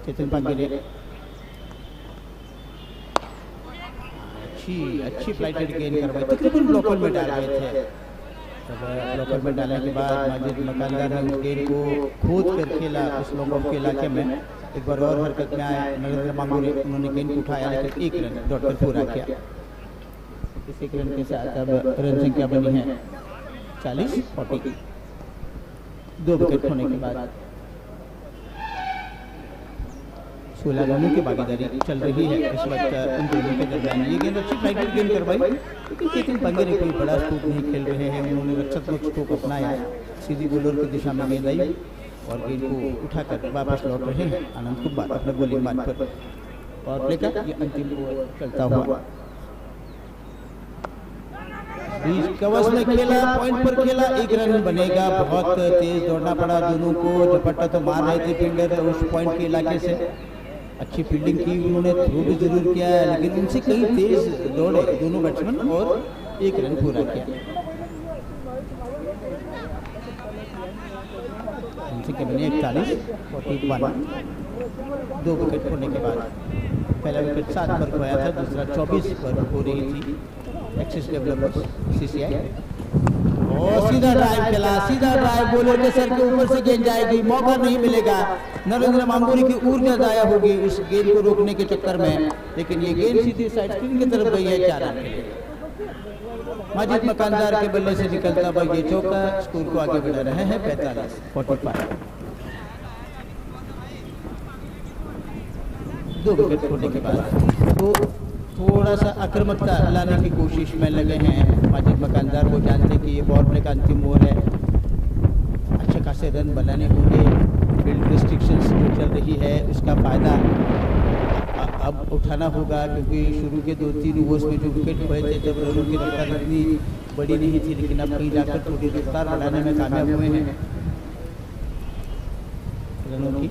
चेतन पांगे अच्छी फ्लाइटेड गेंद करवाई, तकरीबन ब्लॉकर में डाल रहे थे। ब्लॉकर में डालने के बाद माजिद मकानदार ने उस गेंद को खोद कर खेला उस लॉन्ग ऑफ के इलाके में। एक बार और हरकत में आए नरेंद्र मांगोली, उन्होंने गेंद को उठाया लेकिन 1 रन दौड़कर पूरा किया। इस 1 रन के साथ अब रन संख्या बनी है 40-40। 2 विकेट होने के बाद 16 रनों की भागीदारी चल रही है इस वक्त उन दोनों के दरमियान। ये गेंद अच्छी फ्लाइटेड गेंद करवाई लेकिन चेतन पांगे ने कोई बड़ा स्ट्रोक नहीं खेल रहे हैं। उन्होंने रक्षात्मक स्ट्रोक अपनाया, सीधी बॉलर की दिशा में गेंद आई और गेंद को उठाकर वापस लौट रहे हैं आनंद कुमार अपने बॉलिंग मार्ग पर। और प्ले का ये अंतिम ओवर चलता हुआ बीच कवच में खेला, पॉइंट पर खेला, 1 रन बनेगा। बहुत तेज दौड़ना पड़ा दोनों को, झपट्टा तो मार रहे थे फील्डर उस पॉइंट के इलाके से। अच्छी फील्डिंग की उन्होंने, थ्रो भी जरूर किया है, लेकिन उनसे कई तेज दौड़े दोनों बैट्समैन और 1 रन पूरा किया। उनसे के बने 41, 2 विकेट खोने के बाद। पहला विकेट 7 पर खोया था, दूसरा 24 पर हो रही थी एक्सिस डेवलपर्स CCI। और सीधा ड्राइव खेला, सीधा ड्राइव, बॉलर के सर के ऊपर से गेंद जाएगी, मौका नहीं मिलेगा। नरेंद्र मांगूरी की ऊर्जा जाया होगी उस गेंद को रोकने के चक्कर में, लेकिन ये गेंद सीधी साइड स्क्रीन की तरफ गई है 4 रन के लिए। माजिद मकानदार के बल्ले से निकलता हुआ ये चौका स्कोर को आगे बढ़ा रहे हैं 45। 2 विकेट खोने के बाद तो थोड़ा सा आक्रामकता लाने की कोशिश में लगे हैं माजिद मकानदार। वो जानते हैं कि ये पावर प्ले का अंतिम ओवर है, अच्छे खासे रन बनाने होंगे। फील्ड रिस्ट्रिक्शंस जो चल रही है उसका फ़ायदा अब उठाना होगा, क्योंकि शुरू के 2-3 ओवर्स में जो विकेट खोए थे तब रनों की रफ्तार इतनी बड़ी नहीं थी, लेकिन अब कहीं जाकर थोड़ी रफ्तार बढ़ाने में कामयाब हुए हैं रनों की।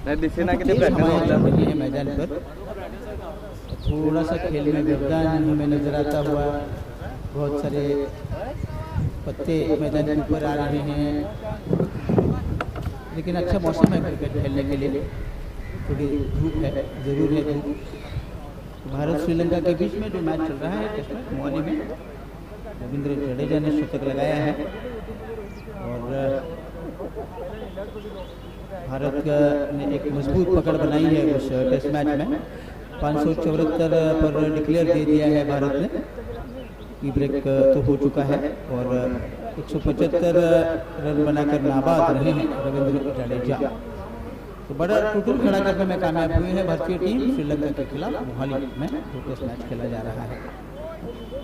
रही है मैदान पर, थोड़ा सा खेल में व्यवधान हमें नजर आता हुआ। बहुत सारे पत्ते मैदान के ऊपर आ रहे हैं, लेकिन अच्छा मौसम है क्रिकेट खेलने के लिए। थोड़ी धूप है, जरूर है धूप। भारत श्रीलंका के बीच में जो मैच चल रहा है टेस्ट मैच मोहाली में, रविंद्र जडेजा ने शतक लगाया है और भारत ने एक मजबूत पकड़ बनाई है उस टेस्ट मैच में। 574 पर डिक्लेयर दे दिया है भारत ने, की ब्रेक तो हो चुका है और 175 रन बनाकर नाबाद रहे हैं रविंद्र जडेजा। तो बड़ा टोटल खड़ा करने में कामयाब हुए हैं भारतीय टीम श्रीलंका के खिलाफ मोहाली में जो टेस्ट मैच खेला जा रहा है।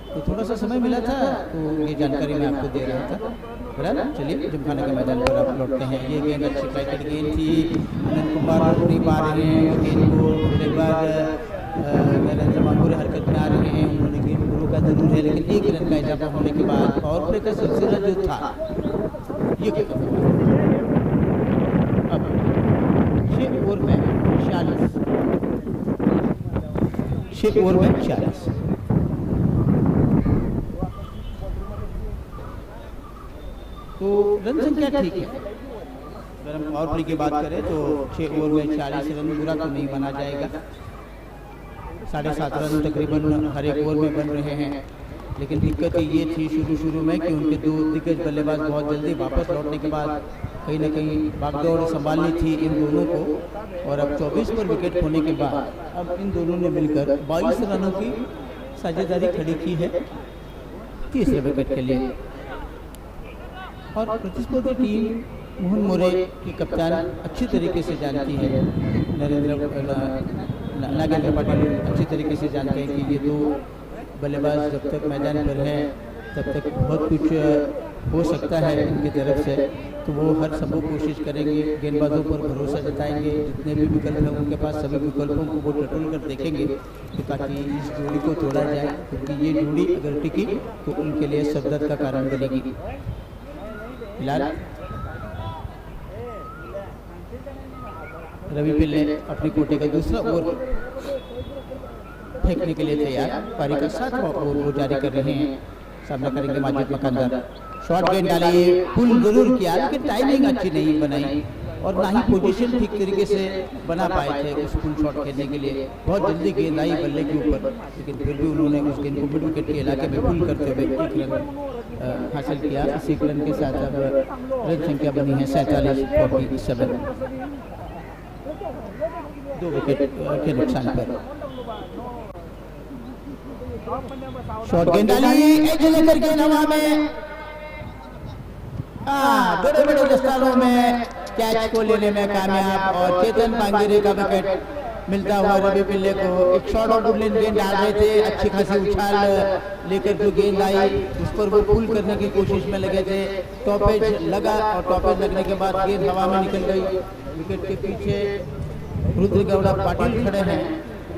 तो थोड़ा सा समय मिला था तो ये जानकारी मैं आपको दे रहा था। बराबर चलिए जिमखाना के मैदान पर आप लौटते हैं। ये गेंद अच्छी पैकेट गेंद थी, अनंत कुमार रोक नहीं पा रहे हैं गेंद को। फिर एक बार नरेंद्र मांगूरी हरकत में आ रहे हैं, उन्होंने गेंद को रोका जरूर है, लेकिन 1 रन का इजाफा होने के बाद पावर प्ले का सिलसिला जो था ये अब 6 ओवर में 46। तो रन संख्या ठीक है। अगर हम पावर प्ले की बात करें तो 6 ओवर में 40 रन बुरा तो नहीं माना जाएगा। 7.5 रन तकरीबन हर एक ओवर में बन रहे हैं, लेकिन दिक्कत ये थी शुरू में कि उनके 2 दिग्गज बल्लेबाज बहुत जल्दी वापस लौटने के बाद कहीं ना कहीं भागदौड़ संभालनी थी इन दोनों को। और अब 24 पर विकेट होने के बाद अब इन दोनों ने मिलकर 22 रनों की साझेदारी खड़ी की है तीसरे विकेट के लिए। और प्रतिस्पर्धी टीम मोहन मोरे की कप्तान अच्छी तरीके से जानती है, नागेंद्र पाटिल अच्छी तरीके से जानते हैं कि ये 2 बल्लेबाज जब तक मैदान पर हैं तब तक बहुत कुछ हो सकता है इनकी तरफ से। तो वो हर संभव कोशिश करेंगे, गेंदबाजों पर भरोसा जताएंगे, जितने भी विकल्प हैं उनके पास सभी विकल्पों को वो टटोल कर देखेंगे ताकि इस जोड़ी को तोड़ा जाए, क्योंकि ये जोड़ी अगर टिकी तो उनके लिए सदद का कारण बनेगी। फिलहाल रवि पिल्ले अपनी कोटे का दूसरा ओवर फेंकने के लिए तैयार। पारी का 7वां ओवर वो जारी कर रहे हैं, सामना करेंगे माजिद मकानदार। शॉर्ट गेंद डाली, पुल जरूर किया लेकिन टाइमिंग अच्छी नहीं बनाई और ना ही पोजीशन ठीक तरीके से बना पाए थे उस फुल शॉट खेलने के लिए। बहुत जल्दी गेंद आई बल्ले के ऊपर, लेकिन फिर भी उन्होंने उस गेंद को मिड विकेट के इलाके में पुल करते हुए 1 रन हासिल किया। इसी रन के साथ अब रन संख्या बनी है 47। 2 विकेट के नुकसान पर शॉर्ट गेंद डाली, एज लेकर के हवा में बड़े बड़े रफ्तारों में कैच को लेने में कामयाब और चेतन पांगिरे का विकेट मिलता हुआ रवि पिल्ले को। एक शॉर्ट और वुडलैंड गेंद डाल रहे थे, अच्छी खासी उछाल लेकर जो गेंद आई उस पर वो पुल करने की कोशिश में लगे थे। टॉपेज लगा और टॉपेज लगने के बाद गेंद हवा में निकल गई। विकेट के पीछे रुद्र गौड़ा पाटिल खड़े हैं,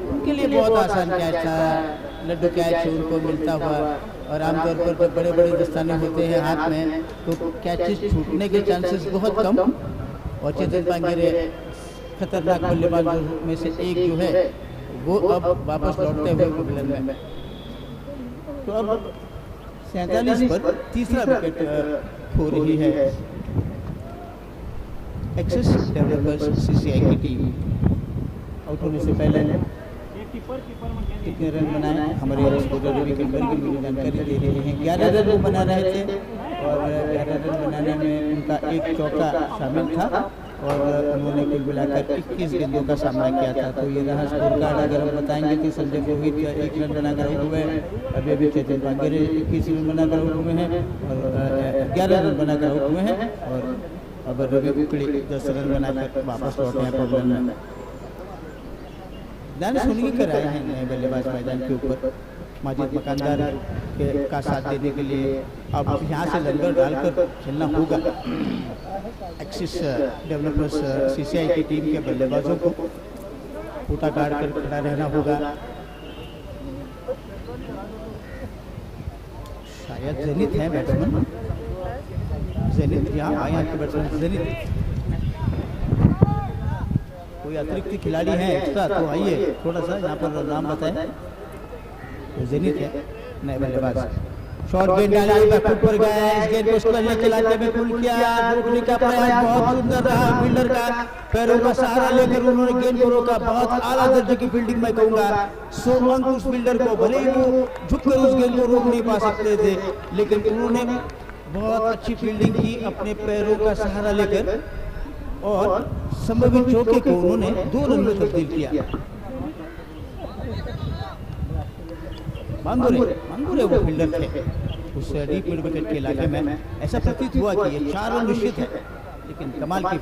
उनके लिए बहुत आसान कैच था, लड्डू कैच उनको मिलता हुआ। और आमतौर पर जब बड़े बड़े दस्ताने होते हैं हाथ में तो कैचेस छूटने के चांसेस बहुत कम। और चेतन पांगेरे खतरनाक बल्लेबाजों में से एक जो है वो अब वापस लौटते हुए विकेट में। तो अब 47 पर तीसरा विकेट खो रही है एक्सेस डेवलपर्स सीसीआई की टीम। आउट होने से पहले कितने रन बनाए हमारे रवि किल्बर की मुझे जानकारी दे रहे हैं। 11 रन वो बना रहे थे और 11 रन बनाने में उनका एक चौका शामिल था और उन्होंने कुल मिलाकर 21 गेंदों का सामना किया था। तो ये रहा स्कोर कार्ड। अगर हम बताएंगे तो संजय रोहित 1 रन बनाकर आउट हुए, अभी चेतन पांगेरे 21 रन बनाकर आउट हुए हैं और 11 रन बनाकर आउट हुए हैं और अब रवि कुकड़ी 10 रन बनाकर वापस लौटे हैं प्रॉब्लम में। ध्यान सुनिए कराए हैं नए बल्लेबाज मैदान के ऊपर माजिद मकानदार का साथ देने के लिए। अब यहाँ से लंगर डालकर खेलना होगा एक्सिस डेवलपर्स सीसीआई की टीम के बल्लेबाजों को। फूटा गाड़ कर खड़ा रहना होगा। शायद जेनिथ है बैट्समैन, जेनिथ यहाँ आए के बैट्समैन जेनिथ। कोई अतिरिक्त खिलाड़ी है एक्स्ट्रा तो आइए थोड़ा सा यहाँ पर नाम बताएं। तो जेनिथ है नए बल्लेबाज। शॉर्ट गेंद डाली बैकफुट पर गया, इस गेंद को स्क्वायर चलाते में पुल किया, रोकने का प्रयास बहुत सुंदर रहा। फील्डर का पैरों का सहारा लेकर उन्होंने गेंद को रोका। बहुत आला दर्जे की फील्डिंग मैं कहूंगा। 100 अंक उस फील्डर को, भले ही वो झुककर उस गेंद को रोक नहीं पा सकते थे लेकिन उन्होंने बहुत अच्छी फील्डिंग की अपने पैरों का सहारा लेकर और संभवित चौके को उन्होंने 2 रन में तब्दील किया। मांगुरे वो फील्डर थे उस डीप मिड विकेट के इलाके में। ऐसा प्रतीत हुआ कि ये 4 रन निश्चित है लेकिन कमाल की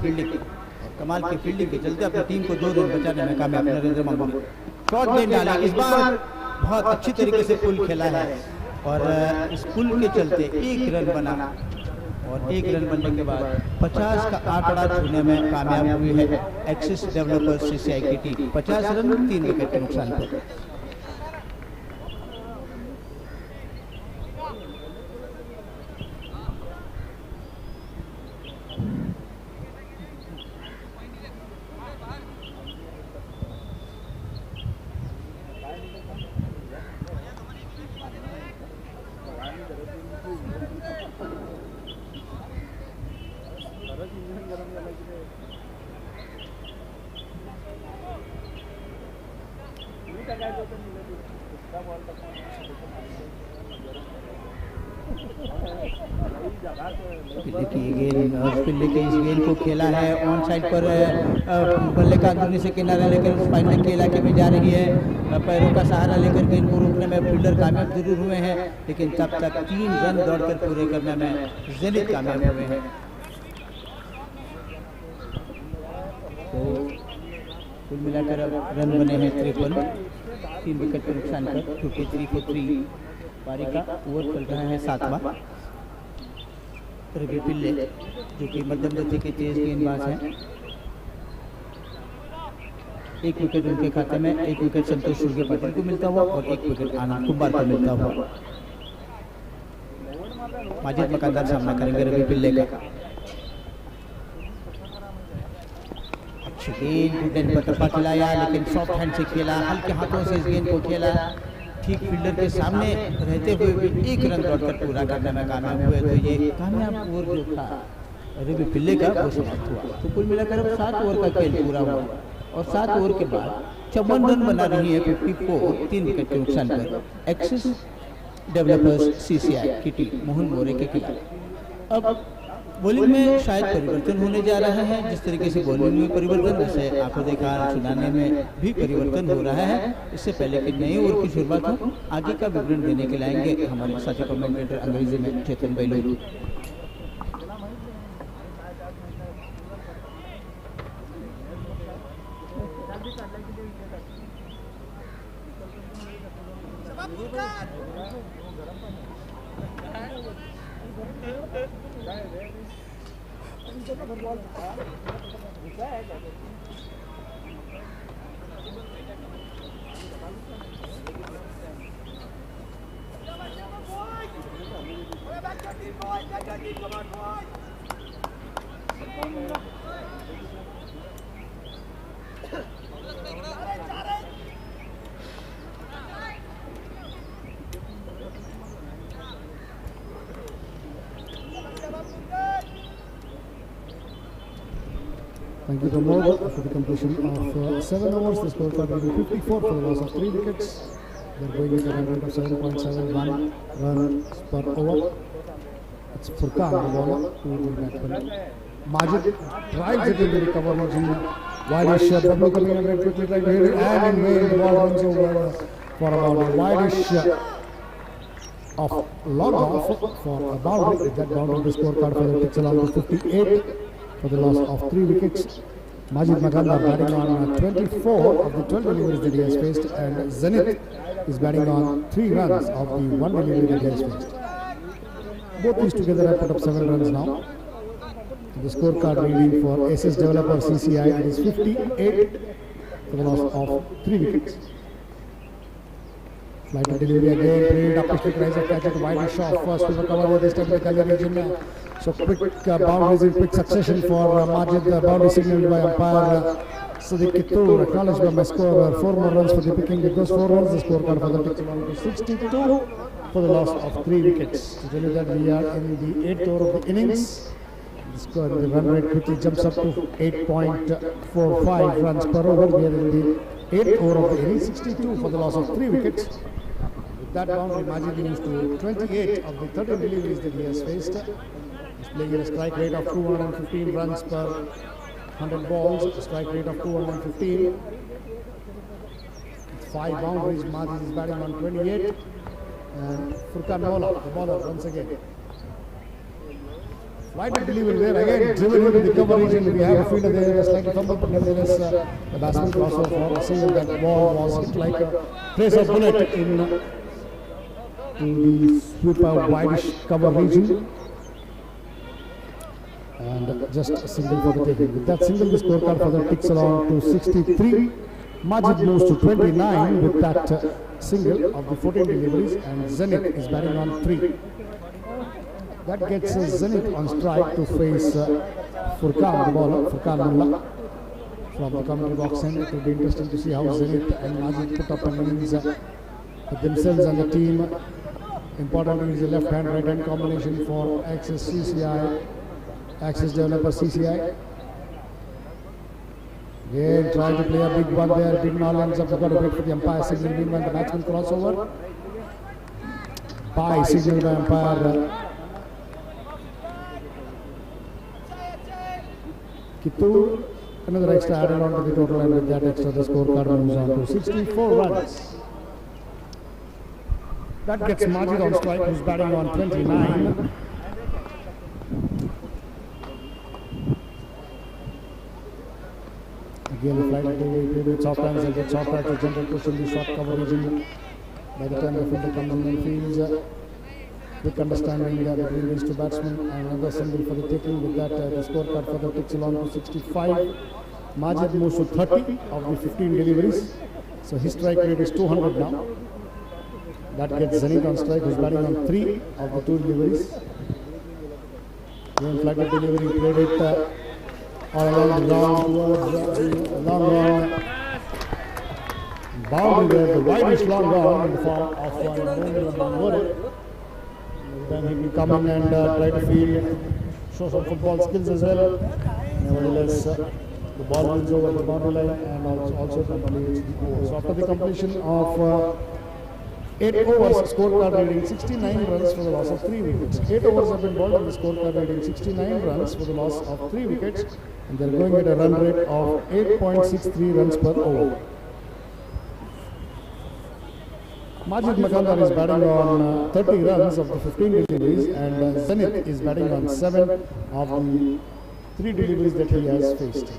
फील्डिंग के चलते अपनी टीम को 2 रन बचाने में कामयाब नरेंद्र मांगुरे। शॉर्ट गेंद डाला, इस बार बहुत अच्छी तरीके से पुल खेला है और इस पुल के चलते 1 रन बना और 1 रन बनने के बाद 50 का आंकड़ा छूने में कामयाब हुई है एक्सिस डेवलपर्स सीसीआई की टीम। 50 रन 3 विकेट के नुकसान पर। पिल्ले के इस गेंद को खेला है ऑन साइड पर बल्ले का अंदरूनी से किनारा लेकर स्पाइनल के इलाके में जा रही है। पैरों का सहारा लेकर गेंद को रोकने में फील्डर कामयाब जरूर हुए हैं लेकिन तब तक 3 रन दौड़कर पूरे करने में जेनिथ कामयाब हुए हैं। तो कुल मिलाकर रन बने हैं 53, 3 विकेट के नुकसान पर। 53 for 3 पारी का ओवर चल रहा है 7वां। रवि पिल्ले जो कि मध्यम दर्जे के तेज गेंदबाज हैं, 1 विकेट उनके खाते में, 1 विकेट संतोष सूर्य पाटिल को मिलता हुआ और 1 विकेट आनंद कुमार को मिलता हुआ। माजिद मकानदार सामना करेंगे रवि पिल्ले का। अच्छी गेंद पर टप्पा खिलाया लेकिन सॉफ्ट हैंड से खेला, हल्के हाथों से इस गेंद को खेला। ठीक फील्डर के सामने रहते हुए भी 1 रन दौड़कर पूरा करने में कामयाब हुए। तो ये कामयाब ओवर जो था रवि पिल्ले का वो समाप्त हुआ। तो कुल मिलाकर अब 7 ओवर का खेल पूरा हुआ और 7 ओवर के बाद 54 रन बना रही है 54, 3 विकेट के नुकसान पर एक्सिस डेवलपर्स सीसीआई की टीम मोहन मोरे के खिलाफ। अब बॉलिंग में शायद परिवर्तन होने जा रहा है। जिस तरीके से बॉलिंग में परिवर्तन, वैसे आंखों देखा सुनाने में भी परिवर्तन हो रहा है। इससे पहले कि नए ओवर की शुरुआत हो, आगे का विवरण देने के लाएंगे हमारे साथी कमेंटेटर अंग्रेजी में चेतन बेलगाम। wicket mode after the completion of 7 overs. The scorecard will be 54 for the loss of 3 wickets. They're going with a run rate of 7.71 runs per over. It's Furkan, the bowler, who will batsman. Majid drives it into the cover region. Wide-ish bubble coming in very quickly, trying to hit it, and in vain the ball runs over for about a wide-ish of long off for a boundary. That boundary, the scorecard for the takes along to 58 for the loss of 3 wickets. Majid Makandar batting on 24 of the 12 deliveries that he has faced, and Zenith is batting on 3 runs of the 1 delivery that he has faced. Both these together have put up 7 runs now. The scorecard reading for SS developer CCI is 58 for the loss of 3 wickets. Flighted delivery again, played up to stick, rise up, catch it, wide shot, first over cover with this time the Kali region. So quick boundaries in quick succession for Majid, boundary signaled by umpire Sadiq Kittur, acknowledged by my scorer. 4 more runs for the picking. With those 4 runs, the scorecard for the takes along to 62 for the loss of 3 wickets. To tell you that we are in the 8th over of the innings. The run rate quickly jumps up to 8.45 runs per over. We are in the 8th over of the innings, 62 for the loss of 3 wickets. With that boundary, Majid moves to 28 of the 13 deliveries that he has faced. He's playing at a strike rate of 215 runs per 100 balls, a strike rate of 215. With 5 boundaries, Majid is batting on 28. And Furkan Nola, the bowler, once again. Flighted delivery there, again driven into the cover region. We have a fielder there, a slightly fumble, but nevertheless the batsman crossover for a single. That ball was hit like a tracer bullet in the sweep out wide cover region. And just a single for the taking. With that single, the scorecard for the ticks along to 63. Majid moves to 29 with that single of the 14 deliveries, and Zenith is batting on 3. That gets Zenith on strike to face Furkan, the bowler, Furkan Mullah. From the commentary box end, it will be interesting to see how Zenith and Majid put up an innings with themselves and the team. Important is the left-hand, right-hand combination for Axis CCI, Axis developer CCI. Again, trying to play a big one there. Big all ends up. They've got to wait for the umpire signal. Meanwhile, the batsman crossover. By signal by umpire Kittur. Another extra added on to the total, and with that extra, the scorecard moves on to 64 runs. That gets Majid on strike, who's batting on 29. Again, the flight will be soft hands and get soft to gentle push in the short cover region. By the time the fielder comes in and fields, quick understanding between these 2 batsmen, and another single for the taking. With that, the scorecard for the takes along to 65. Majid moves to 30 of the 15 deliveries. So his strike rate is 200 now. That gets Zenith on strike, who's batting on 3 of the 2 deliveries. Again, flighted delivery, played it all along the ground towards the long boundary there, the widest long gone in the form of Mangore. Then he will come in and try to field, show some football skills as well. Nevertheless, the ball wins over the boundary line and also completes the over. So after the completion of 8 overs, scorecard reading 69 runs for the loss of 3 wickets. 8 overs have been bowled and the scorecard reading 69 runs for the loss of 3 wickets. And they're going at a run rate of 8.63 runs per over. Majid Makandar is batting on 30 runs of the 15 deliveries, and Zenith is batting on 7 of the 3 deliveries that he has faced.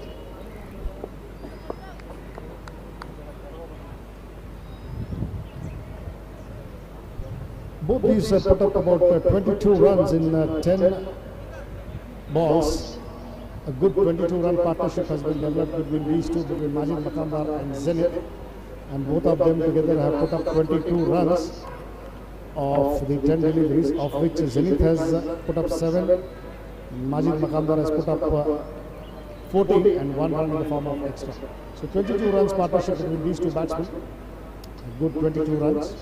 Both these put up about 22 runs in 10 balls. A good 22-run partnership has been developed between these 2, between Majid Makandar and Zenith. And both of them together have put up 22 runs of the 10 deliveries, of which Zenith has put up 7. Majid Makandar has put up 14 and 1 run in the form of extra. So 22 runs partnership between these 2 batsmen. A good 22 runs.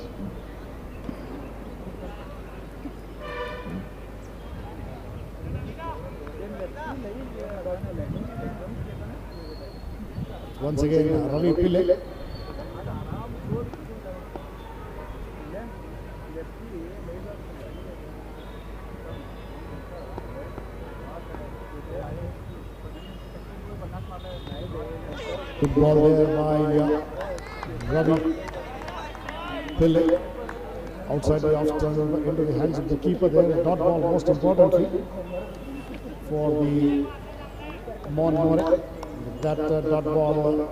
Once again, Ravi Pillai. Good ball there by Ravi Pillai. Outside the off turn into the hands of the keeper there. A dot ball most importantly for the Mon More. That dot ball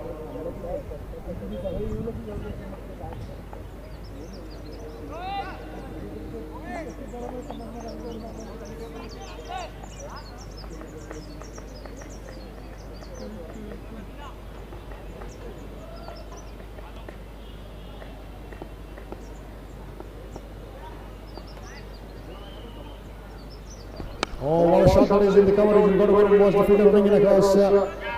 oh, what a shot that is in the coverage. You've got to wait and watch the fielder bringing across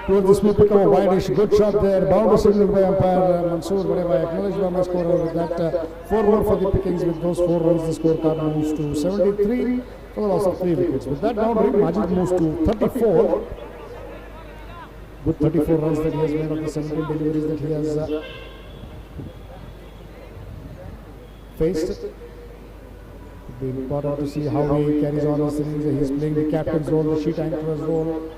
towards the smooth pick of a wideish. Good shot there. Boundary signal by umpire Mansoor. Whatever, I acknowledge by my scorer with that 4 more for the pickings. With those 4 runs, the scorecard moves to 73 for the loss of 3 wickets. With that boundary, Majid moves to 34. Good 34 runs that he has made of the 17 deliveries that he has faced. It'll be important to see how he carries on his innings. He's playing the captain's role, the sheet anchor's role.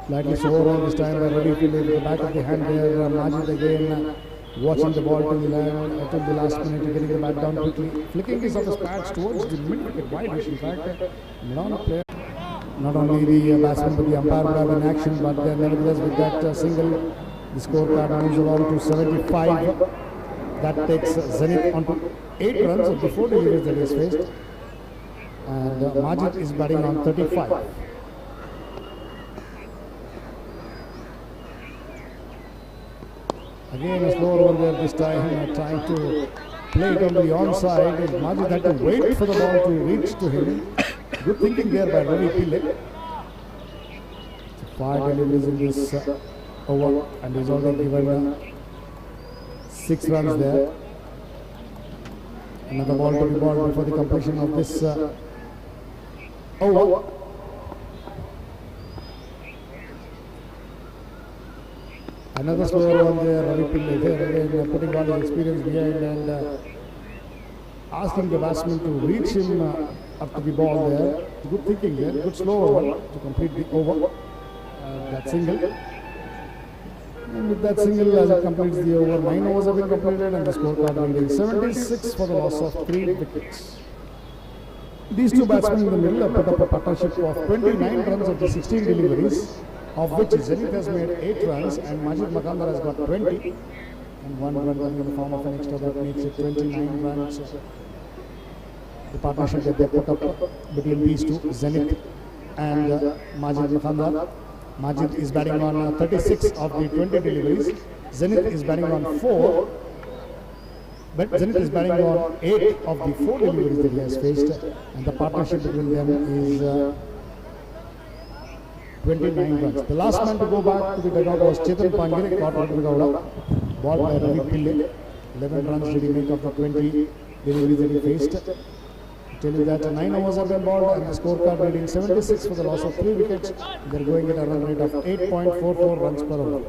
Slightly slower on this time by Ravi Pillai with the back of the hand there. Majid again watching the ball till the last minute, getting the bat down quickly. Flicking his of his pads towards the mid-wicket wide-ish. In fact, non-player. Not only the batsman but the umpire would have in action, but nevertheless with that single, the scorecard moves along to 75. That takes Zenith on to 8 runs of the 4 deliveries that he has faced. And Majid is batting on 35. Again a slower one there this time, trying to play it on the onside. Majid had to wait for the ball to reach to him. Good thinking there by Ravi Pillai. 5 deliveries in this over, and he's already given 6 runs there. Another ball to be balled before the completion of this over. Another slower one there, Ravi Pillai there again putting all his experience behind and asking the batsman to reach him up to the ball there. Good thinking there, good slower one to complete the over. That single. And with that single, as it completes the over, 9 overs have been completed and the scorecard reading 76 for the loss of 3 wickets. These 2 batsmen in the middle have put up a partnership of 29 runs of the 16 deliveries, of which Zenith has made 8 runs and Majid Makandar has got 20. And 1 run coming in the form of an extra that makes it 29 runs. The partnership that they put up between these 2, Zenith and Majid Makandar. Majid is batting on 36 of the 20 deliveries. Zenith is batting on 4. But Zenith is batting on 8 of the 4 deliveries that he has faced. And the partnership between them is 29 runs. The last man to go back to the dugout was Chetan Pangire, caught out of the dugout. Ball by Ravi Pillai. 11 runs did he make of the 20 deliveries that he faced. Tell you that 9 overs have been balled and the scorecard reading 76 for the loss of 3 wickets. They're going at a run rate of 8.44 runs per over.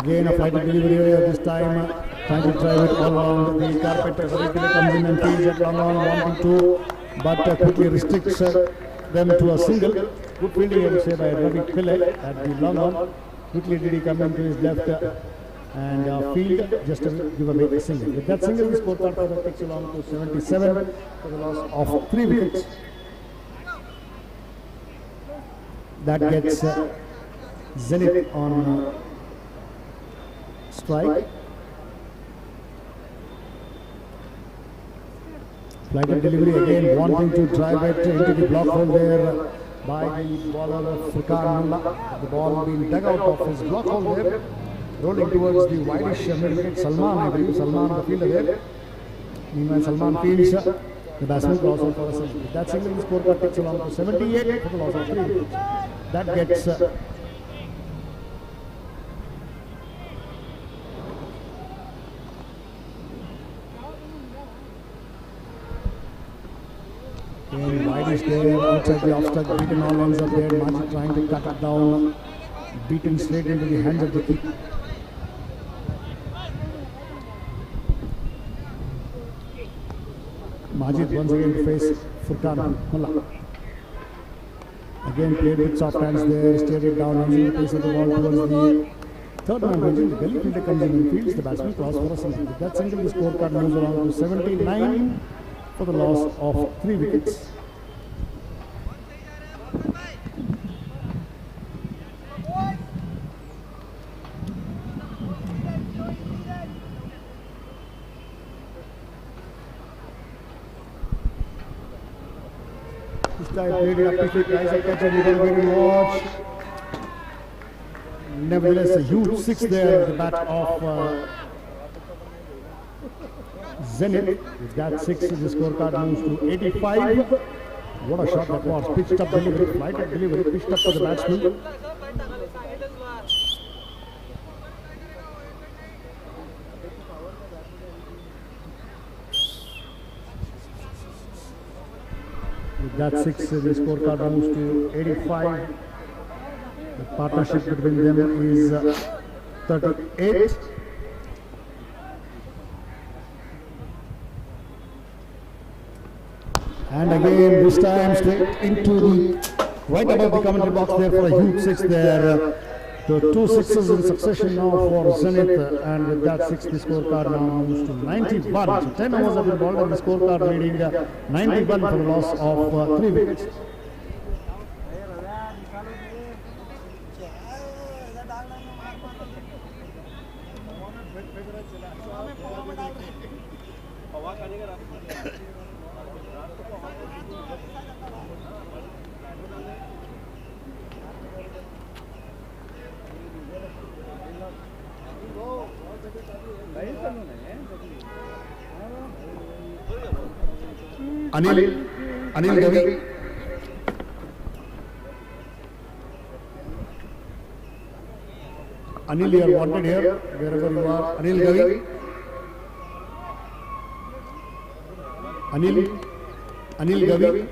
Again a flighted delivery here this time, trying to drive it all around the carpet. Ravi Pillai comes in and feels it long on, wanting to, but quickly restricts them to a single. Good fielding, I would say, by Ravi Pillai at the long on. Quickly did he come into his left and field just to give away a single. With that single, the scorecard further takes along to 77 for the loss of 3 wickets. That gets Zenith on strike. Flighted delivery again, wanting to drive it into the block hole there by the bowler Furkan Mullah. The ball being dug out of his block hole there. Rolling towards the wideish mid-wicket, Salman, I believe, Salman the fielder there. Meanwhile, Salman fields the batsman draws out for a single. That single, the scorecard takes along to 78 for the loss of 3 wickets. That gets Again, wide is there, outside the off stump, beaten all ends up there. Majid trying to cut it down, beaten straight into the hands of the keeper. Majid once again to face Furkan Mullah. Again played with soft hands there, steered it down, using the pace of the ball towards the third man region. The Delhi fielder comes in and fields. The batsman cross for a single. With that single, the scorecard moves around to 79 for the loss of 3 wickets. This guy played it up quickly, tries a catch and you're going to watch. Nevertheless, a huge 6 there at the bat of Zenith. With that 6, the scorecard moves to 85. What a shot that was. Pitched up delivery, flighted delivery, pitched up to the batsman. With that 6, the scorecard moves to 85. The partnership between them is 38. And again, this time straight into the right above the commentary box there for a huge 6 there. The 2 sixes in succession now for Zenith, and with that 6, the scorecard now moves to 91. So 10 overs have been bowled and the scorecard reading 91 for the loss of 3 wickets. Anil Gavi. Anil, you are wanted here, wherever you are. Anil Gavi. Anil Gavi.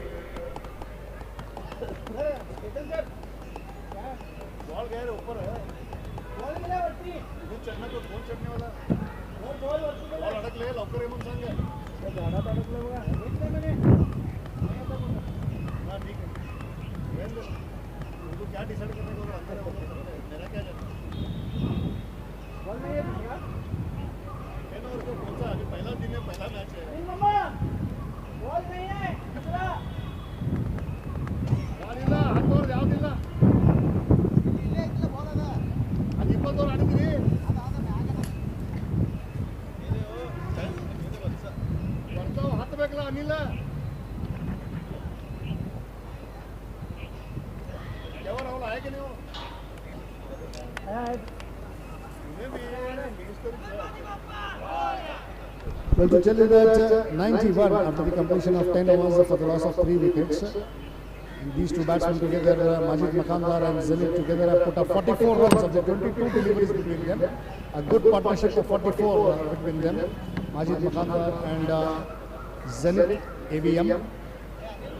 Well, to tell you that 91 after the completion of 10 overs for the loss of 3 wickets. And these two batsmen together, Majid Makandar and Zenith together have put up 44 runs of the 22 deliveries between them. A good partnership of 44 between them. Majid Makandar and Zenith AVM.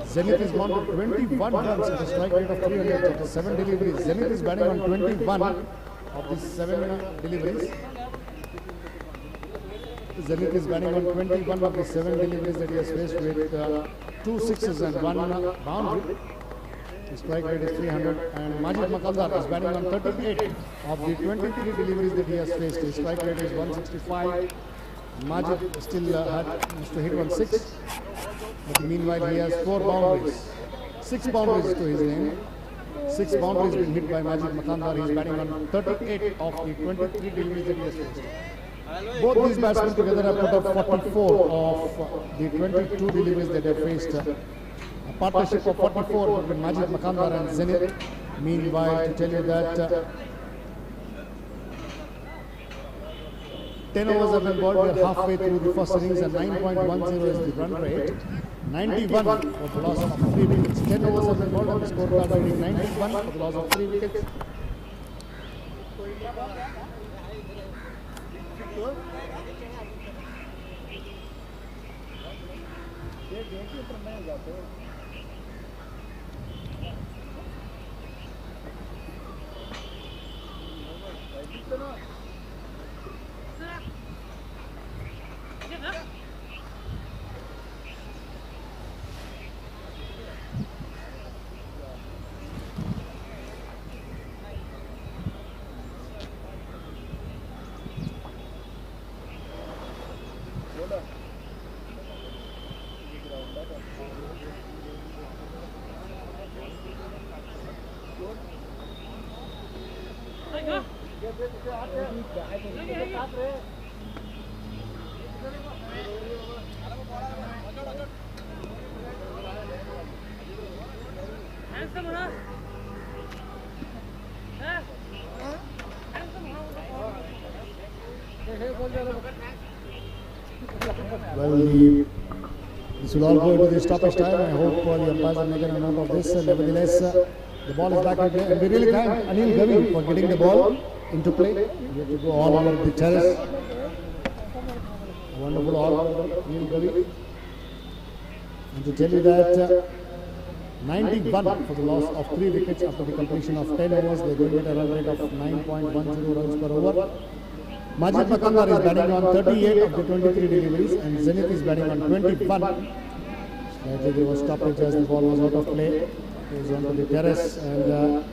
Zenith is gone to 21 runs with a strike rate of 300 after 7 deliveries. Zenith is batting on 21 of these 7 deliveries. Zenith is batting on 21 of the 7 deliveries that he has faced with 2 sixes and 1 boundary. The strike rate is 300, and Majid Makandar is batting on 38 of the 23 deliveries that he has faced. His strike rate is 165. Majid still used to hit 1-6, but meanwhile he has 4 boundaries, 6 boundaries to his name. 6 boundaries being hit by Majid Makandar. He is batting on 38 of the 23 deliveries that he has faced. Both these batsmen together have put up 44 of the 22 deliveries that they have faced. A partnership of 44 between Majid Makandar and Zenith. Meanwhile, to tell you that 10 overs have been bowled. We are halfway through the first innings and 9.10 is the run rate. 91 for the loss of 3 wickets. 10 overs have been bowled and the scorecard reading 91 for the loss of 3 wickets. Well, this will all go into the stoppage time. I hope the umpires are making a note of this. Nevertheless, the ball is back in play, and we really thank Anil Gavi for getting the ball into play. We have to go all over the terrace. A wonderful all over Anil Gavi. And to tell you that 91 for the loss of 3 wickets after the completion of 10 overs. They are going at a run rate of 9.10 runs per over. Majid Makandar is batting on 38 of the 23 deliveries, and Zenith is batting on 21. Slightly there was stoppage as the ball was out of play. Goes on to the terrace, and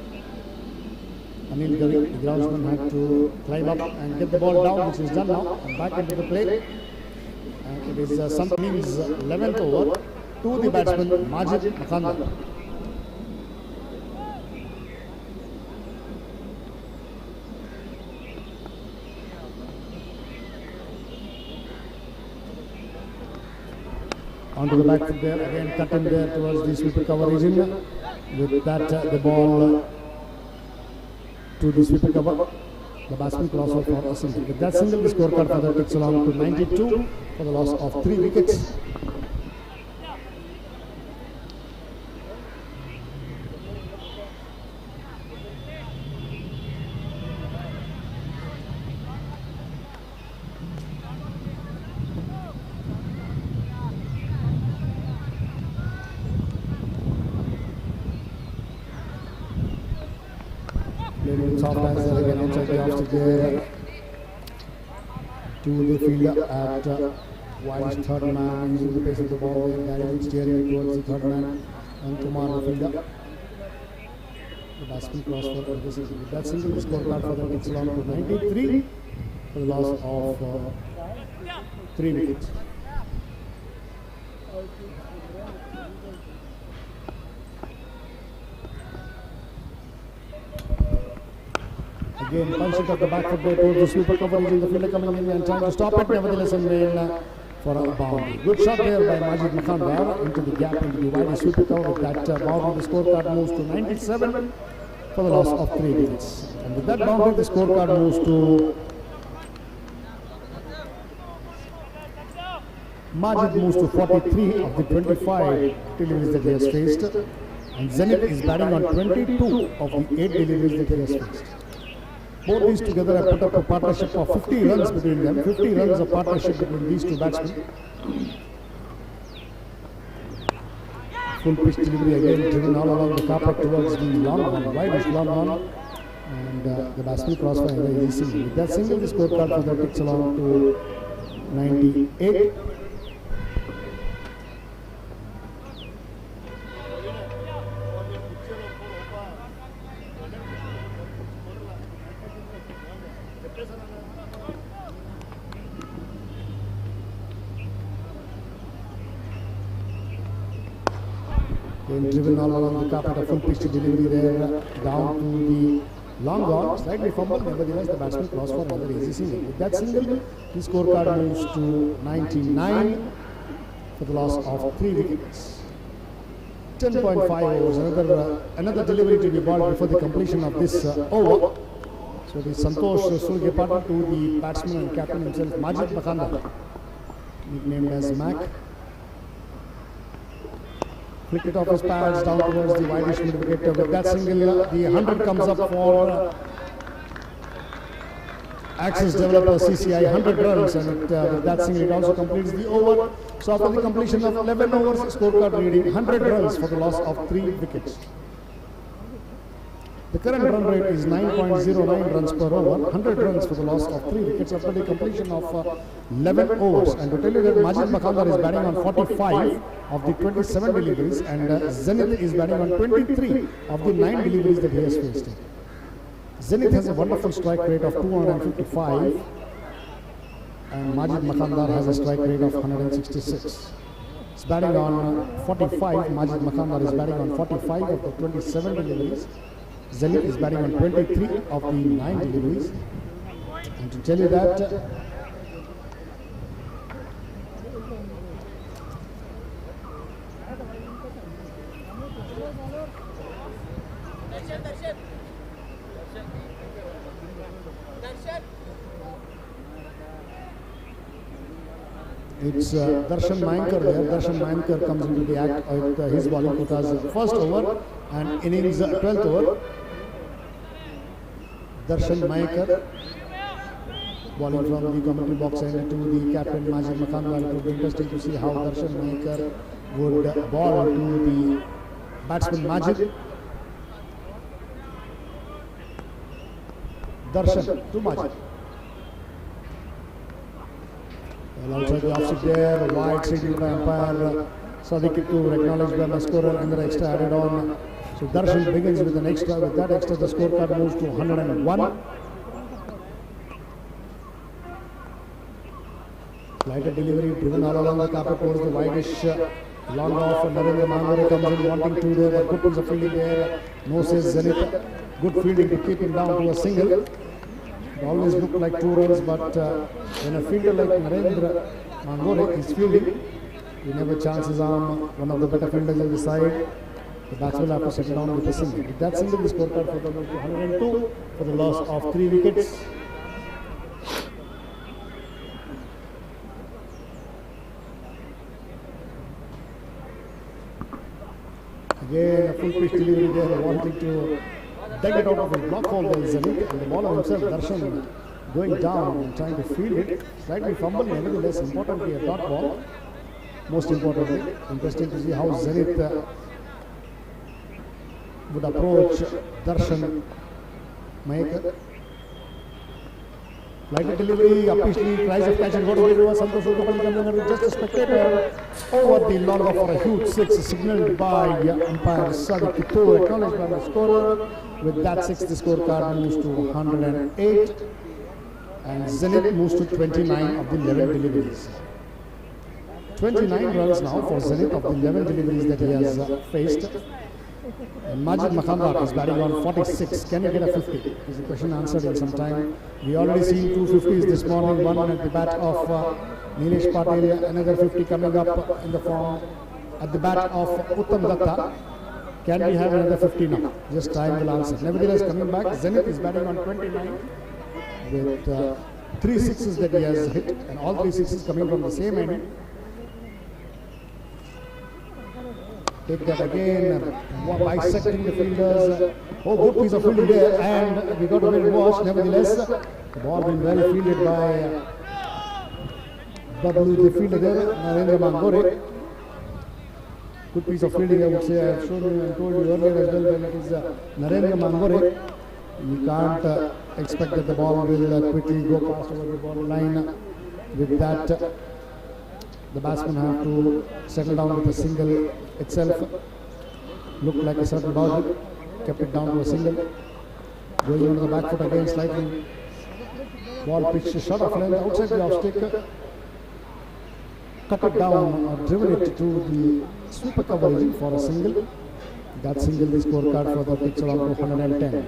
Anil Gavi, the groundsman, had to climb up and get the ball down, which is done now, and back into the play. And it is Sandeep's 11th over to the batsman Majid Makandar. Onto the back foot there, again cut in there towards the sweeper cover region. With that, the ball to the sweeper cover. The batsman crossover for a single. With that single, the scorecard further takes along to 92 for the loss of 3 wickets. Soft hands there again outside the off stick there to the fielder at Wild's third man, using the pace of the ball there, Gary steering towards the third man, and Kumar the fielder. The batsman cross for the single. With that single, the scorecard for the takes along to 93 for the loss of 3 wickets. Again, punch it at the back foot there towards the sweeper cover region. The fielder coming in and trying to stop it, nevertheless in vain for a boundary. Good shot there by Majid Makandar into the gap, into the wide sweeper cover. With that boundary, the scorecard moves to 97 for the loss of 3 wickets. And with that boundary, the scorecard moves to Majid moves to 43 of the 25 deliveries that he has faced, and Zenith is batting on 22 of the 8 deliveries that he has faced. Both these together have put up a partnership of 50 runs between them, 50 runs of partnership between these two batsmen. Full pitch delivery again, driven all along the carpet towards the long one, wide long one, and the batsman crossed for another easy single. With that single, the scorecard for that takes along to 98. Then driven all along the carpet, a full pitch delivery there, down to the long on, slightly fumbled, nevertheless the batsman crossed for another easy single. With that single, the scorecard moves to 99 for the loss of 3 wickets. 10.5 overs, another delivery to be balled before the completion of this over. So it is Santosh Sulgepati to the batsman and captain himself, Majid Makandar, nicknamed as Mac. Flick it off his pads down towards the widest mid wicket. With that single, the 100 comes up for Axis Developer CCI, 100 runs, and with that single it also completes the over. So after the completion of 11 overs, scorecard reading 100 runs for the loss of 3 wickets. The current run rate is 9.09 runs per over, 100 runs for the loss of 3 wickets after the completion of 11 overs. And to tell you that Majid Makandar is batting on 45 of the 27 deliveries, and Zenith is batting on 23 of the 9 deliveries that he has faced. Zenith has a wonderful strike rate of 255, and Majid Makandar has a strike rate of 166. He's batting on 45. Majid Makandar is batting on 45 of the 27 deliveries. Zenith is batting on 23 of the 9 deliveries. And to tell you that it's Darshan Mayankar there. Darshan Mayankar comes into the act with his bowling quota's first over and innings 12th over. Darshan Mayankar bowling from the commentary box and to the captain Majid Makandar. It would be interesting to see how Darshan Mayankar would bowl to the batsman Majid. Darshan to Majid. Well, outside the offside there, wide signal by umpire Sadiq to acknowledged by my scorer, another extra added on. So Darshan begins with an extra. With that extra, the scorecard moves to 101. Slighter delivery driven all along the carpet towards the wideish long off. Narendra Mangare comes in wanting to there, but good piece of fielding there. No says Zenith. Good fielding to keep him down to a single. It always looked like 2 runs, but when a fielder like Narendra Mangore is fielding, you never chances on one of the better fielders on the side. The batsman will have to settle down with a single. With that single, the scorecard for them was 102 for the loss of 3 wickets. Again, a full pitch delivery there, wanting to dug it out of the block hole by Zenith, and the bowler himself, Darshan, going down and trying to field it. Slightly fumbled, nevertheless, importantly a dot ball. Most importantly, interesting to see how Zenith would approach Darshan Mayankar. Lighter delivery, upishly tries of catch and go to the reverse. Santosh Uttapalli comes in, just a spectator over the long off for a huge 6, signalled by umpire Sadiq Kittur, acknowledged by the scorer. With that 6, the scorecard moves to 108, and Zenith moves to 29 of the 11 deliveries. 29 runs now for Zenith of the 11 deliveries that he has faced. And Majid Makandar is batting on 46. Can he get a 50? Is the question answered in some time. We already seen 2 50s this morning. One at the bat of Nilesh Patel, another 50 coming up in the form at the bat of Uttam Datta. Can we have another 50 now? Just time will answer. Nevertheless, coming back, Zenith is batting on 29 with 3 6s that he has hit, and all 3 6s coming from the same end. Take that again, bisecting the fielders. Oh, good piece of fielding there, and we got a bit washed. Nevertheless, the ball been well fielded by Bablu, the fielder there, Narendra Mangore. Good piece of fielding, I would say. I have shown you and told you earlier as well when it is Narendra Mangore. You can't expect that the ball will quickly go past over the ball line. With that, the batsman have to settle down with a single itself. Looked like a certain boundary, kept it down to a single. Going on the back foot again slightly. Ball pitched short of length outside the off stick. Cut it down or driven it to the sweeper coverage for a single. That single the scorecard for the pitch around 110.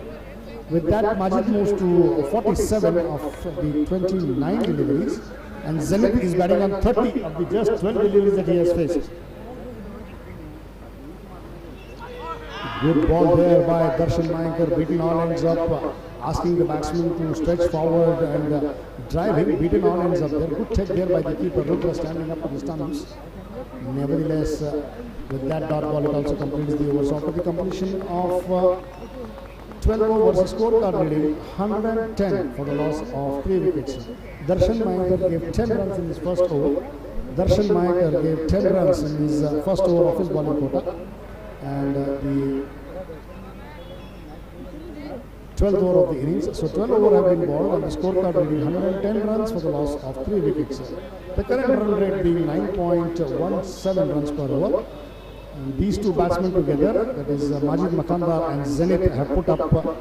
With that, Majid moves to 47 of the 29 deliveries. And Zenith is batting on 30 of the just 12 deliveries that he has faced. Good ball there by Darshan Mayankar, beating all ends up, asking the batsman to stretch forward and drive him, beating all ends up there. Good check there by the keeper, Rudra standing up to the stumps. Nevertheless, with that dot ball, it also completes the overs. After the completion of 12 overs, the scorecard reading 110 for the loss of 3 wickets. Darshan Mayankar gave 10 runs in his first over. Darshan Mayankar gave 10 runs in his first over of his bowling quota. And the 12th over of the innings. So 12 over have been bowled and the scorecard reading 110 runs for the loss of 3 wickets. The current run rate being 9.17 runs per over. And these two batsmen together, that is Majid Makandar and Zenith, have put up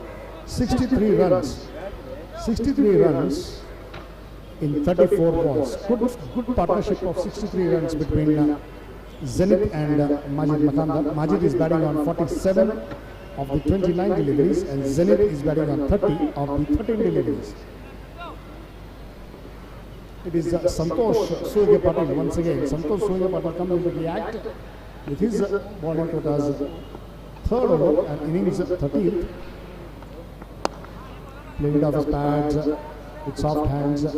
63 runs. 63 runs in 34 balls. Good partnership of 63 runs between Zenith and Majid Makandar. Majid is batting on 47 of the 29 deliveries and Zenith is batting on 30 of the 13 deliveries. It is Santosh Surya Patil once again. Santosh Surya Patil comes into the act with his bowling quotas 3rd over and innings 13th. Played it off his pads with soft hands,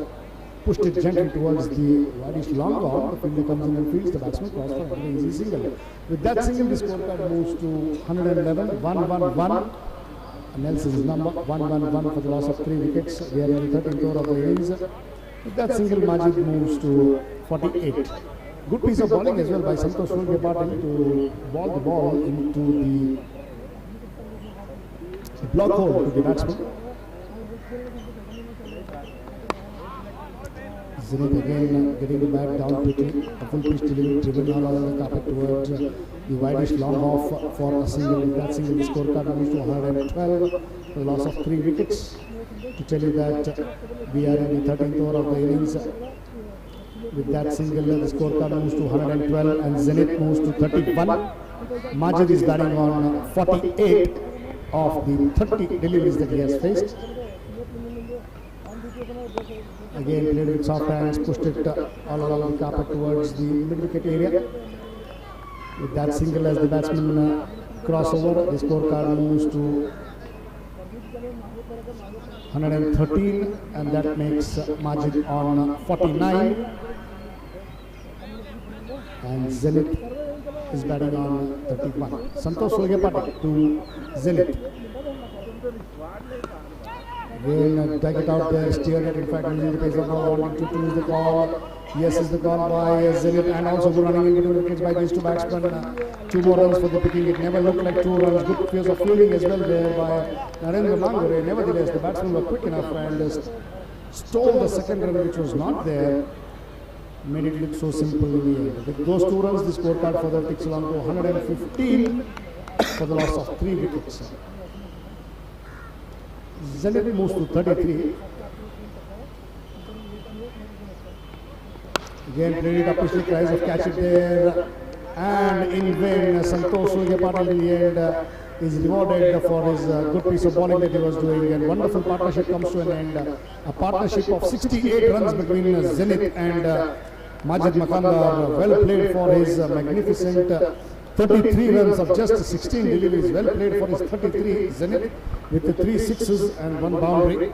pushed it gently towards the wideish long on. The fielder comes in and fields the batsman cross for an easy single. With that single, the scorecard moves to 111, 1-1-1. Nelson's number 1-1-1 for the loss of 3 wickets. We are in the 13th over of the innings. With that single, Majid moves to 48. Good piece of bowling as well by Santosh Surya Patil to ball the ball into the block hole to the batsman. Zenith again getting the bat down quickly. A full pitch delivery driven all over the carpet towards the wideish long off for a single. With that single, the scorecard moves to 112 for the loss of 3 wickets. To tell you that we are in the 13th over of the innings. With that single, the scorecard moves to 112 and Zenith moves to 31. Majid is batting on 48 of the 30 deliveries that he has faced. Again played with soft hands, pushed it all along the carpet towards the mid-wicket area. With that single as the batsman crossover, the scorecard moves to 113 and that makes Majid on 49. And Zenith is batting on 31. Santosh Surya Patil to Zenith. Again, drag it out there, steered it, in fact, using the pace of ball, wanting to choose the call. Yes is the call by Zenith and also good running into the wickets by these two batsmen. 2 more runs for the picking. It never looked like 2 runs. Good phase of fielding as well there by Narendra Mangure. Nevertheless, the batsmen were quick enough and stole the second run which was not there. Made it look so simple in the end. With those 2 runs, the scorecard further ticks along to 115 for the loss of 3 wickets. Zenith moves to 33. Again played it up, cries of catch it there and in vain. Santosh Surya Patil in the end is rewarded for his good piece of bowling that he was doing, and wonderful partnership comes to an end. A partnership of 68 runs between Zenith and Majid Makandar. Well played for his magnificent 33 runs of just 16 deliveries. Well played for his 33. Zenith with the 3 sixes and 1 boundary.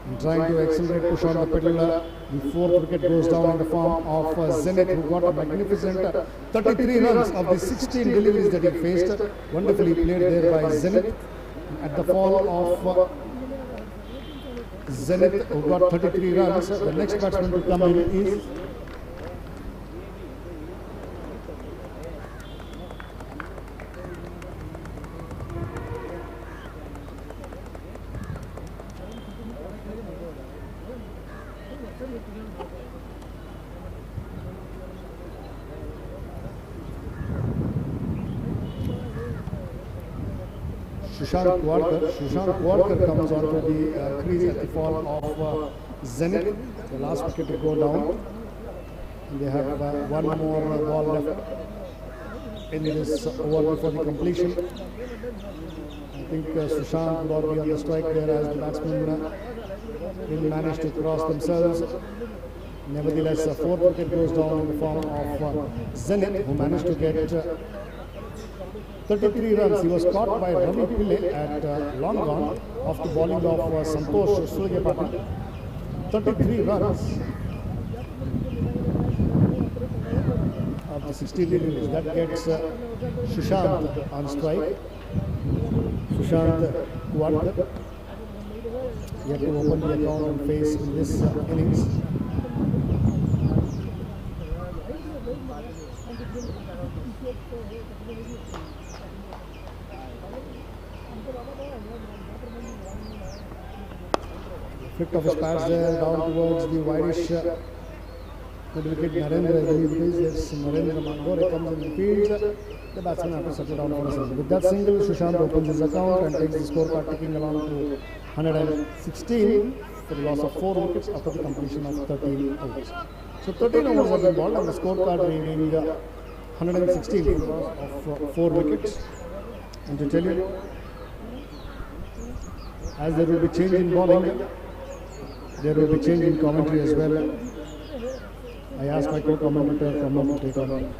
And trying to accelerate, push on the pedal. The 4th wicket goes down in the form of Zenith, who got a magnificent 33 runs of the 16 deliveries that he faced. Wonderfully played there by Zenith. At the fall of Zenith, who got 33 runs, the next batsman to come in is Sushant Warkar. Sushant Warkar comes onto the crease at the fall of Zenith. The last wicket to go down. And they have 1 more ball left in this over before the completion. I think Sushant will be on the strike there as the batsmen didn't manage to cross themselves. Nevertheless, a 4th wicket goes down in the form of Zenith, who managed to get 33 runs. He was caught by Ravi Pillai at long on after bowling of Santosh Surya Patil. 33 runs of the 16 deliveries. That gets Sushant on strike. Sushant Warkar yet to open the account and face in this innings. flicked off his pads there down towards the wideish mid-wicket Narendra. I believe it is. Yes, Narendra Mangore comes in the field. The batsman has to settle down for a single. With that single, Sushant opens his account and takes the scorecard ticking along to 116 for the loss of 4 wickets after the completion of 13 overs. So 13 overs have been bowled and the scorecard reading 116 for the loss of 4 wickets. And to tell you, as there will be change in bowling, there will be change in commentary as well. I asked my co-commentator Kamal to take on.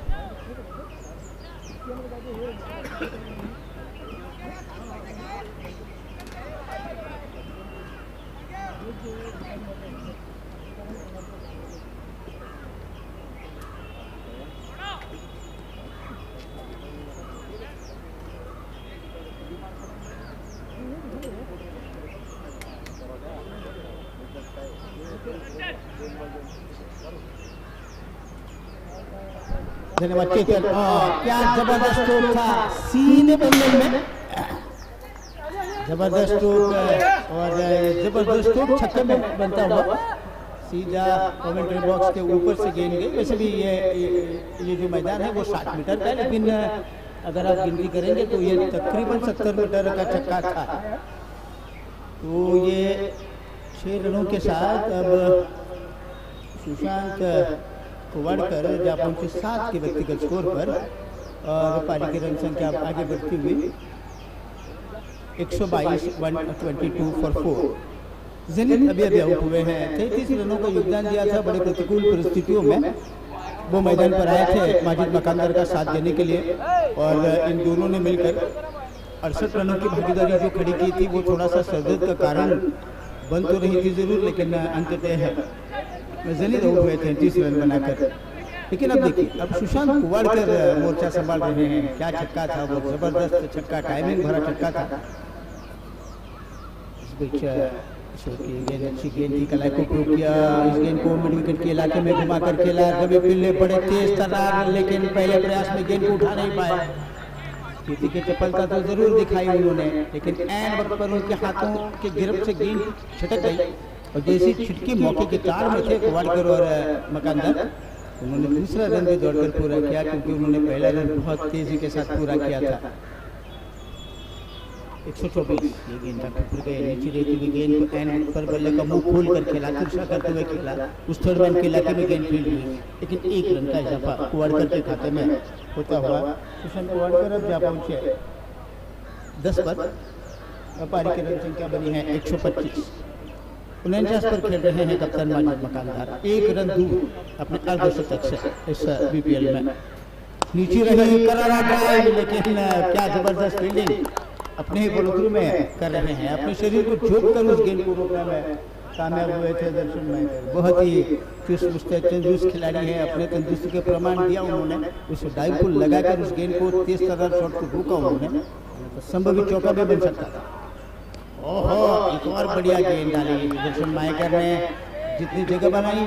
धन्यवाद चेतन। क्या जबरदस्त stroke था, सीने बल्ले में जबरदस्त stroke और जबरदस्त स्ट्रोक छक्के में बनता हुआ सीधा कमेंट्री बॉक्स के ऊपर से गेंद गई। वैसे भी ये जो मैदान है वो 60 मीटर का है, लेकिन अगर आप गिनती करेंगे तो ये तकरीबन 70 मीटर का छक्का था। तो ये 6 रनों के साथ अब सुशांत वाड़कर जा पहुंचे 7 के व्यक्तिगत स्कोर पर और पारी की रन संख्या आगे बढ़ती हुई 122 122 फॉर 4। जेनिथ अभी आउट हुए हैं। 33 रनों का योगदान दिया था। बड़े प्रतिकूल परिस्थितियों में वो मैदान पर आए थे माजिद मकानदार का साथ देने के लिए और इन दोनों ने मिलकर 68 रनों की भागीदारी जो खड़ी की थी वो थोड़ा सा सरदर्द का कारण बन तो रही थी जरूर, लेकिन अंततः जेनिथ आउट हुए थे 30 रन बनाकर। लेकिन अब देखिए, अब सुशांत वाड़कर मोर्चा संभाल रहे हैं। क्या छक्का था वो, जबरदस्त छक्का, टाइमिंग भरा छक्का था। इस बीच गेंद अच्छी गेंद थी, कलाई को उपयोग किया। इस गेंद को मिड विकेट के इलाके में घुमाकर खेला। रवि पिल्ले बड़े तेज तर्रार, लेकिन पहले प्रयास में गेंद को उठा नहीं पाया। कीर्ति की चपलता तो जरूर दिखाई उन्होंने, लेकिन ऐन वक्त पर उनके हाथों के गिरफ्त से गेंद छिटक गई और जैसी छिटकी मौके के तार में थे वाड़कर और मकानदार, उन्होंने दूसरा रन भी दौड़कर पूरा किया क्योंकि उन्होंने पहला रन बहुत तेजी के साथ पूरा किया था। 124 ये गेंद टूट गई। नीचे रहती हुई गेंद को एन पर बल्ले का मुंह खोल कर खेला, तिरछा करते हुए खेला। उस थर्ड मैन के इलाके में गेंद फील्ड हुई, लेकिन 1 रन का इजाफा वाड़कर के खाते में होता हुआ सुशांत वाड़कर अब जा पहुंचे 10 पर। पारी की रन संख्या बनी है 125। 49 पर खेल रहे हैं कप्तान माजिद मकानदार, 1 रन दूर अपने अर्धशतक से इस बीपीएल में। नीचे रही करारा ड्राइव, लेकिन क्या जबरदस्त फील्डिंग अपने ही बॉलर में कर रहे हैं। अपने शरीर को झोंककर उस गेंद को रोकने में कामयाब हुए थे दर्शन में। बहुत ही चुस्त तंदुरुस्त खिलाड़ी है, अपने तंदुरुस्ती के प्रमाण दिया उन्होंने। उस डाइव को लगाकर उस गेंद को तेज तर्रार शॉट को रोका उन्होंने, तो संभवित चौका भी बन सकता था। ओहो, एक और बढ़िया गेंद डाली दर्शन मायकर ने। जितनी जगह बनाई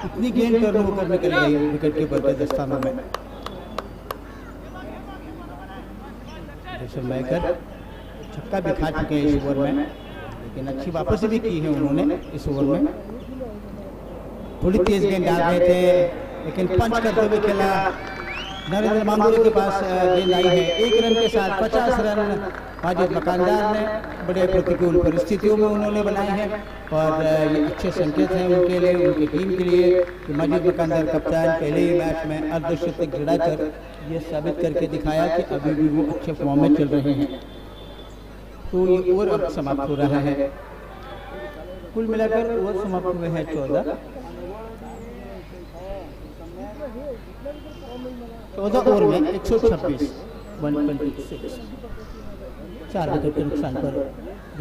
उतनी गेंद टर्न होकर निकल गई विकेट के ऊपर स्थानों में। दर्शन मायकर छक्का भी खा चुके हैं इस ओवर में, लेकिन अच्छी वापसी भी की है उन्होंने इस ओवर में। थोड़ी तेज गेंद डाल रहे थे, लेकिन पंच करते हुए खेला। नरेंद्र मांगोरे के पास गेंद आई है। 1 रन के साथ 50 रन माजिद मकानदार ने बड़े प्रतिकूल परिस्थितियों में उन्होंने बनाए हैं और ये अच्छे संकेत हैं उनके लिए, उनकी टीम के लिए कि माजिद मकानदार कप्तान पहले ही मैच में अर्धशतक गिराकर ये साबित करके दिखाया कि अभी भी वो अच्छे फॉर्म में चल रहे हैं। तो ये ओवर अब समाप्त हो रहा है। कुल मिलाकर ओवर समाप्त हुए हैं 14 ओवर में 126 126 4 विकेट के नुकसान पर।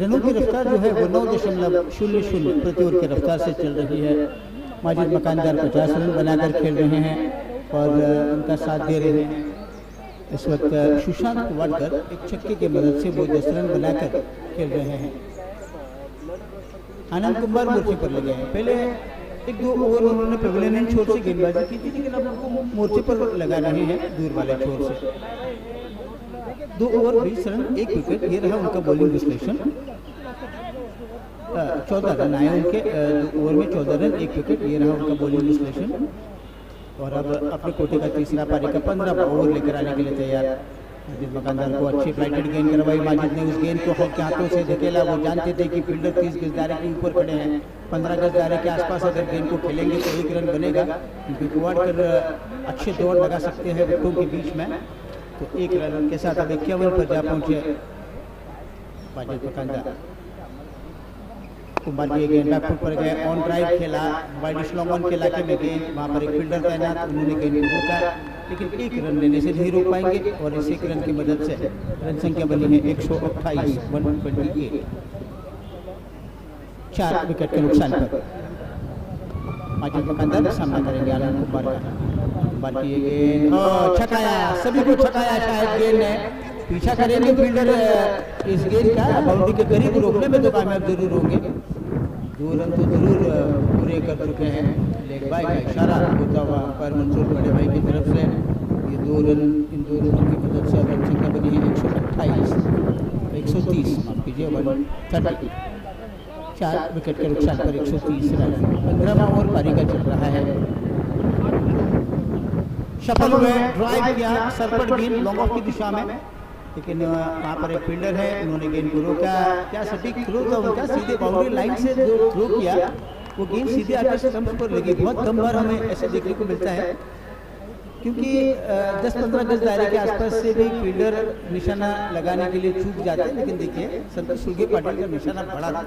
रनों की रफ्तार जो है वो 9.00 प्रति ओवर की रफ्तार से चल रही है। माजिद मकानदार 50 रन बनाकर खेल रहे हैं और उनका साथ दे रहे हैं इस वक्त सुशांत वाड़कर। एक छक्के की मदद से वो 10 रन बनाकर खेल रहे हैं। आनंद कुमार मोर्चे पर लगे हैं। पहले 1-2 ओवर उन्होंने पेविलियन छोर से गेंदबाजी की थी, लेकिन अब उनको मोर्चे पर लगा रहे हैं दूर वाले छोर से। 2 ओवर 20 रन 1 विकेट, ये रहा उनका बॉलिंग विश्लेषण। 14 रन आए उनके, ओवर में 14 रन 1 विकेट। ये रहा उनका बॉलिंग विश्लेषण। और अब अपने कोटे का तीसरा पारी का 15वां ओवर लेकर आने के लिए तैयार। माजिद मकानदार को अच्छी फ्लाइटेड गेंद करवाई। माजिद ने उस गेंद को हल्के हाथों से धकेला। वो जानते थे कि फील्डर 30 गज दायरे के ऊपर खड़े हैं, 15 गज दायरे के आसपास अगर गेंद को खेलेंगे तो 1 रन बनेगा, क्योंकि कुवाड़कर अच्छे दौड़ लगा सकते हैं विकेटों के बीच में। तो 1 रन के साथ अब 51 पर जा पहुंचे माजिद मकानदार। कुमार जी गेंद बैकफुट पर गए, ऑन ड्राइव खेला, वाइड स्लॉन्ग ऑन के इलाके में गेंद, वहां पर एक फील्डर तैनात, उन्होंने गेंद को रोका, लेकिन 1 रन लेने से नहीं रोक पाएंगे। और इस 1 रन की मदद से रन संख्या बनी है 128, 128, 4 विकेट के नुकसान पर। माजिद मकानदार सामना करेंगे आनंद कुमार का। कुमार की गेंद छकाया, सभी को छकाया शायद गेंद ने। पीछा करेंगे फील्डर इस गेंद का, बाउंड्री के करीब रोकने में तो कामयाब जरूर होंगे। 2 रन तो जरूर पूरे कर चुके हैं। लेग बाय का इशारा होता हुआ पर मंसूर बड़े भाई की तरफ से ये 2 रन, इन 2 रनों की मदद से रन संख्या बनी है 128, 130, माफ कीजिए 130, 4 विकेट के नुकसान पर 130 रन। 15वां ओवर पारी का चल रहा है। सफल हुए, ड्राइव किया, सरपट गेंद लॉन्ग ऑफ की दिशा में, लेकिन वहाँ पर एक फील्डर है, उन्होंने गेंद को रोका। क्या सटीक थ्रो था उनका, सीधे बाउंड्री लाइन से जो थ्रो किया वो गेंद सीधे आकर स्टंप पर लगी। बहुत कम बार हमें ऐसे देखने को मिलता है, क्योंकि 10-15 गज दायरे के आसपास से भी फील्डर निशाना लगाने के लिए चूक जाते हैं। लेकिन देखिए संतोष सुर्गे पाटिल का निशाना बड़ा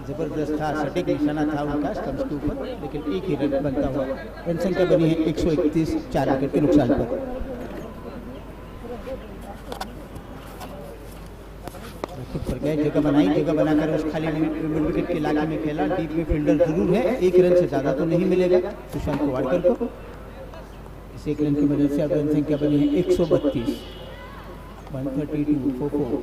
जबरदस्त था, सटीक निशाना था उनका स्टंप के ऊपर, लेकिन 1 ही रन बनता हुआ। रन संख्या बनी है 131, 4 विकेट के नुकसान पर। पर गए, जगह बनाई, जगह बनाकर उस खाली मिड विकेट के इलाके में खेला। डीप में फील्डर जरूर है, 1 रन से ज्यादा तो नहीं मिलेगा सुशांत कुवाड़कर को। इस 1 रन की मदद से अब रन संख्या बनी है 132, 132, 44।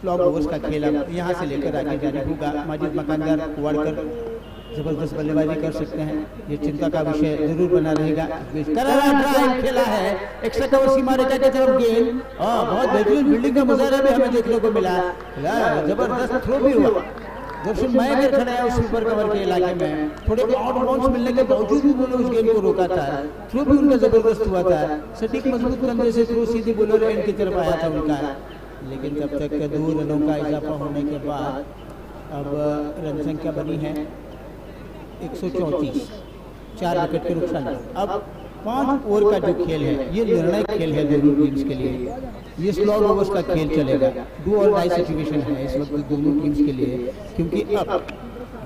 स्लॉग ओवर्स का खेल अब यहाँ से लेकर आगे जारी होगा। माजिद मकानदार कुवाड़कर जबरदस्त बल्लेबाजी कर सकते हैं, ये चिंता का विषय जरूर बना रहेगा। करारा ड्राइव खेला है, 181 सीमा रेखा की तरफ गेंद, बहुत बेहतरीन फील्डिंग का मुजाहरा भी हमें देखने को मिला। जबरदस्त थ्रो भी हुआ, दर्शन मायकर खड़ा है उस ऊपर कवर के इलाके में। थोड़े आउट बाउंस मिलने के बावजूद भी उन्होंने उस गेंद को रोका था। थ्रो भी उनका जबरदस्त हुआ था, सटीक मजबूत कंधे से थ्रो सीधे बॉलर एंड की तरफ आया था उनका। लेकिन तब तक 2 रनों का इजाफा होने के बाद अब रन संख्या बनी है 134, 4 विकेट के नुकसान। अब 5 ओवर का जो खेल है ये निर्णायक खेल है दोनों टीम्स के लिए। ये स्लॉग ओवर्स का खेल चलेगा, डू और डाई सिचुएशन है इस वक्त दोनों टीम्स के लिए, क्योंकि अब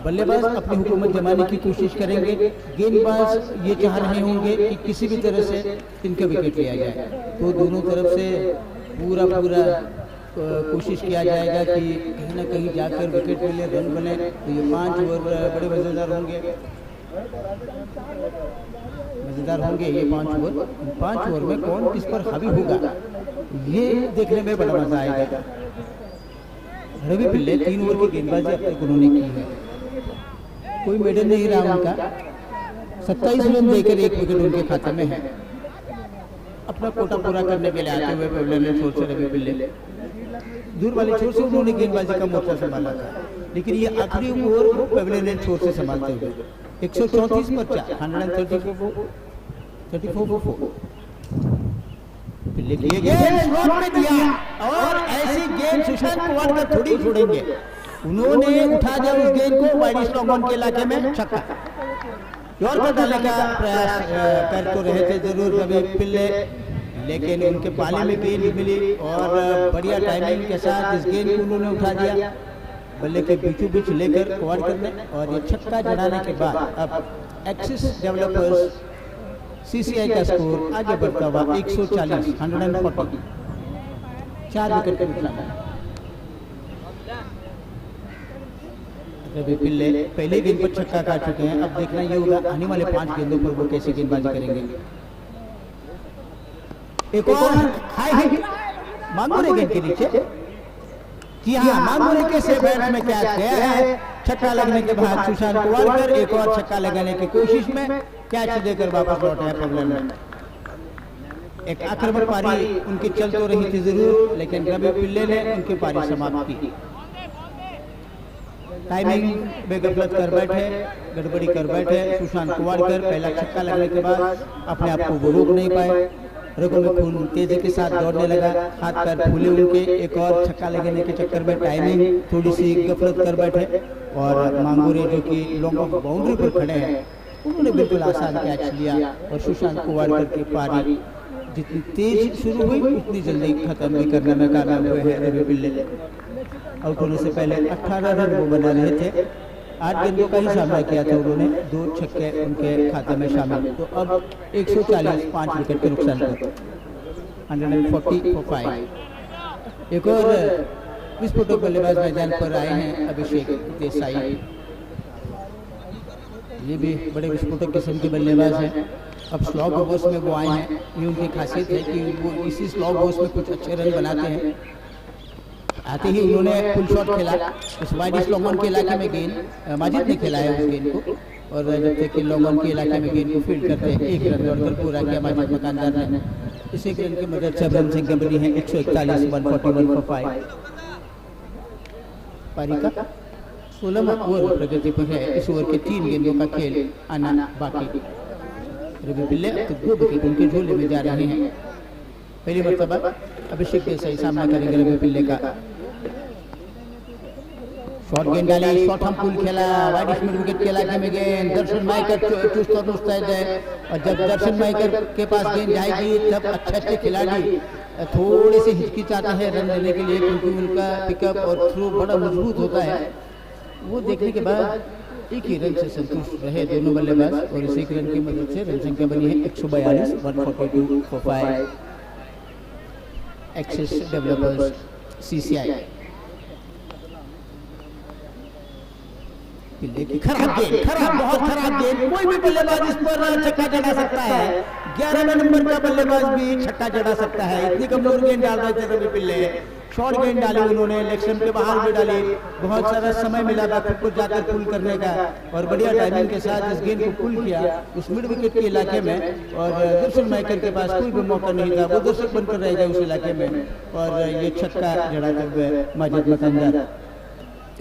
बल्लेबाज अपनी हुकूमत जमाने की कोशिश करेंगे, गेंदबाज ये चाह रहे होंगे कि किसी भी तरह से इनका विकेट लिया जाए। तो दोनों तरफ से पूरा कोशिश किया जाएगा कि कहीं ना कहीं जाकर विकेट मिले, रन बने। तो ये 5 ओवर बड़े मजेदार होंगे, ये 5 ओवर। 5 ओवर में कौन किस पर हावी होगा ये देखने में बड़ा मजा आएगा। रवि पिल्ले 3 ओवर की गेंदबाजी अब तक उन्होंने की है, कोई मेडल नहीं रहा उनका। 27 रन देकर 1 विकेट उनके खाते में है। अपना कोटा पूरा करने के लिए आते हुए पेवलियन छोर से रवि पिल्ले दूर वाले छोर से उन्होंने गेंदबाजी का मोर्चा संभाला था, लेकिन ये आखिरी ओवर को पेवलियन छोर से संभालते हुए 134 पर 4, 134 पिल्ले की गेंद स्लॉट में दिया। और ऐसी गेंद सुशांत कुवाड़कर थोड़ी छोड़ेंगे, उन्होंने उठा दिया उस गेंद को वाइड स्लॉन्ग ऑन के इलाके में, छक्का। यॉर्कर डालने का प्रयास कर तो रहे थे जरूर रवि पिल्ले, लेकिन उनके पाले में गेंद मिली और बढ़िया टाइमिंग के साथ इस गेंद को उन्होंने उठा दिया बल्ले के बीचों बीच लेकर कुवाड़कर ने। और ये छक्का जड़ाने के बाद अब एक्सिस डेवलपर्स CCI का स्कोर आगे बढ़ता हुआ 140, 140, 4 विकेट के नुकसान। रवि पिल्ले पहले गेंद पर छक्का काट चुके हैं, अब देखना ये होगा आने वाले 5 गेंदों पर वो कैसे गेंदबाजी करेंगे। एक और हाई हिट मांगोरे गेंद के नीचे, जी हाँ मांगोरे के से बैट में कैच गया है। छक्का लगने के बाद सुशांत कुवाड़कर एक और छक्का लगाने की कोशिश में कैच देकर वापस लौटा है पवलियन में। एक आक्रमक पारी उनकी चल तो रही थी जरूर, लेकिन रवि पिल्ले ने उनकी पारी समाप्त की। टाइमिंग में गफलत कर बैठे, गड़बड़ी कर बैठे सुशांत कुवाड़कर। पहला छक्का लगने के बाद अपने आप को वो रोक नहीं पाए, रगों में खून तेजी के साथ दौड़ने लगा, हाथ पैर फूले उनके। एक और छक्का लगने के चक्कर में टाइमिंग थोड़ी सी गफलत कर बैठे और मांगूरे जो कि लॉन्ग ऑफ बाउंड्री पर खड़े हैं उन्होंने बिल्कुल आसान कैच लिया और सुशांत कुवाड़कर की पारी जितनी तेज शुरू हुई उतनी जल्दी खत्म भी करने में कामयाब हुए हैं रवि पिल्ले। आउट होने से पहले 18 रन वो बना रहे थे, 8 गेंदों का ही सामना किया था उन्होंने, 2 छक्के उनके खाते में शामिल। तो अब 140 5 विकेट के नुकसान पर 140 for 5। एक और विस्फोटक बल्लेबाज मैदान पर आए हैं अभिषेक देसाई, ये भी बड़े विस्फोटक किस्म के बल्लेबाज हैं। अब स्लॉग ओवर्स में वो आए हैं, ये उनकी खासियत है कि वो इसी स्लॉग ओवर्स में कुछ अच्छे रन बनाते हैं। आते ही उन्होंने फुल शॉट खेला, उस वाइड लॉन्ग ऑन के इलाके में गेंद माजिद ने खेला है उस गेंद को, और जब तक कि लॉन्ग ऑन के इलाके में गेंद को फील्ड करते हैं 1 रन दौड़कर पूरा किया माजिद मकानदार ने। इस 1 रन की मदद से रन संख्या बनी है 141 141 for 5। पारी का 16वां ओवर प्रगति पर है, इस ओवर के 3 गेंदों का खेल आना बाकी। रवि पिल्ले अब तक 2 विकेट उनके झोले में जा रहे हैं। पहली मरतबा अभिषेक देसाई सामना करेंगे रवि पिल्ले का। शॉर्ट गेंद डाली, शॉर्ट हम पुल खेला, वाइड मिड विकेट के इलाके में गेंद, दर्शन माइकर चुस्त और मुस्तैद है, और जब दर्शन माइकर के पास गेंद जाएगी तब अच्छे खिलाड़ी थोड़े से हिचकिचाते हैं रन लेने के लिए, क्योंकि उनका पिकअप और थ्रो बड़ा मजबूत होता है। वो देखने के बाद एक ही रन से संतुष्ट रहे दोनों बल्लेबाज, और इस 1 रन की मदद से रन संख्या बनी है 142 142 for 5। Axis developers CCI। पिल्ले की खराब गेंद, बहुत खराब गेंद, कोई भी बल्लेबाज इस पर छक्का जड़ा सकता है। 11वें नंबर का बल्लेबाज भी छक्का जड़ा सकता है, इतनी कमजोर गेंद डाल रहे थे रवि पिल्ले। शॉर्ट गेंद डाली उन्होंने, इलेक्शन के बाहर भी डाली, बहुत सारा समय मिला बैकअप को जाकर पुल करने का, और बढ़िया टाइमिंग के साथ इस गेंद को पुल किया उस मिड विकेट के इलाके में, और दर्शन माइकर के पास कोई भी मौका नहीं था, वो दर्शक बनकर रह गए उस इलाके में, और ये छक्का जड़ाते हुए माजिद मकानदार।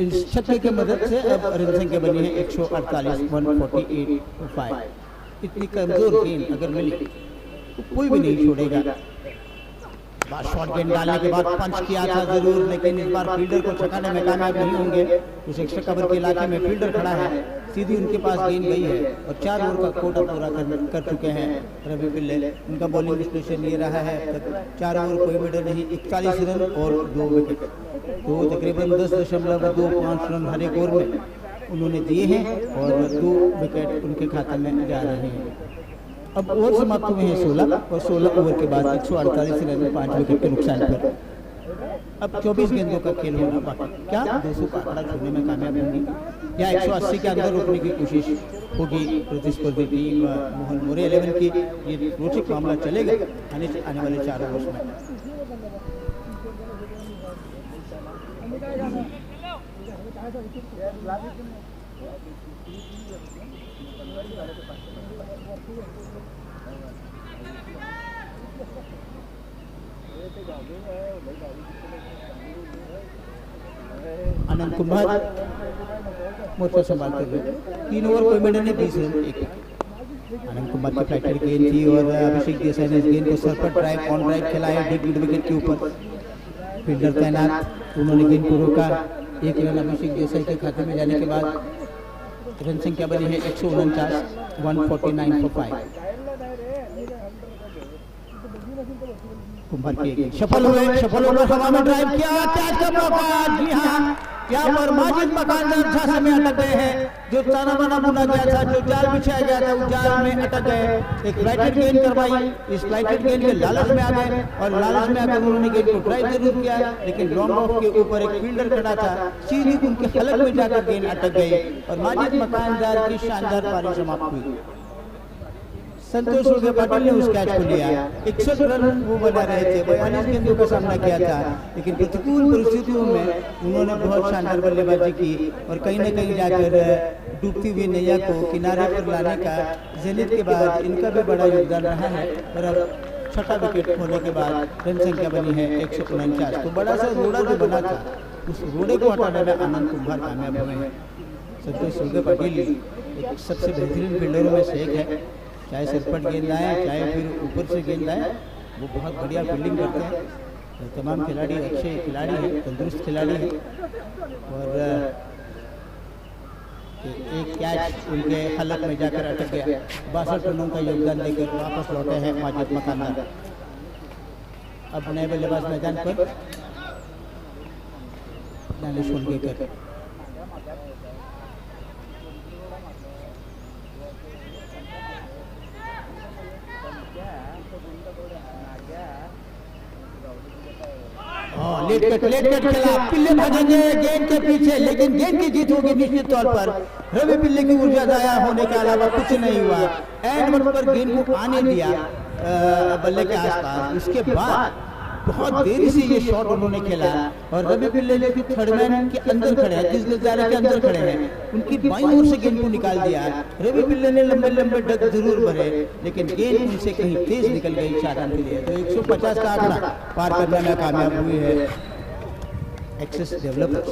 इस छक्के की मदद से अब रन संख्या बनी है 148 148 for 5। इतनी कमजोर गेंद अगर मिली तो कोई भी नहीं छोड़ेगा। शॉर्ट गेंद डालने के बाद पंच किया था जरूर, लेकिन इस बार फील्डर को छकाने में कामयाब नहीं होंगे। उस एक्स्ट्रा कवर के इलाके में फील्डर खड़ा है, सीधी उनके पास गेंद गई है, और 4 ओवर का कोटा पूरा कर चुके हैं रवि पिल्ले। उनका बॉलिंग विश्लेषण ये रहा है, 4 ओवर कोई विकेट नहीं, 41 रन और 2 विकेट, तो तकरीबन 10.25 रन हर एक ओवर में उन्होंने दिए हैं, और 2 विकेट उनके खाते में जा रहे हैं। अब ओवर समाप्त हुए हैं 16, और 16 ओवर के बाद 148 रन में 5 विकेट के नुकसान पर अब 24 गेंदों का खेल होना बाकी। क्या 200 का आंकड़ा छोड़ने में कामयाब होंगी, या 180 के अंदर रोकने की कोशिश होगी प्रतिस्पर्धी टीम मोहन मोरे 11 की? ये रोचक मामला चलेगा आने वाले 4 ओवर्स में। आनंद कुमार मोर्चा संभालते हुए 3 ओवर कोई मिनट नहीं, 20 रन 1 विकेट। आनंद कुमार की फ्लैटेड गेंद थी, और अभिषेक देसाई ने इस गेंद को सर पर ड्राइव ऑन ड्राइव खेला है डीप मिड विकेट के ऊपर। फील्डर तैनात, उन्होंने गेंद को रोका। 1 रन अभिषेक देसाई के खाते में जाने के बाद रन संख्या बनी है 149 149 for 5। कुंभर के सफल हुए हवा में ड्राइव किया, कैच का मौका। जी हाँ, यहाँ पर माजिद मकानदार झांसे में अटक गए हैं, जो ताना बाना बुना गया था, जो जाल बिछाया गया था, उस जाल में अटक गए। एक फ्लाइटेड गेंद करवाई, इस फ्लाइटेड गेंद के लालच में आ गए, और लालच में आकर उन्होंने गेंद को ड्राइव जरूर किया, लेकिन लॉन्ग ऑफ के ऊपर एक फील्डर खड़ा था, सीधी उनके हलक में जाकर गेंद अटक गई, और माजिद मकानदार की शानदार पारी समाप्त हुई। संतोष सूर्य पाटिल ने उस कैच को लिया। 61 रन वो बना रहे थे, 42 गेंदों का सामना किया था, लेकिन प्रतिकूल परिस्थितियों में उन्होंने बहुत शानदार बल्लेबाजी की, और कहीं न कहीं जाकर डूबती हुई नैया को किनारे पर लाने का जेनिथ के बाद इनका भी बड़ा योगदान रहा है। और अब छठा विकेट होने के बाद रन संख्या बनी है 149। तो बड़ा सा रोड़ा जो बना था उस रोड़े को हटाने में आनंद कुमार कामयाब हुए हैं। संतोष सूर्य पाटिल एक सबसे बेहतरीन फील्डरों में से एक है, चाहे सरपट गेंद आए चाहे फिर ऊपर से गेंद आए, वो बहुत बढ़िया फील्डिंग करते हैं। तमाम खिलाड़ी अच्छे खिलाड़ी हैं, तंदुरुस्त खिलाड़ी हैं और एक कैच उनके हलक में जाकर अटक गया। 62 रनों का योगदान देकर वापस लौटे हैं माजिद मकानदार। अब नए बल्लेबाज मैदान पर दानिश उनगेकर। लेट कट खेला, पिल्ले भागेंगे गेंद के पीछे, लेकिन गेंद की जीत होगी निश्चित तौर पर। रवि पिल्ले की ऊर्जा जाया होने के अलावा कुछ नहीं हुआ। एंड वक्त पर गेंद को आने दिया बल्ले के आसपास, उसके बाद बहुत देरी से ये शॉट उन्होंने खेला और रवि पिल्ले जो कि थर्ड मैन के अंदर खड़े हैं, जिस नजारे के अंदर खड़े हैं, उनकी बाईं ओर से गेंद को निकाल दिया। रवि पिल्ले ने लंबे लंबे डग जरूर भरे, लेकिन गेंद उनसे कहीं तेज निकल गई 4 रन के लिए। तो 150 का आंकड़ा पार करने में कामयाब हुई है एक्सेस डेवलपर्स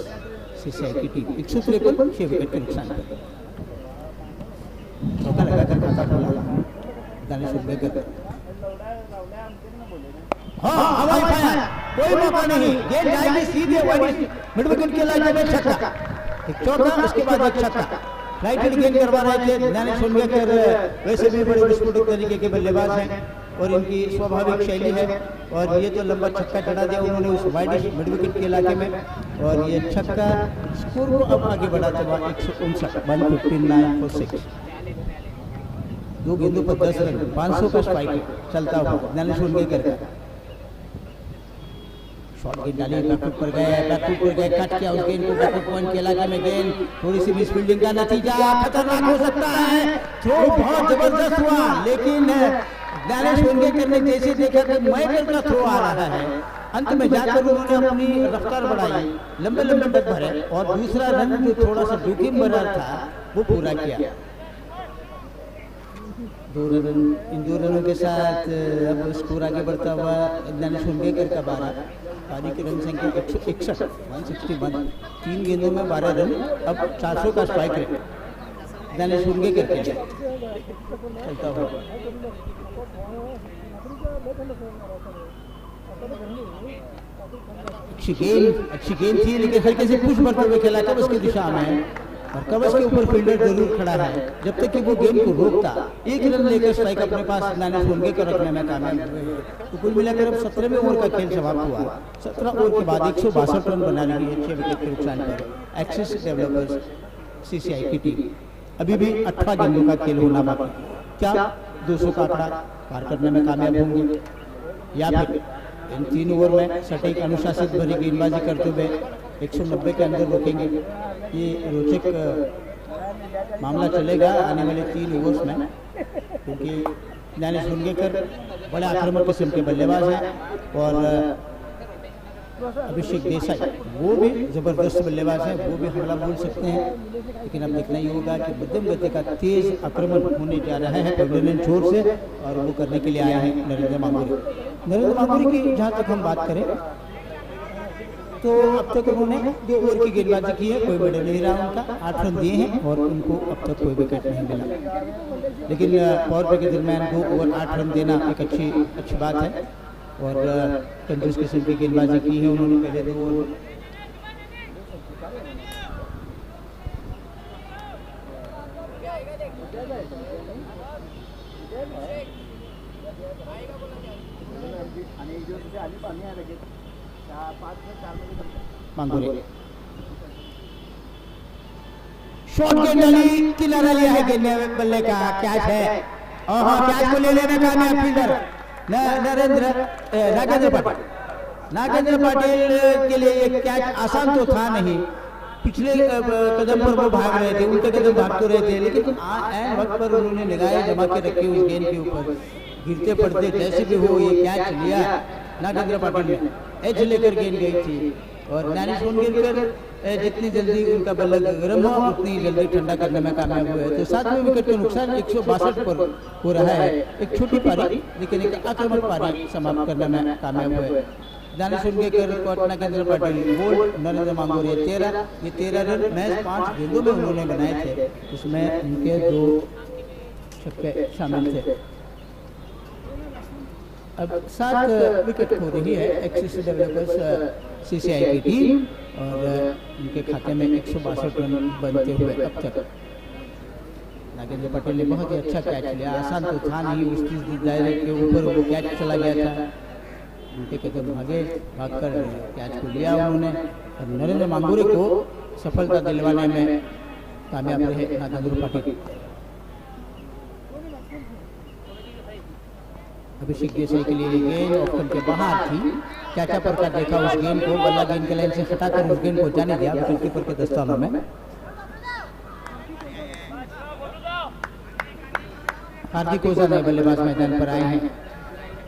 सीसीआई की टीम। 153 6 विकेट के नुकसान पर चौका लगाकर खाता खोला दानिश उनगेकर। हाँ, हवाई फायर, कोई मौका नहीं, गेंद जाएगी सीधे मिड विकेट के इलाके में छक्का। एक चौका, उसके बाद एक छक्का। राइट हैंड गेंद करवा रहे थे दानिश उनगेकर, वैसे भी बड़े विस्फोटक तरीके के बल्लेबाज हैं और इनकी स्वाभाविक शैली है। और ये तो लंबा छक्का चढ़ा दिया उन्होंने उस वाइड मिड विकेट के इलाके में, और ये छक्का स्कोर को अब आगे बढ़ाते हुआ 159 159 for 6। 2 गेंदों पर 10 रन, 500 का स्ट्राइक चलता हुआ दानिश उनगेकर का। शॉट गेंद डाली, बैकफुट पर गए, कट किया उस गेंद को बैकफुट पॉइंट के इलाके में। गेंद थोड़ी सी मिस फील्डिंग का नतीजा खतरनाक हो सकता है। थ्रो बहुत जबरदस्त हुआ, लेकिन दानिश उनगेकर ने जैसे देखा कि मैकर का थ्रो आ रहा है, अंत में जाकर उन्होंने अपनी रफ्तार बढ़ाई, लंबे लंबे डग भरे और दूसरा रन जो थोड़ा सा जोखिम भरा था वो पूरा किया। 2 रन, इन 2 रनों के साथ अब स्कोर आगे बढ़ता हुआ दानिश उनगेकर का 12, पारी की रन संख्या 161 161। 3 गेंदों में 12 रन, अब 400 का स्ट्राइक रेट दानिश उनगेकर के चलता हुआ। अच्छी गेंद थी, लेकिन हल्के से पुश बढ़ते हुए खेला कवच की दिशा में, और कवच के ऊपर फील्डर जरूर खड़ा है। जब तक कि वो गेंद को रोकता, 1 रन लेकर स्ट्राइक अपने पास दानिश उनगेकर रखने में कामयाब हुए हैं। तो कुल मिलाकर अब 17वें ओवर का खेल समाप्त हुआ। 17 ओवर के बाद 162 रन बना ली है 6 विकेट के नुकसान पर एक्सिस डेवलपर्स सीसीआई की टीम। अभी भी 18 गेंदों का खेल होना बाकी। क्या 200 का आंकड़ा पार करने में कामयाब होंगे, या फिर इन 3 ओवर में सटीक अनुशासित भरी गेंदबाजी करते हुए 190 के अंदर रोकेंगे? ये रोचक मामला चलेगा आने वाले 3 ओवर्स में, क्योंकि दानिश उनगेकर बड़े आक्रामक किस्म के बल्लेबाज हैं और अभिषेक देसाई वो भी जबरदस्त बल्लेबाज हैं, वो भी हमला बोल सकते हैं। लेकिन अब देखना ही होगा कि मध्यम गति का तेज आक्रमण होने जा रहा है पेविलियन छोर से, और वो करने के लिए आए हैं नरेंद्र मांगुरी की। जहाँ तक हम बात करें तो अब तक उन्होंने 2 ओवर की गेंदबाजी की है, कोई मेडल नहीं रहा उनका, 8 रन दिए हैं और उनको अब तक कोई विकेट नहीं मिला। लेकिन पावर प्ले के दरमियान 2 ओवर 8 रन देना एक अच्छी बात है, और तंदुरुस्त किस्म की गेंदबाजी की है उन्होंने पहले 2 ओवर। मांगुरे शॉट गेंद डाली, किनारा लिया है गेंद बल्ले का, कैच है। कैच को ले लेने का कामयाब फील्डर नागेंद्र पाटिल के लिए ये कैच आसान तो था नहीं। पिछले कदम पर वो भाग रहे थे, उल्टे कदम भाग तो रहे थे, लेकिन एन वक्त पर उन्होंने निगाहें जमा के रखी उस गेंद के ऊपर, गिरते पड़ते जैसे भी हो ये कैच लिया नागेंद्र पाटिल ने। एज लेकर गेंद गई थी और दानिश उनगेकर जितनी जल्दी उनका बल्ला गर्म हुआ उतनी जल्दी ठंडा करने में कामयाब हुए। तो 7वें विकेट का नुकसान 162 पर हो रहा है। एक छोटी पारी लेकिन एक आक्रामक पारी समाप्त करने में कामयाब हुए। दानिश उनके पटना केंद्र पाटिल बोल्ड, नरेंद्र मांगोर 13, ये 13 रन मैच 5 गेंदों में उन्होंने बनाए थे, उसमें उनके 2 छक्के शामिल थे। अब 7 विकेट हो रही है एक्सिस डेवलपर्स CCI की टीम और उनके खाते में 162 रन बनते हुए अब तक। नागेंद्र पटेल ने बहुत ही अच्छा कैच लिया, आसान तो था नहीं, उसकी दायरे के ऊपर वो कैच चला गया था, उनके कदम भागे, भागकर कैच को लिया उन्होंने और नरेंद्र मांगुरे को सफलता दिलवाने में कामयाब रहे नागेंद्र पटेल। अभिषेक देसाई के लिए गेंद ऑप्शन के बाहर थी, कैचा पर का देखा उस गेंद को, बल्ला गेंद के लाइन से हटाकर उस गेंद को जाने दिया विकेटकीपर के दस्तानों में। हार्दिक ओझा नए बल्लेबाज मैदान पर आए हैं,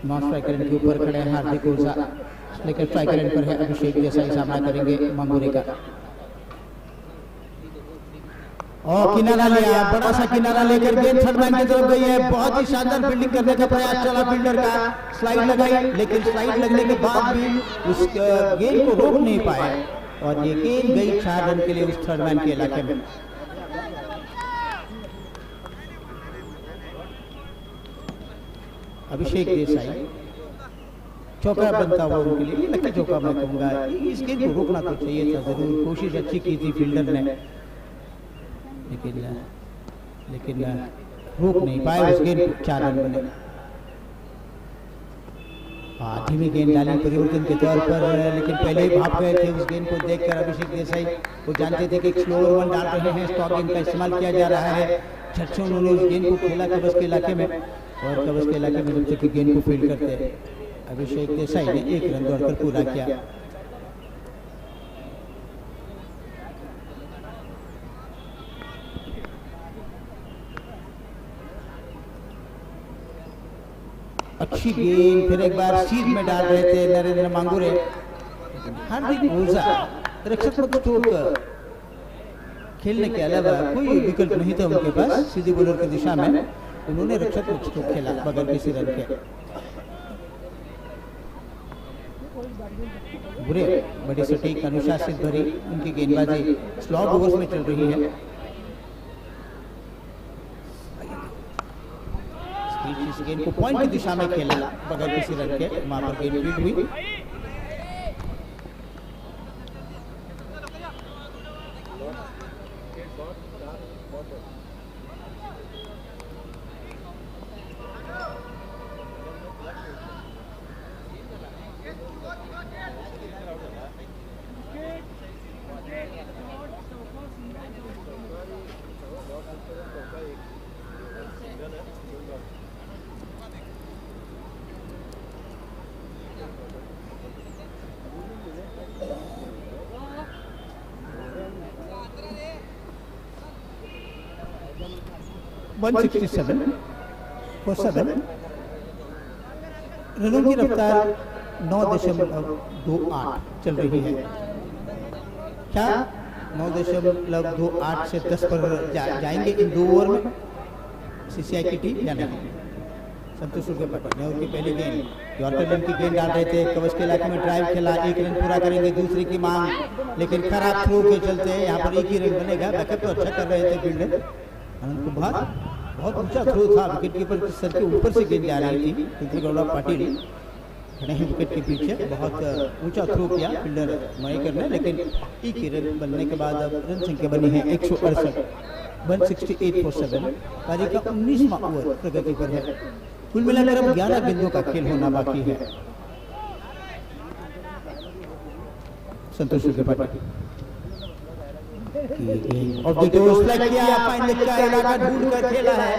नॉन स्ट्राइकर एंड के ऊपर खड़े हैं हार्दिक ओझा, लेकिन स्ट्राइकर एंड पर है अभिषेक देसाई, सामना करेंगे मांगुरे का। और किनारा लिया, बड़ा सा किनारा लेकर गेंद थर्ड मैन की तरफ गई है, बहुत ही शानदार फील्डिंग करने का प्रयास चला फील्डर का, स्लाइड लगाई लेकिन स्लाइड लगने के बाद भी उस गेंद को रोक नहीं पाए और ये गेंद गई 4 रन के लिए उस थर्ड मैन के इलाके में। अभिषेक देसाई चौका बनता हुआ उनके लिए, लकी चौका मैं कहूंगा, इस गेंद को रोकना तो चाहिए था जरूर, कोशिश अच्छी की थी फील्डर ने लेकिन रोक नहीं पाए उस गेंद को, 4 रन बने। धीमी गेंद डाली परिवर्तन के तौर पर, लेकिन पहले ही भाग गए थे उस गेंद को देखकर अभिषेक देसाई, वो जानते थे कि स्लो ओवर डाल रहे हैं, स्टॉक गेंद का इस्तेमाल किया जा रहा है। झट से उन्होंने उस गेंद को खेला कवच के इलाके में और कवच के इलाके में जब तक गेंद को फील्ड करते अभिषेक देसाई ने 1 रन दौड़कर पूरा किया। अच्छी गेंद फिर एक बार सीध में डाल रहे थे नरेंद्र मांगुरे, हार्दिक ओझा रक्षात्मक स्ट्रोक खेलने के अलावा कोई विकल्प नहीं था उनके पास, सीधी बॉलर की दिशा में उन्होंने रक्षात्मक स्ट्रोक खेला बगैर किसी रन के। बुरे बड़ी सटीक अनुशासित भरी उनकी गेंदबाजी स्लॉट ओवर्स में चल रही है। इस गेंद को पॉइंट की दिशा में खेला बगैर किसी रन के, वहां पर गेंद फील्ड हुई। रनों की रफ्तार 9.28 चल रही है। क्या 9.28 से 10 पर जाएंगे इन 2 ओवर में CCI की टीम या नहीं? संतोष के पटेल ने उनकी पहली गेंद यॉर्कर की गेंद डाल रहे थे, कवच के इलाके में ड्राइव खेला, 1 रन पूरा करेंगे, दूसरी की मांग, लेकिन खराब थ्रो के चलते यहाँ पर 1 ही रन बनेगा। बैकअप तो अच्छा कर रहे थे फील्डर अनंत कुमार, बहुत ऊंचा थ्रो था, विकेट कीपर के सर के ऊपर से गेंद जा रही थी। पृथ्वी गौड़ा पाटिल खड़े हैं विकेट के पीछे, बहुत ऊंचा थ्रो किया फील्डर मणिकर ने, लेकिन 1 ही रन बनने के बाद अब रन संख्या बनी है 168, 168 for 7। पारी का 19वां ओवर प्रगति पर है। कुल मिलाकर अब 11 गेंदों का खेल होना बाकी है। संतोष के पाटिल और ढूंढ कर खेला है,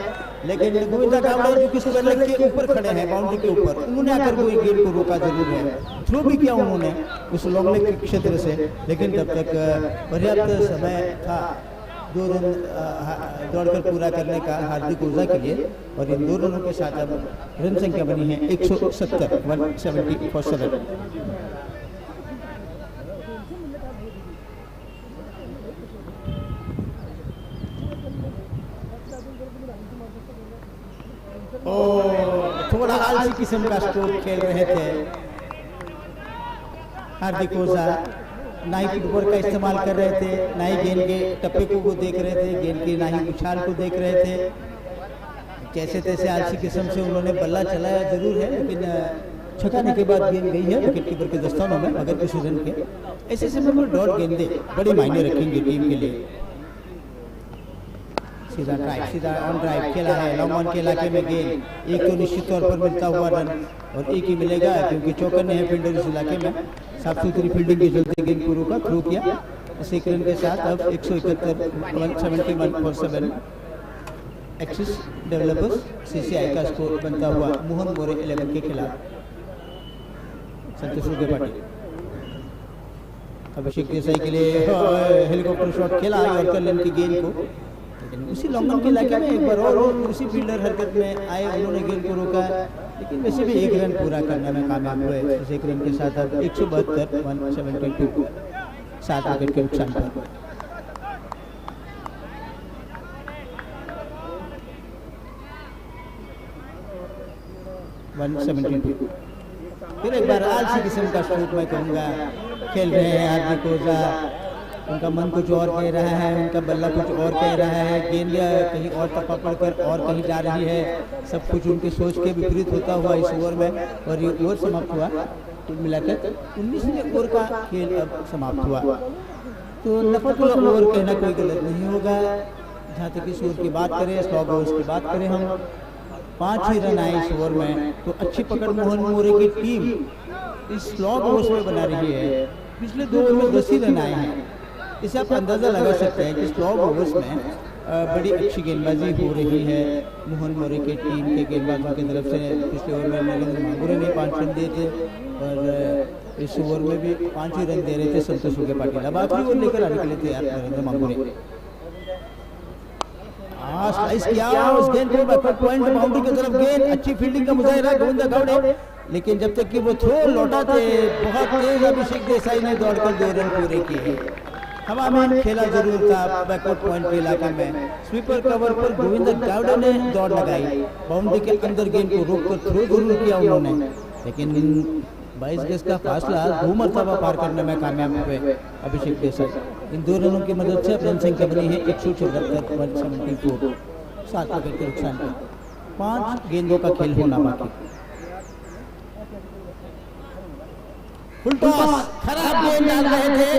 लेकिन गोविंदा कावड़े जो किस लेग के ऊपर खड़े हैं, बाउंड्री के ऊपर, उन्होंने आकर कोई गेंद को रोका जरूर है। थ्रो भी किया उन्होंने उस लॉन्ग लेग के क्षेत्र से, लेकिन तब तक पर्याप्त समय था 2 रन दौड़कर पूरा करने का हार्दिक ओझा के लिए, और इन 2 रनों के साथ अब रन संख्या बनी है 170, 170 for 7। थोड़ा आलसी किस्म का स्ट्रोक खेल रहे थे हार्दिक ओझा, ना ही फुटबॉल का इस्तेमाल कर रहे थे, ना ही गेंद के टप्पे को देख रहे थे, गेंद की ना ही उछाल को देख रहे थे। जैसे तैसे आलसी किस्म से उन्होंने बल्ला चलाया जरूर है, लेकिन छकाने के बाद गेंद गई है विकेट कीपर के दस्तानों में। अगर किसी रन के ऐसे समय में डॉट गेंदे बड़ी मायने रखेंगे टीम के लिए। सीधा ड्राइव, सीधा ऑन ड्राइव खेला है, लॉन्ग ऑन के इलाके में गेंद। एक तो निश्चित तौर पर मिलता हुआ रन और एक ही मिलेगा क्योंकि चौकन्ने हैं फील्डर इस इलाके में। साफ सुथरी फील्डिंग के चलते गेंद पूरा का थ्रू किया। इस एक रन के साथ अब 171 171 फॉर 7 एक्सिस डेवलपर्स CCI का स्कोर बनता हुआ मोहन मोरे 11 के खिलाफ। संतोष पाटिल, अभिषेक देसाई के लिए हेलीकॉप्टर शॉट खेला यॉर्कर लेन की गेंद को, लेकिन उसी लॉन्ग के इलाके में एक बार और उसी फील्डर हरकत में आए, उन्होंने गेंद को रोका, लेकिन वैसे भी एक रन पूरा करने में कामयाब हुए। इस एक रन के साथ अब 172 172 7 विकेट के नुकसान पर। फिर एक बार आलसी किस्म का स्ट्रोक मैं कहूँगा खेल रहे हैं हार्दिक ओझा। उनका मन कुछ और कह रहा है, उनका बल्ला कुछ और कह रहा है, गेंद कहीं और तपा पड़कर और कहीं जा रही है। सब कुछ उनकी सोच के विपरीत होता हुआ इस ओवर में, और ये ओवर समाप्त हुआ कुल मिलाकर 19वें ओवर का खेल अब समाप्त हुआ। तो नफरतुल्ला ओवर कहना कोई गलत नहीं होगा। जहाँ तक इस ओवर की बात करें, स्लॉग ओवर्स की बात करें, हम 5 ही रन आए इस ओवर में, तो अच्छी पकड़ मोहन मोरे की टीम इस स्लॉग ओवर्स में बना रही है। पिछले 2 ओवर में 10 ही रन आए हैं। इससे आप अंदाज़ा लगा सकते हैं कि स्लॉग ओवर्स में बड़ी अच्छी गेंदबाजी हो रही है मोहन मोरे की टीम के गेंदबाजों की तरफ से। पिछले ओवर में नरेंद्र मांगुरे ने 5 रन दिए थे और इस ओवर में भी 5 ही रन दे रहे थे संतोष पाटिल। अब आखिरी ओवर लेकर आने के लिए तैयार नरेंद्र मांगुरे। स्लाइस किया उस गेंद को बैकवर्ड पॉइंट बाउंड्री की तरफ, गेंद अच्छी फील्डिंग का मुजाहिरा गोविंदा गौड़े, लेकिन जब तक कि वो थ्रो लौटाते बहुत तेज अभिषेक देसाई ने दौड़कर 2 रन पूरे किए। हवा में खेला जरूर था बैकवर्ड पॉइंट के इलाके में। स्वीपर कवर पर गोविंदा गौड़े ने दौड़ लगाई, बाउंड्री के अंदर गेंद को रोककर थ्रो जरूर किया उन्होंने, लेकिन 22 गज का फासला 2 मरतबा पार करने में कामयाब हुए अभिषेक देसाई। इन 2 रनों की मदद से रन संख्या बनी है 174 174 7 विकेट के नुकसान पर। 5 गेंदों का खेल होना बाकी। फुल टॉस, खराब गेंद डाल रहे थे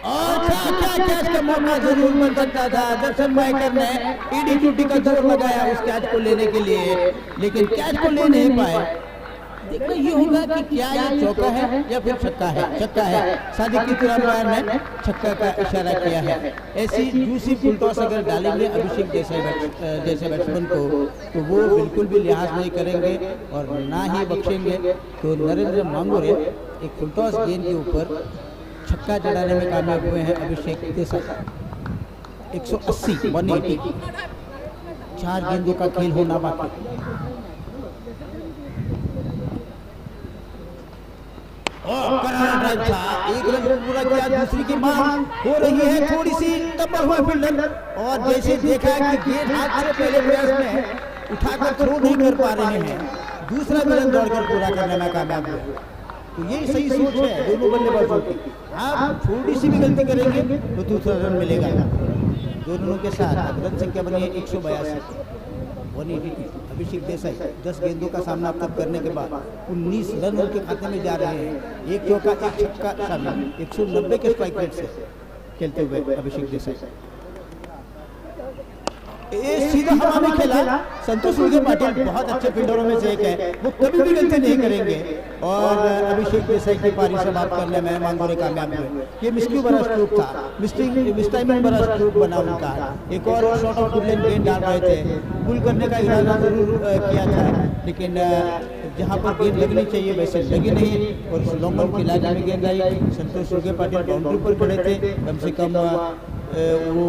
और क्या कैच का मौका जरूर मिल सकता था। दर्शन माइकर ने ईडी चुटी का जोर लगाया उस कैच को लेने के लिए, लेकिन कैच को ले नहीं पाए। देखना ये होगा कि क्या ये चौका है या फिर छक्का है। छक्का है, सादिक की तरफ ने छक्का का इशारा किया है। ऐसी जूसी फुल टॉस अगर डालेंगे अभिषेक जैसे बैट्समैन को, तो वो बिल्कुल भी लिहाज नहीं करेंगे और ना ही बख्शेंगे। तो नरेंद्र मांगुरे एक फुल टॉस गेंद के ऊपर छक्का जड़ाने में कामयाब हुए हैं अभिषेक देसाई। 180 180 4 गेंदों का खेल होना बाकी। ड्राइव था, 1 रन पूरा किया, दूसरी की मांग हो रही है, थोड़ी सी तब्बर हुआ फील्डर और जैसे देखा कि गेंद हाथ से पहले प्रयास में उठाकर थ्रो नहीं कर पा रहे हैं, दूसरा भी रन दौड़कर पूरा करने में कामयाब हुए। तो ये सही सोच है दोनों बल्लेबाजों की। आप थोड़ी सी भी गलती करेंगे तो दूसरा रन मिलेगा। 2 रनों के साथ रन संख्या बनी है 182 182। अभिषेक देसाई 10 गेंदों का सामना तब करने के बाद 19 रन उनके खाते में जा रहे हैं। 1 चौका 1 छक्का शामिल, 190 के स्ट्राइक रेट से खेलते हुए अभिषेक देसाई। सीधा हवा में खेला। संतोष पाटिल बहुत अच्छे फील्डरों में से एक है, वो कभी भी गलती नहीं करेंगे और अभिषेक देसाई की पारी समाप्त करने में मांगोरे कामयाब हुए। ये मिस्क्यू बड़ा स्ट्रोक था, मिसटाइमिंग बड़ा स्ट्रोक बना उनका। एक और शॉट आउट गुडलैंड गेंद डाल रहे थे, पुल करने का इरादा जरूर किया था, लेकिन जहाँ पर गेंद लगनी चाहिए वैसे लगी नहीं और लॉन्ग ऑन की इलाके में गेंद आई। संतोष पाटिल बाउंड्री पर खड़े थे, कम से कम वो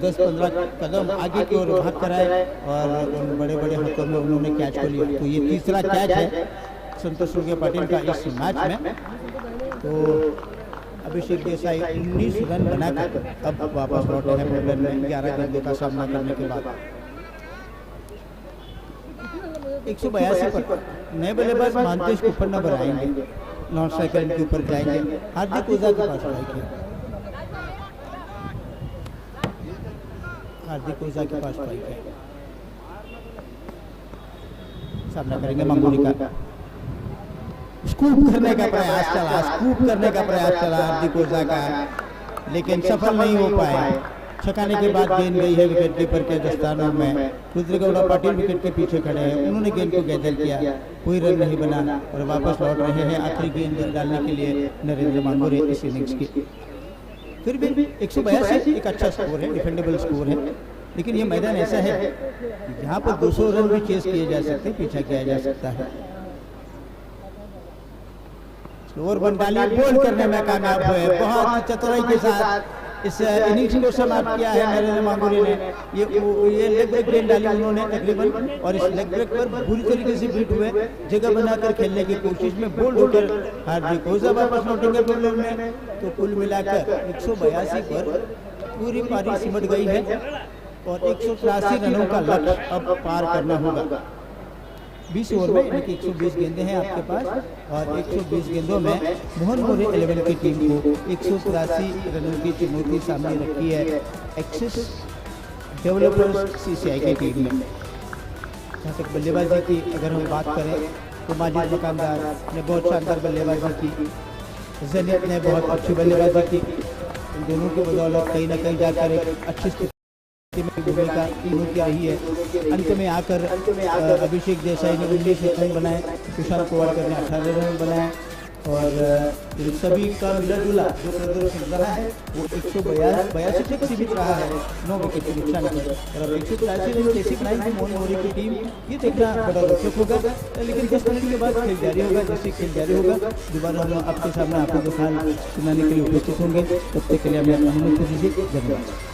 10-15 कदम आगे की ओर भाग कर आए और उन बड़े बड़े हाथों में उन्होंने कैच को लिया। तो ये तीसरा कैच है संतोष पाटिल का इस मैच में। तो अभिषेक देसाई 19 रन बनाकर अब वापस लौटे हैं 11 गेंदों का सामना करने के बाद। 182 पर नए बल्लेबाज मानतेश को ऊपर न बनाएंगे, नॉन स्ट्राइकर के ऊपर जाएंगे। हार्दिक ओझा के पास ट्राई किया, हार्दिक ओझा के पास ट्राई किया, सामना करेंगे मंगोली का। स्कूप करने का प्रयास चला, स्कूप करने का प्रयास चला हार्दिक ओझा का, लेकिन सफल नहीं हो पाए। छकाने के बाद गेंद गई है विकेट कीपर के दस्तानों में। रुद्रगौड़ा पाटिल विकेट के पीछे खड़े हैं, उन्होंने गेंद को गैदर किया, कोई रन नहीं बना और वापस लौट रहे हैं आखिरी गेंद डालने के लिए नरेंद्र मांगोरे इस इनिंग्स की। फिर भी 182 एक अच्छा स्कोर है, डिफेंडेबल स्कोर है, लेकिन ये मैदान ऐसा है जहाँ पर 200 रन भी चेस किए जा सकते, पीछा किया जा सकता है। स्लोअर बन डाली, बोल्ड करने में कामयाब हुए, बहुत चतुराई के साथ इस इनिंग्स को समाप्त किया है नरेंद्र मांगोरे ने। ये लेग ब्रेक गेंद डाली उन्होंने तकरीबन, और इस लेग ब्रेक पर बुरी तरीके से बीट हुए, जगह बनाकर खेलने की कोशिश में बोल्ड होकर हार्दिक ओझा वापस लौटेंगे बॉलर में। तो कुल मिलाकर 182 पर पूरी पारी सिमट गई है और 183 रनों का लक्ष्य अब पार करना होगा। 20 ओवर में यानी कि 120 गेंदें हैं आपके पास, और 120 गेंदों में मोहन मोरे 11 की टीम को 183 रनों की चुनौती सामने रखी है एक्सिस डेवलपर्स CCI की टीम में। जहाँ तक बल्लेबाजी की अगर हम बात करें तो माजिद मकानदार ने बहुत शानदार बल्लेबाजी की, ज़ेनिथ ने बहुत अच्छी बल्लेबाजी की। इन दोनों की बदौलत कहीं ना कहीं जाकर एक अच्छी स्थिति में भूमिका तीनों की रही है। अंत में आकर अभिषेक देसाई ने 19 रन बनाए, सुशांत कोवाड़कर ने 18 रन बनाए, और इन सभी का मिला जुला जो प्रदर्शन रहा है वो 182 तक सीमित रहा है 9 विकेट के नुकसान पर। और अब 183 रन कैसे बनाई थी मोहन मोरे की टीम, ये देखना बड़ा रोचक होगा। लेकिन 10 मिनट के बाद खेल जारी होगा, जैसे खेल जारी होगा दोबारा हम आपके सामने आपको जो हाल सुनाने के लिए उपस्थित होंगे। तब तक के लिए हमें अनुमति दीजिए, धन्यवाद।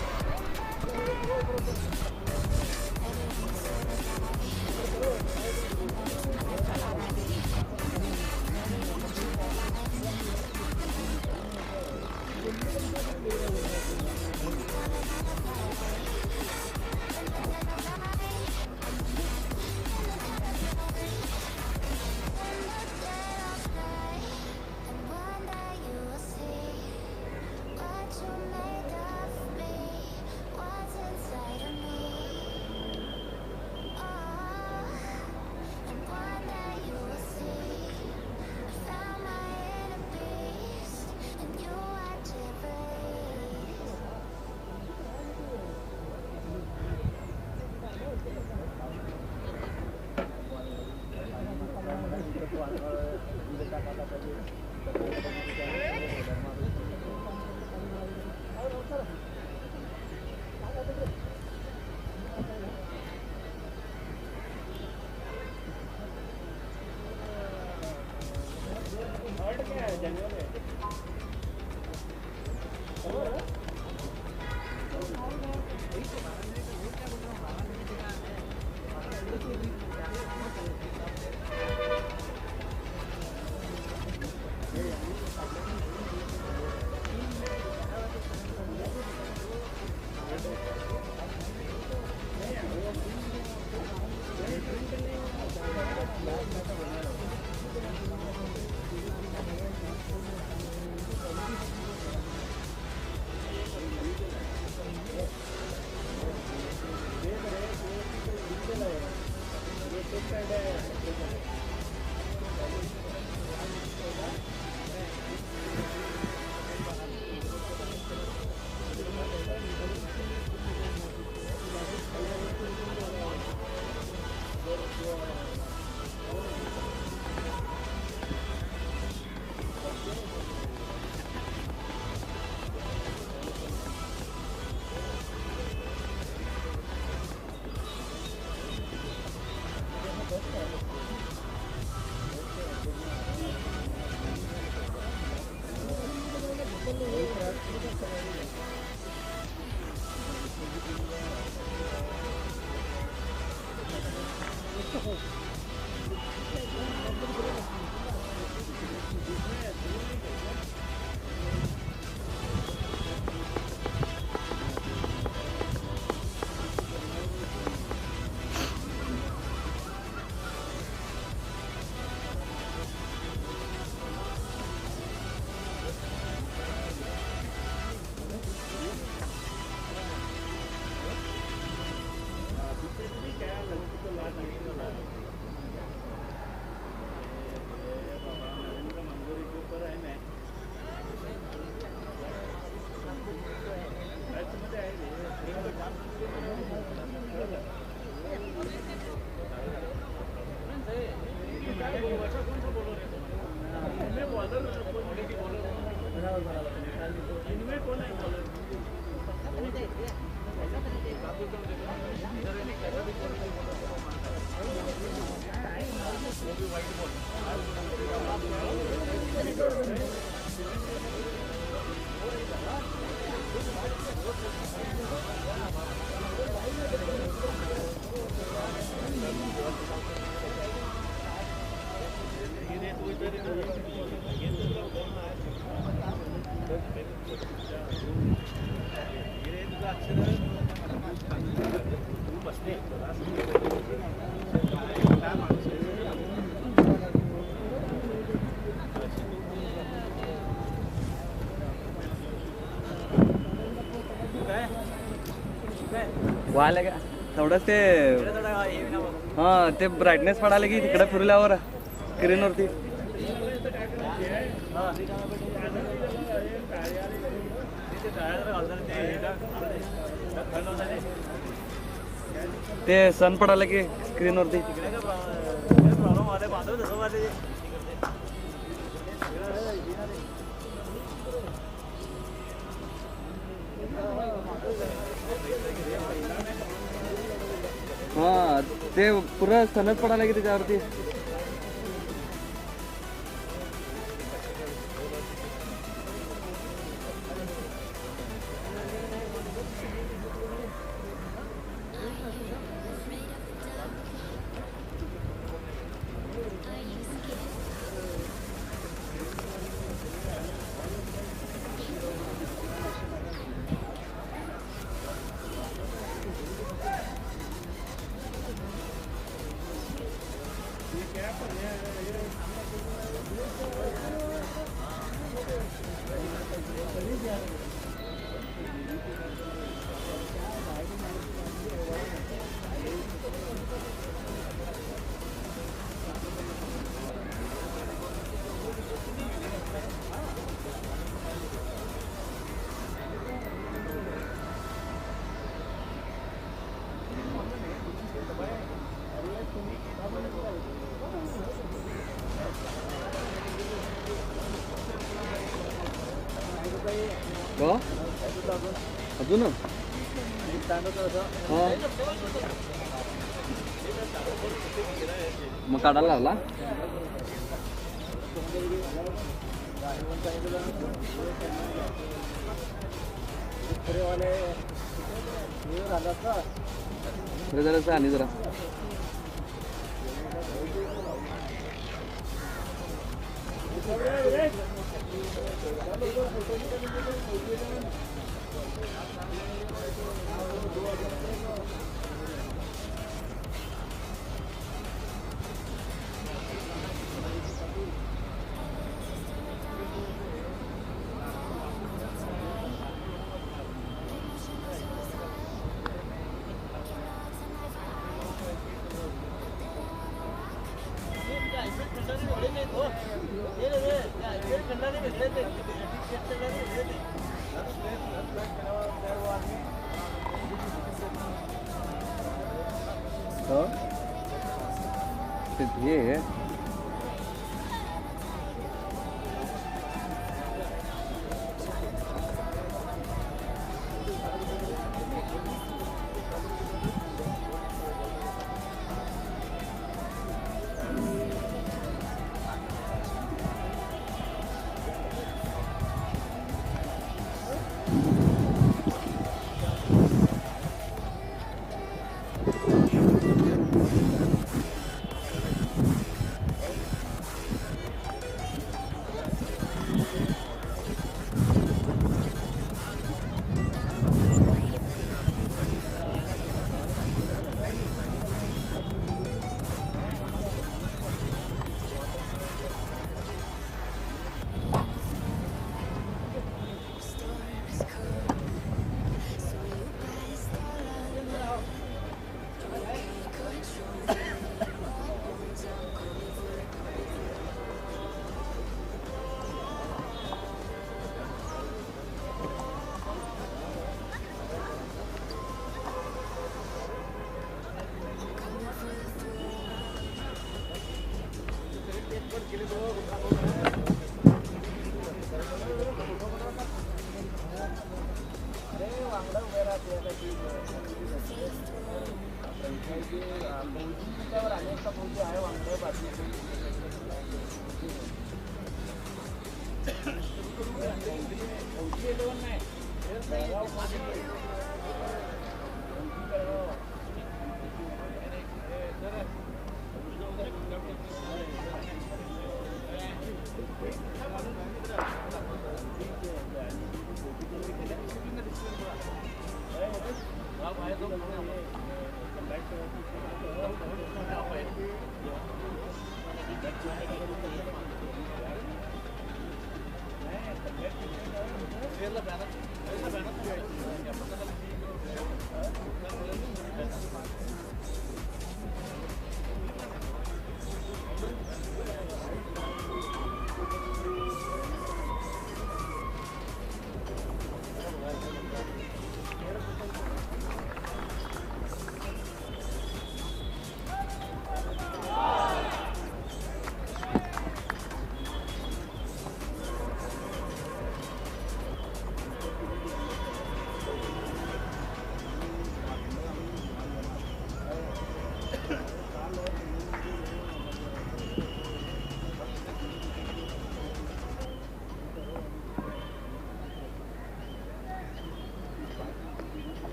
व्हायला का थोडंच ते हां ते ब्राईटनेस पडायला की तिकडे फिरल्यावर स्क्रीनवरती ते सन पडायला की स्क्रीनवरती हां ते पुरं सनच पडायला की त्याच्यावरती अजून मग काढायला लागला जरा आणि जरा ये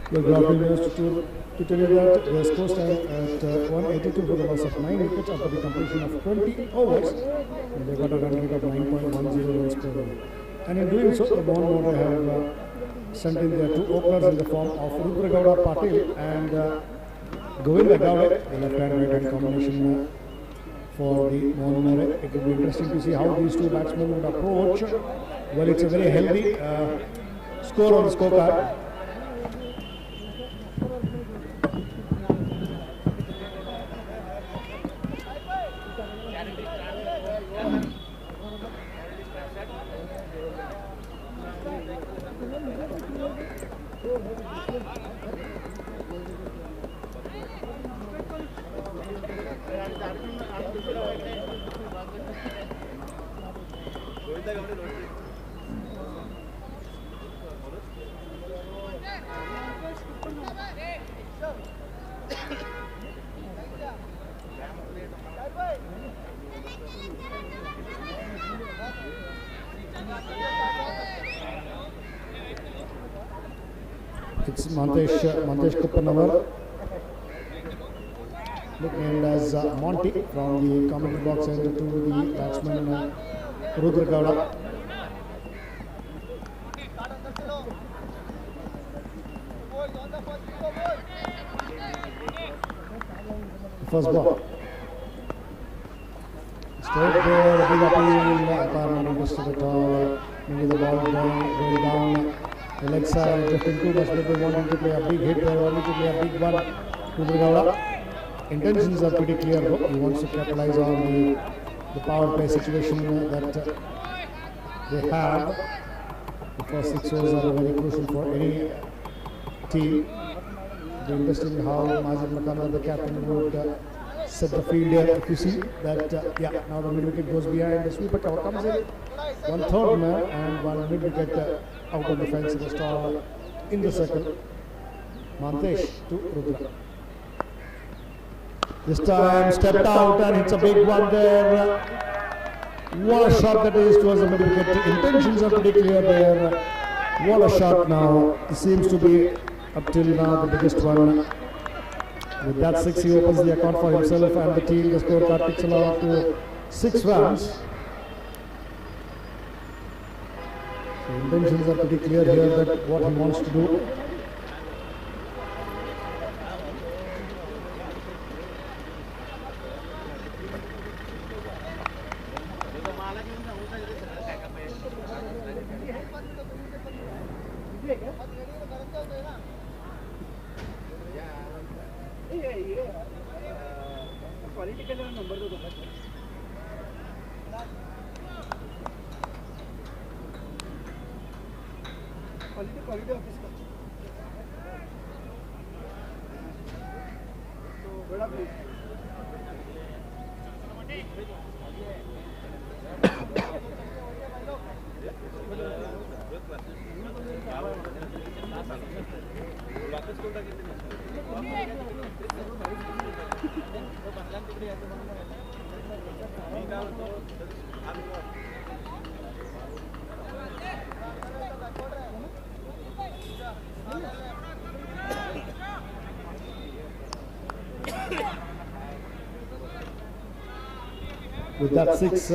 The Belgaum news to tell you that the score stand at 182 for the loss of 9 wickets after the completion of 20 overs. And they got a run rate of 9.10 runs per over. And in doing so, the Bonmotor have sent in their 2 openers in the form of Rudragowda Patil and Govinda Gowda, the left-hand right-hand combination for the Bonmotor. It will be interesting to see how these 2 batsmen would approach. Well, it's a very healthy score on the scorecard. It's Mantesh Kuppanawar, nicknamed as Monty, from the commentary box end to the batsman Rudra Gowda. The first ball. Straight there, big appeal, umpire interested at all. Maybe the ball going down. The leg side, drifting too much, maybe wanting to play a big hit there, wanting to play a big one. Rudra Gowda. Intentions are pretty clear though. He wants to capitalize on the power play situation that they have. The first 6 overs are very crucial for any team. It'll be interesting how Majid Makana, the captain, would set the field here. If you see that, now the mid wicket goes behind, the sweeper cover comes in, 1/3 man and 1 mid wicket out of the fence in the star in the second. Mantesh to Rudra. This time stepped out and hits a big one there. What a shot that is towards the mid wicket. The intentions are pretty clear there. What a shot now. This seems to be up till now the biggest one. With that 6, he opens the account for himself and the team. The scorecard picks along to 6 runs. So intentions are pretty clear here that what he wants to do. With that 6,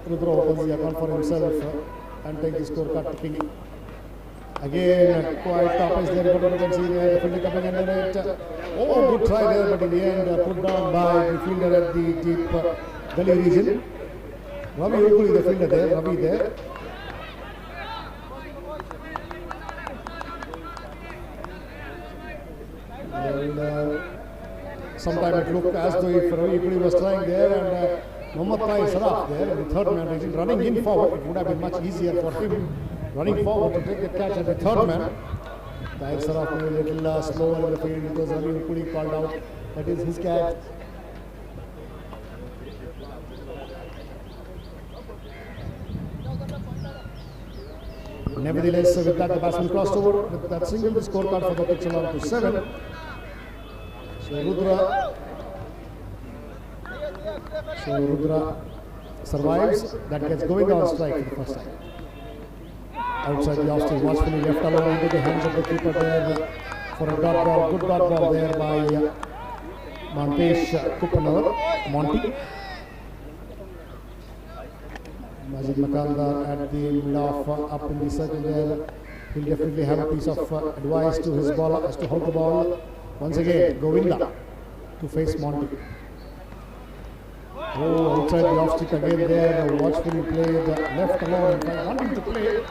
Rudra opens the account for himself and takes the scorecard ticking. Again, quite top is there, but you can see there, the fielder coming under it. Oh, good try there, but in the end, put down by the fielder at the deep gully region. Ravi Ukuli, the fielder there, Ravi there. And sometime it looked as though if Ravi Ukuli was trying there and Mohammad Tahi Saraf there in the third man region, running in forward, it would have been much easier for him running forward to take the catch as the third man. Tahi Saraf maybe a little slower in the field because Ravi Ukuli called out that is his catch. Nevertheless, with that the batsman crossed over with that single, the scorecard for the pitch allowed to 7. So Rudra survives, that gets going on strike for the first time. Outside the off stage, watchfully left alone into the hands of the keeper there for a dot ball, good dot ball there by Mantesh Kupanavar, Monty. Majid Makandar at the mid off up in the circle there. He'll definitely have a piece of advice to his bowler as to how the ball. Once again, Govinda to face Monty. Oh, outside the off stick again there, watchfully played left alone, wanting to play,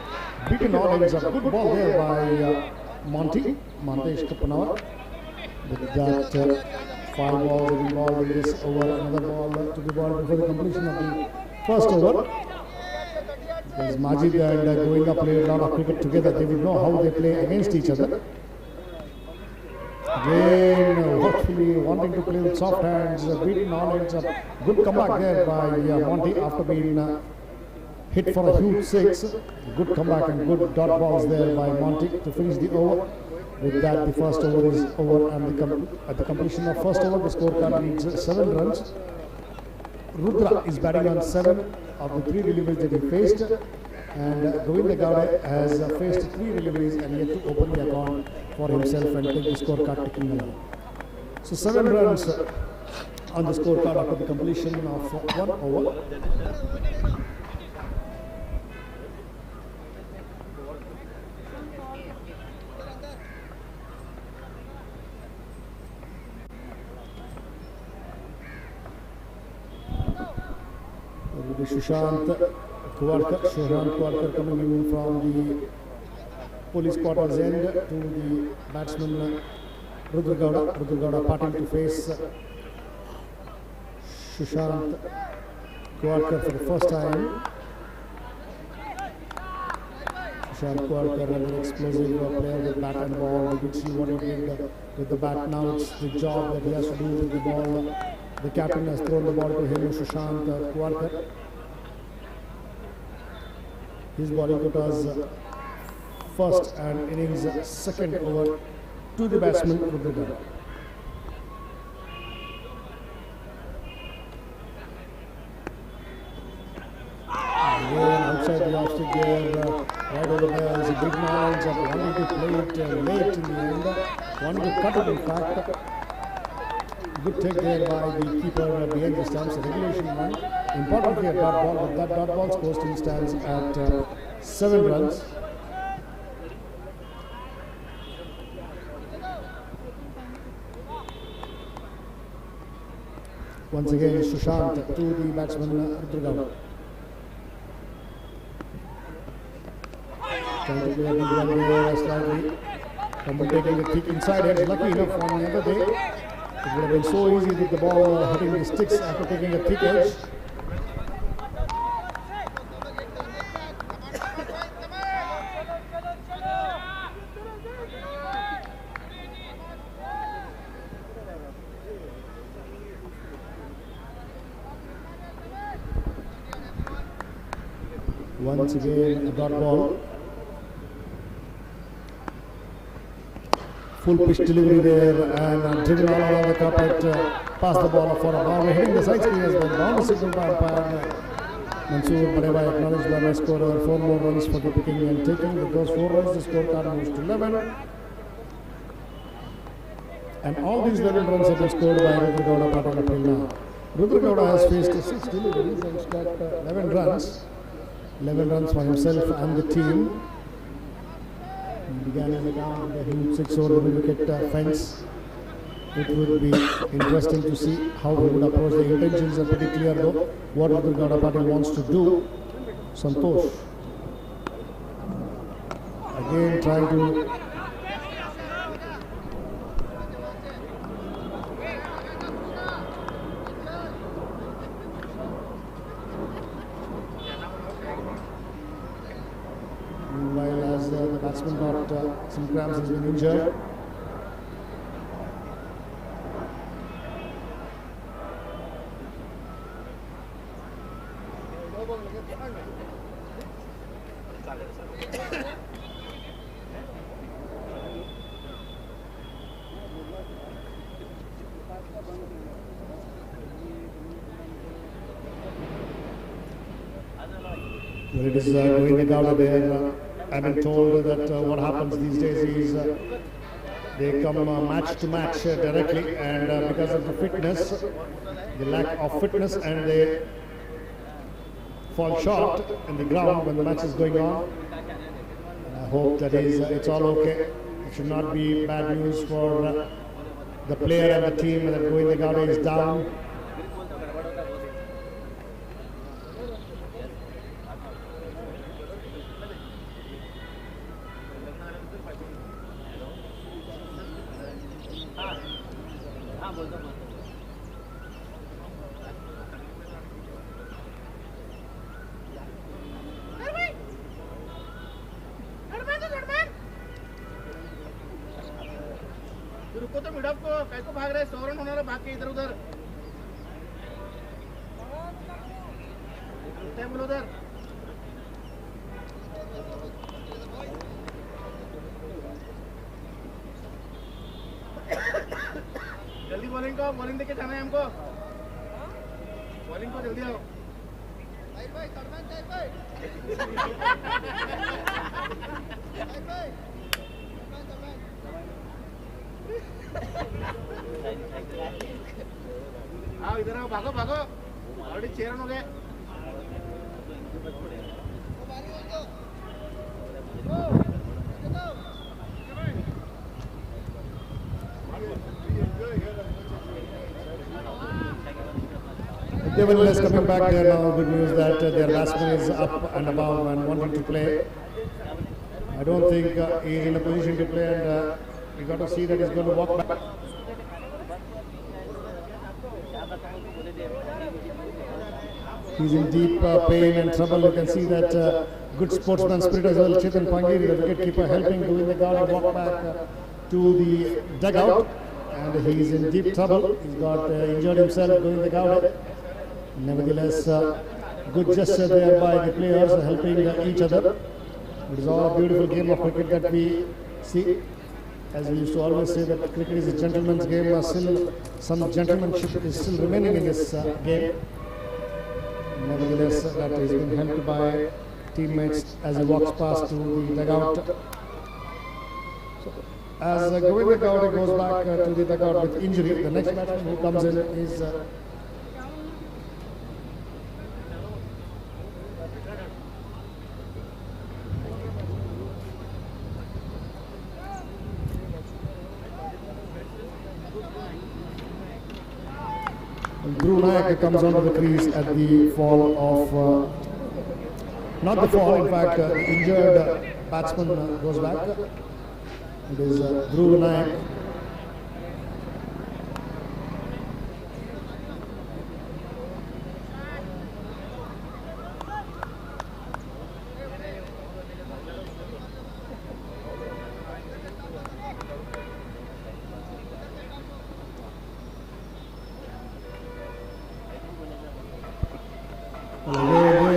beaten all ends up. Good ball there by Monty, Mantesh Kapanavar. With that, 5 balls involved in this over, another ball to be bowled before the completion of the first over. Because Majid and Govinda played a lot of cricket together, they would know how they play against each other. Again, watchfully wanting to play with soft hands, beaten all ends up. Good comeback there by Monty after being hit for a huge 6. Good comeback and good dot balls there by Monty to finish the over. With that, the first over is over, and at the completion of first over, the scorecard reads 7 runs. Rudra is batting on 7 of the 3 deliveries that he faced, and Govinda Gowda has faced 3 deliveries and yet to open the account for himself and take the scorecard ticking along. So 7 runs on the scorecard after the completion of 1 over. Sushant Kuwarkar coming in from the police quarters end to the batsman Rudra Gowda. Rudra Gowda parting to face Sushant Kuwarkar for the first time. Sushant Kuwarkar, another explosive player with bat and ball. We could see what he did with the bat. Now it's the job that he has to do with the ball. The captain has thrown the ball to him, Sushant Kuwarkar. His bowling quotas first and innings second over to the batsman Rudra Gowda. Again outside the off stick there, right over there is a big knowledge of wanting to play it late in the end, wanting to cut it in fact. Good take there by the keeper behind the stumps, regulation one. Importantly a dot ball, but that dot ball's posting stands at 7 runs. Once again Sushant to the batsman Rudra Gowda. Trying to play a big run there slightly. Someone taking the kick inside edge, lucky enough on the other day. It would have been so easy with the ball hitting the sticks after taking a thick edge. Once again a dot ball. full pitch delivery there and driven all around the carpet, past the ball for a boundary, hitting the side screen as well. Boundary signal by umpire Mansoor Badeva acknowledged by my scorer. 4 more runs for the picking and taking. With those 4 runs, the scorecard moves to 11. And all these 11 runs have been scored by Rudra Gowda Patel up till now. Rudra Gowda has faced 6 deliveries and struck 11 runs. 11 runs for himself and the team. He began in the ground with a huge 6 over the wicket fence. It would be interesting to see how he would approach. The intentions are pretty clear though. What Rudra Gowda Patel wants to do. Santosh again trying to meanwhile, as the batsman got some cramps, has been injured. Well, it is going down there. I've been told that what happens these days is they come match to match directly, and because of the fitness, the lack of fitness, and they fall short in the ground when the match is going on. And I hope that it's all okay. It should not be bad news for the player and the team that Govinda Gowda is down. रुको तो मिडअप को कैसे भाग रहे 100 run होना भाग के इधर उधर बोलो उधर जल्दी बॉलिंग देके जाना है हमको बॉलिंग को जल्दी आओ आओ इधर आओ भागो भागो ऑलरेडी 6 रन हो गए Nevertheless, coming back there now, good news that their batsman is up and above and wanting to play. I don't think he is in a position to play, and you got to see that he's going to walk back. He's in deep pain and trouble. You can see that good sportsman spirit as well. Chetan Pangiri, the wicketkeeper, helping Govinda Gowda walk back to the dugout, and he is in deep trouble. He's got injured himself, Govinda Gowda. Nevertheless, good gesture there by the players helping each other. It is all a beautiful game of cricket that we see. As we used to always say that cricket is a gentleman's game, still some gentlemanship is still remaining in this game. Nevertheless, that is being helped by teammates as he walks past to the dugout. So, as Govinda Gowda goes back to the dugout with injury, the next batsman who comes in is Dhruv Nayak comes onto the crease at the fall of, not the fall, in fact, injured batsman goes back. It is Dhruv Nayak.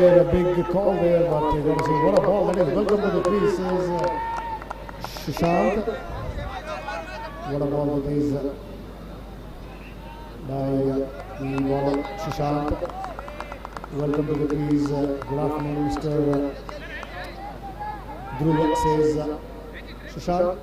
A big call there, but you got to see what a ball that is. Welcome to the crease, says Shashank. What a ball that is by the bowler Shashank. Welcome to the crease. Good afternoon, Mr. Dhruv, says Shashank.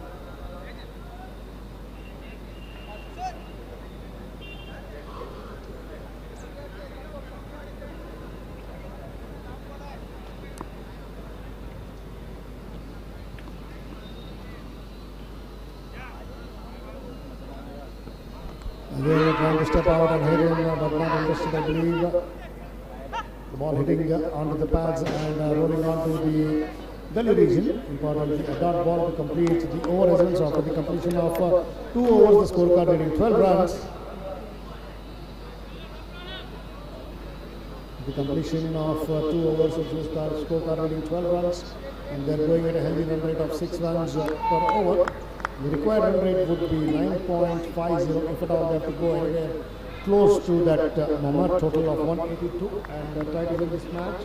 Again, trying to step out and hit him, but not interested, I believe. The ball hitting onto the pads and rolling onto the gully region. Importantly, a dot ball to complete the over as well. So after the completion of 2 overs, the scorecard reading 12 runs. The completion of 2 overs, the scorecard reading 12 runs, and they're going at a healthy run rate of 6 runs per over. The required run rate would be 9.50 if at all they have to go anywhere close to that number, total of 182, and try to win this match.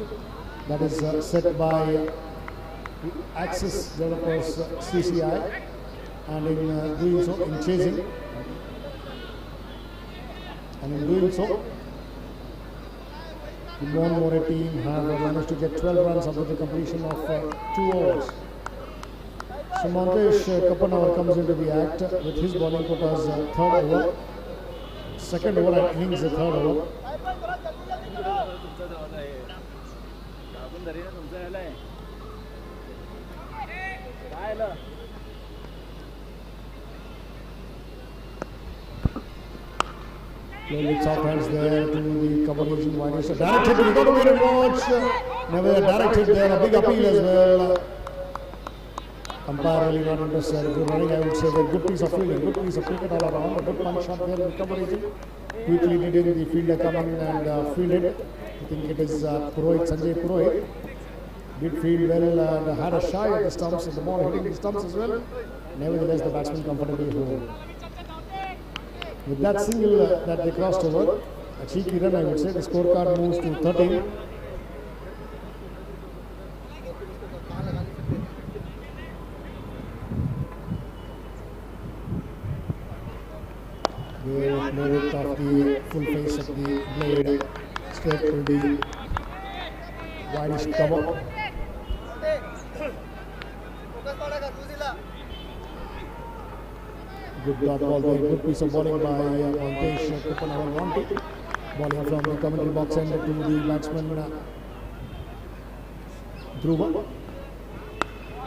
That is set by the Axis developers CCI, and in doing so, in chasing, and in doing so, the Mon team have managed to get 12 runs after the completion of 2 overs. So Montesh Kapanavar comes into the act with his bowling quotas 3rd over, 2nd over and innings 3rd over. Play with soft hands there to the cover region wide. So directed, we got to wait and watch. Never directed there, a big appeal as well. Umpire really not interested. Good running, I would say. A good piece of fielding, good piece of cricket all around. A good punch shot there in the cover region. Quickly needing the fielder coming and fielded. I think it is Purohit, Sanjay Purohit. Did field well and had a shy at the stumps, and the ball hitting the stumps as well. Nevertheless, the batsman comfortably home. With that single that they crossed over, a cheeky run, I would say. The scorecard moves to 13. The merit of the full face of the blade straight to the widest cover. Good dot ball there, good piece of bowling by Montesh Kapanavar. Bowling from the commentary box end to the batsman Dhruva.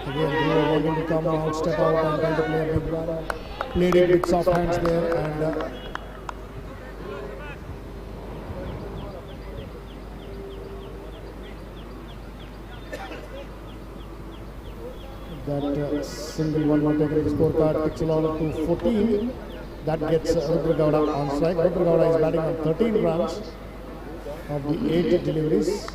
Again, Dhruva wanting to come out, step out and try to play a big run. Played it with soft hands there and that single one more taken the scorecard takes along to 14. That gets Rudra Gowda on strike. Rudra Gowda is batting on 13 runs of the 8 deliveries.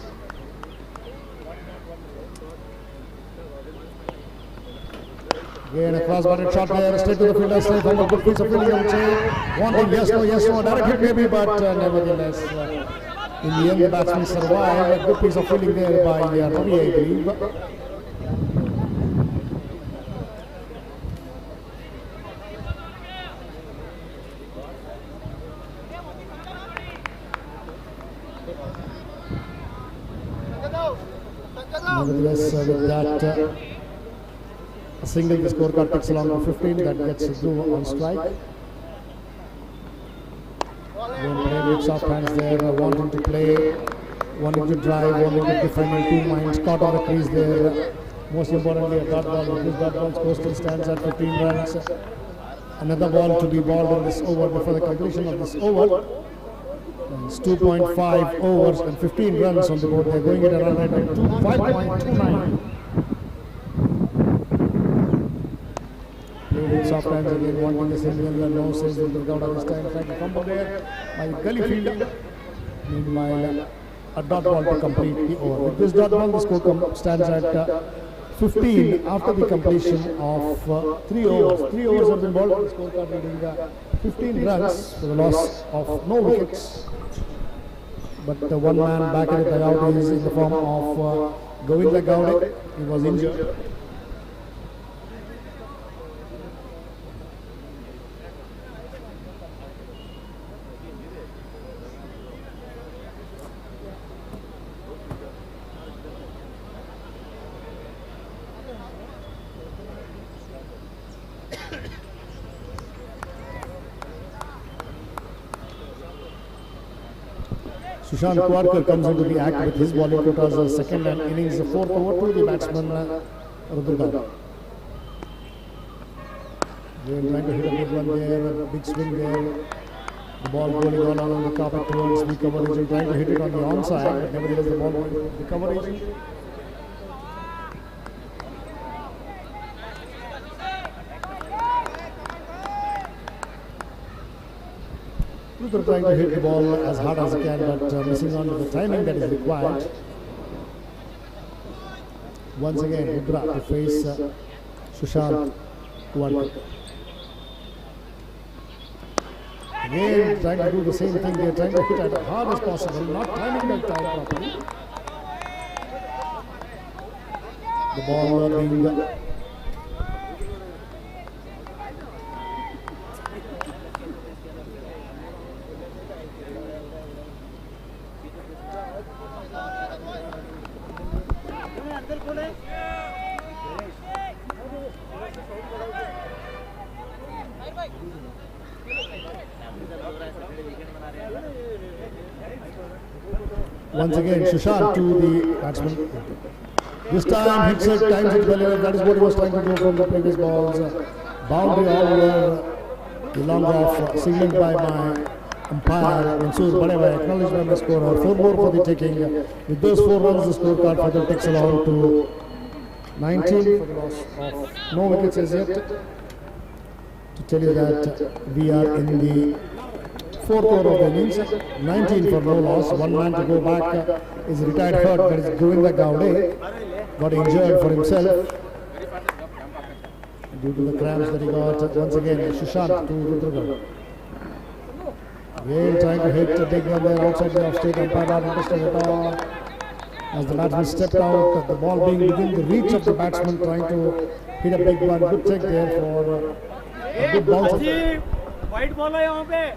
Again, a cross-batted shot there, straight to the fielder, straight from a good piece of fielding, I would say. Wanting yes, no, direct hit maybe, but nevertheless, in the end, the batsman survived. A good piece of fielding there by Ravi, I believe. Nevertheless, with that single, the scorecard takes along to 15. That gets Dhruva on strike. Then playing with soft hands there, wanting to play, wanting to drive, wanting to defend in 2 minds. Caught on the crease there. Most importantly, a dot ball. With this dot ball, score still stands at 15 runs. Another ball to be bowled in this over before the completion of this over. It's 2.5 overs and 15 runs on the board. They're going at a run rate of 5.29. Played with soft hands again, wanting the single. No says the Gowda this time. Trying to fumble there by the gully fielder. Meanwhile, a dot ball to complete the over. With this dot ball, the score stands at 15 after the completion of 3 overs. 3 overs have been bowled. The scorecard reading 15 runs for the loss of no wickets. But one man back in the dugout is in the form of Govinda Gowda. He was injured. Sushant Kwarkar comes into the act with his bowling quotas second and innings fourth over to the batsman Rudra. They're trying to hit a big one there, a big swing there. The ball going on along the carpet towards the cover agent, trying to hit it on the onside, but nevertheless the ball going to the cover agent. Rudra trying to hit the ball as hard as he can, but missing on to the timing that is required. Once again, Rudra to face Sushant Kwarkar. Again, trying to do the same thing. They're trying to hit as hard as possible, not timing that down properly. The ball being once again Sushant to the batsman. This time hits it, times it well. That is what he was trying to do from the previous balls. Boundary all over the long off, signaled by my umpire. Mansoor Badeva acknowledged by the scorer. 4 more for the taking. With those 4 runs, the scorecard further takes along to 19 for the loss of no wickets as yet. To tell you that we are in the 4th over of the innings, 19 for no loss, 1 man to go back is retired hurt, that is Govinda Gowde, got injured for himself due to the cramps that he got. Once again, Sushant to Rudra. Again trying to hit a big one there outside the off-state, umpire not interested at all. As the batsman stepped out, the ball being within the reach of the batsman, trying to hit a big one. Good take there for a good bounce. White ball है यहाँ पे.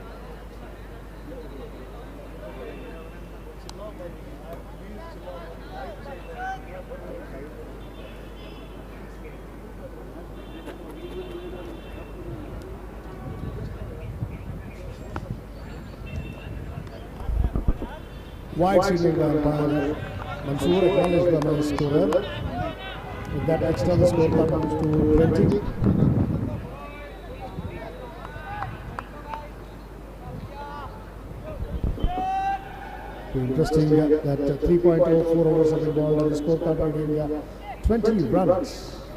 Wide signal by umpire. Mansoor acknowledged by the scorer. With that extra, the score comes to 20. Interesting that 3.04 overs have been bowled on the scorecard in India. 20 runs.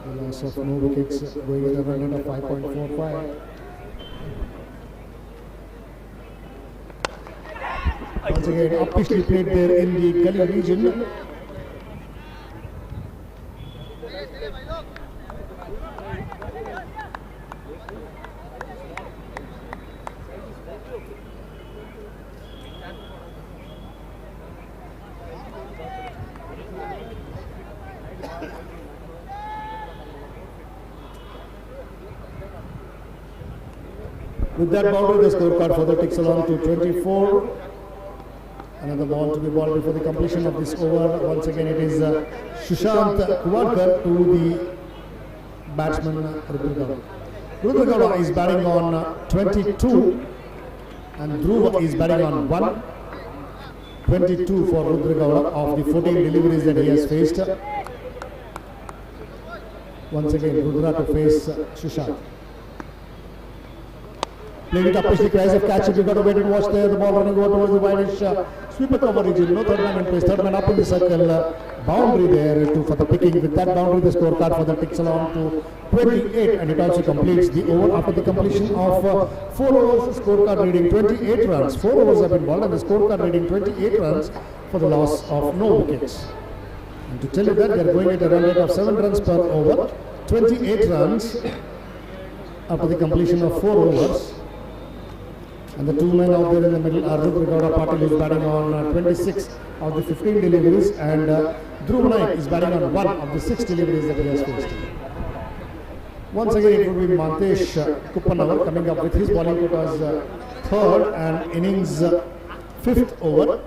The loss of no wickets, going at a run rate of 5.45. Once again, upishly played there in the Gully region. With that boundary, the scorecard further takes along to 24. Another ball to be bowled before the completion of this over. Once again, it is Sushant Kwarkar to the batsman Rudra. Rudra is batting on 22 and Dhruv is batting on 1. 22 for Rudra of the 14 deliveries that he has faced. Once again, Rudra to face Sushant. Playing it up, the cries of catch it. You've got to wait and watch there. The ball running over towards the wideish sweeper coverage. No third man in place. Third man up in the circle. Boundary there for the picking. With that boundary, the scorecard for the takes along to 28, and it also completes the over after the completion of 4 overs. Scorecard reading 28 runs. 4 overs have been bowled, and the scorecard reading 28 runs for the loss of no wickets. And to tell you that, they are going at a run rate of 7 runs per over. 28 runs after the completion of 4 overs. And the 2 men out there in the middle are Rudra Patil, who is batting on 26 of the 15 deliveries, and Dhruv Naik is batting on 1 of the 6 deliveries that he has faced. Once again, it would be Mantesh Kuppanavar coming up with his bowling quotas 3rd and innings 5th over.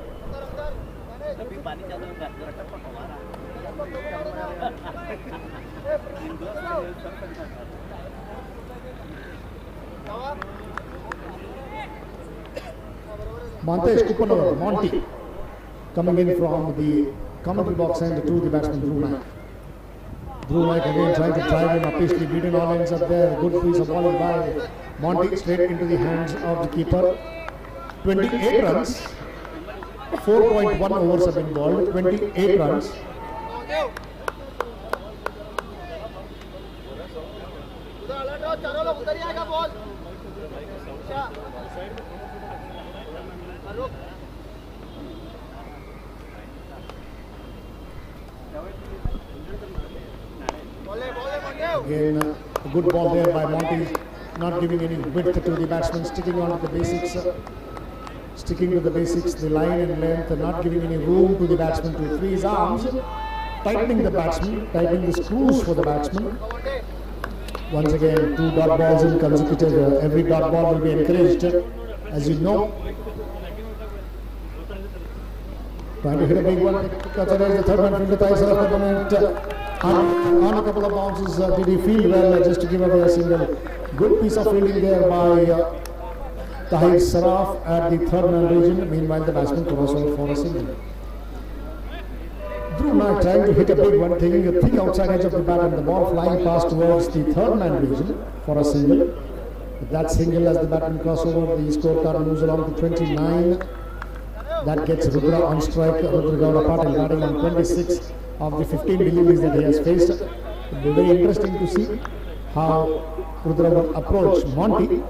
Mantesh Kuppanavar, Monty. coming in from the commentary box end to the batsman Drew Naik. Drew Naik again trying to drive him, officially beaten all ends up there. Good piece of bowling by Monty, straight into the hands of the keeper. 28 runs, 4.1 overs have been bowled, 28 runs. Again, a good ball there by Monty, not giving any width to the batsman, sticking on to the basics, the line and length, not giving any room to the batsman to free his arms, tightening the batsman, tightening the screws for the batsman. Once again, 2 dot balls in consecutive. Every dot ball will be encouraged, as you know. Trying to hit a big one. The third man from the thighs of the opponent. On a couple of bounces, did he field well just to give away a single? Good piece of fielding there by Tahir Saraf at the third man region. Meanwhile, the batsman cross over for a single. Drew Naik trying to hit a big one, taking a thick outside edge of the bat, and the ball flying past towards the third man region for a single. With that single, as the batsman crossover, the scorecard moves along to 29. That gets Rudra on strike. Rudra Gowda Patil batting on 26 of the 15 deliveries that he has faced. It will be very interesting to see how Rudra will approach Monty.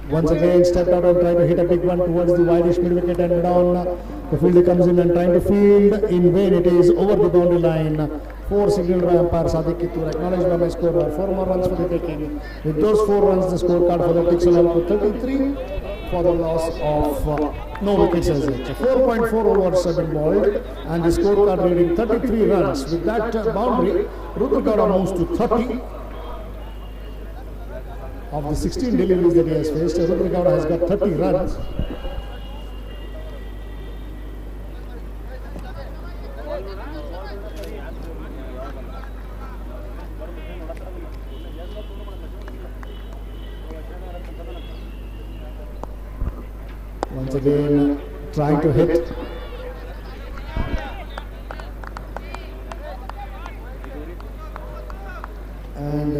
Once again, stepped out and tried to hit a big one towards the wideish mid wicket and down. The fielder comes in and trying to field in vain. It is over the boundary line. 4 signaled by umpire Sadiq Kittur, acknowledged by my scorer. 4 more runs for the taking. With those 4 runs, the scorecard for the takes along to 33 for the loss of no wickets as yet. 4.4 overs have been bowled and the scorecard reading 33 runs. With that boundary, Rudra Gowda moves to 30. Of the 16 deliveries that he has faced, Rudra Gowda has got 30 runs. Once again, trying to hit. And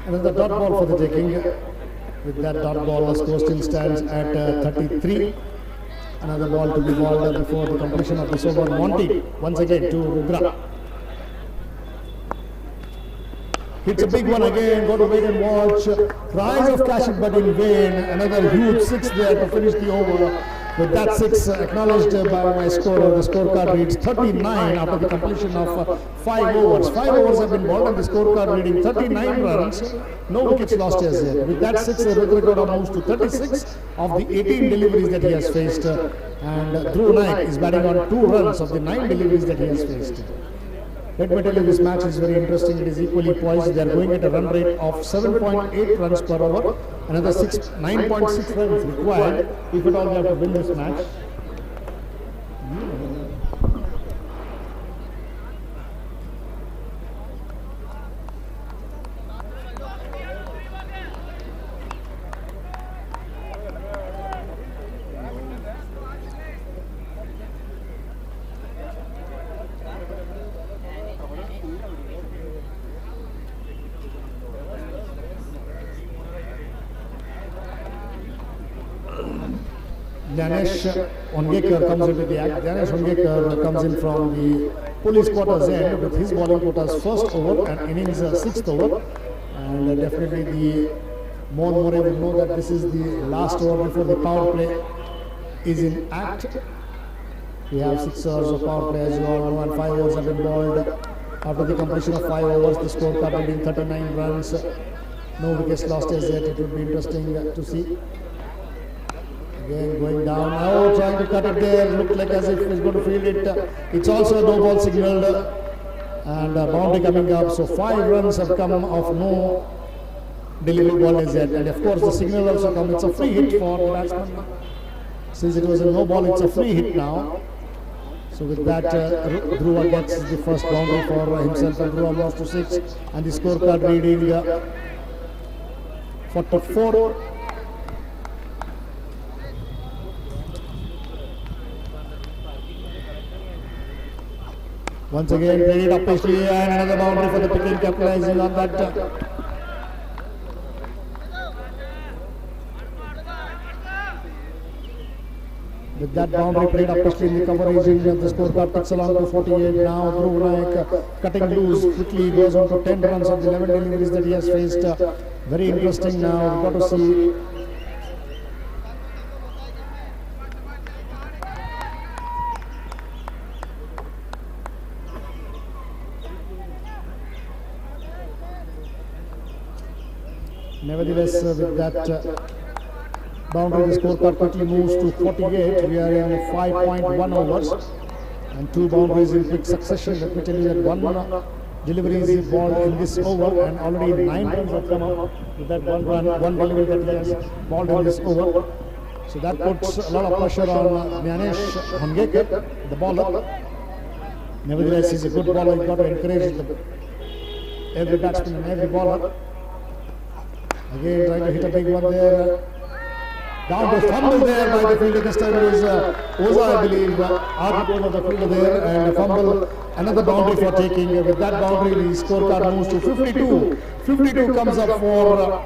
another dot ball for the taking. With that dot ball, the score still stands at 33. Another ball to be bowled before the completion of this over. Monty once again to Rudra. Hits a big one again, go to wait and watch. Tries of catch it but in vain. Another huge 6 there to finish the over. With that 6 acknowledged by my scorer, the scorecard reads 39 after the completion of 5 overs. 5 overs have been bowled and the scorecard reading 39 runs. No wickets lost as yet. With that 6, Rudra Gowda moves to 36 of the 18 deliveries that he has faced. And Drew Naik is batting on 2 runs of the 9 deliveries that he has faced. Let me tell you, this match is very interesting. It is equally poised. They are going at a run rate of 7.8 runs per over. Another 9.6 runs required if at all they have to win this match. Ganesh Ongekar comes into the act. Ganesh Ongekar comes in from the police quarters end with his bowling quotas first over and innings 6th over. And definitely the Mohan More will know that this is the last over before the power play is in act. We have 6 overs of power play, as you all know, and 5 overs have been bowled. After the completion of 5 overs, the scorecard reading 39 runs. No wickets lost as yet. It would be interesting to see. Again going down, now trying to cut it there, looked like as if he's going to field it. It's also a no ball signaled and boundary coming up. So 5 runs have come of no delivery ball as yet. And of course the signal also comes, it's a free hit for the batsman. Since it was a no ball, it's a free hit now. So with that, Dhruva gets the first boundary for himself and Dhruva moves to 6. And the scorecard reading 44 Once again, played it up nicely and another boundary for the picking, capitalizing on that. With that boundary played up nicely in the cover region, the scorecard takes along to 48. Now Dhruv Nayak cutting loose quickly, goes on to 10 runs of the 11 deliveries that he has faced. Very interesting now. We've got to see. Nevertheless, with that boundary, the scorecard quickly moves to 48. We are in 5.1 overs and 2 boundaries in quick succession. Let me tell you that 1 delivery is balled in this over and already 9 runs have come up with that 1 run, 1 delivery that he has balled in this over. So that puts a lot of pressure on Gyanesh Hangekar, the bowler. Nevertheless, he's a good bowler. You've got to encourage every batsman and every bowler. Again, trying to hit a big one there. Down to fumble there by the fielder. This time it is Oza, I believe, over the fielder there, and a fumble. Another boundary for taking. With that boundary, the scorecard moves to 52. 52 comes up for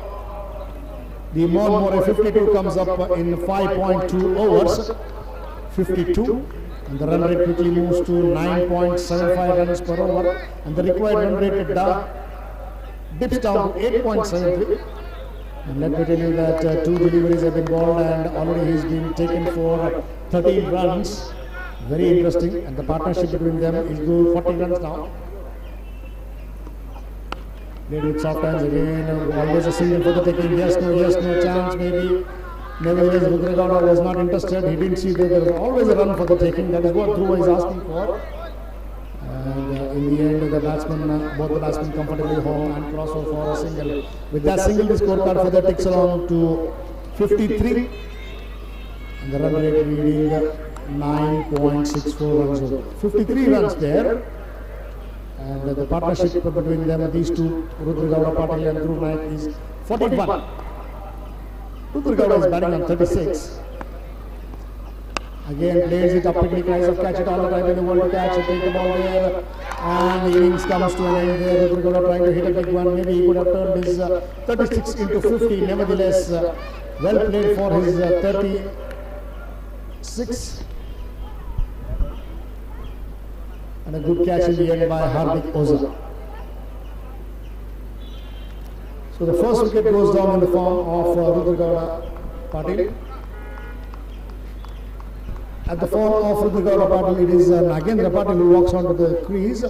the Monmore. 52 comes up in 5.2 overs. 52. And the run rate quickly moves to 9.75 runs per over. And the required run rate dips down to 8.73. And let me tell you that 2 deliveries have been bowled and already he's been taken for 13 runs. Very interesting, and the partnership between them is good. 40 runs now. Played with soft hands again, always a single for the taking. Yes, no chance maybe. Nevertheless, Rudragowda was not interested. He didn't see that there was always a run for the taking. That is what Dhruva is asking for. And in the end, the batsmen, both the batsmen comfortably home and cross over for a single. With that single, the scorecard for that takes along to 53. And the run rate reading 9.64 runs over. 53 runs there. And the partnership between them, these two, Rudragowda Patil and Dhruv Nayak, is 41. Rudragowda is batting on 36. Again, plays it up quickly, tries to catch it all the time in the world to catch it, take the ball there, and the innings comes to an end there. Rudragowda trying to hit a big one. Maybe he could have turned his 36 into 50. Nevertheless, well played for his 36. And a good catch in the end by Hardik Oza. So the first wicket goes down in the form of Rudragowda Patil. At the form of Rudragowda Patil, it is Nagendra Patil who walks onto the crease.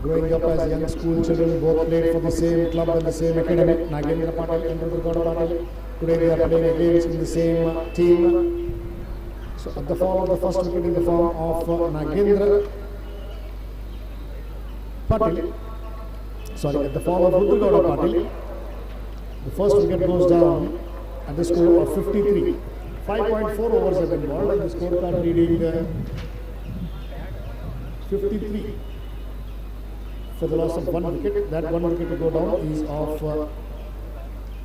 Growing up as young school children, both played for the same club and the same academy. Nagendra Patil and Rudragowda Patil. Today they are playing against in the same team. So at the form of the first wicket in the form of Nagendra Patil. Sorry, at the form of Rudragowda Patil. The first wicket goes down at the score of 53. 5.4 overs have been bowled and the scorecard reading 53 for the loss of 1 wicket. That 1 wicket to go down is of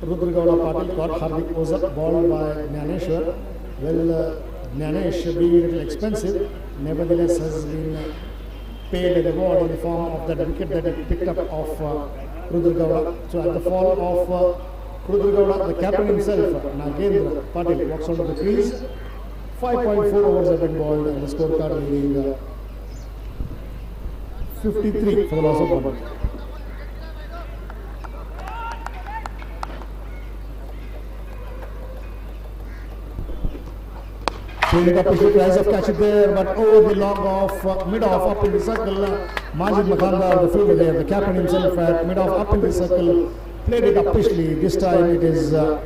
Rudragowda Patil, caught Hardik Oza, bowled by Gyaneshwar. Well, Gyanesh being a little expensive, nevertheless has been paid a reward in the form of that wicket that he picked up of Rudragowda. So at the fall of Rudragowda, the captain himself, Nagendra Patil, walks onto the crease. 5.4 overs have been bowled and the scorecard reading 53 for the loss of 1 wicket. Showing up a rise of catch it there, but over the long off, mid-off up in the circle. Majid Makhanda, the fielder there, the captain himself at mid-off up in the circle, played it up quickly. This time it is Dhruva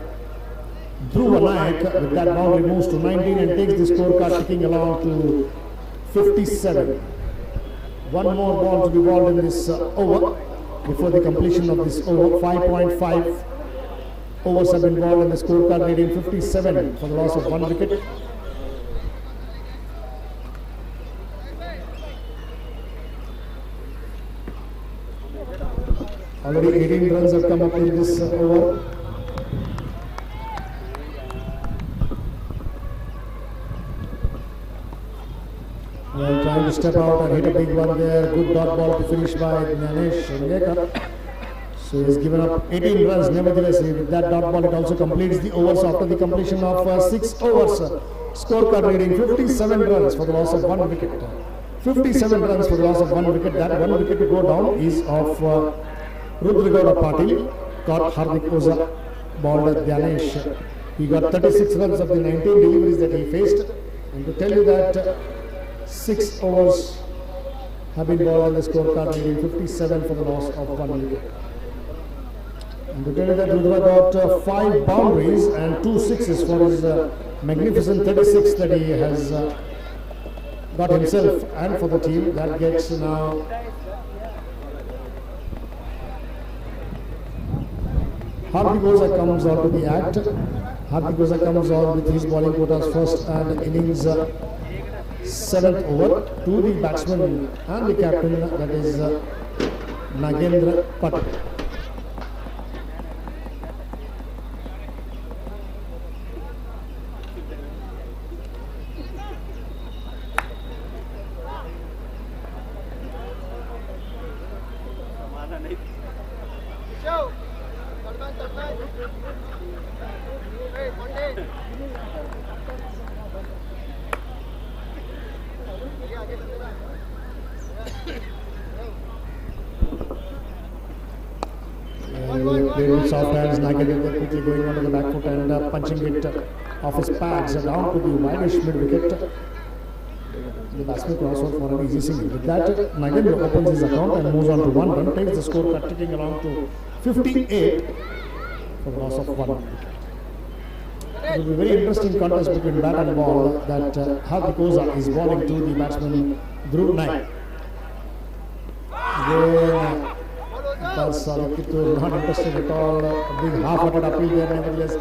Nayak with that boundary moves to 19 and takes the scorecard ticking along to 57. One more ball to be bowled in this over before the completion of this over. 5.5 overs have been bowled and the scorecard reading 57 for the loss of 1 wicket. Already 18 runs have come up in this over. We are trying to step out and hit a big one there. Good dot ball to finish by Gyanesh Shengekar. So he has given up 18 runs. Nevertheless, with that dot ball, it also completes the overs after the completion of 6 overs. Scorecard reading 57 runs for the loss of 1 wicket. 57 runs for the loss of 1 wicket. That 1 wicket to go down is of Rudragowda Patil. Caught Hardik Oza, bowled at Gyanesh. He got 36 runs of the 19 deliveries that he faced. And to tell you that 6 overs have been bowled on the scorecard reading 57 for the loss of 1 wicket. And to tell you that Rudra got 5 boundaries and 2 sixes for his magnificent 36 that he has got himself and for the team. That gets now Hardik Oza comes on to the act. Hardik Oza comes on with his bowling quotas first and innings 7th over to the batsman and the captain, that is Nagendra Patel. Soft hands, Nagendra quickly going onto the back foot and punching it off his pads down to the wideish mid wicket. The batsman crossover for an easy single. With that, Nagendra opens his account and moves on to 1 run, takes the score ticking along to 58 for the loss of 1 wicket. It will be a very interesting contest between bat and ball that Hardik Oza is bowling to the batsman Dhruv Naik. Again, not interested at all. A big half-hearted appeal there. Nevertheless,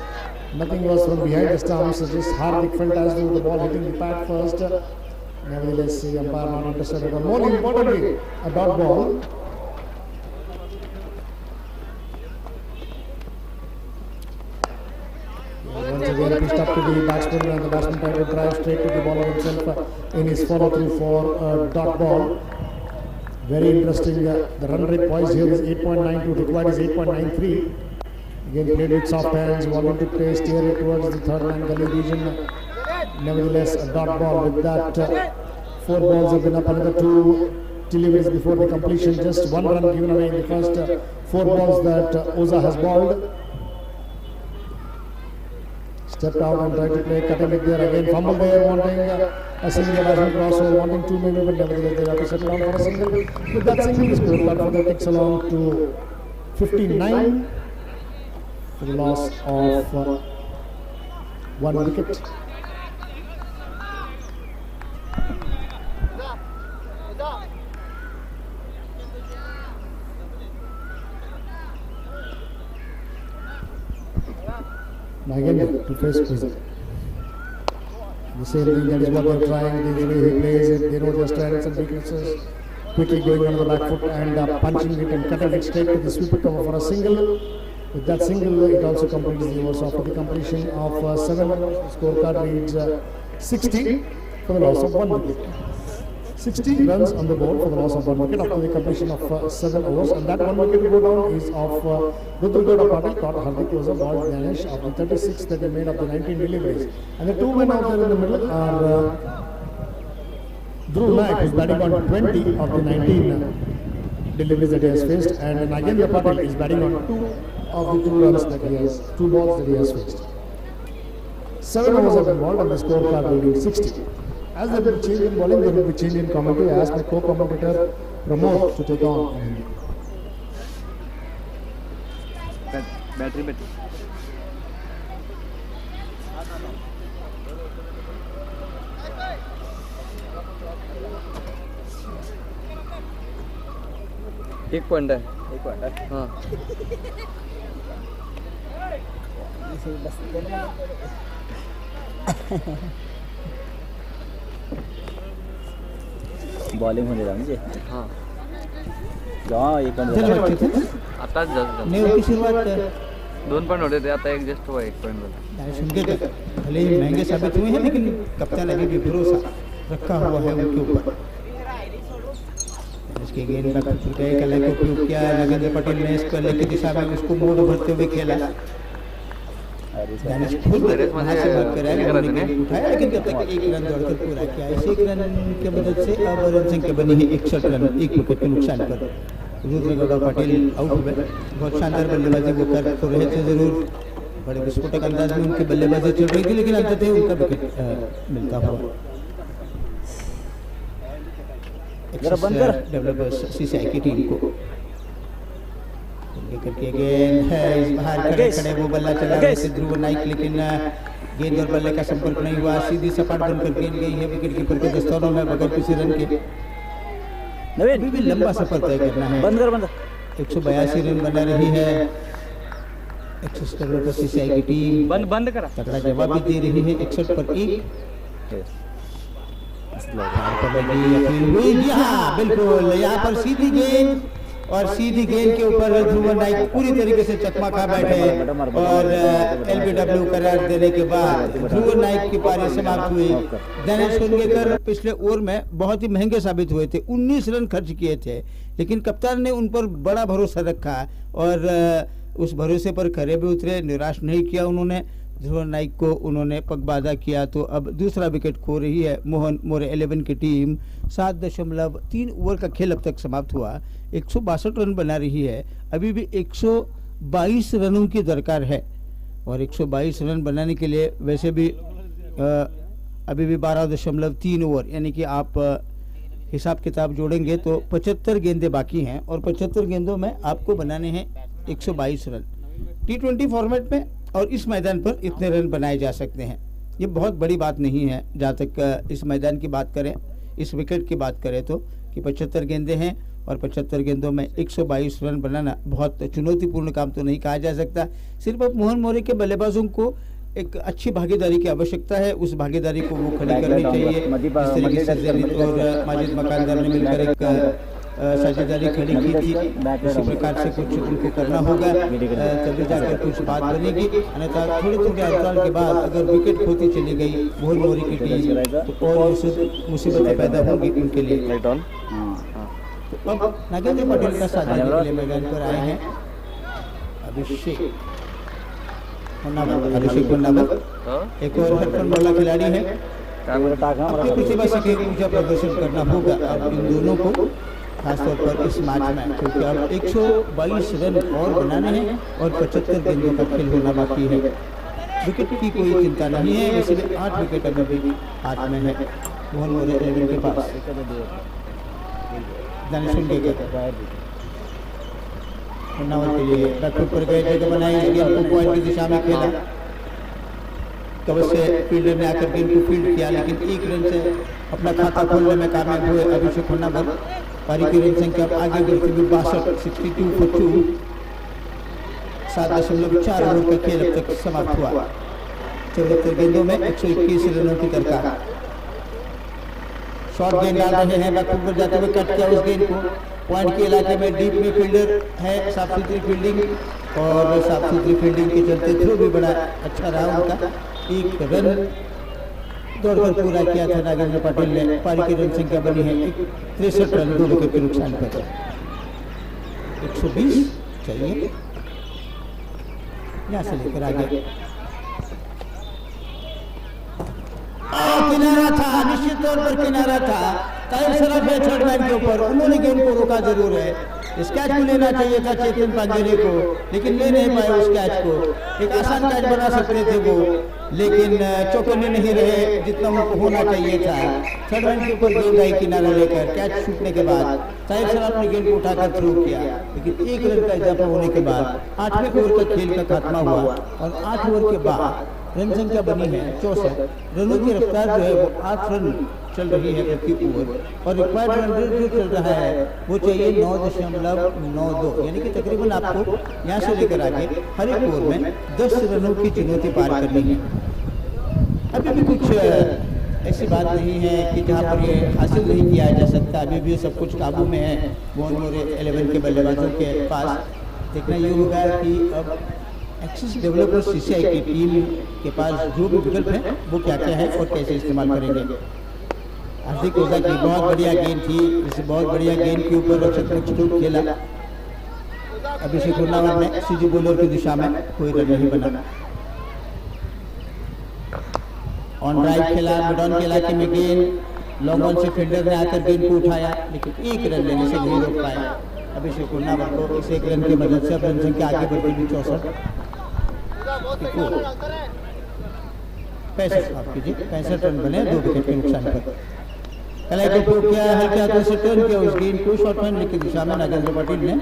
nothing was from behind the stumps. Just Hardik felt as though the ball hitting the pad first. Nevertheless, the umpire not interested at all. More importantly, a dot ball. Once again pitched up to the batsman, and the batsman tried to drive straight to the ball himself in his follow-through for a dot ball. Very interesting. The run rate poised here is 8.92, required is 8.93. Again played with soft hands, wanting to play, steer it towards the third man gully region. Nevertheless, a dot ball. With that, 4 balls have been up, another 2 deliveries before the completion. Just 1 run given away in the first 4 balls that Oza has bowled. Stepped out and tried to play, cutting it there again. Fumble there, wanting a single batsman crossover, wanting 2 maybe, but nevertheless they have to settle down for a single. With that single, the scorecard for the ticks along to 59 for the loss of 1 wicket. Nagendra to face Oza. The same thing, that is what they are trying. The way he plays it, they know their strengths and weaknesses. Quickly going on the back foot and punching it and cutting it straight to the sweeper cover for a single. With that single, it also completes the overs after the completion of 7. The scorecard reads 60 for the loss of 1 wicket. 60 runs on the board for the loss of 1 wicket after the completion of 7 overs, and that 1 wicket to go down is of Rudragowda Patil, caught Hardik Oza, bowled Gyanesh of the 36 that he made of the 19 deliveries. And the 2 men out there in the middle are Dhruv Naik, who is batting on 20 of the 19 deliveries that he has faced, and Nagendra Patil is batting on 2 of the 2 runs that he has, 2 balls that he has faced. 7 overs have been bowled and the scorecard reading 60. As there will be change in bowling, there will be change in commentary. I ask my co-commentator Pramod to take on. Battery. एक point है हाँ bowling होने मुझे हाँ जहाँ एक आता की शुरुआत 2 पॉइंट होते थे, आता 1 जस्ट हुआ 1 पॉइंट वाला। सुन के भले ही महंगे साबित हुए हैं, लेकिन कप्तान अभी भी भरोसा रखा हुआ है उनके ऊपर। इसके गेंद का कला को उपयोग किया नागेंद्र पटेल ने इसको लेके दिशा में उसको मोड़ भरते हुए खेला। दानिश खुद वहां से भाग कर आया, उठाया लेकिन तब तक एक रन दौड़कर पूरा किया। इस एक रन की मदद से अब रन संख्या बनी है 61 रन, एक विकेट के नुकसान पर। रुद्र पटेल आउट हुए। बहुत शानदार बल्लेबाजी वो कर तो रहे थे, जरूर बड़े विस्फोटक अंदाज में उनकी बल्लेबाजी चल रही थी, लेकिन अंततः उनका विकेट मिलता हुआ। डेवलपर्स सीसीआई की टीम को लेकर के गेंद है इस बाहर खड़े वो बल्ला चला रहे थे ध्रुव नाइक, लेकिन गेंद और बल्ले का संपर्क नहीं हुआ, सीधी सपाट बनकर गेंद गई है विकेट कीपर के दस्तानों में बगैर किसी रन के। अभी भी लंबा सफर तय करना है। 182 रन बना रही है एक्सिस डेवलपर्स सीसीआई की टीम। बंद करा, तगड़ा जवाब भी दे रही है 61 पर 1। बिल्कुल यहाँ पर सीधी गेंद और सीधी गेंद के ऊपर ध्रुव नाइक पूरी तरीके से चकमा खा बैठे और एलबीडब्ल्यू करार देने के बाद ध्रुव नाइक की पारी समाप्त हुई। दिनेश कुंगेकर पिछले ओवर में बहुत ही महंगे साबित हुए थे, 19 रन खर्च किए थे, लेकिन कप्तान ने उन पर बड़ा भरोसा रखा और उस भरोसे पर खरे भी उतरे, निराश नहीं किया उन्होंने। ध्रुव नाइक को उन्होंने पगबाधा किया तो अब दूसरा विकेट खो रही है मोहन मोरे 11 की टीम। 7.3 ओवर का खेल अब तक समाप्त हुआ, 162 रन बना रही है। अभी भी 122 रनों की दरकार है और 122 रन बनाने के लिए वैसे भी अभी भी 12.3 ओवर यानी कि आप हिसाब किताब जोड़ेंगे तो 75 गेंदें बाकी हैं और 75 गेंदों में आपको बनाने हैं 122 रन। T20 फॉर्मेट में और इस मैदान पर इतने रन बनाए जा सकते हैं, ये बहुत बड़ी बात नहीं है। जहाँ तक इस मैदान की बात करें, इस विकेट की बात करें तो कि 75 गेंदें हैं और 75 गेंदों में 122 रन बनाना बहुत चुनौतीपूर्ण काम तो नहीं कहा जा सकता। सिर्फ अब मोहन मोरे के बल्लेबाजों को एक अच्छी भागीदारी की आवश्यकता है, उस भागीदारी को वो खड़ी करनी चाहिए। जिस तरीके से जैनित और माजिद मकानदार ने मिलकर एक साझेदारी खड़ी की थी, इसी प्रकार से कुछ उनको करना होगा, तभी जाकर कुछ बात बनेगी। अन्यथा थोड़े थोड़े अंतराल के बाद अगर विकेट खोती चली गई मोहन मोरे की टीम तो और मुसीबतें पैदा होंगी उनके लिए। तो अब नागेंद्र पटेल का साथ देने के लिए मैदान पर आए हैं अभिषेक मुन्नावर, एक और हटपन वाला खिलाड़ी है। अपनी प्रतिभा से ऊंचा प्रदर्शन करना होगा अब इन दोनों को, खासतौर पर इस मैच में, क्योंकि अब 122 रन और बनाने हैं और 75 गेंदों का खेल होना बाकी है। विकेट की कोई चिंता नहीं है, वैसे भी 8 विकेट अभी भी हाथ में है मोहन मोरे 11 के पास। दानिश कुंगेकर मुन्नावर के लिए बैकफुट पर गए, जगह बनाई, गेंद को पॉइंट की दिशा में खेला। कवर से फील्डर ने आकर गेंद को फील्ड किया, लेकिन 1 रन से अपना खाता खोलने में कामयाब हुए अभिषेक मुन्नावर। पारी की रन संख्या आगे बढ़ती हुई 62 for 2। 7.4 ओवर का खेल अब तक समाप्त हुआ। 74 गेंदों में 121 रनों की दरकार। शॉर्ट गेंद डाल रहे हैं, बैकफुट पर जाते हुए कट किया उस गेंद को। पॉइंट के इलाके में डीप में फील्डर है, साफ सुथरी फील्डिंग और साफ सुथरी फील्डिंग के चलते थ्रो भी बड़ा अच्छा रहा उनका। 1 रन दौड़कर पूरा किया था नागेंद्र पटेल ने। पारी की रन संख्या बनी है 63 रन, 2 विकेट के नुकसान पर। 120 चाहिए यहाँ से लेकर आगे। किनारा था, निश्चित तौर पर किनारा था। टाइम सरफ है थर्ड मैन के ऊपर, उन्होंने गेंद को रोका जरूर है। इस कैच को लेना चाहिए था चेतन पांडेय को, लेकिन ले नहीं पाए उस कैच को। एक आसान कैच बना सकते थे वो, लेकिन चौकन्ने नहीं रहे जितना उनको होना चाहिए था। थर्ड मैन के ऊपर गेंद आई किनारा लेकर, कैच छूटने के बाद टाइम सरफ ने गेंद को उठाकर थ्रो किया, लेकिन 1 रन का इजाफा होने के बाद 8वें ओवर का खेल का खात्मा हुआ और 8 ओवर के बाद रन संख्या बनी है 64। रनों की रफ्तार जो है वो 8 रन चल रही है प्रति ओवर और रिक्वायर्ड रन रेट जो चल रहा है वो चाहिए 9.92, यानी कि तकरीबन आपको यहाँ से लेकर आगे हर एक ओवर में 10 रनों की चुनौती पार करनी है। अभी भी कुछ ऐसी बात नहीं है कि जहाँ पर ये हासिल नहीं किया जा सकता, अभी भी सब कुछ काबू में है मोहन मोरे 11 के बल्लेबाजों के पास। देखना ये होगा कि अब एक्सिस डेवलपर्स सीसीआई की टीम के पास जो भी विकल्प है वो क्या क्या है और कैसे इस्तेमाल करेंगे। हार्दिक ओझा की बहुत बढ़िया गेंद थी। इस बहुत बढ़िया गेंद के ऊपर रक्षक ने स्ट्रोक खेला। अभिषेक हुन्नावर ने सीधी बॉलर की दिशा में कोई रन नहीं बना। ऑन ड्राइव खेला, मिड ऑन के इलाके में गेंद लॉन्ग ऑन से फील्डर ने आकर गेंद को उठाया, लेकिन एक रन लेने से नहीं रोक पाया अभिषेक हुन्नावर को। इस एक रन की मदद से अब रन संख्या आगे बढ़ती हुई 64 65 रन बने 2 विकेट के नुकसान पर। कलाई को उपयोग किया, हल्के हाथों से टर्न किया उस गेंद को शॉर्ट फैन की दिशा में नागेंद्र पाटिल ने,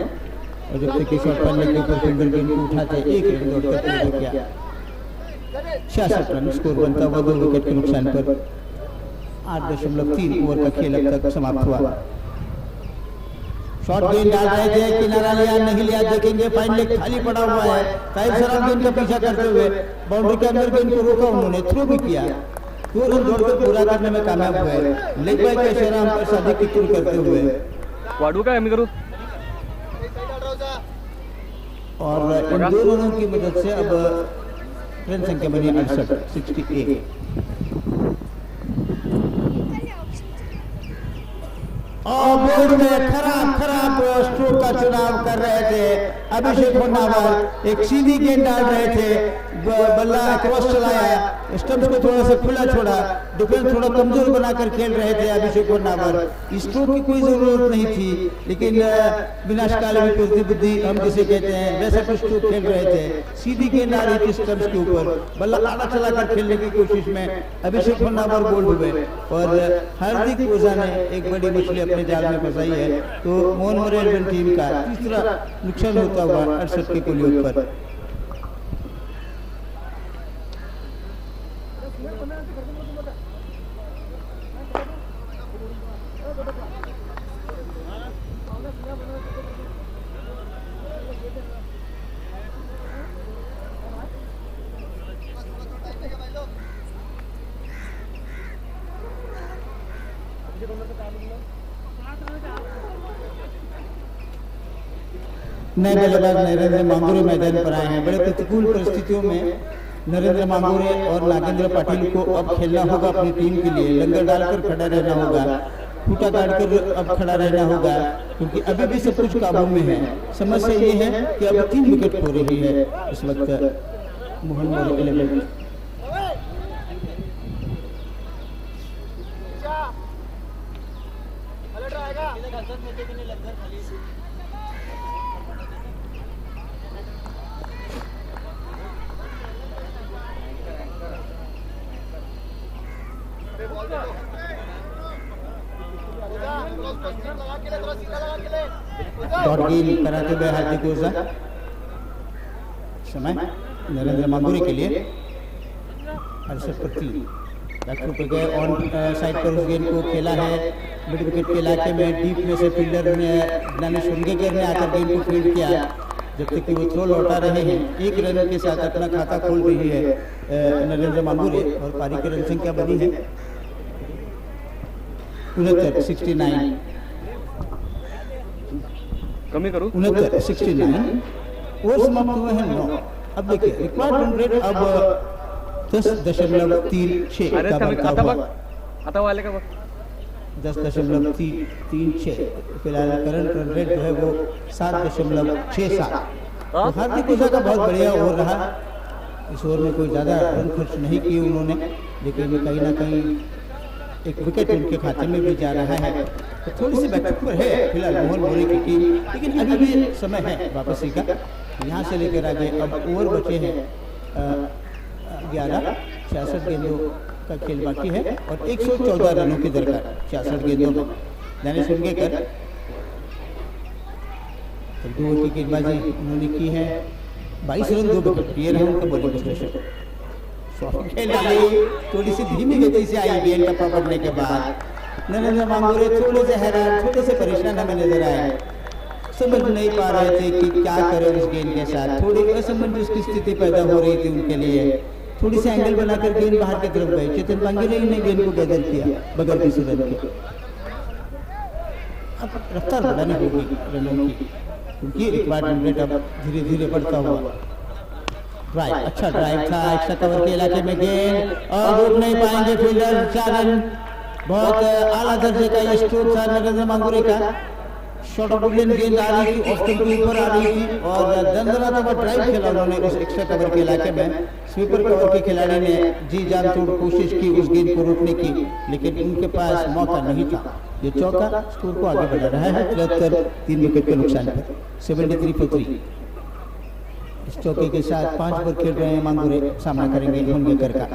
और जब तक शॉर्ट फैन के ऊपर फील्डर गेंद को उठाते एक रन दौड़कर पूरा किया। 66 रन स्कोर बनता हुआ 2 विकेट के नुकसान पर। 8.3 ओवर का खेल अब तक समाप्त हुआ। शॉर्ट गेंद डाल रहे थे, किनारा लिया नहीं लिया देखेंगे। फाइन लेग खाली पड़ा हुआ है। ताहिर सराफ गेंद का पीछा करते हुए बाउंड्री के अंदर गेंद को रोका, उन्होंने थ्रो भी किया। 2 रन दौड़कर पूरा करने में कामयाब हुए। लेग बाय का इशारा अंपायर सादिक की टूर करते हुए वाडू का कमी करूं, और इन 2 रनों की मदद से अब रन संख्या बनी 68 और बोर्ड में खराब स्ट्रोक का चुनाव कर रहे थे अभिषेक हुन्नावर। एक सीधी गेंद डाल रहे थे, बल्ला क्रॉस चलाया, स्टंप्स को थोड़ा सा खुला छोड़ा, डिफेंस थोड़ा कमजोर बनाकर खेल रहे थे अभिषेक हुन्नावर। स्ट्रोक की कोई जरूरत नहीं थी, लेकिन विनाशकाल विपरीत बुद्धि हम जिसे कहते हैं वैसा कुछ स्ट्रोक खेल रहे थे। सीधी गेंद आ रही थी स्टंप्स के ऊपर, बल्ला आड़ा चलाकर खेलने की कोशिश में अभिषेक हुन्नावर बोल्ड हुए और हार्दिक ओझा ने एक बड़ी मछली अपने जाल में फंसाई है। तो मोहन मोरेल टीम का तीसरा नुकसान होता हुआ 68 के कुल पर। नए बल्लेबाज नरेंद्र मांगुरे मैदान पर आए हैं। बड़े प्रतिकूल परिस्थितियों में नरेंद्र मांगुरे और नागेंद्र पाटिल को अब खेलना होगा अपनी टीम के लिए। लंगर डालकर खड़ा रहना होगा, खूंटा काटकर अब खड़ा रहना होगा, क्योंकि अभी भी सब कुछ काबू में है। समस्या ये है कि अब 3 विकेट खो रही है इस वक्त मोहन मोरेल। डॉट गेंद कराते हुए हार्दिक ओझा, समय नरेंद्र मांगुरे के लिए 68 पर 3 बैकफुट पर गए। ऑन साइड पर उस गेंद को खेला है मिड विकेट के इलाके में, डीप में से फील्डर ने ज्ञानेश्वर ने आकर गेंद को फील्ड किया, जब तक कि वो थ्रो लौटा रहे हैं। 1 रन के साथ अपना खाता खोल रही है नरेंद्र मांगुरे और पारी की रन संख्या बनी है 69 कमी करूं 69 और समाप्त हुए हैं 9। अब देखिए रिक्वायर्ड रन रेट अब 10.36 का बनता हुआ। आता वाले का 10.36 फिलहाल करंट रन रेट जो है वो 7.67। तो हार्दिक ओझा का बहुत बढ़िया ओवर रहा। इस ओवर में कोई ज़्यादा रन खर्च नहीं किए उन्होंने, लेकिन कहीं ना कहीं एक विकेट उनके खाते में भी जा रहा है। तो थोड़ी सी बैकअप पर है फिलहाल मोहन मोरे की टीम, लेकिन अभी भी समय है वापसी का। यहाँ से लेकर आगे अब ओवर बचे हैं 11, 66 गेंदों का खेल बाकी है और 114 रनों की दरकार 66 गेंदों में। ज्ञानेश्वर कर 2 ओवर की गेंदबाजी उन्होंने की है, 22 रन 2 विकेट। ये रहा उनका बॉलिंग विश्लेषण। खेल डाली, थोड़ी सी धीमी गति से आई गेंद का पकड़ने के बाद नरेंद्र मांगुरे थोड़े से हैरान, थोड़े से परेशान हमें नजर आए। समझ नहीं पा रहे थे कि क्या करें इस गेंद के साथ। थोड़ी असमंजस की स्थिति पैदा हो रही थी उनके लिए। थोड़ी सी एंगल बनाकर गेंद बाहर की तरफ गई। चेतन पांगिरे ने गेंद को गैदर किया बगैर किसी रन के। अब रफ्तार बढ़ानी होगी रनों की, क्योंकि रिक्वायर्ड रन रेट अब धीरे धीरे बढ़ता हुआ। ड्राइव, अच्छा ड्राइव था एक्स्ट्रा कवर के इलाके में गेंद और रोक नहीं पाएंगे फील्डर। 4 रन बहुत आला दर्जे का ये स्ट्रोक था नरेंद्र मांगुरे का। शॉर्ट ऑफ बुलियन गेंद आ रही थी, ऑफ स्टंप के ऊपर आ रही थी और दंदनाता हुआ ड्राइव खेला उन्होंने उस एक्स्ट्रा कवर के इलाके में। स्वीपर कवर के खिलाड़ी ने जी जान तोड़ कोशिश की उस गेंद को रोकने की, लेकिन उनके पास मौका नहीं था। ये चौका स्कोर को आगे बढ़ा रहा है 73 3 विकेट के नुकसान पर 73 for 3। इस चौके के साथ 5 ओवर खेल रहे हैं मांगुरे, सामना करेंगे होंगेकर का।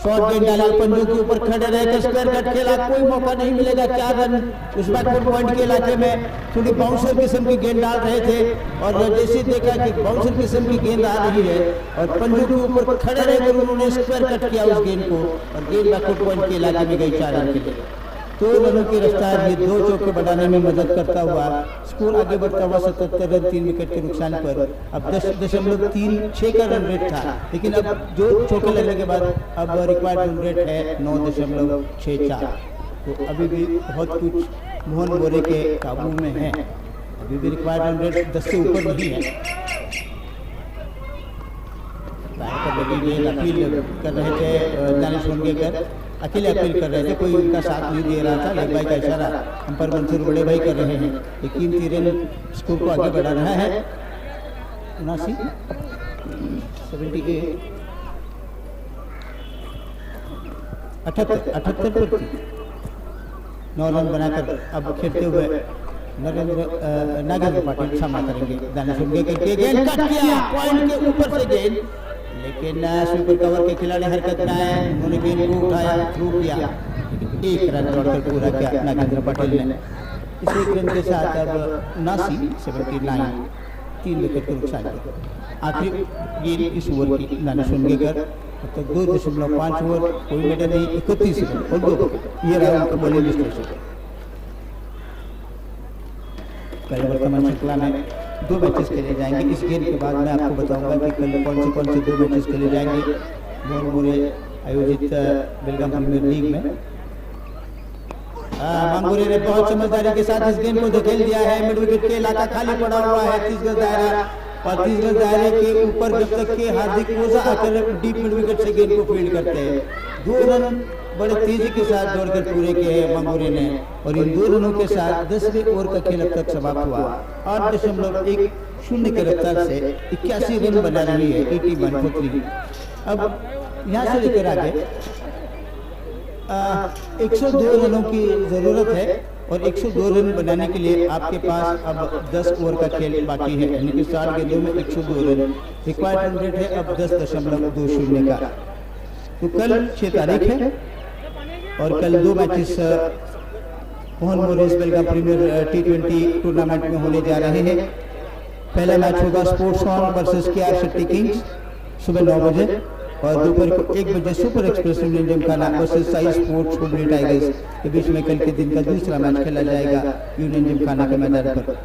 शॉर्ट गेंद डाला, पंजों के ऊपर खड़े रहकर स्क्वायर कट खेला, कोई मौका नहीं मिलेगा। 4 रन उस बैकवर्ड पॉइंट के इलाके में थोड़ी बाउंसर किस्म की गेंद डाल रहे थे और जैसे देखा कि बाउंसर किस्म की गेंद आ रही है और पंजों के ऊपर खड़े रहकर उन्होंने स्क्वायर कट किया उस गेंद को और गेंद बैकवर्ड पॉइंट के इलाके में गई 4 रन के लिए। 2 रनों की रफ्तार ये 2 चौके बढ़ाने में मदद करता हुआ स्कोर आगे बढ़ता हुआ 77 रन 3 विकेट के नुकसान पर। अब 10.36 का रन रेट था, लेकिन अब जो चौके लगने के बाद अब रिक्वायर्ड रन रेट है 9.64। तो अभी भी बहुत कुछ मोहन बोरे के काबू में है, अभी भी रिक्वायर्ड रन रेट 10 से ऊपर नहीं है। अपील कर रहे थे दानिश होंगेकर, अकेले अपील कर रहे थे, कोई उनका साथ नहीं दे रहा था। लेग भाई का इशारा अंपायर मंसूर बड़े भाई कर रहे हैं, लेकिन 3 रन स्कोर को आगे बढ़ा रहा है। 79 78 78 पर 9 रन बनाकर अब खेलते हुए नागेंद्र पाटिल सामना करेंगे। दानिश होंगेकर के गेंद कट किया पॉइंट के ऊपर से गेंद, लेकिन स्वीपर कवर के खिलाड़ी हरकत में आए, उन्होंने गेंद को उठाया, थ्रू किया, 1 रन दौड़कर पूरा किया नागेंद्र पाटिल ने। इस 1 रन के साथ अब 79 3 विकेट के नुकसान। आखिरी गेंद इस ओवर की दानिश होंगेकर, अब तक 2.5 ओवर, कोई मेडल नहीं, 31 रन और 2 विकेट। ये रहा उनका बॉलिंग विश्लेषण। कल वर्तमान श्रृंखला में 2 मैचेस खेले जाएंगे। इस गेम के बाद मैं आपको बताऊंगा कि कल कौन से 2 मैचेस खेले जाएंगे मोहन बोरे आयोजित बेलगाम प्रीमियर लीग में। मांगुरे ने बहुत समझदारी के साथ इस गेम को धकेल दिया है। मिड विकेट के इलाका खाली पड़ा हुआ है, 30 गज दायरा और 30 गज दायरे के ऊपर जब तक के हार्दिक ओझा आकर डीप मिड विकेट से गेंद को फील्ड करते हैं। 2 रन बड़े तेजी के साथ दौड़कर पूरे किए हैं मांगुरे ने और इन 2 रनों के साथ 10वें ओवर का खेल अब तक समाप्त हुआ। 8.10 के रफ्तार से 81 रन बना रही है 81 for 3। अब यहाँ से लेकर आगे 102 रनों की जरूरत है और 102 रन बनाने के लिए आपके पास अब 10 ओवर का खेल बाकी है, यानी कि 60 गेंदों में 102 रन। रिक्वायर्ड रन रेट है अब 10.20 का। तो कल 6 तारीख है और कल 2 मैचेस मोहन बोरे बेलगाम प्रीमियर T20 टूर्नामेंट में होने जा रहे हैं। पहला मैच होगा sports on versus KR Shetty kings सुबह 9 बजे और दोपहर को 1 बजे super express union Gymkhana versus Sai sports Hubli tigers के बीच में कल के दिन का दूसरा मैच खेला जाएगा यूनियन जिमखाना के मैदान पर।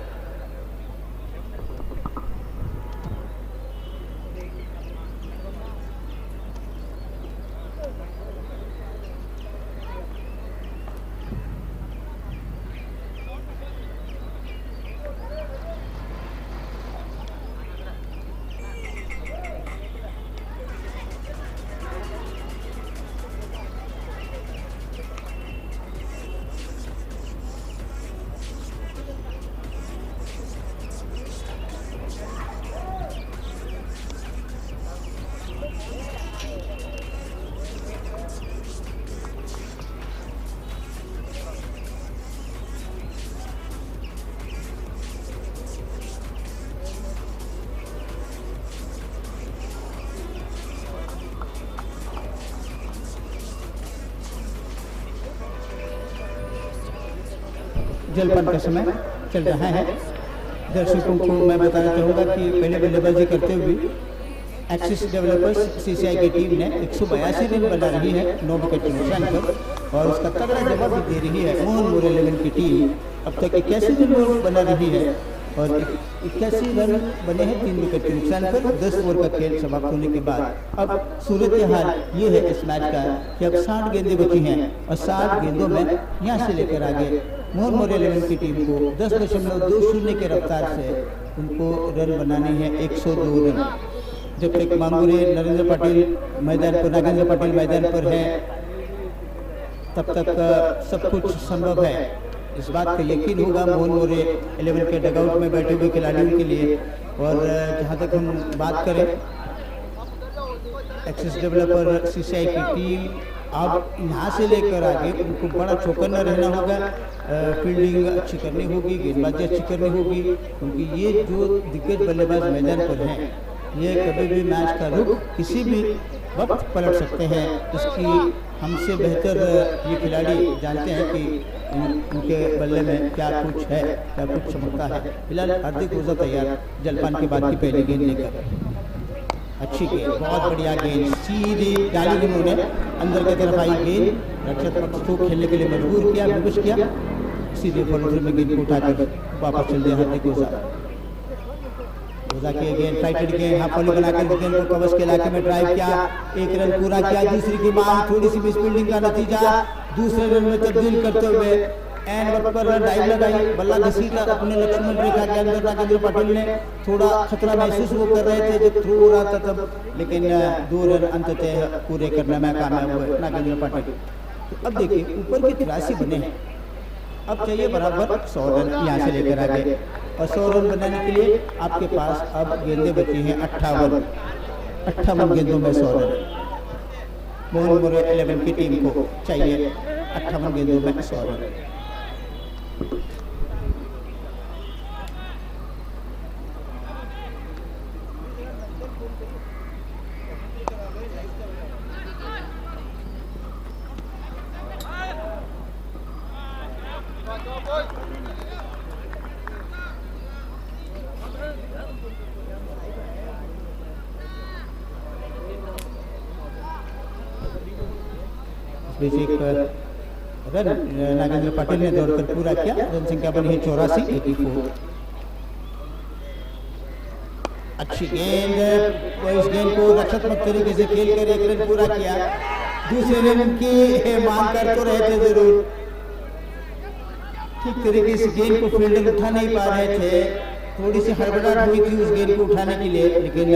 जलपान का समय चल रहा है। दर्शकों को मैं बताना चाहूँगा कि पहले बल्लेबाजी करते हुए एक्सिस डेवलपर्स सीसीआई की टीम ने 182 रन बना रही है 9 विकेट के नुकसान पर और उसका तगड़ा जवाब भी दे रही है मोहन बोरे 11 की टीम। अब तक 81 रन बना रही है और 81 रन बने हैं 3 विकेट के नुकसान पर 10 ओवर का खेल समाप्त होने के बाद। अब सूरत हाल ये है इस मैच का कि अब 60 गेंदें बची हैं और 60 गेंदों में यहाँ से लेकर आगे मोहन बोरे 11 की टीम को 10.20 के रफ्तार से उनको रन बनाने हैं 102 रन। जब तक मांगुरे नरेंद्र पाटिल मैदान पर नागेंद्र पाटिल मैदान पर है तब तक सब कुछ संभव है। इस बात का यकीन होगा मोहन मोरे 11 के डगआउट में बैठे हुए खिलाड़ियों के लिए। और जहां तक हम बात करें एक्सिस डेवलपर सीसीआई की टीम, अब यहाँ से लेकर आगे उनको बड़ा चौकन्ना रहना होगा। फील्डिंग अच्छी करनी होगी, गेंदबाजी अच्छी करनी होगी, क्योंकि ये जो दिग्गज बल्लेबाज मैदान पर हैं ये कभी भी मैच का रुख किसी भी वक्त पलट सकते हैं। इसकी हमसे बेहतर ये खिलाड़ी जानते हैं कि उनके बल्ले में क्या कुछ है, क्या कुछ चमकता है। फिलहाल हार्दिक ओझा तैयार जलपान के बाद की पहली गेंद लेकर। अच्छी गेंद, बहुत बढ़िया गेंद, सीधी डाली जिन्होंने अंदर की तरफ आई गेंद, रक्षक पक्ष को खेलने के लिए मजबूर किया, विवश किया, सीधे फॉलोथ्रू में गेंद को उठाकर वापस चल दिया हार्दिक ओझा। ओझा की गेंद, फ्लाइटेड गेंद, हाफ वॉली बनाकर गेंद को कवच के इलाके में ड्राइव किया, 1 रन पूरा किया। दूसरी की मांग, थोड़ी सी मिस फील्डिंग का नतीजा, दूसरे रन में तब्दील करते हुए एंड वक्त पर ड्राइव लगाई, बल्ला घसीटा अपने लक्ष्मण रेखा के अंदर। नागेंद्र पाटिल ने थोड़ा खतरा महसूस वो कर रहे थे जब थ्रो हो रहा था तब, लेकिन 2 रन अंततः पूरे करने में कामयाब हुए नागेंद्र पाटिल। तो अब देखिए ऊपर के 83 बने हैं, अब चाहिए बराबर 100 रन यहाँ से लेकर आगे। और 100 रन बनाने के लिए आपके पास अब गेंदें बची हैं 58 गेंदों में 100 रन। मोहन मोरे 11 की टीम को चाहिए 58 गेंदों में 100 रन। एक रन नागेंद्र पाटिल ने दौड़कर पूरा किया, रन संख्या बनी है 84। अच्छी गेंद, इस गेंद को रक्षात्मक तरीके से खेलकर 1 रन पूरा किया। दूसरे रन की मांग कर तो रहे थे जरूर, ठीक तरीके से गेंद को फील्डर उठा नहीं पा रहे थे, थोड़ी सी हड़बड़ाहट हुई थी उस गेंद को उठाने के लिए, लेकिन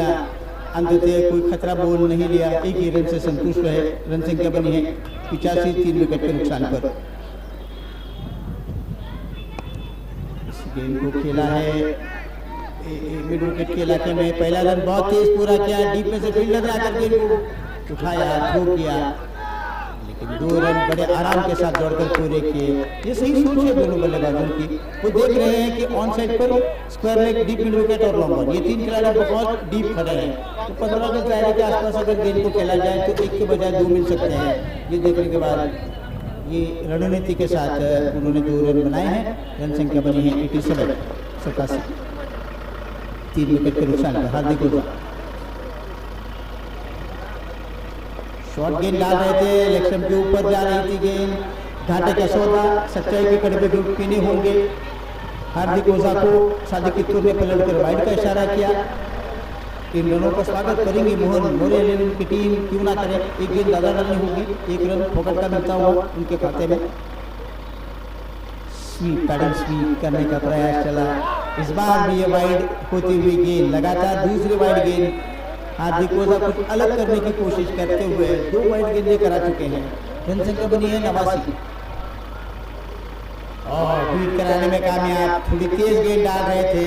अंततः कोई खतरा बॉल नहीं लिया, 1 ही रन से संतुष्ट रहे। रन संख्या बनी है 85, 3 विकेट के नुकसान पर। इस गेंद को खेला है मिड विकेट के इलाके में, पहला रन बहुत तेज पूरा किया, डीप में से फील्डर ने आकर गेंद को उठाया, थ्रो किया, लेकिन 2 रन बड़े आराम के साथ दौड़कर पूरे किए। ये सही सोच है दोनों बल्लेबाजों की, वो देख रहे हैं कि ऑन साइड पर square leg, deep mid wicket और लॉन्ग बॉल, ये 3 खिलाड़ी बहुत डीप खड़े हैं, तो 15 के दायरे के आसपास अगर गेंद को खेला जाए तो 1 के बजाय 2 मिल सकते हैं। ये देखने के बाद ये रणनीति के साथ उन्होंने 2 रन बनाए हैं। रन संख्या बनी है 87, 3 विकेट के नुकसान पर। हार्दिक ओझा शॉर्ट गेंद डाल रहे थे, इलेक्शन के ऊपर जा रही थी गेंद, घाटे का सौदा, सच्चाई के कड़वे दूध पीने होंगे। हार्दिक ओझा को सादिक कित्तूर ने पलट कर वाइड का इशारा किया। इन रनों का स्वागत करेंगे मोहन मोरे 11 की टीम, क्यों ना करे। 1 गेंद ज्यादा डालनी होगी, 1 रन फोकट का मिलता हुआ उनके खाते में। स्वीप, पैडल स्वीप करने का प्रयास चला, इस बार भी ये वाइड होती हुई गेंद, लगातार दूसरी वाइड गेंद। हार्दिक ओझा कुछ अलग करने की कोशिश करते हुए 2 वाइड गेंदें करा चुके हैं। रन संख्या बनी है 89 और बीट कराने में कामयाब। थोड़ी तेज गेंद डाल रहे थे,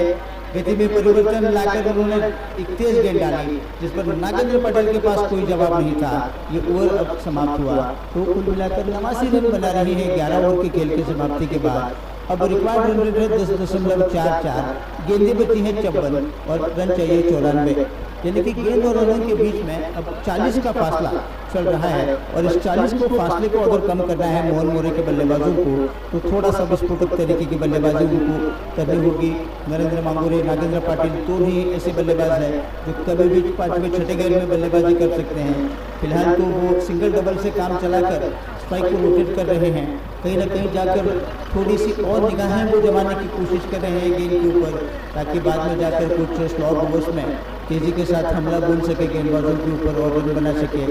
गति में परिवर्तन लाकर उन्होंने एक तेज गेंद डाली जिस पर नागेंद्र पाटिल के पास कोई जवाब नहीं था। ये ओवर अब समाप्त हुआ, तो कुल मिलाकर 89 रन बना रही है 11 ओवर के खेल की समाप्ति के बाद। अब रिक्वायर्ड रन रेट 10.44, गेंदें बची हैं 54 और रन चाहिए 94, यानी कि गेंद और रनों के बीच में अब 40 का फासला चल रहा है। और इस 40 को फासले को अगर कम करना है मोहन मोरे के बल्लेबाजों को, तो थोड़ा सा विस्फोटक तरीके की बल्लेबाजी उनको करनी होगी। नरेंद्र मांगुरे, नागेंद्र पाटिल तो ही ऐसे बल्लेबाज हैं जो कभी भी 5वें 6ठे गेंद में बल्लेबाजी कर सकते हैं। फिलहाल तो वो सिंगल डबल से काम चलाकर स्ट्राइक को रोटेट कर रहे हैं, कहीं ना कहीं जाकर थोड़ी सी और निगाहें वो जमाने की कोशिश कर रहे हैं गेंद के ऊपर, ताकि बाद में जाकर कुछ स्लॉट ओवर्स में तेजी के साथ हमला बोल सके गेंदबाजों के ऊपर और रन बना सके।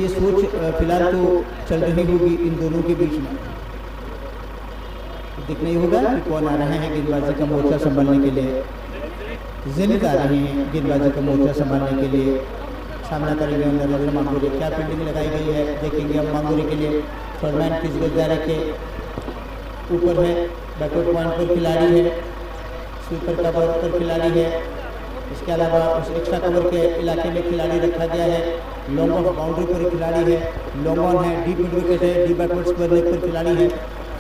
ये सोच फिलहाल तो चल रही होगी इन दोनों के बीच में। देखना ही होगा कि कौन आ रहे हैं गेंदबाजी का मोर्चा संभालने के लिए। जेनित आ रहे हैं गेंदबाजी का मोर्चा संभालने के लिए, सामना करेंगे नरेंद्र मांगुरे। क्या फील्डिंग लगाई गई है देखेंगे अब मांगुरे के लिए। थर्डमैन किस गजारे के ऊपर है, बैकवर्ड पॉइंट पर खिलाड़ी है, स्वीपर कवर पर खिलाड़ी है। इसके अलावा उस एक्स्ट्रा कवर के इलाके में खिलाड़ी रखा गया है। लॉन्ग ऑफ बाउंड्री पर खिलाड़ी है, लॉन्ग ऑन है, डीप मिड विकेट है, डीप बैकवर्ड स्क्वायर लेग पर खिलाड़ी है,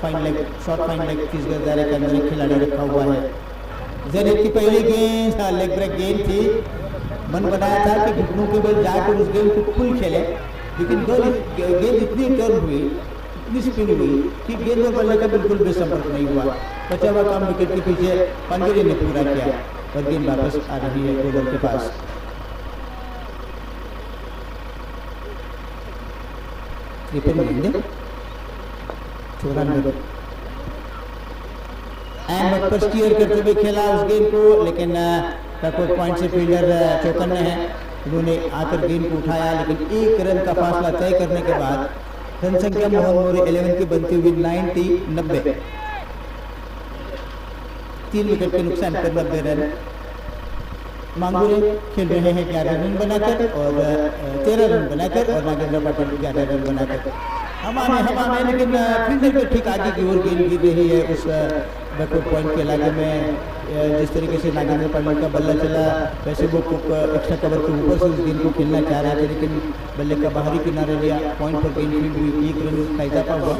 fine leg short fine leg किस गजारे के अंदर एक खिलाड़ी रखा हुआ है। जेनिथ की पहली गेंद लेग ब्रेक गेंद थी। मन बनाया था कि घुटनों के बल जाकर उस गेंद को फुल खेले, लेकिन गेंद इतनी टर्न हुई, इतनी स्पिन हुई कि गेंद और बल्ले का बिल्कुल भी संपर्क नहीं हुआ। बचा हुआ काम विकेट के पीछे पंगेरी ने पूरा किया और गेंद वापस आ रही है बॉलर के पास। गेंद 94 एंड पर स्टीयर करते हुए खेला उस गेंद को, लेकिन बैकवर्ड पॉइंट से फील्डर चौकन्ने हैं। उन्होंने आकर गेंद को उठाया, लेकिन एक रन का फासला तय करने के बाद रन संख्या मोहन मोरे 11 की बनती हुई 90 3 विकेट के नुकसान पर 90 रन। मांगुरे खेल रहे हैं 11 रन बनाकर और 13 रन बनाकर और नागेंद्र पाटिल 11 रन बनाकर। हमारे लेकिन फील्डर के ठीक आगे की ओर गेंद गिर रही है उस बैकवर्ड पॉइंट के इलाके में। जिस तरीके से नागेंद्र पाटिल का बल्ला चला, वैसे वो एक्स्ट्रा कवर के ऊपर से उस गेंद को खेलना चाह रहे थे, लेकिन बल्ले का बाहरी किनारे लिया, पॉइंट पर गेंद फील्ड हुई, 1 रन का इजाफा हुआ।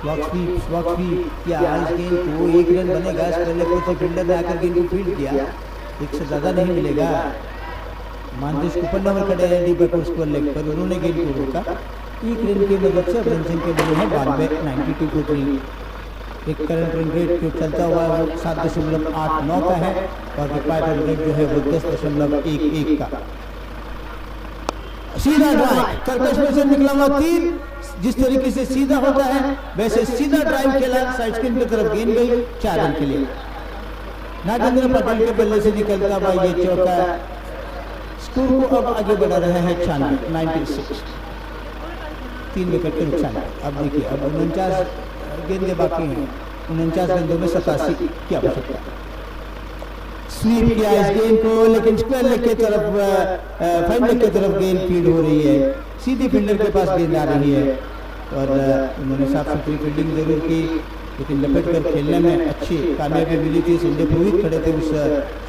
स्वाक्सवी क्या इस गेंद को 1 रन बनेगा, इस पहले को फील्डर ने आकर गेंद को फील्ड किया, 1 से ज़्यादा नहीं मिलेगा। मानदेश कुपन्ना में खड़े हैं डीप बैकवर्ड स्क्वायर लेग पर, उन्होंने गेंद को रोका। 1 रन की मदद से रन संख्या बनी है 92 को 3। एक करंट रन रेट जो चलता हुआ है वो 7.89 का है और रिक्वायर्ड रन रेट जो है वो 10.11 का। सीधा ड्राइव कर्कश में से निकला हुआ तीर, जिस तरीके से सीधा होता है वैसे सीधा ड्राइव खेला, साइड स्क्रीन की तरफ गेंद गई 4 रन के लिए। नागेंद्र पाटिल के बल्ले से निकलता हुआ ये चौका स्कोर को अब आगे बढ़ा रहा है 96 3 विकेट के नुकसान। अब देखिए अब 49 गेंदें बाकी हैं, 49 गेंदों में 87 की आवश्यकता। स्वीप किया इस गेंद को, लेकिन स्क्वायर लेग की तरफ फाइन लेग की तरफ गेंद फील्ड हो रही है, सीधी फील्डर के पास गेंद आ रही है और उन्होंने साफ सुथरी फील्डिंग जरूर की, लेकिन लपेट कर खेलने में अच्छी कामयाबी मिली थी। संजय पुरोहित खड़े थे उस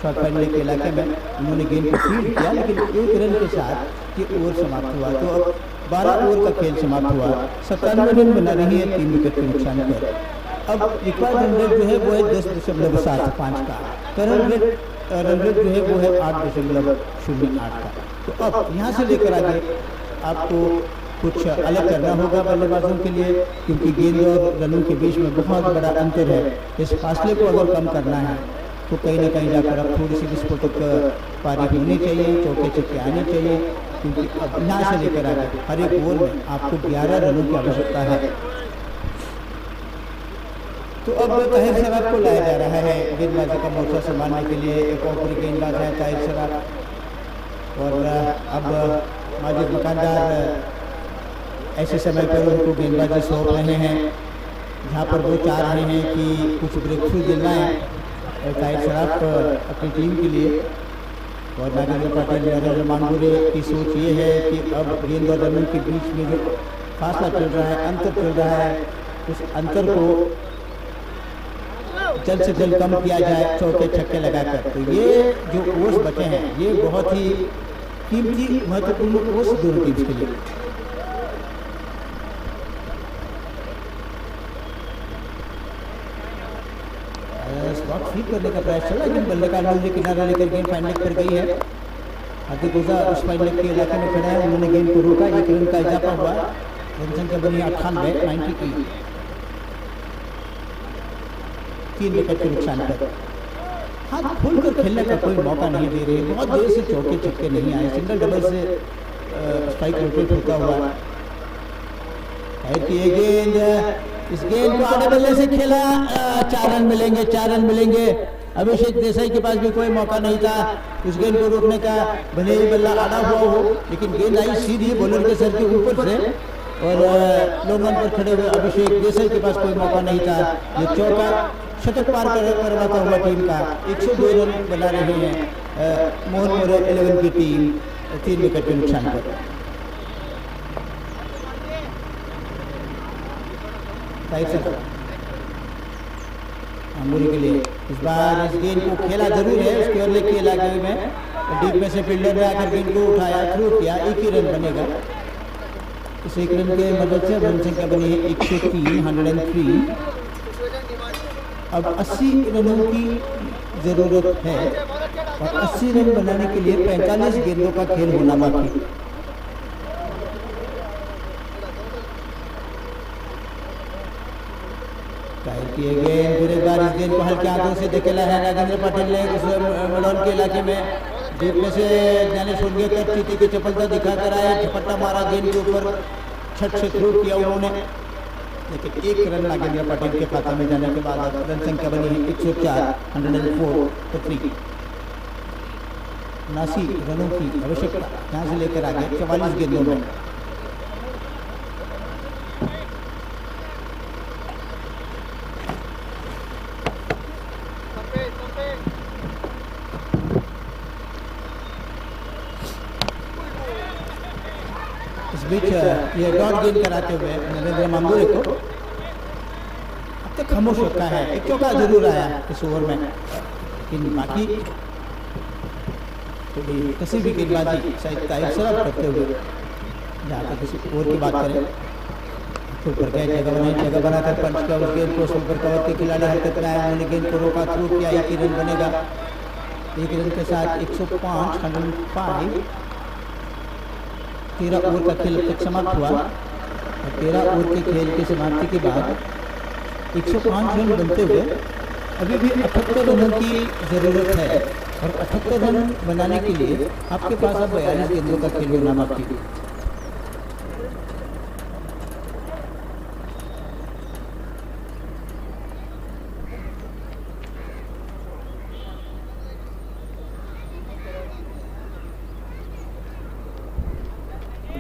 शॉर्ट फाइन लेग के इलाके में, उन्होंने गेंद को फील्ड किया, लेकिन 1 रन के साथ ये ओवर समाप्त हुआ। तो अब 12 ओवर का खेल समाप्त हुआ, 97 रन बना रही है 3 विकेट के नुकसान पर। अब रिक्वायर्ड रन रेट जो है वो है 10.75 का, करंट रन रेट जो है वो है 8.08 का। तो अब यहाँ से लेकर आगे आपको कुछ अलग करना होगा बल्लेबाजों के लिए, क्योंकि गेंद और रनों के बीच में बहुत बड़ा अंतर है। इस फासले को अगर कम करना है तो कहीं ना कहीं जाकर अब थोड़ी सी विस्फोटक पारी होनी चाहिए, चौके छक्के आने चाहिए, क्योंकि अब यहाँ से लेकर आगे हर एक ओवर में आपको 11 रनों की आवश्यकता है। तो अब ताहिर शराफ को लाया जा रहा है गेंदबाजी का मोर्चा संभालने के लिए। एक और गेंदबाज है ताहिर शराफ और अब माजिद दुकानदार ऐसे समय पर उनको गेंदबाजी सौंप रहे हैं जहाँ पर वो चाह रहे हैं कि कुछ ब्रेक थ्रू देना है ताहिर शराफ अपनी टीम के लिए। और नागेंद्र पाटिल नरेंद्र मांगुरे की सोच ये है कि अब गेंद और रनों के बीच में जो फासला चल रहा है, अंतर चल रहा है, उस अंतर को जल्द से जल्द कम किया जाए चौके छक्के लगाकर। तो ये जो ओवर्स बचे हैं ये बहुत ही कीमती महत्वपूर्ण ओवर्स दोनों टीम्स के लिए। स्वीप करने का प्रयास चला, लेकिन बल्लेबाज ने किनारा लेकर गेंद फाइन लेग पर गई है। हार्दिक ओझा उस फाइन लेग के इलाके में खड़ा है, उन्होंने गेंद को रोका, 1 रन का इजाफा हुआ, रन संख्या बनी 98 3 विकेट के नुकसान पर। हाथ खोलकर खेलने का कोई मौका नहीं दे रहे, बहुत देर से चौके छक्के नहीं आए, सिंगल डबल से स्ट्राइक रोटेट होता हुआ। ये गेंद, इस गेंद को आधे बल्ले से खेला, 4 रन मिलेंगे, 4 रन मिलेंगे। अभिषेक देसाई के पास भी कोई मौका नहीं था उस गेंद को रोकने का, भले ही बल्ला आड़ा हुआ हो, लेकिन गेंद आई सीधी बॉलर के सर के ऊपर से और लॉन्ग ऑन पर खड़े हुए अभिषेक देसाई के पास कोई मौका नहीं था। ये चौका शतक पार करवाता हुआ टीम का 102 रन बना रहे हैं मोहन मोरे 11 की टीम 3 विकेट के नुकसान पर। अंगूरी के लिए इस बार इस गेंद को खेला जरूर है स्क्वायर लेग के इलाके में, डीप में से फील्डर ने आकर गेंद को उठाया, थ्रू किया, एक ही रन बनेगा। इस एक रन के मदद से रन संख्या बनी है 103। अब 80 रनों की जरूरत है और 80 रन बनाने के लिए 45 गेंदों का खेल होना बाकी। किए गेंद, फिर एक बार इस गेंद को हल्के हाथों से धकेला है नागेंद्र पाटिल ने उस मैदान के इलाके में, डीप में से ज्ञानेश्वर गेकर चीटी की चपलता दिखाकर आए, झपट्टा मारा गेंद के ऊपर, छठ से थ्रू किया उन्होंने, लेकिन एक रन नागेंद्र पाटिल के खाता में जाने के बाद रन संख्या बनी है 104 तो 3। 79 रनों की आवश्यकता यहाँ से लेकर आगे 44 गेंदों में। बीच ये डॉट गेंद कराते हुए नरेंद्र मांगुरे को अब तक खामोश रखा है। एक चौका जरूर आया इस ओवर में, लेकिन बाकी थोड़ी कसी भी गेंदबाजी शायद सरफ करते हुए, जहाँ तक किसी ओवर की बात करें तो ऊपर गए, जगह बनाकर पंच किया उस गेंद को, सुपर कवर के खिलाड़ी हरकत में आए, उन्होंने गेंद को रोका, थ्रू किया, एक ही रन बनेगा। एक रन के साथ 105 13 ओवर का खेल तक समाप्त हुआ और 13 ओवर के खेल की समाप्ति के बाद 105 रन बनते हुए अभी भी 78 रनों की ज़रूरत है और 78 रन बनाने के लिए आपके पास अब 42 गेंदों का खेल होना बाकी है।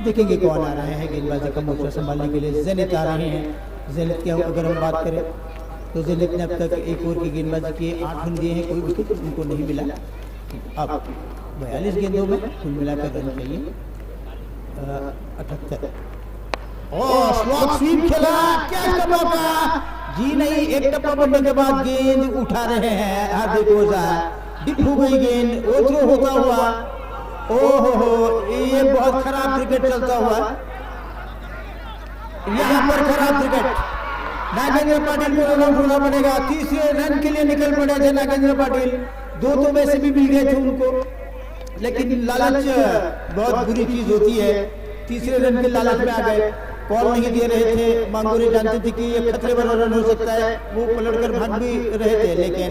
देखेंगे कौन आ रहे हैं गेंदबाजी का मोर्चा संभालने के लिए। जेनित आ रहे हैं। जेनित की अगर हम बात करें तो जेनित ने अब तक एक ओवर की गेंदबाजी की 8 रन दिए हैं, कोई विकेट उनको नहीं मिला। अब 42 गेंदों में कुल मिलाकर रन चाहिए 78। और स्लॉग स्वीप खेला, कैच का मौका, जी नहीं, एक टप्पा बनने के बाद गेंद उठा रहे हैं हार्दिक ओझा, डिप हो गई गेंद, ओवरथ्रो होता हुआ, ओहो ये बहुत खराब क्रिकेट चलता हुआ, यहाँ पर खराब क्रिकेट। नागेंद्र पाटिल को रन आउट होना पड़ेगा। तीसरे रन के लिए निकल पड़े थे नागेंद्र पाटिल, 2 तो वैसे भी मिल गए थे उनको, लेकिन लालच बहुत बुरी चीज होती है। तीसरे रन के लालच में आ गए, कॉल नहीं दे रहे थे, मांगुरे जानते थे कि ये खतरे वाला रन हो सकता है, वो पलटकर भाग भी रहे थे, लेकिन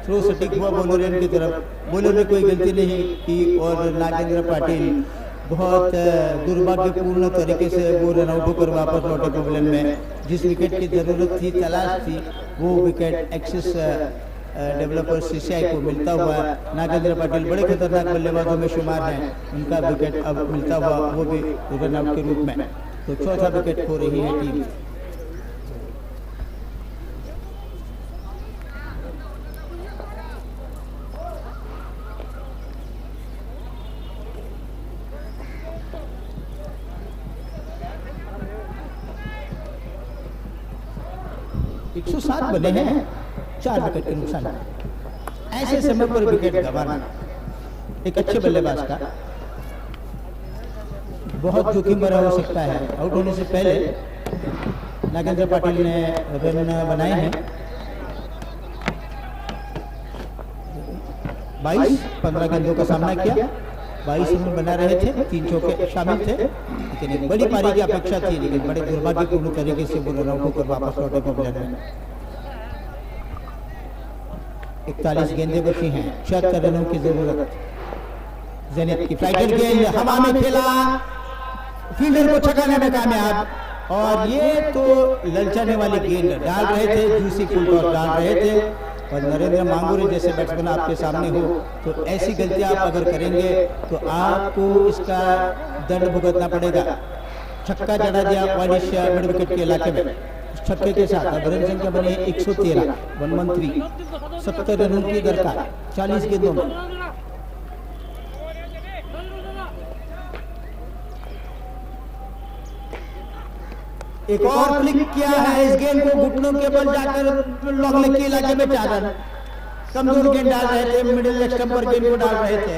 थ्रो सटीक हुआ बॉलर की तरफ, बॉलर ने कोई गलती नहीं की और नागेंद्र पाटिल बहुत दुर्भाग्यपूर्ण तरीके से वो रन आउट होकर वापस लौटे पवेलियन में। जिस विकेट की जरूरत थी, तलाश थी, वो विकेट एक्सिस डेवलपर सीसीआई को मिलता हुआ। नागेंद्र पाटिल बड़े खतरनाक बल्लेबाजों में शुमार हैं, उनका विकेट अब मिलता हुआ, वो भी रन आउट के रूप में। तो चौथा विकेट खो रही है टीम। एक 107 बने हैं, 4 विकेट के नुकसान। ऐसे समय पर विकेट गंवाना एक अच्छे बल्लेबाज का बहुत जोखिम भरा हो सकता है। आउट होने से पहले नागेंद्र पाटिल ने रन बनाए हैं 22, 15 गेंदों का सामना किया, 22 रन बना रहे थे, 3 चौके शामिल थे, लेकिन एक बड़ी पारी की अपेक्षा थी, लेकिन बड़े दुर्भाग्यपूर्ण तरीके से वो रन आउट होकर वापस लौटे पवेलियन में। 41 गेंदें बची हैं, 76 रनों की जरूरत। जेनित की फ्लाइटेड गेंद हवा में खेला, फील्डर को छकाने में कामयाब, और ये तो ललचाने वाली गेंद डाल रहे थे, जूसी फुल टॉस डाल रहे थे, और नरेंद्र मांगुरे जैसे बैट्समैन आपके सामने हो तो ऐसी गलतियां आप अगर करेंगे तो आपको इसका दंड भुगतना पड़ेगा। छक्का चढ़ा दिया वाइडिश मिड विकेट के इलाके में, छक्के के साथ अब रन संख्या बनी 113, 113, 70 रनों की दरकार 40 गेंदों में। एक और क्लिक किया है इस गेंद को घुटनों के बल जाकर लॉन्ग लेग के इलाके में 4 रन। कमजोर गेंद डाल रहे थे, मिडिल लेग स्टंप पर गेंद को डाल रहे थे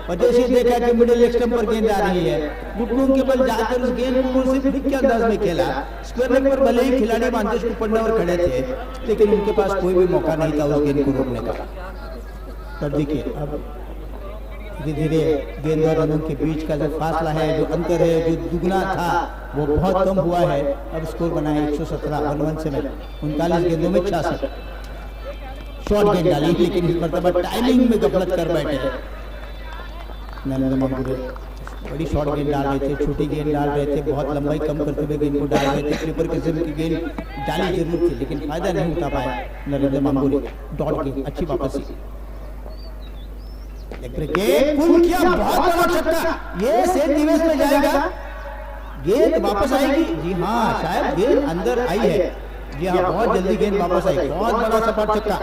और जैसे देखा कि मिडिल लेग स्टंप पर गेंद आ रही है, घुटनों के बल जाकर उस गेंद को सिर्फ फ्लिक के अंदाज में खेला। स्क्वायर लेग पर भले ही खिलाड़ी बांधे को पड़ने और खड़े थे, लेकिन उनके पास कोई भी मौका नहीं था उस गेंद को रोकने का। तब देखिए अब धीरे धीरे गेंद और रनों के बीच का जो फासला है, जो अंतर है, जो दुगना था वो बहुत कम हुआ है। अब स्कोर बना है 117 117, 39 गेंदों में 66। शॉर्ट गेंद डाली लेकिन इस मरतबा टाइमिंग में गफलत कर बैठे नरेंद्र मांगुरे। बड़ी शॉर्ट गेंद डाल रहे थे, छोटी गेंद डाल रहे थे, बहुत लंबाई कम करते हुए गेंद को डाल रहे थे। स्लीपर किस्म की गेंद डाली जरूर थी लेकिन फायदा नहीं उठा पाया नरेंद्र मांगुरे। डॉट गेंद अच्छी वापसी, गेंद फुल किया, बहुत बड़ा छक्का। ये सेंट निवेश में जाएगा, गेंद वापस आएगी। जी हाँ, शायद गेंद अंदर आई है। जी हाँ, बहुत जल्दी गेंद वापस आई। बहुत बड़ा सपाट छक्का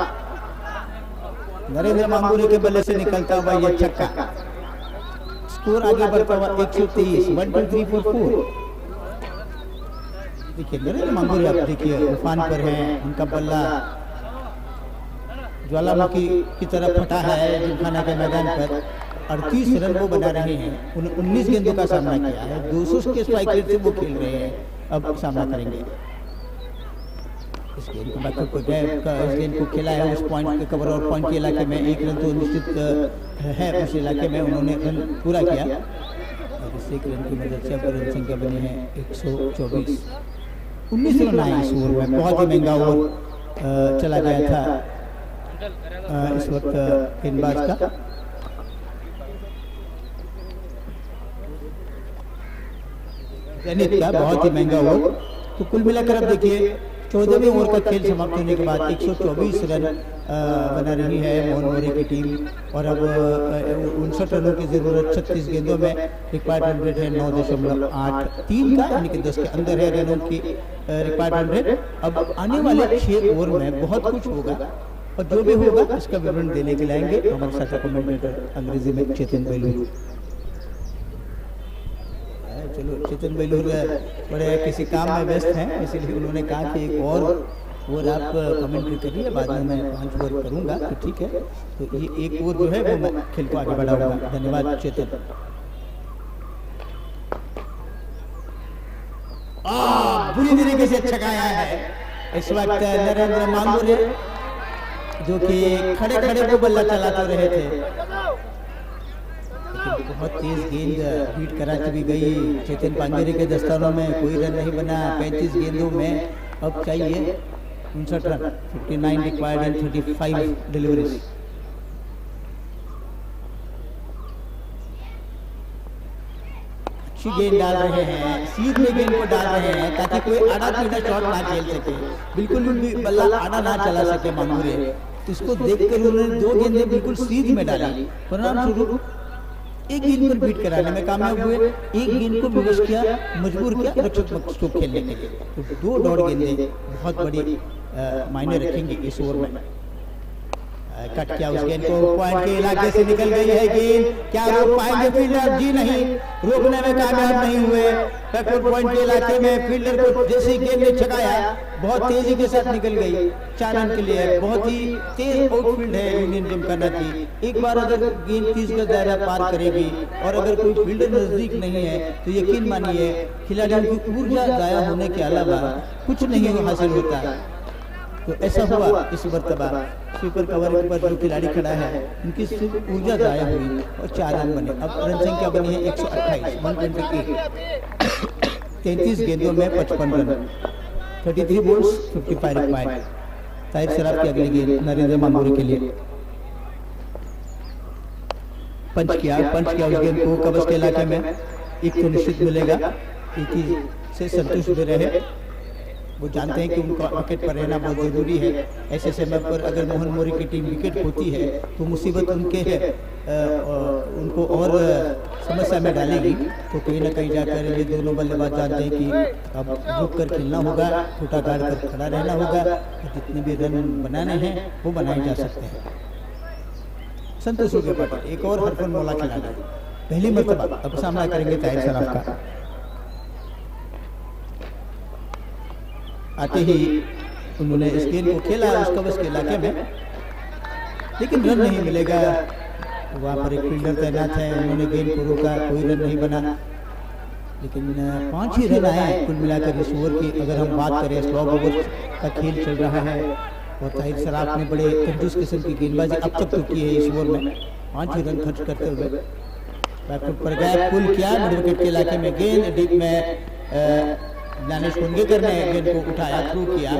नरेंद्र मांगुरे के बल्ले से निकलता हुआ यह छक्का। स्कोर आगे बढ़ता हुआ 123 1 2 3 4 4। देखिए नरेंद्र मांगुरे आप देखिए उफान पर हैं, उनका बल्ला ज्वालामुखी की तरफ फटा है जिमखाना के मैदान पर। 38 रन वो बना रहे हैं, 19 गेंदों का सामना किया है, 200 के स्ट्राइक रेट से वो खेल रहे हैं। अब सामना करेंगे इस गेंद को, बैकअप को इस गेंद को खेला है उस पॉइंट के कवर और पॉइंट के इलाके में। 1 रन तो निश्चित है उस इलाके में, उन्होंने रन पूरा किया और इस 1 रन की मदद से अब रन संख्या बनी है 124। 19 रन आए इस ओवर में, बहुत ही महंगा ओवर चला गया था इस वक्त गेंदबाज का। टेनिस का बहुत ही महंगा ओवर। तो कुल मिलाकर अब देखिए 14वें ओवर का खेल समाप्त होने के बाद 124 रन बना रही है मोहन मोरे की टीम और अब 59 रनों की जरूरत 36 गेंदों में। रिक्वायर्ड रन रेट है 9.83 का, यानी कि 10 के अंदर है रनों की रिक्वायर्ड रन रेट। अब आने वाले 6 ओवर में बहुत कुछ होगा और जो भी होगा इसका विवरण देने के लिए आएंगे हमारे साथ कमेंटेटर अंग्रेजी में चेतन बेलूर। चलो चेतन बेलूर बड़े किसी काम में व्यस्त हैं, इसलिए उन्होंने कहा कि एक और ओवर आप कमेंट्री करिए, बाद में मैं 5 ओवर करूंगा। तो ठीक है, तो ये एक ओवर जो है वो मैं खेल को आगे बढ़ाऊंगा। धन्यवाद चेतन। बुरी तरीके से छकाया है इस वक्त नरेंद्र मांगुरे, जो कि खड़े खड़े को बल्ला चलाते रहे थे। बहुत तेज गेंद बीट कराची भी गई। चेतन पांगेरे के दस्तानों में कोई रन नहीं बना 35 गेंदों में। अब चाहिए 59 रन, 59 रिक्वायर्ड एंड 35 डिलीवरीज। अच्छी गेंद डाल रहे हैं, सीध में गेंद को डाल रहे हैं ताकि कोई आड़ा टेढ़ा शॉट ना खेल सके, बिल्कुल भी बल्ला आड़ा ना चला सके मांगुरे। इसको देखकर उन्होंने 2 गेंदें बिल्कुल सीध में डाली, परिणाम स्वरूप 1 गेंद पर बीट कराने में कामयाब हुए। 1 गेंद को विवश किया, मजबूर किया रक्षक स्ट्रोक खेलने के लिए। तो 2 डॉट गेंदें बहुत बड़ी मायने रखेंगे इस ओवर में। कट किया उस गेंद को, पॉइंट के इलाके से निकल गई है गेंद। क्या रोक पाएंगे फील्डर? जी नहीं, रोकने में कामयाब नहीं हुए। बैकवर्ड पॉइंट के इलाके में फील्डर को जैसे गेंद ने छकाया बहुत तेजी के साथ निकल गई। 4 रन के लिए बहुत ही तेज आउटफील्ड है यूनियन जिमखाना की। एक बार अगर गेंद 30 का दायरा पार करेगी और अगर कोई फील्डर नजदीक नहीं है तो यकीन मानिए खिलाड़ियों की ऊर्जा जाया होने के अलावा कुछ नहीं हासिल होता। तो ऐसा हुआ इस मरतबा। स्वीपर कवर पर जो खिलाड़ी खड़ा है उनकी सिर्फ ऊर्जा जाया हुई और 4 रन बने। अब रन संख्या बनी है 128 128। 33 गेंदों में 55 run, 33 balls 55 required. Tahir Shroff की अगली गेंद नरेंद्र मांगुरे के लिए। पंच किया उस गेंद को कवच के इलाके में। 1 तो निश्चित मिलेगा, 1 ही से संतुष्ट भी रहे। वो जानते हैं कि उनको विकेट पर रहना बहुत जरूरी है। ऐसे समय पर अगर मोहन मोरे की टीम विकेट होती है तो मुसीबत उनके है, उनको और समस्या में डालेगी। तो कहीं ना कहीं जाकर ये दोनों बल्लेबाज जानते हैं कि अब रुक कर खेलना होगा, छोटा गाड़ कर खड़ा रहना होगा। जितने भी रन बनाने हैं वो बनाए जा सकते हैं। संतोष के पाटिल एक और हरफन मौला खिलाड़ी पहली मरतबा अब सामना करेंगे ताहिर शराफ का। आते ही उन्होंने इस गेंद को खेला उस कवच के इलाके में, लेकिन रन नहीं मिलेगा। वहाँ पर एक फील्डर तैनात है, उन्होंने गेंद को रोका, कोई रन नहीं बना। लेकिन 5 ही रन आए कुल मिलाकर इस ओवर की। अगर हम बात करें स्लॉग ओवर का खेल चल रहा है और ताहिर सराफ ने बड़े कंजूस किस्म की गेंदबाजी अब तक तो की है इस ओवर में। 5 ही रन खर्च करते हुए बैकफुट पर गए, पुल किया मिड विकेट के इलाके में गेंद डीप में दानिश कुंडलेकर ने गेंद को उठाया, थ्रू किया,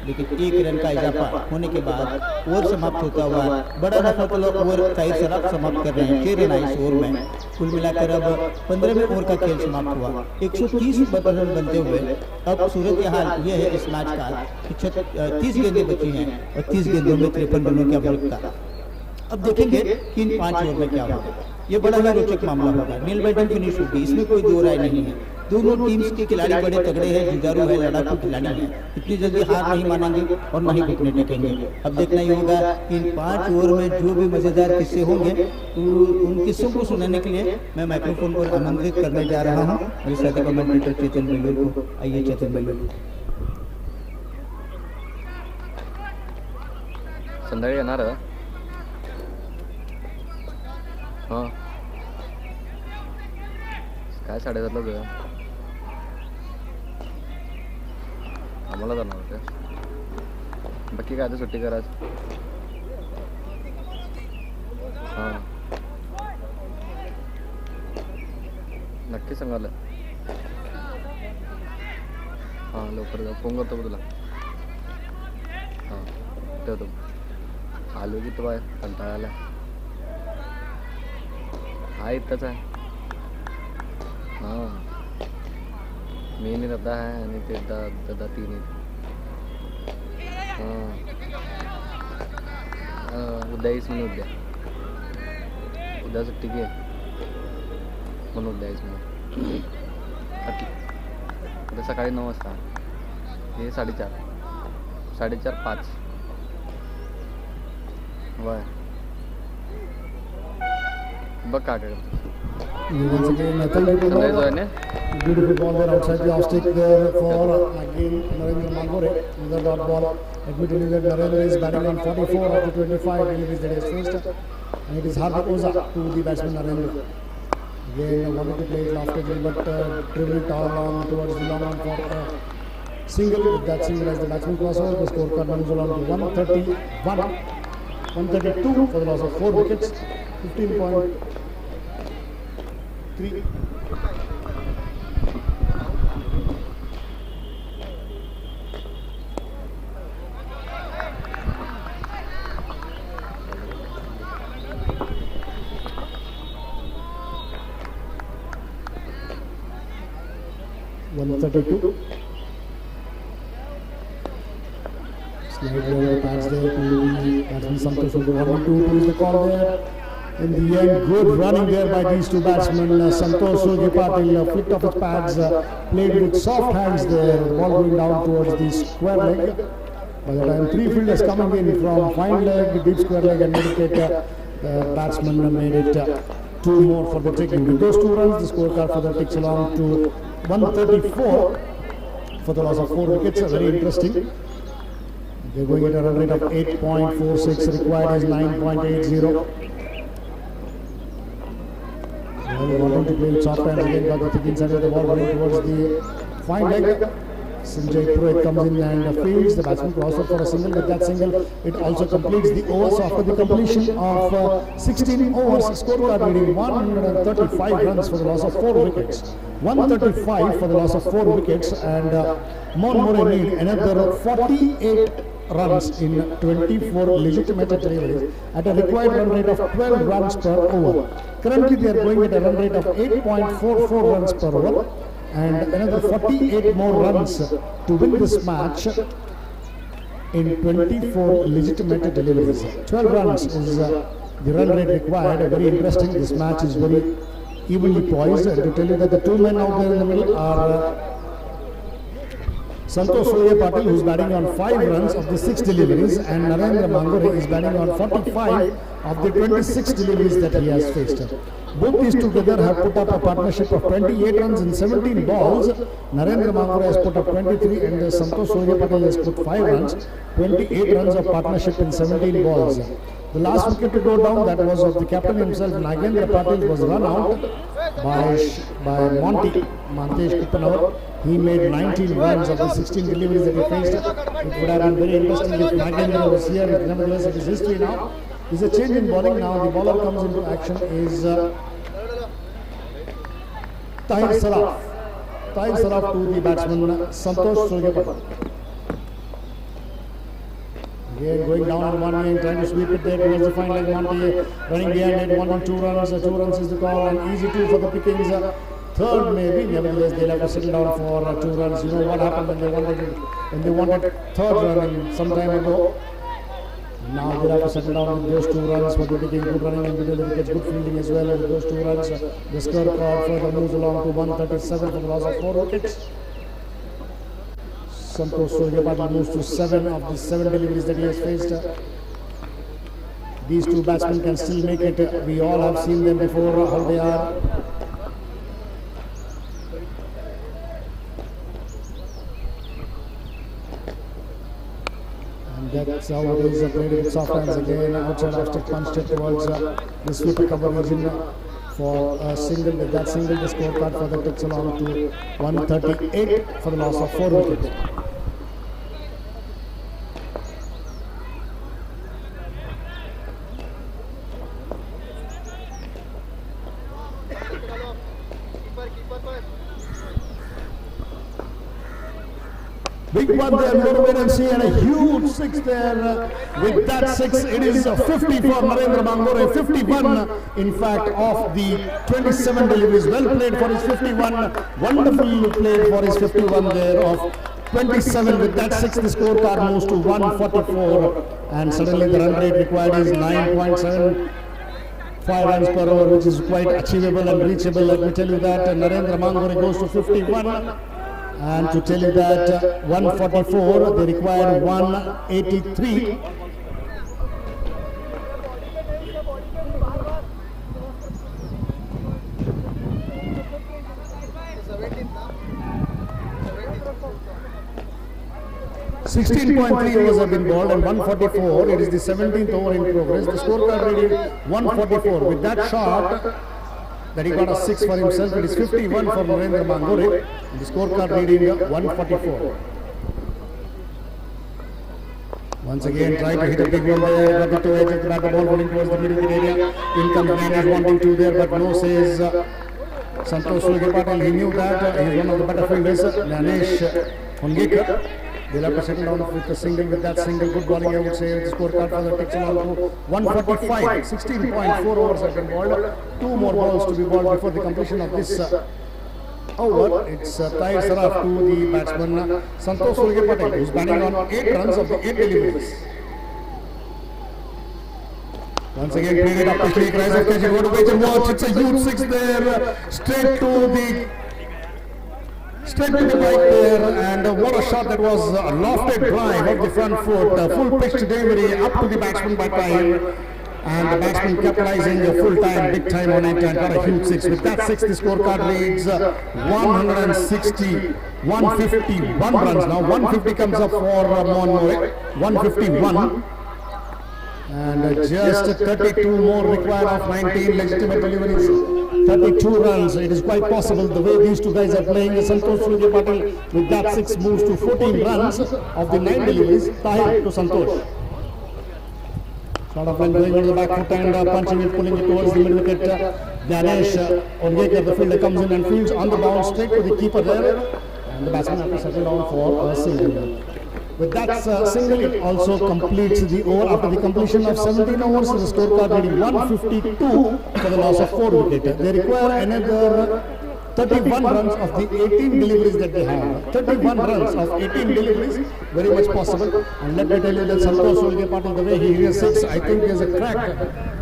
लेकिन 1 रन का इजाफा होने के बाद ओवर समाप्त होता हुआ बड़ा नफरतलो ओवर ताहिर सराफ समाप्त कर रहे हैं। 6 रन आए इस ओवर में। कुल मिलाकर अब 15वें ओवर का खेल समाप्त हुआ। 130 रन बनते हुए अब सूरत हाल यह है इस मैच का कि 30 गेंदें बची हैं और 30 गेंदों में 53 रनों की आवश्यकता। अब देखेंगे कि इन 5 ओवर में क्या होगा। ये बड़ा ही रोचक मामला होगा। नील बैटिंग फिनिश होगी, इसमें कोई दो राय नहीं है। दोनों टीम्स के खिलाड़ी बड़े तगड़े हैं, जुझारू है, लड़ाकू खिलाड़ी हैं। इतनी जल्दी हार नहीं मानेंगे और न ही घुटने टेकेंगे। अब देखना ही होगा कि इन 5 ओवर में जो भी मजेदार किस्से होंगे तो उन किस्सों को सुनाने के लिए मैं माइक्रोफोन पर आमंत्रित करने जा रहा हूँ मेरे साथी कमेंटेटर चेतन बेलूर को। आइए चेतन बेलूर। संध्याकाळी येणार आहे? हां काय 7:30ला जाऊया. आम्हाला जाणार होते. बाकी काय आता सुट्टी करायचं. हां नक्की सांगाल. हां लवकर जा, फोन करतो तुला. हां ठेवतो. आलो की तो बाय कंटाळा आला. हा इथंच आहे. हां मी आणि दादा आहे आणि ते दादा 3 हां उद्या येईस म्हणून. उद्या सुट्टी घे म्हणून उद्या येईस म्हणून. उद्या सकाळी 9 वाजता. हे 4:30 5 वय बघ काय करतो. Once again, beautiful ball there outside the off stick there for again Narendra Mangore. Another dot ball. Admittedly that Narendra is batting on 44 after 25 deliveries that he has faced, and it is Hardik Oza to the batsman Narendra. Again wanted to play it lofty but dribbling tall on towards the long on for single. With that single as the batsman crossover, the scorecard moves along to 131, 132 for the loss of 4 wickets, 15.3. Slightly over the pads there to the batsman Santosh with the 1-2 is the call there. In the end, good running there by these two batsmen. Santosh Suryapatil flicked off his pads, played with soft hands there, ball going down towards the square leg. By the time 3 fielders coming in from fine leg, deep square leg and mid-wicket, the batsman made it 2 more for the taking. With those 2 runs, the scorecard for the takes along to 134 for the loss of 4 wickets. Very interesting. They're going at a run rate of 8.46, required is 9.80. Wanting to play with soft hands again, got the thick inside of the ball running towards the fine leg. Sanjay Purohit comes in and fields. The batsman crosses for a single. With that single, it also completes the overs. After the completion of 16 overs, scorecard reading 135 runs for the loss of 4 wickets. 135 for the loss of 4 wickets, and Monmore need another 48 runs in 24 legitimate deliveries at a required run rate of 12 runs per over. Currently they are going at a run rate of 8.44 runs per over, and another 48 more runs to win this match in 24 legitimate deliveries. 12 runs is the run rate required. Very interesting. This match is very evenly poised. And to tell you that the 2 men out there in the middle are Santosh Surya Patil, who's batting on 5 runs of the 6 deliveries, and Narendra Mangore is batting on 45 of the 26 deliveries that he has faced. Both these together have put up a partnership of 28 runs in 17 balls. Narendra Mangore has put up 23 and Santosh Surya Patil has put 5 runs, 28 runs of partnership in 17 balls. The last wicket to go down, that was of the captain himself, Nagendra Patil, was run out by Mantesh Kupanavar. He made 19 runs of the 16 deliveries that he faced. It would have been very interesting if Nagendra was here, but nevertheless it is history now. There's a change in bowling now. The bowler comes into action is Tahir Saraf to the batsman Santosh Surya Patil. Again going down on one wing, trying to sweep it there towards the fine leg. Monty running behind it, 1 and 2 runs. 2 runs is the call, and easy 2 for the pickings. Third maybe, nevertheless they'll have to settle down for 2 runs. You know what happened when they wanted third run some time ago. Now they'll have to settle down with those 2 runs for the picking. Good running in between the wickets, good fielding as well with those 2 runs. The scorecard further moves along to 137 for the loss of 4 wickets. Santosh Surya Patil moves to 7 of the 7 deliveries that he has faced. These 2 batsmen can still make it. We all have seen them before, how they are. And that's how it is. Played with soft hands again. Outside off stick, punched it towards the sweeper cover region for a single. With that single, the scorecard further takes along to 138 for the loss of 4 wickets. Big one there, we'll wait and see, and a huge 6 there. With that 6, it is a 50 for Narendra Mangore, 51 in fact of the 27 deliveries. Well played for his 51, wonderful played for his 51 there of 27. With that 6, the scorecard moves to 144, and suddenly the run rate required is 9.75 runs per over, which is quite achievable and reachable. Let me tell you that. Narendra Mangore goes to 51. And to tell you that 144, they require 183. .3 overs have been bowled and 144. It is the 17th over in progress. The scorecard reading 144. With that shot, that he got a 6 for himself. It is 51 for Narendra Mangore. The scorecard reading 144. Once again, try to hit a big one there. Got it to edge at the back of the ball, rolling towards the middle of the area. In comes Ganesh wanting to there, but no, says Santosh Surya Patil. He knew that. He is one of the better fielders. Ganesh Hongekar. They'll have to settle down with a single. With that single, good bowling, I would say. The scorecard for the takes along to 145. 16.4 overs have been bowled. 2 more balls to be bowled before the completion of this over. It's Tahir Saraf to the batsman Santosh Surya Patil, who's batting on 8 runs of the 8 deliveries. Once again, played it up quickly. Cries of catching. Go to wait and watch. It's a huge 6 there. Straight to the right there, and what a shot that was. A lofted drive of the front foot, full pitch delivery up to the batsman by Tahir, and the batsman capitalizing full time, big time on it, and got a huge 6. With that 6, the scorecard reads 151 runs. Now 150 comes up for Mohan More, 151. And just 32 more required of 19 legitimate deliveries. 32 runs. It is quite possible the way these 2 guys are playing. Santosh Surya Patil with that 6 moves to 14 runs of the 9 deliveries. Tahir to Santosh. Sort of when going on the back foot and punching it, pulling it towards the mid wicket. Ganesh Hongekar, the fielder, comes in and fields on the bounce straight to the keeper there. And the batsman has to settle down for a single. With that single, it also completes the over. After the completion of 17 overs, the scorecard reading 152 for the loss of 4 wickets. They require another 31 runs of the 18 deliveries that they have. 31 runs of 18 deliveries, very much possible. And let me tell you that Santosh Surya Patil, the way he hits 6, I think there's a crack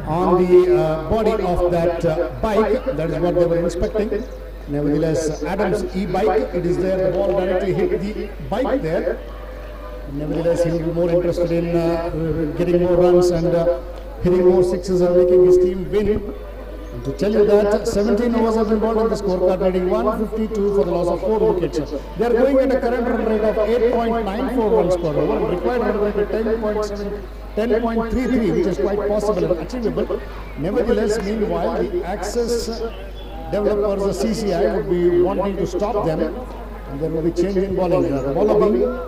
on the body of that bike. That is what they were inspecting. Nevertheless, Adams e-bike, it is there, the ball directly hit the bike there. Nevertheless, he will be more interested in getting more runs and hitting more sixes and making his team win. And to tell you that 17 overs have been bowled in the scorecard, reading 152 for the loss of 4 wickets. They are going at a current run rate of 8.94 runs per over and required run rate of 10.33, which is quite possible and achievable. Nevertheless, meanwhile, the Axis developers, the CCI, would be wanting to stop them, and there will be change in bowling. The bowler being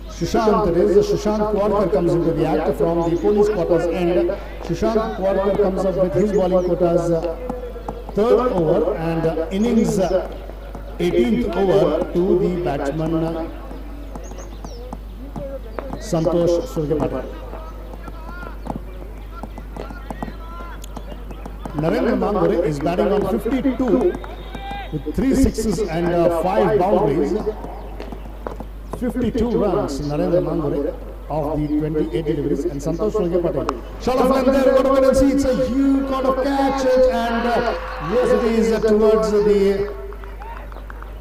Sushant, it is Sushant Kwarkar comes into the act from the police quarters end. Sushant Kwarkar comes up with his bowling quotas 3rd over and innings 18th over to the batsman Santosh Suryapatil. Narendra Mangure is batting on 52 with 3 sixes and 5 boundaries. 52 runs, Narendra Mangure of the 28 deliveries, and Santosh Suryapatil. Shot of line there, what we see, it's a huge kind of catch, and yes, it is towards the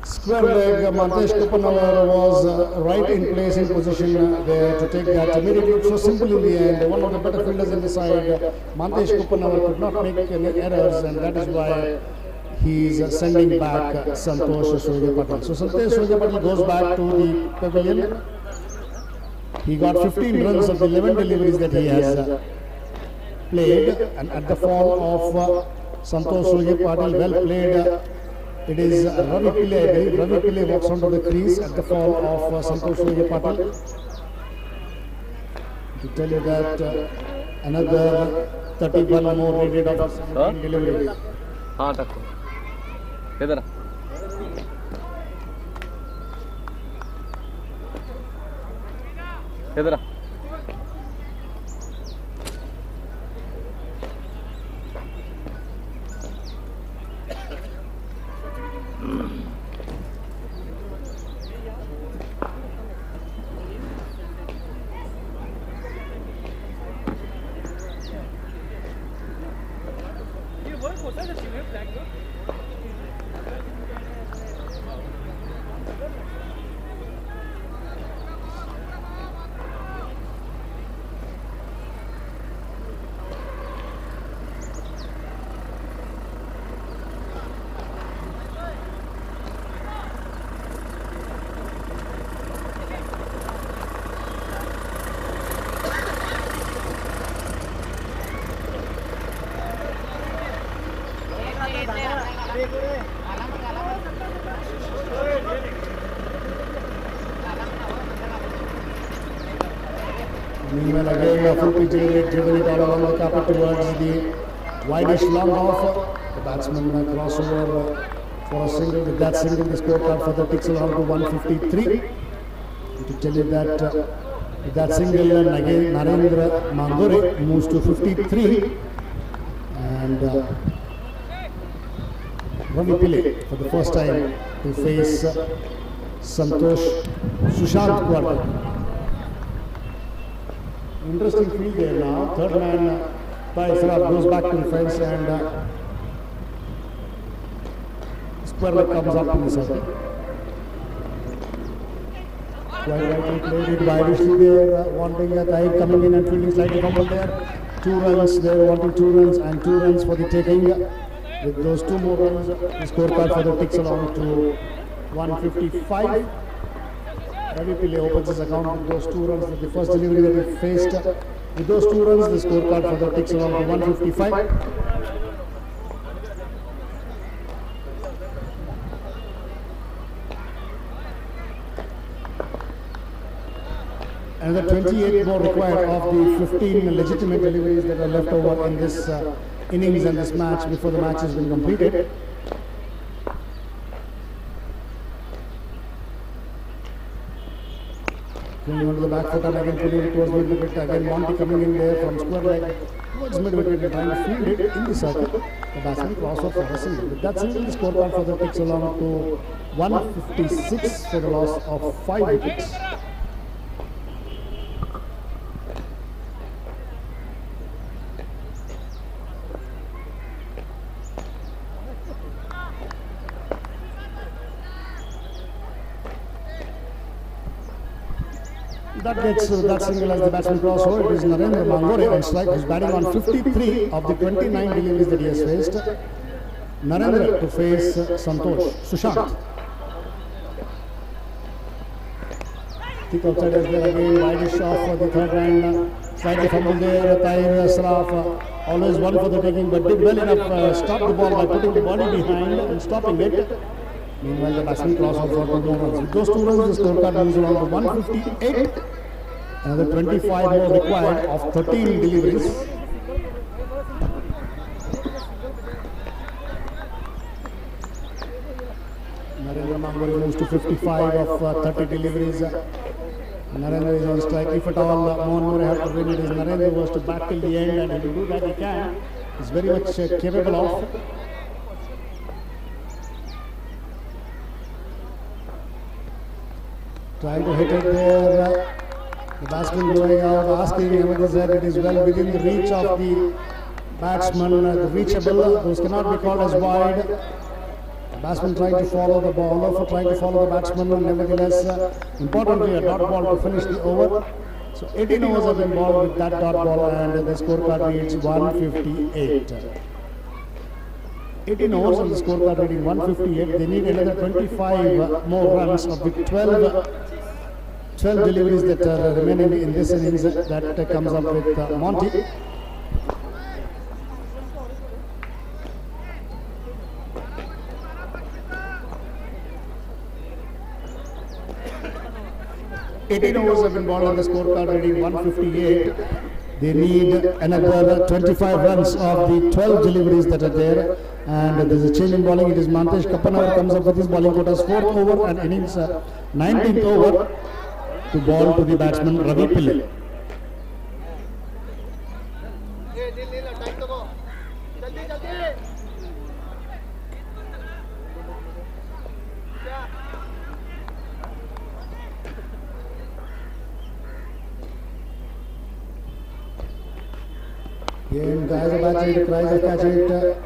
square leg. Mantesh Kupanavar was right in place in position there to take that immediately. It was simple in the end. One of the better fielders in the side, Mantesh Kupanavar, could not make any errors, and that is why he is sending back Santosh Suryapatil. So Santosh Suryapatil goes back to the pavilion. He got 15 runs of the 11 deliveries that he has played, and at the fall of Santosh Suryapatil, well played. It is Ravi Pillai, I believe. Ravi Pillai walks onto the crease at the fall of Santosh Suryapatil. To tell you that another 31 more needed of 17 deliveries. हाँ तक किधर किधर Meanwhile, again, a full pitch driven it all along the carpet towards the wideish long off. The batsman crossover for a single. With that single, the scorecard further ticks along to 153. To tell you that with that single, again, Narendra Mangure moves to 53. And Ravi Pillai for the first time to face Santosh Sushant Kwarkar. Interesting field there now. Third man by Sarab goes back to the fence, and square leg comes up in the circle. Quite rightly played it widely there, wanting a guy coming in and fielding slightly fumble there. 2 runs there, wanting 2 runs and 2 runs for the taking. With those 2 more runs, the scorecard further ticks along to 155. Ravi Pillai opens his account with those 2 runs with the first delivery that he faced. With those 2 runs, the scorecard further ticks along to 155. Another 28 more required of the 15 legitimate deliveries that are left over in this innings and this match before the match has been completed. Going on to the back foot and again pulling it towards mid-wicket. Again Monty coming in there from square leg towards mid-wicket and trying to field it in the circle. The batsman crosses for a single. With that single, the scorecard further ticks along to 156 for the loss of 5 wickets. That gets that single as the batsman cross over. It is Narendra Mangore on strike, who's batting on 53 of the 29 deliveries that he has faced. Narendra to face Santosh. Sushant. Thick outside as there again, wide off for the third round. Slightly fumble there, Tahir Saraf. Always one for the taking, but did well enough, stop the ball by putting the body behind and stopping it. Meanwhile, the batsman cross out for 2 more runs. With those 2 runs, the scorecard moves along to 158. Another 25 more required of 13 deliveries. Narendra Mangori moves to 55 of 30 deliveries. Narendra is on strike. If at all Mohan More have to win, it is Narendra who has to bat till the end, and if he do that, he can. He's very much capable of. Trying to hit it there. The batsman going out, asking him that it is well within the reach of the batsman, reachable. Those cannot be called as wide. The batsman trying to follow the bowler for trying to follow the batsman. Nevertheless, importantly, a dot ball to finish the over. So 18 overs have been bowled with that dot ball, and the scorecard reads 158. 18 overs on the scorecard reading 158. They need another 25 more runs of the 12 deliveries that are remaining in this innings. That comes up with Monty. Eighteen overs have been bowled on the scorecard reading 158. They need another 25 runs of the 12 deliveries that are there. And there's a change in bowling. It is Mantesh Kapanavar comes up with his bowling quotas. 4th over and innings 19th over to ball to the batsman Ravi Pillai. Again, guys are batting it, tries to catch it.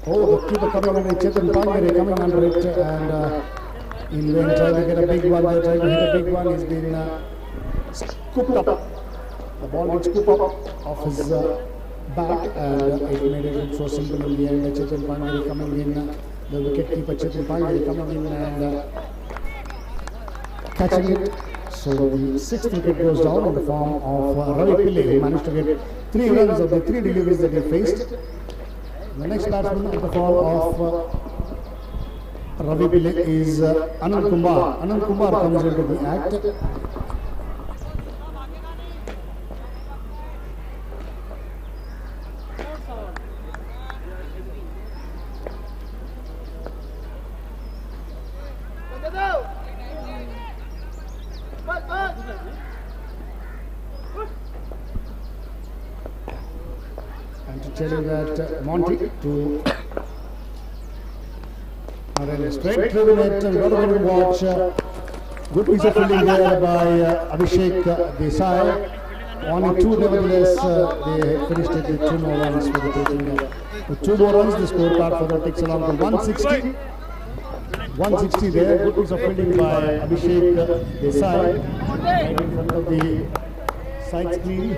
Oh, the keeper coming in, Chetan Pangare coming under it, and in vain trying to get a big one, they're trying to hit a big one. He's been scooped up. The ball gets scooped up off his back, and it made it look so simple in the end. Chetan Pangare coming in, the wicket keeper Chetan Pangare coming in and catching it. So the 6th wicket goes down in the form of Ravi Pillai, who managed to get 3 runs of the 3 deliveries that he faced. The next batsman at the fall of Ravi Pillai is Anand Kumar. Anand Kumar comes into the act. Telling that Monty to straight through the net and got a bit of watch. Good piece of fielding there by Abhishek Desai. Only 2 nevertheless, they finished it with 2 more runs for the taking. With 2 more runs, the scorecard for that takes along to 160. 160 there. Good piece of fielding by Abhishek Desai. Right in front of the side screen.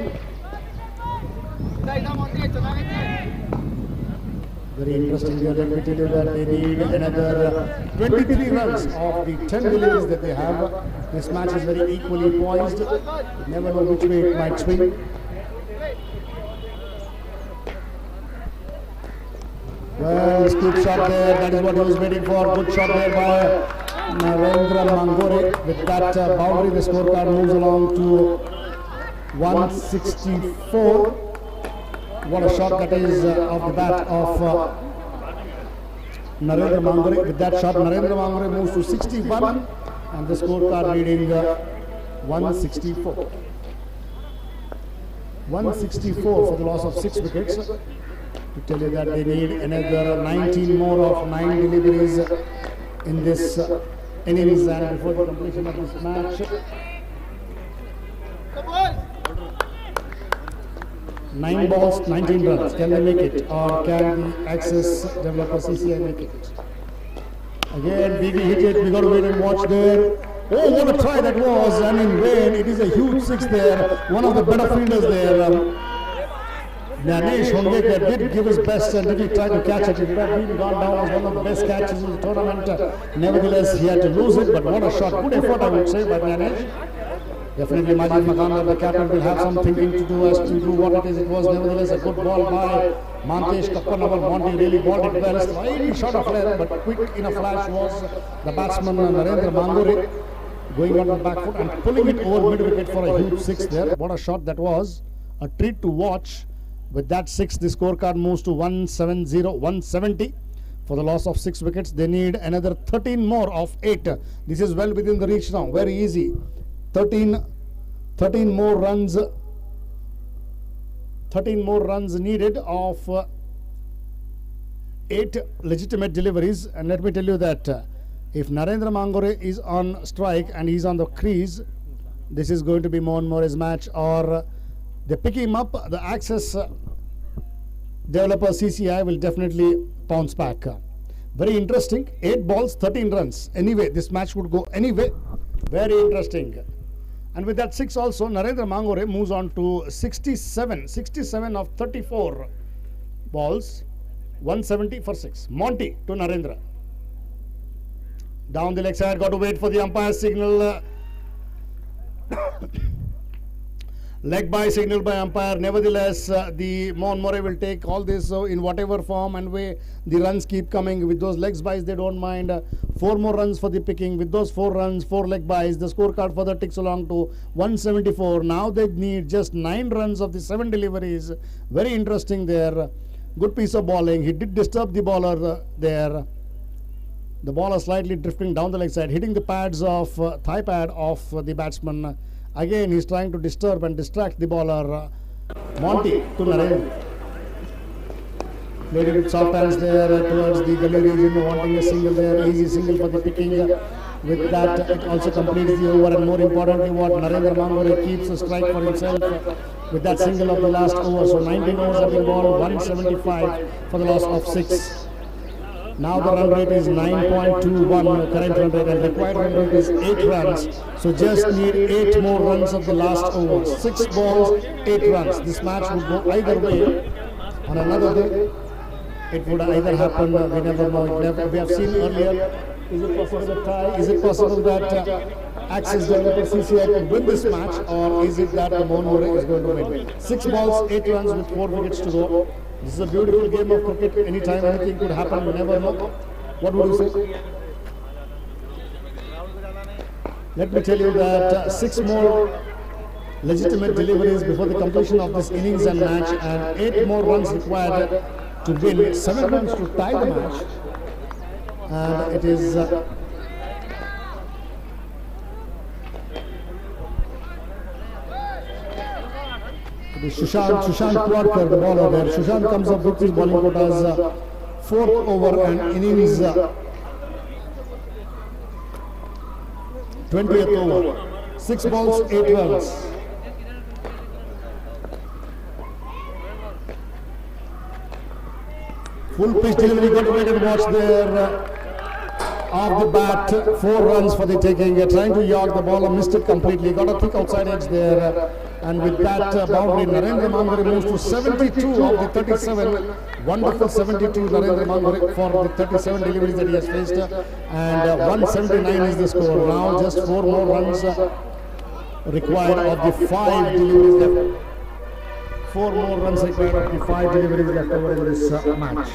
Very interesting here. Let me tell you that they need another 23 runs of the 10 deliveries that they have. This match is very equally poised. Never know which way it might swing. Well, scoop shot there. That is what he was waiting for. Good shot there by Narendra Mangore. With that boundary, the scorecard moves along to 164. What a shot that is off the bat of Narendra Mangore. With that shot, Narendra Mangore moves to 61 and the scorecard reading 164. 164 for the loss of 6 wickets. To tell you that they need another 19 more of 9 deliveries in this innings and before the completion of this match. 9 balls, 19 runs. Can they make it, or can the Axis developer CCI make it? Again, BB hit it. We got to wait and watch there. Oh, what a try that was, and in vain. It is a huge six there. One of the better fielders there. Nanesh Hongekar did give his best and did try to catch it. It would have been gone down as one of the best catches in the tournament. Nevertheless, he had to lose it, but what a shot. Good effort, I would say, by Nanesh. Definitely Majid Makanda, the captain, will have some thinking to do as to do what it is. It was nevertheless a good ball by Mantesh Kappanawar. Monty really balled it well. Slightly short of length, but quick in a flash was the batsman Narendra Mangore, going on the back foot and pulling it over mid-wicket for a huge six there. What a shot that was. A treat to watch. With that six, the scorecard moves to 170. For the loss of 6 wickets, they need another 13 more of 8. This is well within the reach now. Very easy. 13 more runs. 13 more runs needed of 8 legitimate deliveries. And let me tell you that if Narendra Mangore is on strike and he's on the crease, this is going to be Mohan More's match, or they pick him up. The Access developer CCI will definitely pounce back. Very interesting. 8 balls, 13 runs. Anyway, this match would go anyway. Very interesting. And with that 6 also, Narendra Mangore moves on to 67 of 34 balls, 170 for 6. Monty to Narendra. Down the leg side, got to wait for the umpire's signal. Leg by signal by umpire. Nevertheless, the Mohan More will take all this in whatever form and way. The runs keep coming. With those legs bys, they don't mind. 4 more runs for the picking. With those 4 runs, 4 leg bys, the scorecard further ticks along to 174. Now they need just 9 runs of the 7 deliveries. Very interesting there. Good piece of bowling. He did disturb the bowler there. The bowler slightly drifting down the leg side, hitting the pads of thigh pad of the batsman. Again, he's trying to disturb and distract the bowler. Monty to Narendra. Played it with soft hands there towards the gully region, wanting a single there, easy single for the picking. With that, it also completes the over, and more importantly, what Narendra Mangore keeps a strike for himself with that single of the last over. So 19 overs have been bowled, 175 for the loss of 6. Now the run rate is 9.21 current run rate, and required run rate is 8 runs. So just need 8 more runs of the last over. 6 balls, 8 runs. This match would go either way. On another day, it would either happen, we never know. We have seen earlier, is it possible to tie? Is it possible that Axis developer CCI could win this match, or is it that the Mohan More is going to win? 6 balls, 8 runs with 4 wickets to go. This is a beautiful game of cricket. Anytime anything could happen, you never know. What would you say? Let me tell you that 6 more legitimate deliveries before the completion of this innings and match, and 8 more runs required to win, 7 runs to tie the match. And it is Sushant Kwadkar, the bowler there. Sushant comes up with his bowling quotas, 4th over and innings 20th over. 6 balls, 8 runs. Full pitch delivery, got to wait and watch there. Off the bat, 4 runs for the taking. Trying to yard the ball, missed it completely. Got a thick outside edge there. And with that boundary, Narendra Mangore moves to 72 of the 37. Wonderful 72 Narendra Mangore for the 37 deliveries that he has faced. And 179 is the score. Now just 4 more runs required of the 5 deliveries left. 4 more runs required of the 5 deliveries left over in this match.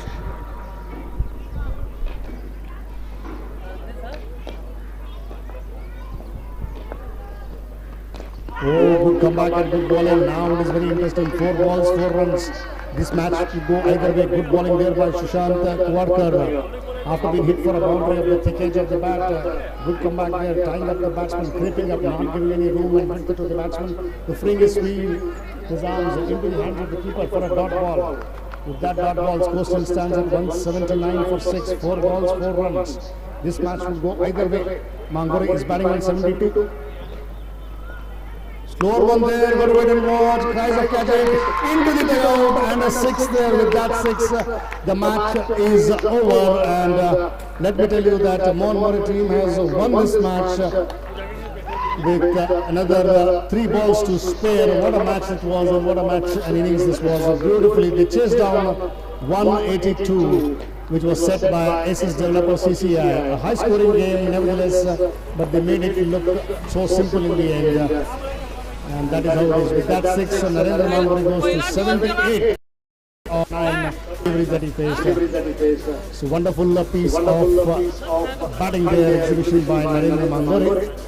Oh, good comeback and good bowling. Now it is very interesting. 4 balls, 4 runs. This match could go either way. Good bowling there by Sushant Kwadkar. After being hit for a boundary of the thick edge of the bat, good comeback there, tying up the batsman, creeping up, not giving any room and width to the batsman. The freeing his speed, his arms into the hands of the keeper for a dot ball. With that dot ball, Coastal stands at 179 for 6. 4 balls, 4 runs. This match will go either way. Mangore is batting on 72. Slower one there, got to wait and watch. Cries of catch it into the dugout, and a 6 there. With that 6, the match is over. And let me tell you that Mohan More team has won this match with another 3 balls to spare. What a match it was, and what a match and innings this was. Beautifully, they chased down 182, which was set by SS developer CCI. A high-scoring game, nevertheless, but they made it look so simple in the end. And that is how it is. With that 6, Narendra Mangori goes to 78 on 9 deliveries that he faced. So wonderful piece of batting there, exhibition by Narendra Mangori.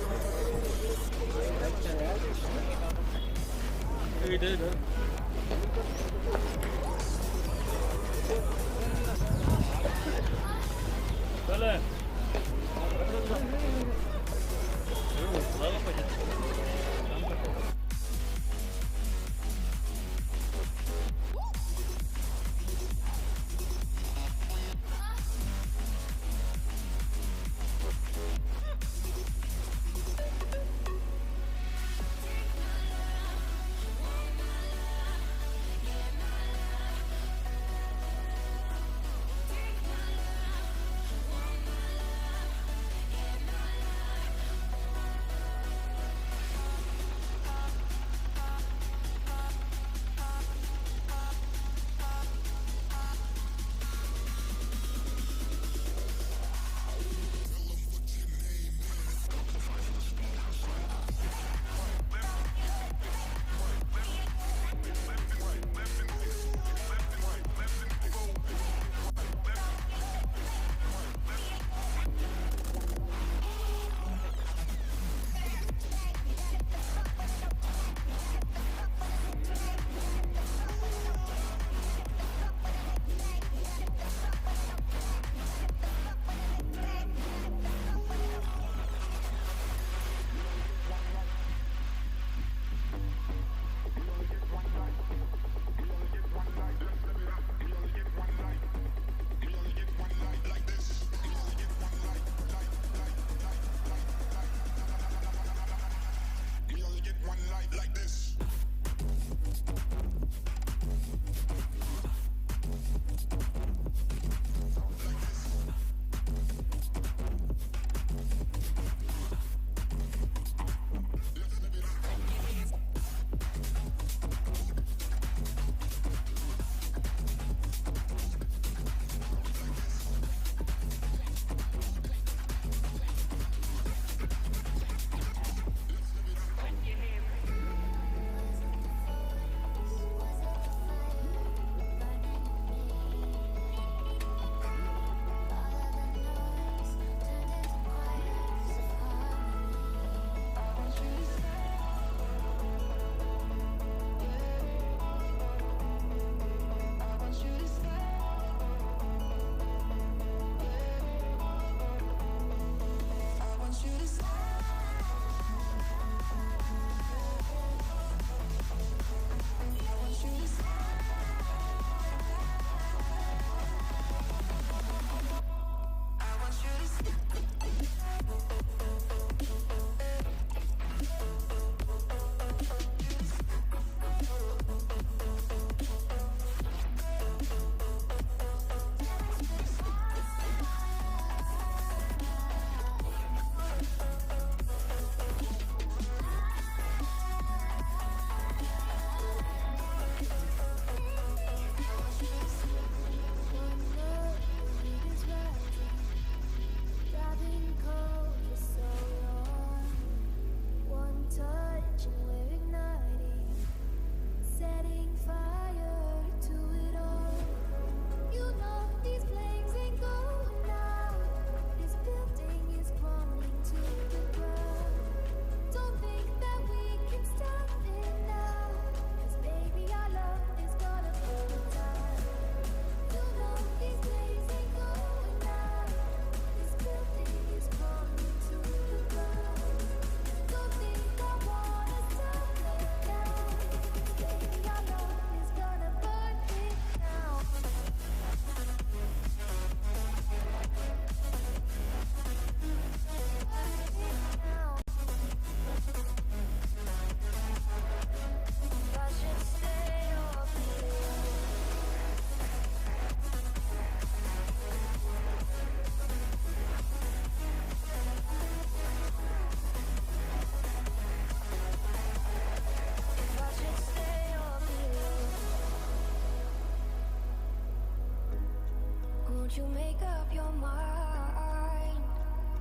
Won't you make up your mind?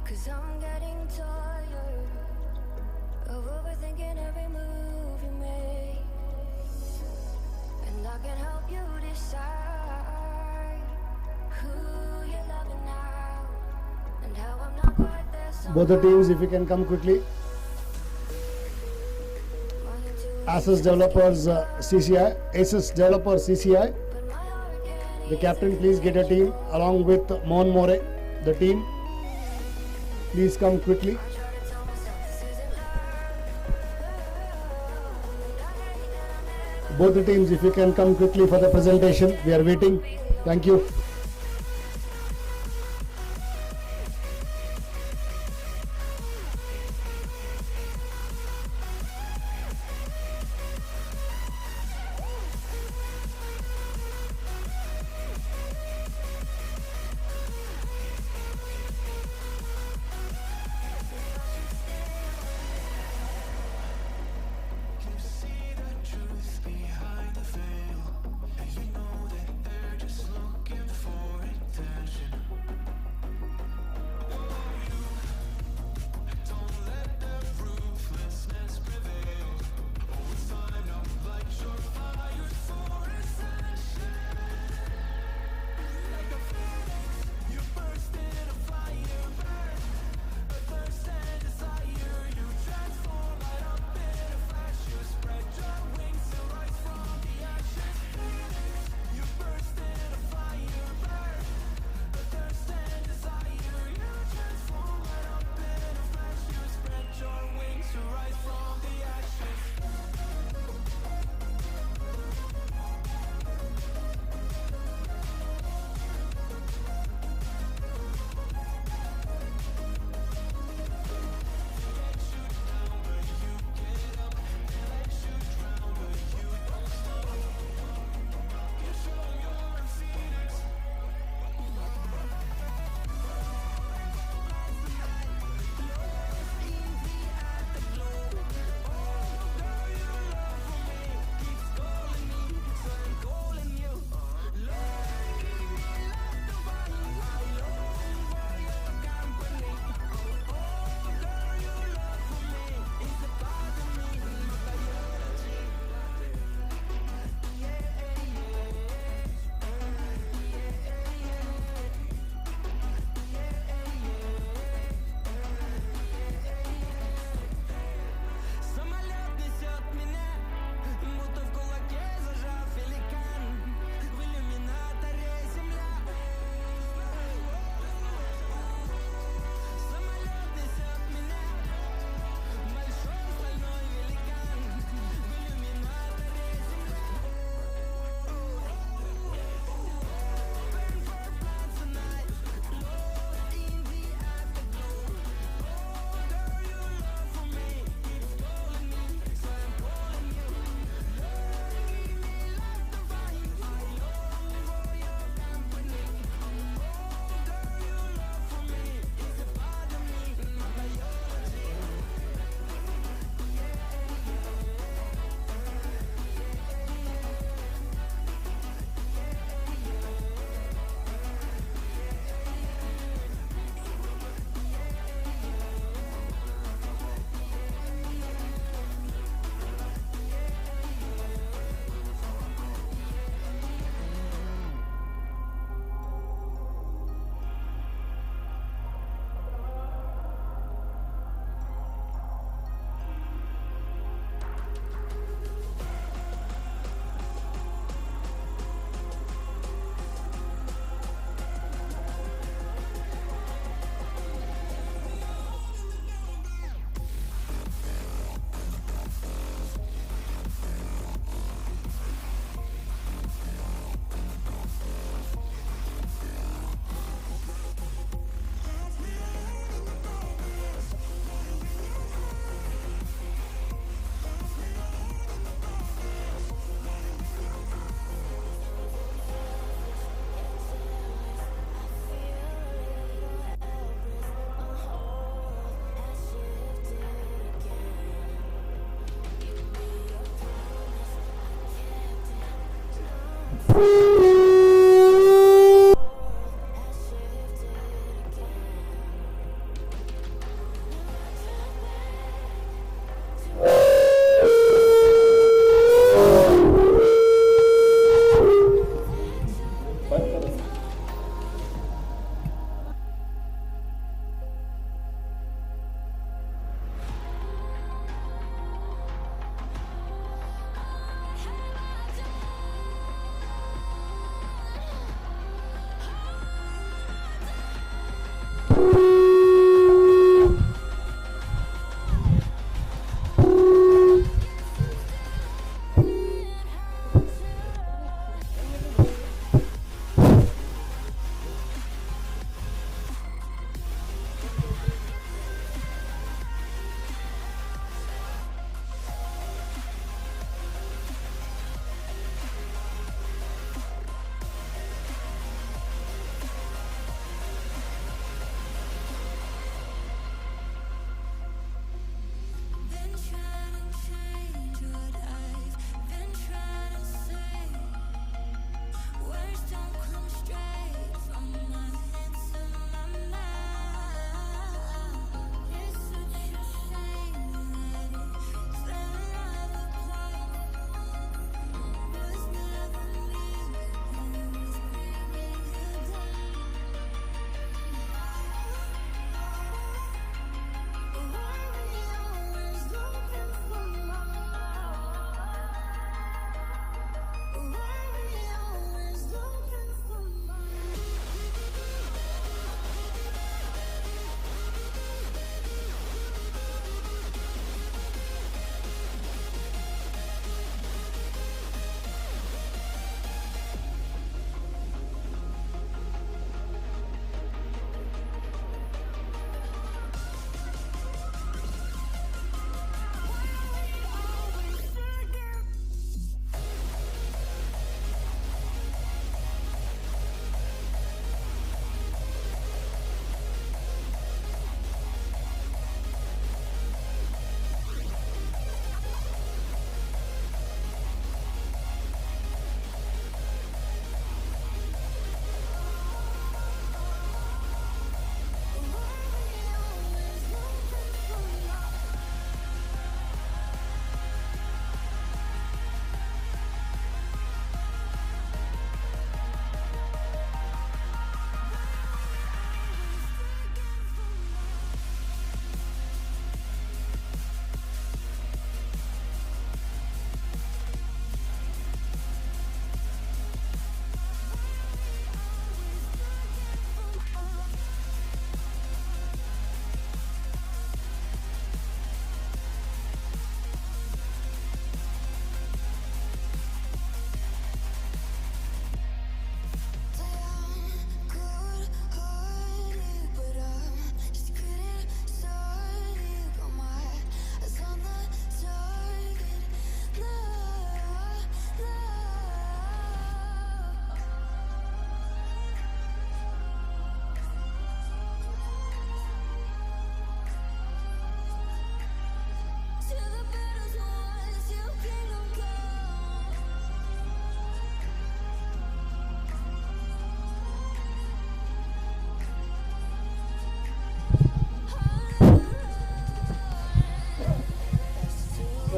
'Cause I'm getting tired of overthinking every move you make. And I can help you decide who you're loving now and how I'm not quite there somehow. Both the teams, if you can come quickly. Asus Developers CCI, Asus Developer CCI. The captain, please get a team along with Mohan More. The team, please come quickly. Both the teams, if you can come quickly for the presentation. We are waiting. Thank you.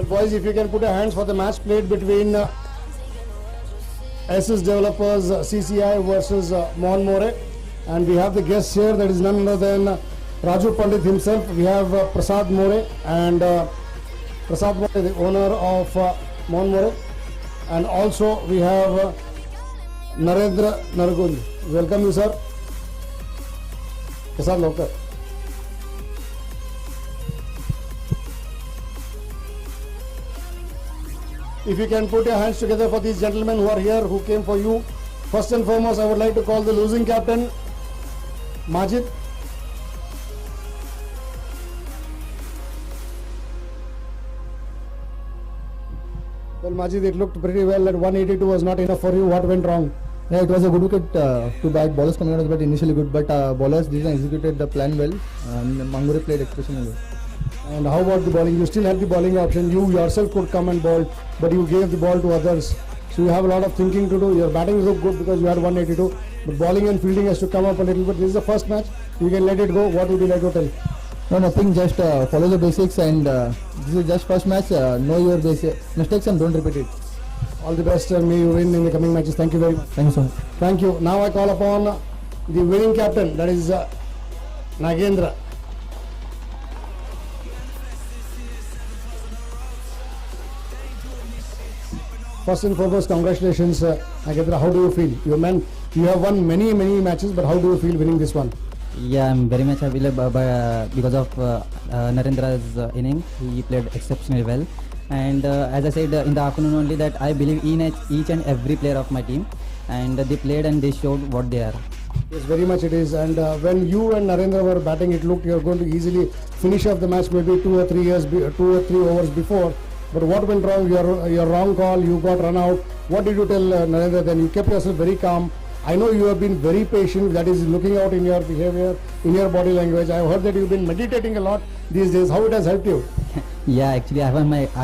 Well, boys, if you can put your hands for the match played between SS Developers CCI versus Mon More, and we have the guests here. That is none other than Raju Pandit himself. We have Prasad More, and Prasad More, the owner of Mon More, and also we have Narendra Nargund. Welcome you, sir. Prasad Lokar. If you can put your hands together for these gentlemen who are here, who came for you. First and foremost, I would like to call the losing captain, Majid. Well, Majid, it looked pretty well. At 182 was not enough for you. What went wrong? Yeah, it was a good wicket to back. Bowlers coming out of the bat initially good, but bowlers didn't execute the plan well. Mangure played exceptionally well. And how about the bowling? You still had the bowling option. You yourself could come and bowl, but you gave the ball to others. So you have a lot of thinking to do. Your batting looked good because you had 182, but bowling and fielding has to come up a little bit. This is the first match. You can let it go. What would you like to tell? No, nothing. Just follow the basics, and this is just first match. Know your basic mistakes and don't repeat it. All the best, and may you win in the coming matches. Thank you very much. Thank you so much. Thank you. Now I call upon the winning captain, that is Nagendra. First and foremost, congratulations, Nagendra. How do you feel? You have won many matches, but how do you feel winning this one? Yeah, I'm very much happy because of Narendra's innings. He played exceptionally well. And as I said in the afternoon only, that I believe in each and every player of my team, and they played and they showed what they are. Yes, very much it is. And when you and Narendra were batting, it looked you were going to easily finish off the match maybe 2 or 3 overs before. But what went wrong? Your wrong call. You got run out. What did you tell Narendra then? You kept yourself very calm. I know you have been very patient. That is looking out in your behavior, in your body language. I have heard that you've been meditating a lot these days. How it has helped you? Yeah, actually I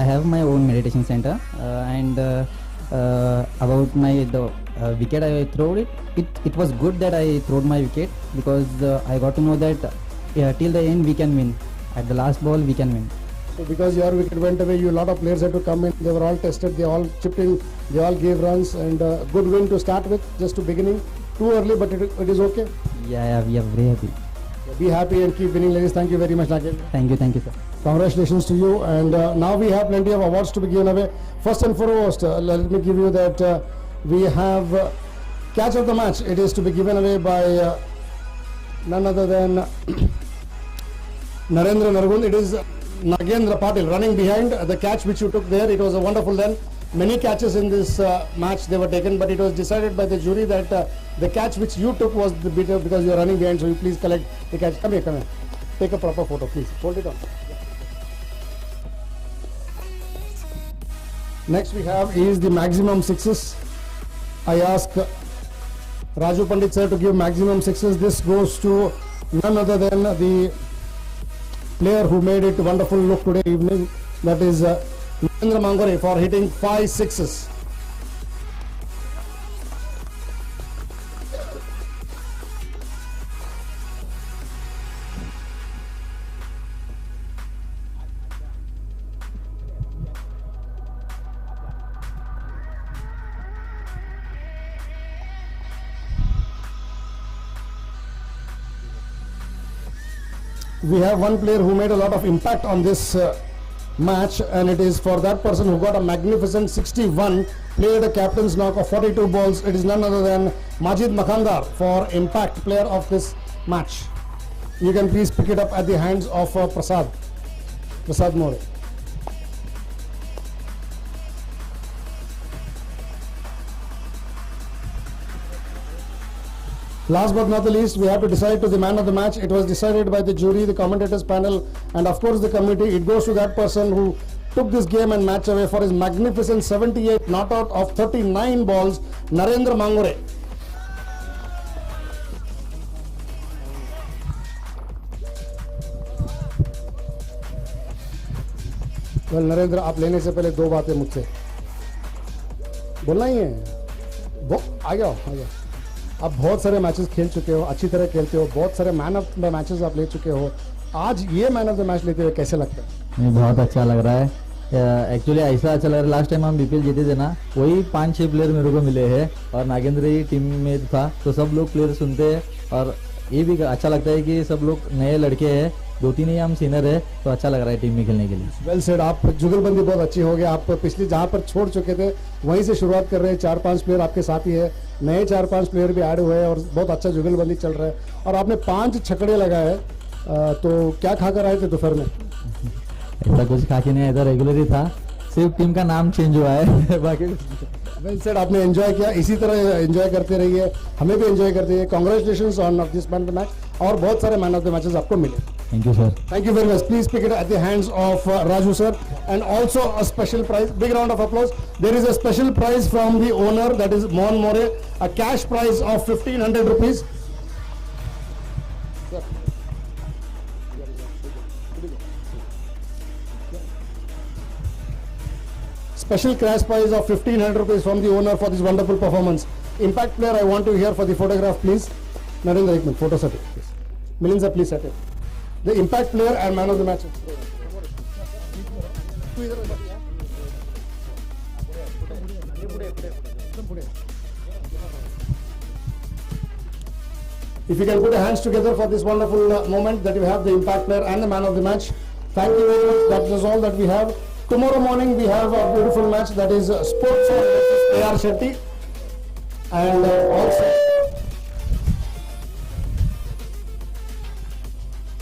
have my own meditation center, and about the wicket I threw it was good that I throwed my wicket, because I got to know that till the end we can win. At the last ball we can win. So because your wicket went away, a lot of players had to come in. They were all tested. They all chipped in. They all gave runs, and good win to start with, just to beginning. Too early, but it is okay. Yeah, we are very happy. Be happy and keep winning, ladies. Thank you very much, Nagendra. Thank you, sir. Congratulations to you. And now we have plenty of awards to be given away. First and foremost, let me give you that we have catch of the match. It is to be given away by none other than Narendra Nargund. It is Nagendra Patil running behind the catch which you took there. It was a wonderful then. Many catches in this match they were taken, but it was decided by the jury that the catch which you took was the better, because you are running behind. So you please collect the catch. Come here. Take a proper photo, please. Hold it on. Next we have is the maximum sixes. I ask Raju Pandit sir to give maximum sixes. This goes to none other than the player who made it wonderful look today evening. That is Narendra Mangore, for hitting 5 sixes. We have one player who made a lot of impact on this match, and it is for that person who got a magnificent 61, played a captain's knock of 42 balls. It is none other than Majid Makandar, for impact player of this match. You can please pick it up at the hands of Prasad More. Last but not the least, we have to decide to the man of the match. It was decided by the jury, the commentators panel, and of course the committee. It goes to that person who took this game and match away for his magnificent 78 not out of 39 balls, Narendra Mangore. Well, Narendra, आप लेने से पहले 2 बातें मुझसे बोलना ही है. आ जाओ. आप बहुत सारे मैचेस खेल चुके हो, अच्छी तरह खेलते हो, बहुत सारे मैन ऑफ द मैचेस आप ले चुके हो. आज ये मैन ऑफ द मैच लेते हुए कैसे लगता है? मुझे बहुत अच्छा लग रहा है, एक्चुअली ऐसा चल रहा है, लास्ट टाइम हम बीपीएल जीते थे ना, वही 5-6 प्लेयर मेरे को मिले हैं और नागेंद्र ही टीम में था, तो सब लोग प्लेयर सुनते हैं और ये भी अच्छा लगता है कि सब लोग नए लड़के हैं, 2-3 ही हम सीनियर है, तो अच्छा लग रहा है टीम में खेलने के लिए। वेल सेड, आप जुगलबंदी बहुत अच्छी हो गई। आप पिछली जहाँ पर छोड़ चुके थे वहीं से शुरुआत कर रहे हैं। 4-5 प्लेयर आपके साथ ही है, नए 4-5 प्लेयर भी ऐड हुए हैं और बहुत अच्छा जुगलबंदी चल रहा है। और आपने 5 छक्के लगाए हैं, तो क्या खाकर आए थे दोपहर में? ऐसा कुछ खा के नहीं आया था, रेगुलर ही था, सिर्फ टीम का नाम चेंज हुआ है बाकी। वेल सेड, आपने एंजॉय किया, इसी तरह एंजॉय करते रहिए, हमें भी एंजॉय करते रहिए। Congratulations on this man of the match, और बहुत सारे मैन ऑफ द मैचेस आपको मिले। Thank you sir. Thank you very much. Please pick it at the hands of Raju sir, and also a special prize. Big round of applause. There is a special prize from the owner, that is Mohan More, a cash prize of 1,500 rupees. Special cash prize of 1,500 rupees from the owner for this wonderful performance. Impact player, I want to hear for the photograph, please. Narendra, एक minute, photo set it, please. Milind sir, please set it. The impact player and man of the match. If you can put your hands together for this wonderful moment that you have, the impact player and the man of the match. Thank you very much. That is all that we have. Tomorrow morning we have a beautiful match, that is Sports versus A.R. Shetty. And also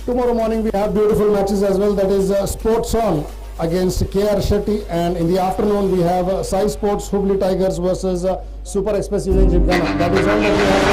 tomorrow morning we have beautiful matches as well, that is Sports On against K.R. Shetty, and in the afternoon we have Sai Sports Hubli Tigers versus Super Express Union Gymkhana. That is all that we have.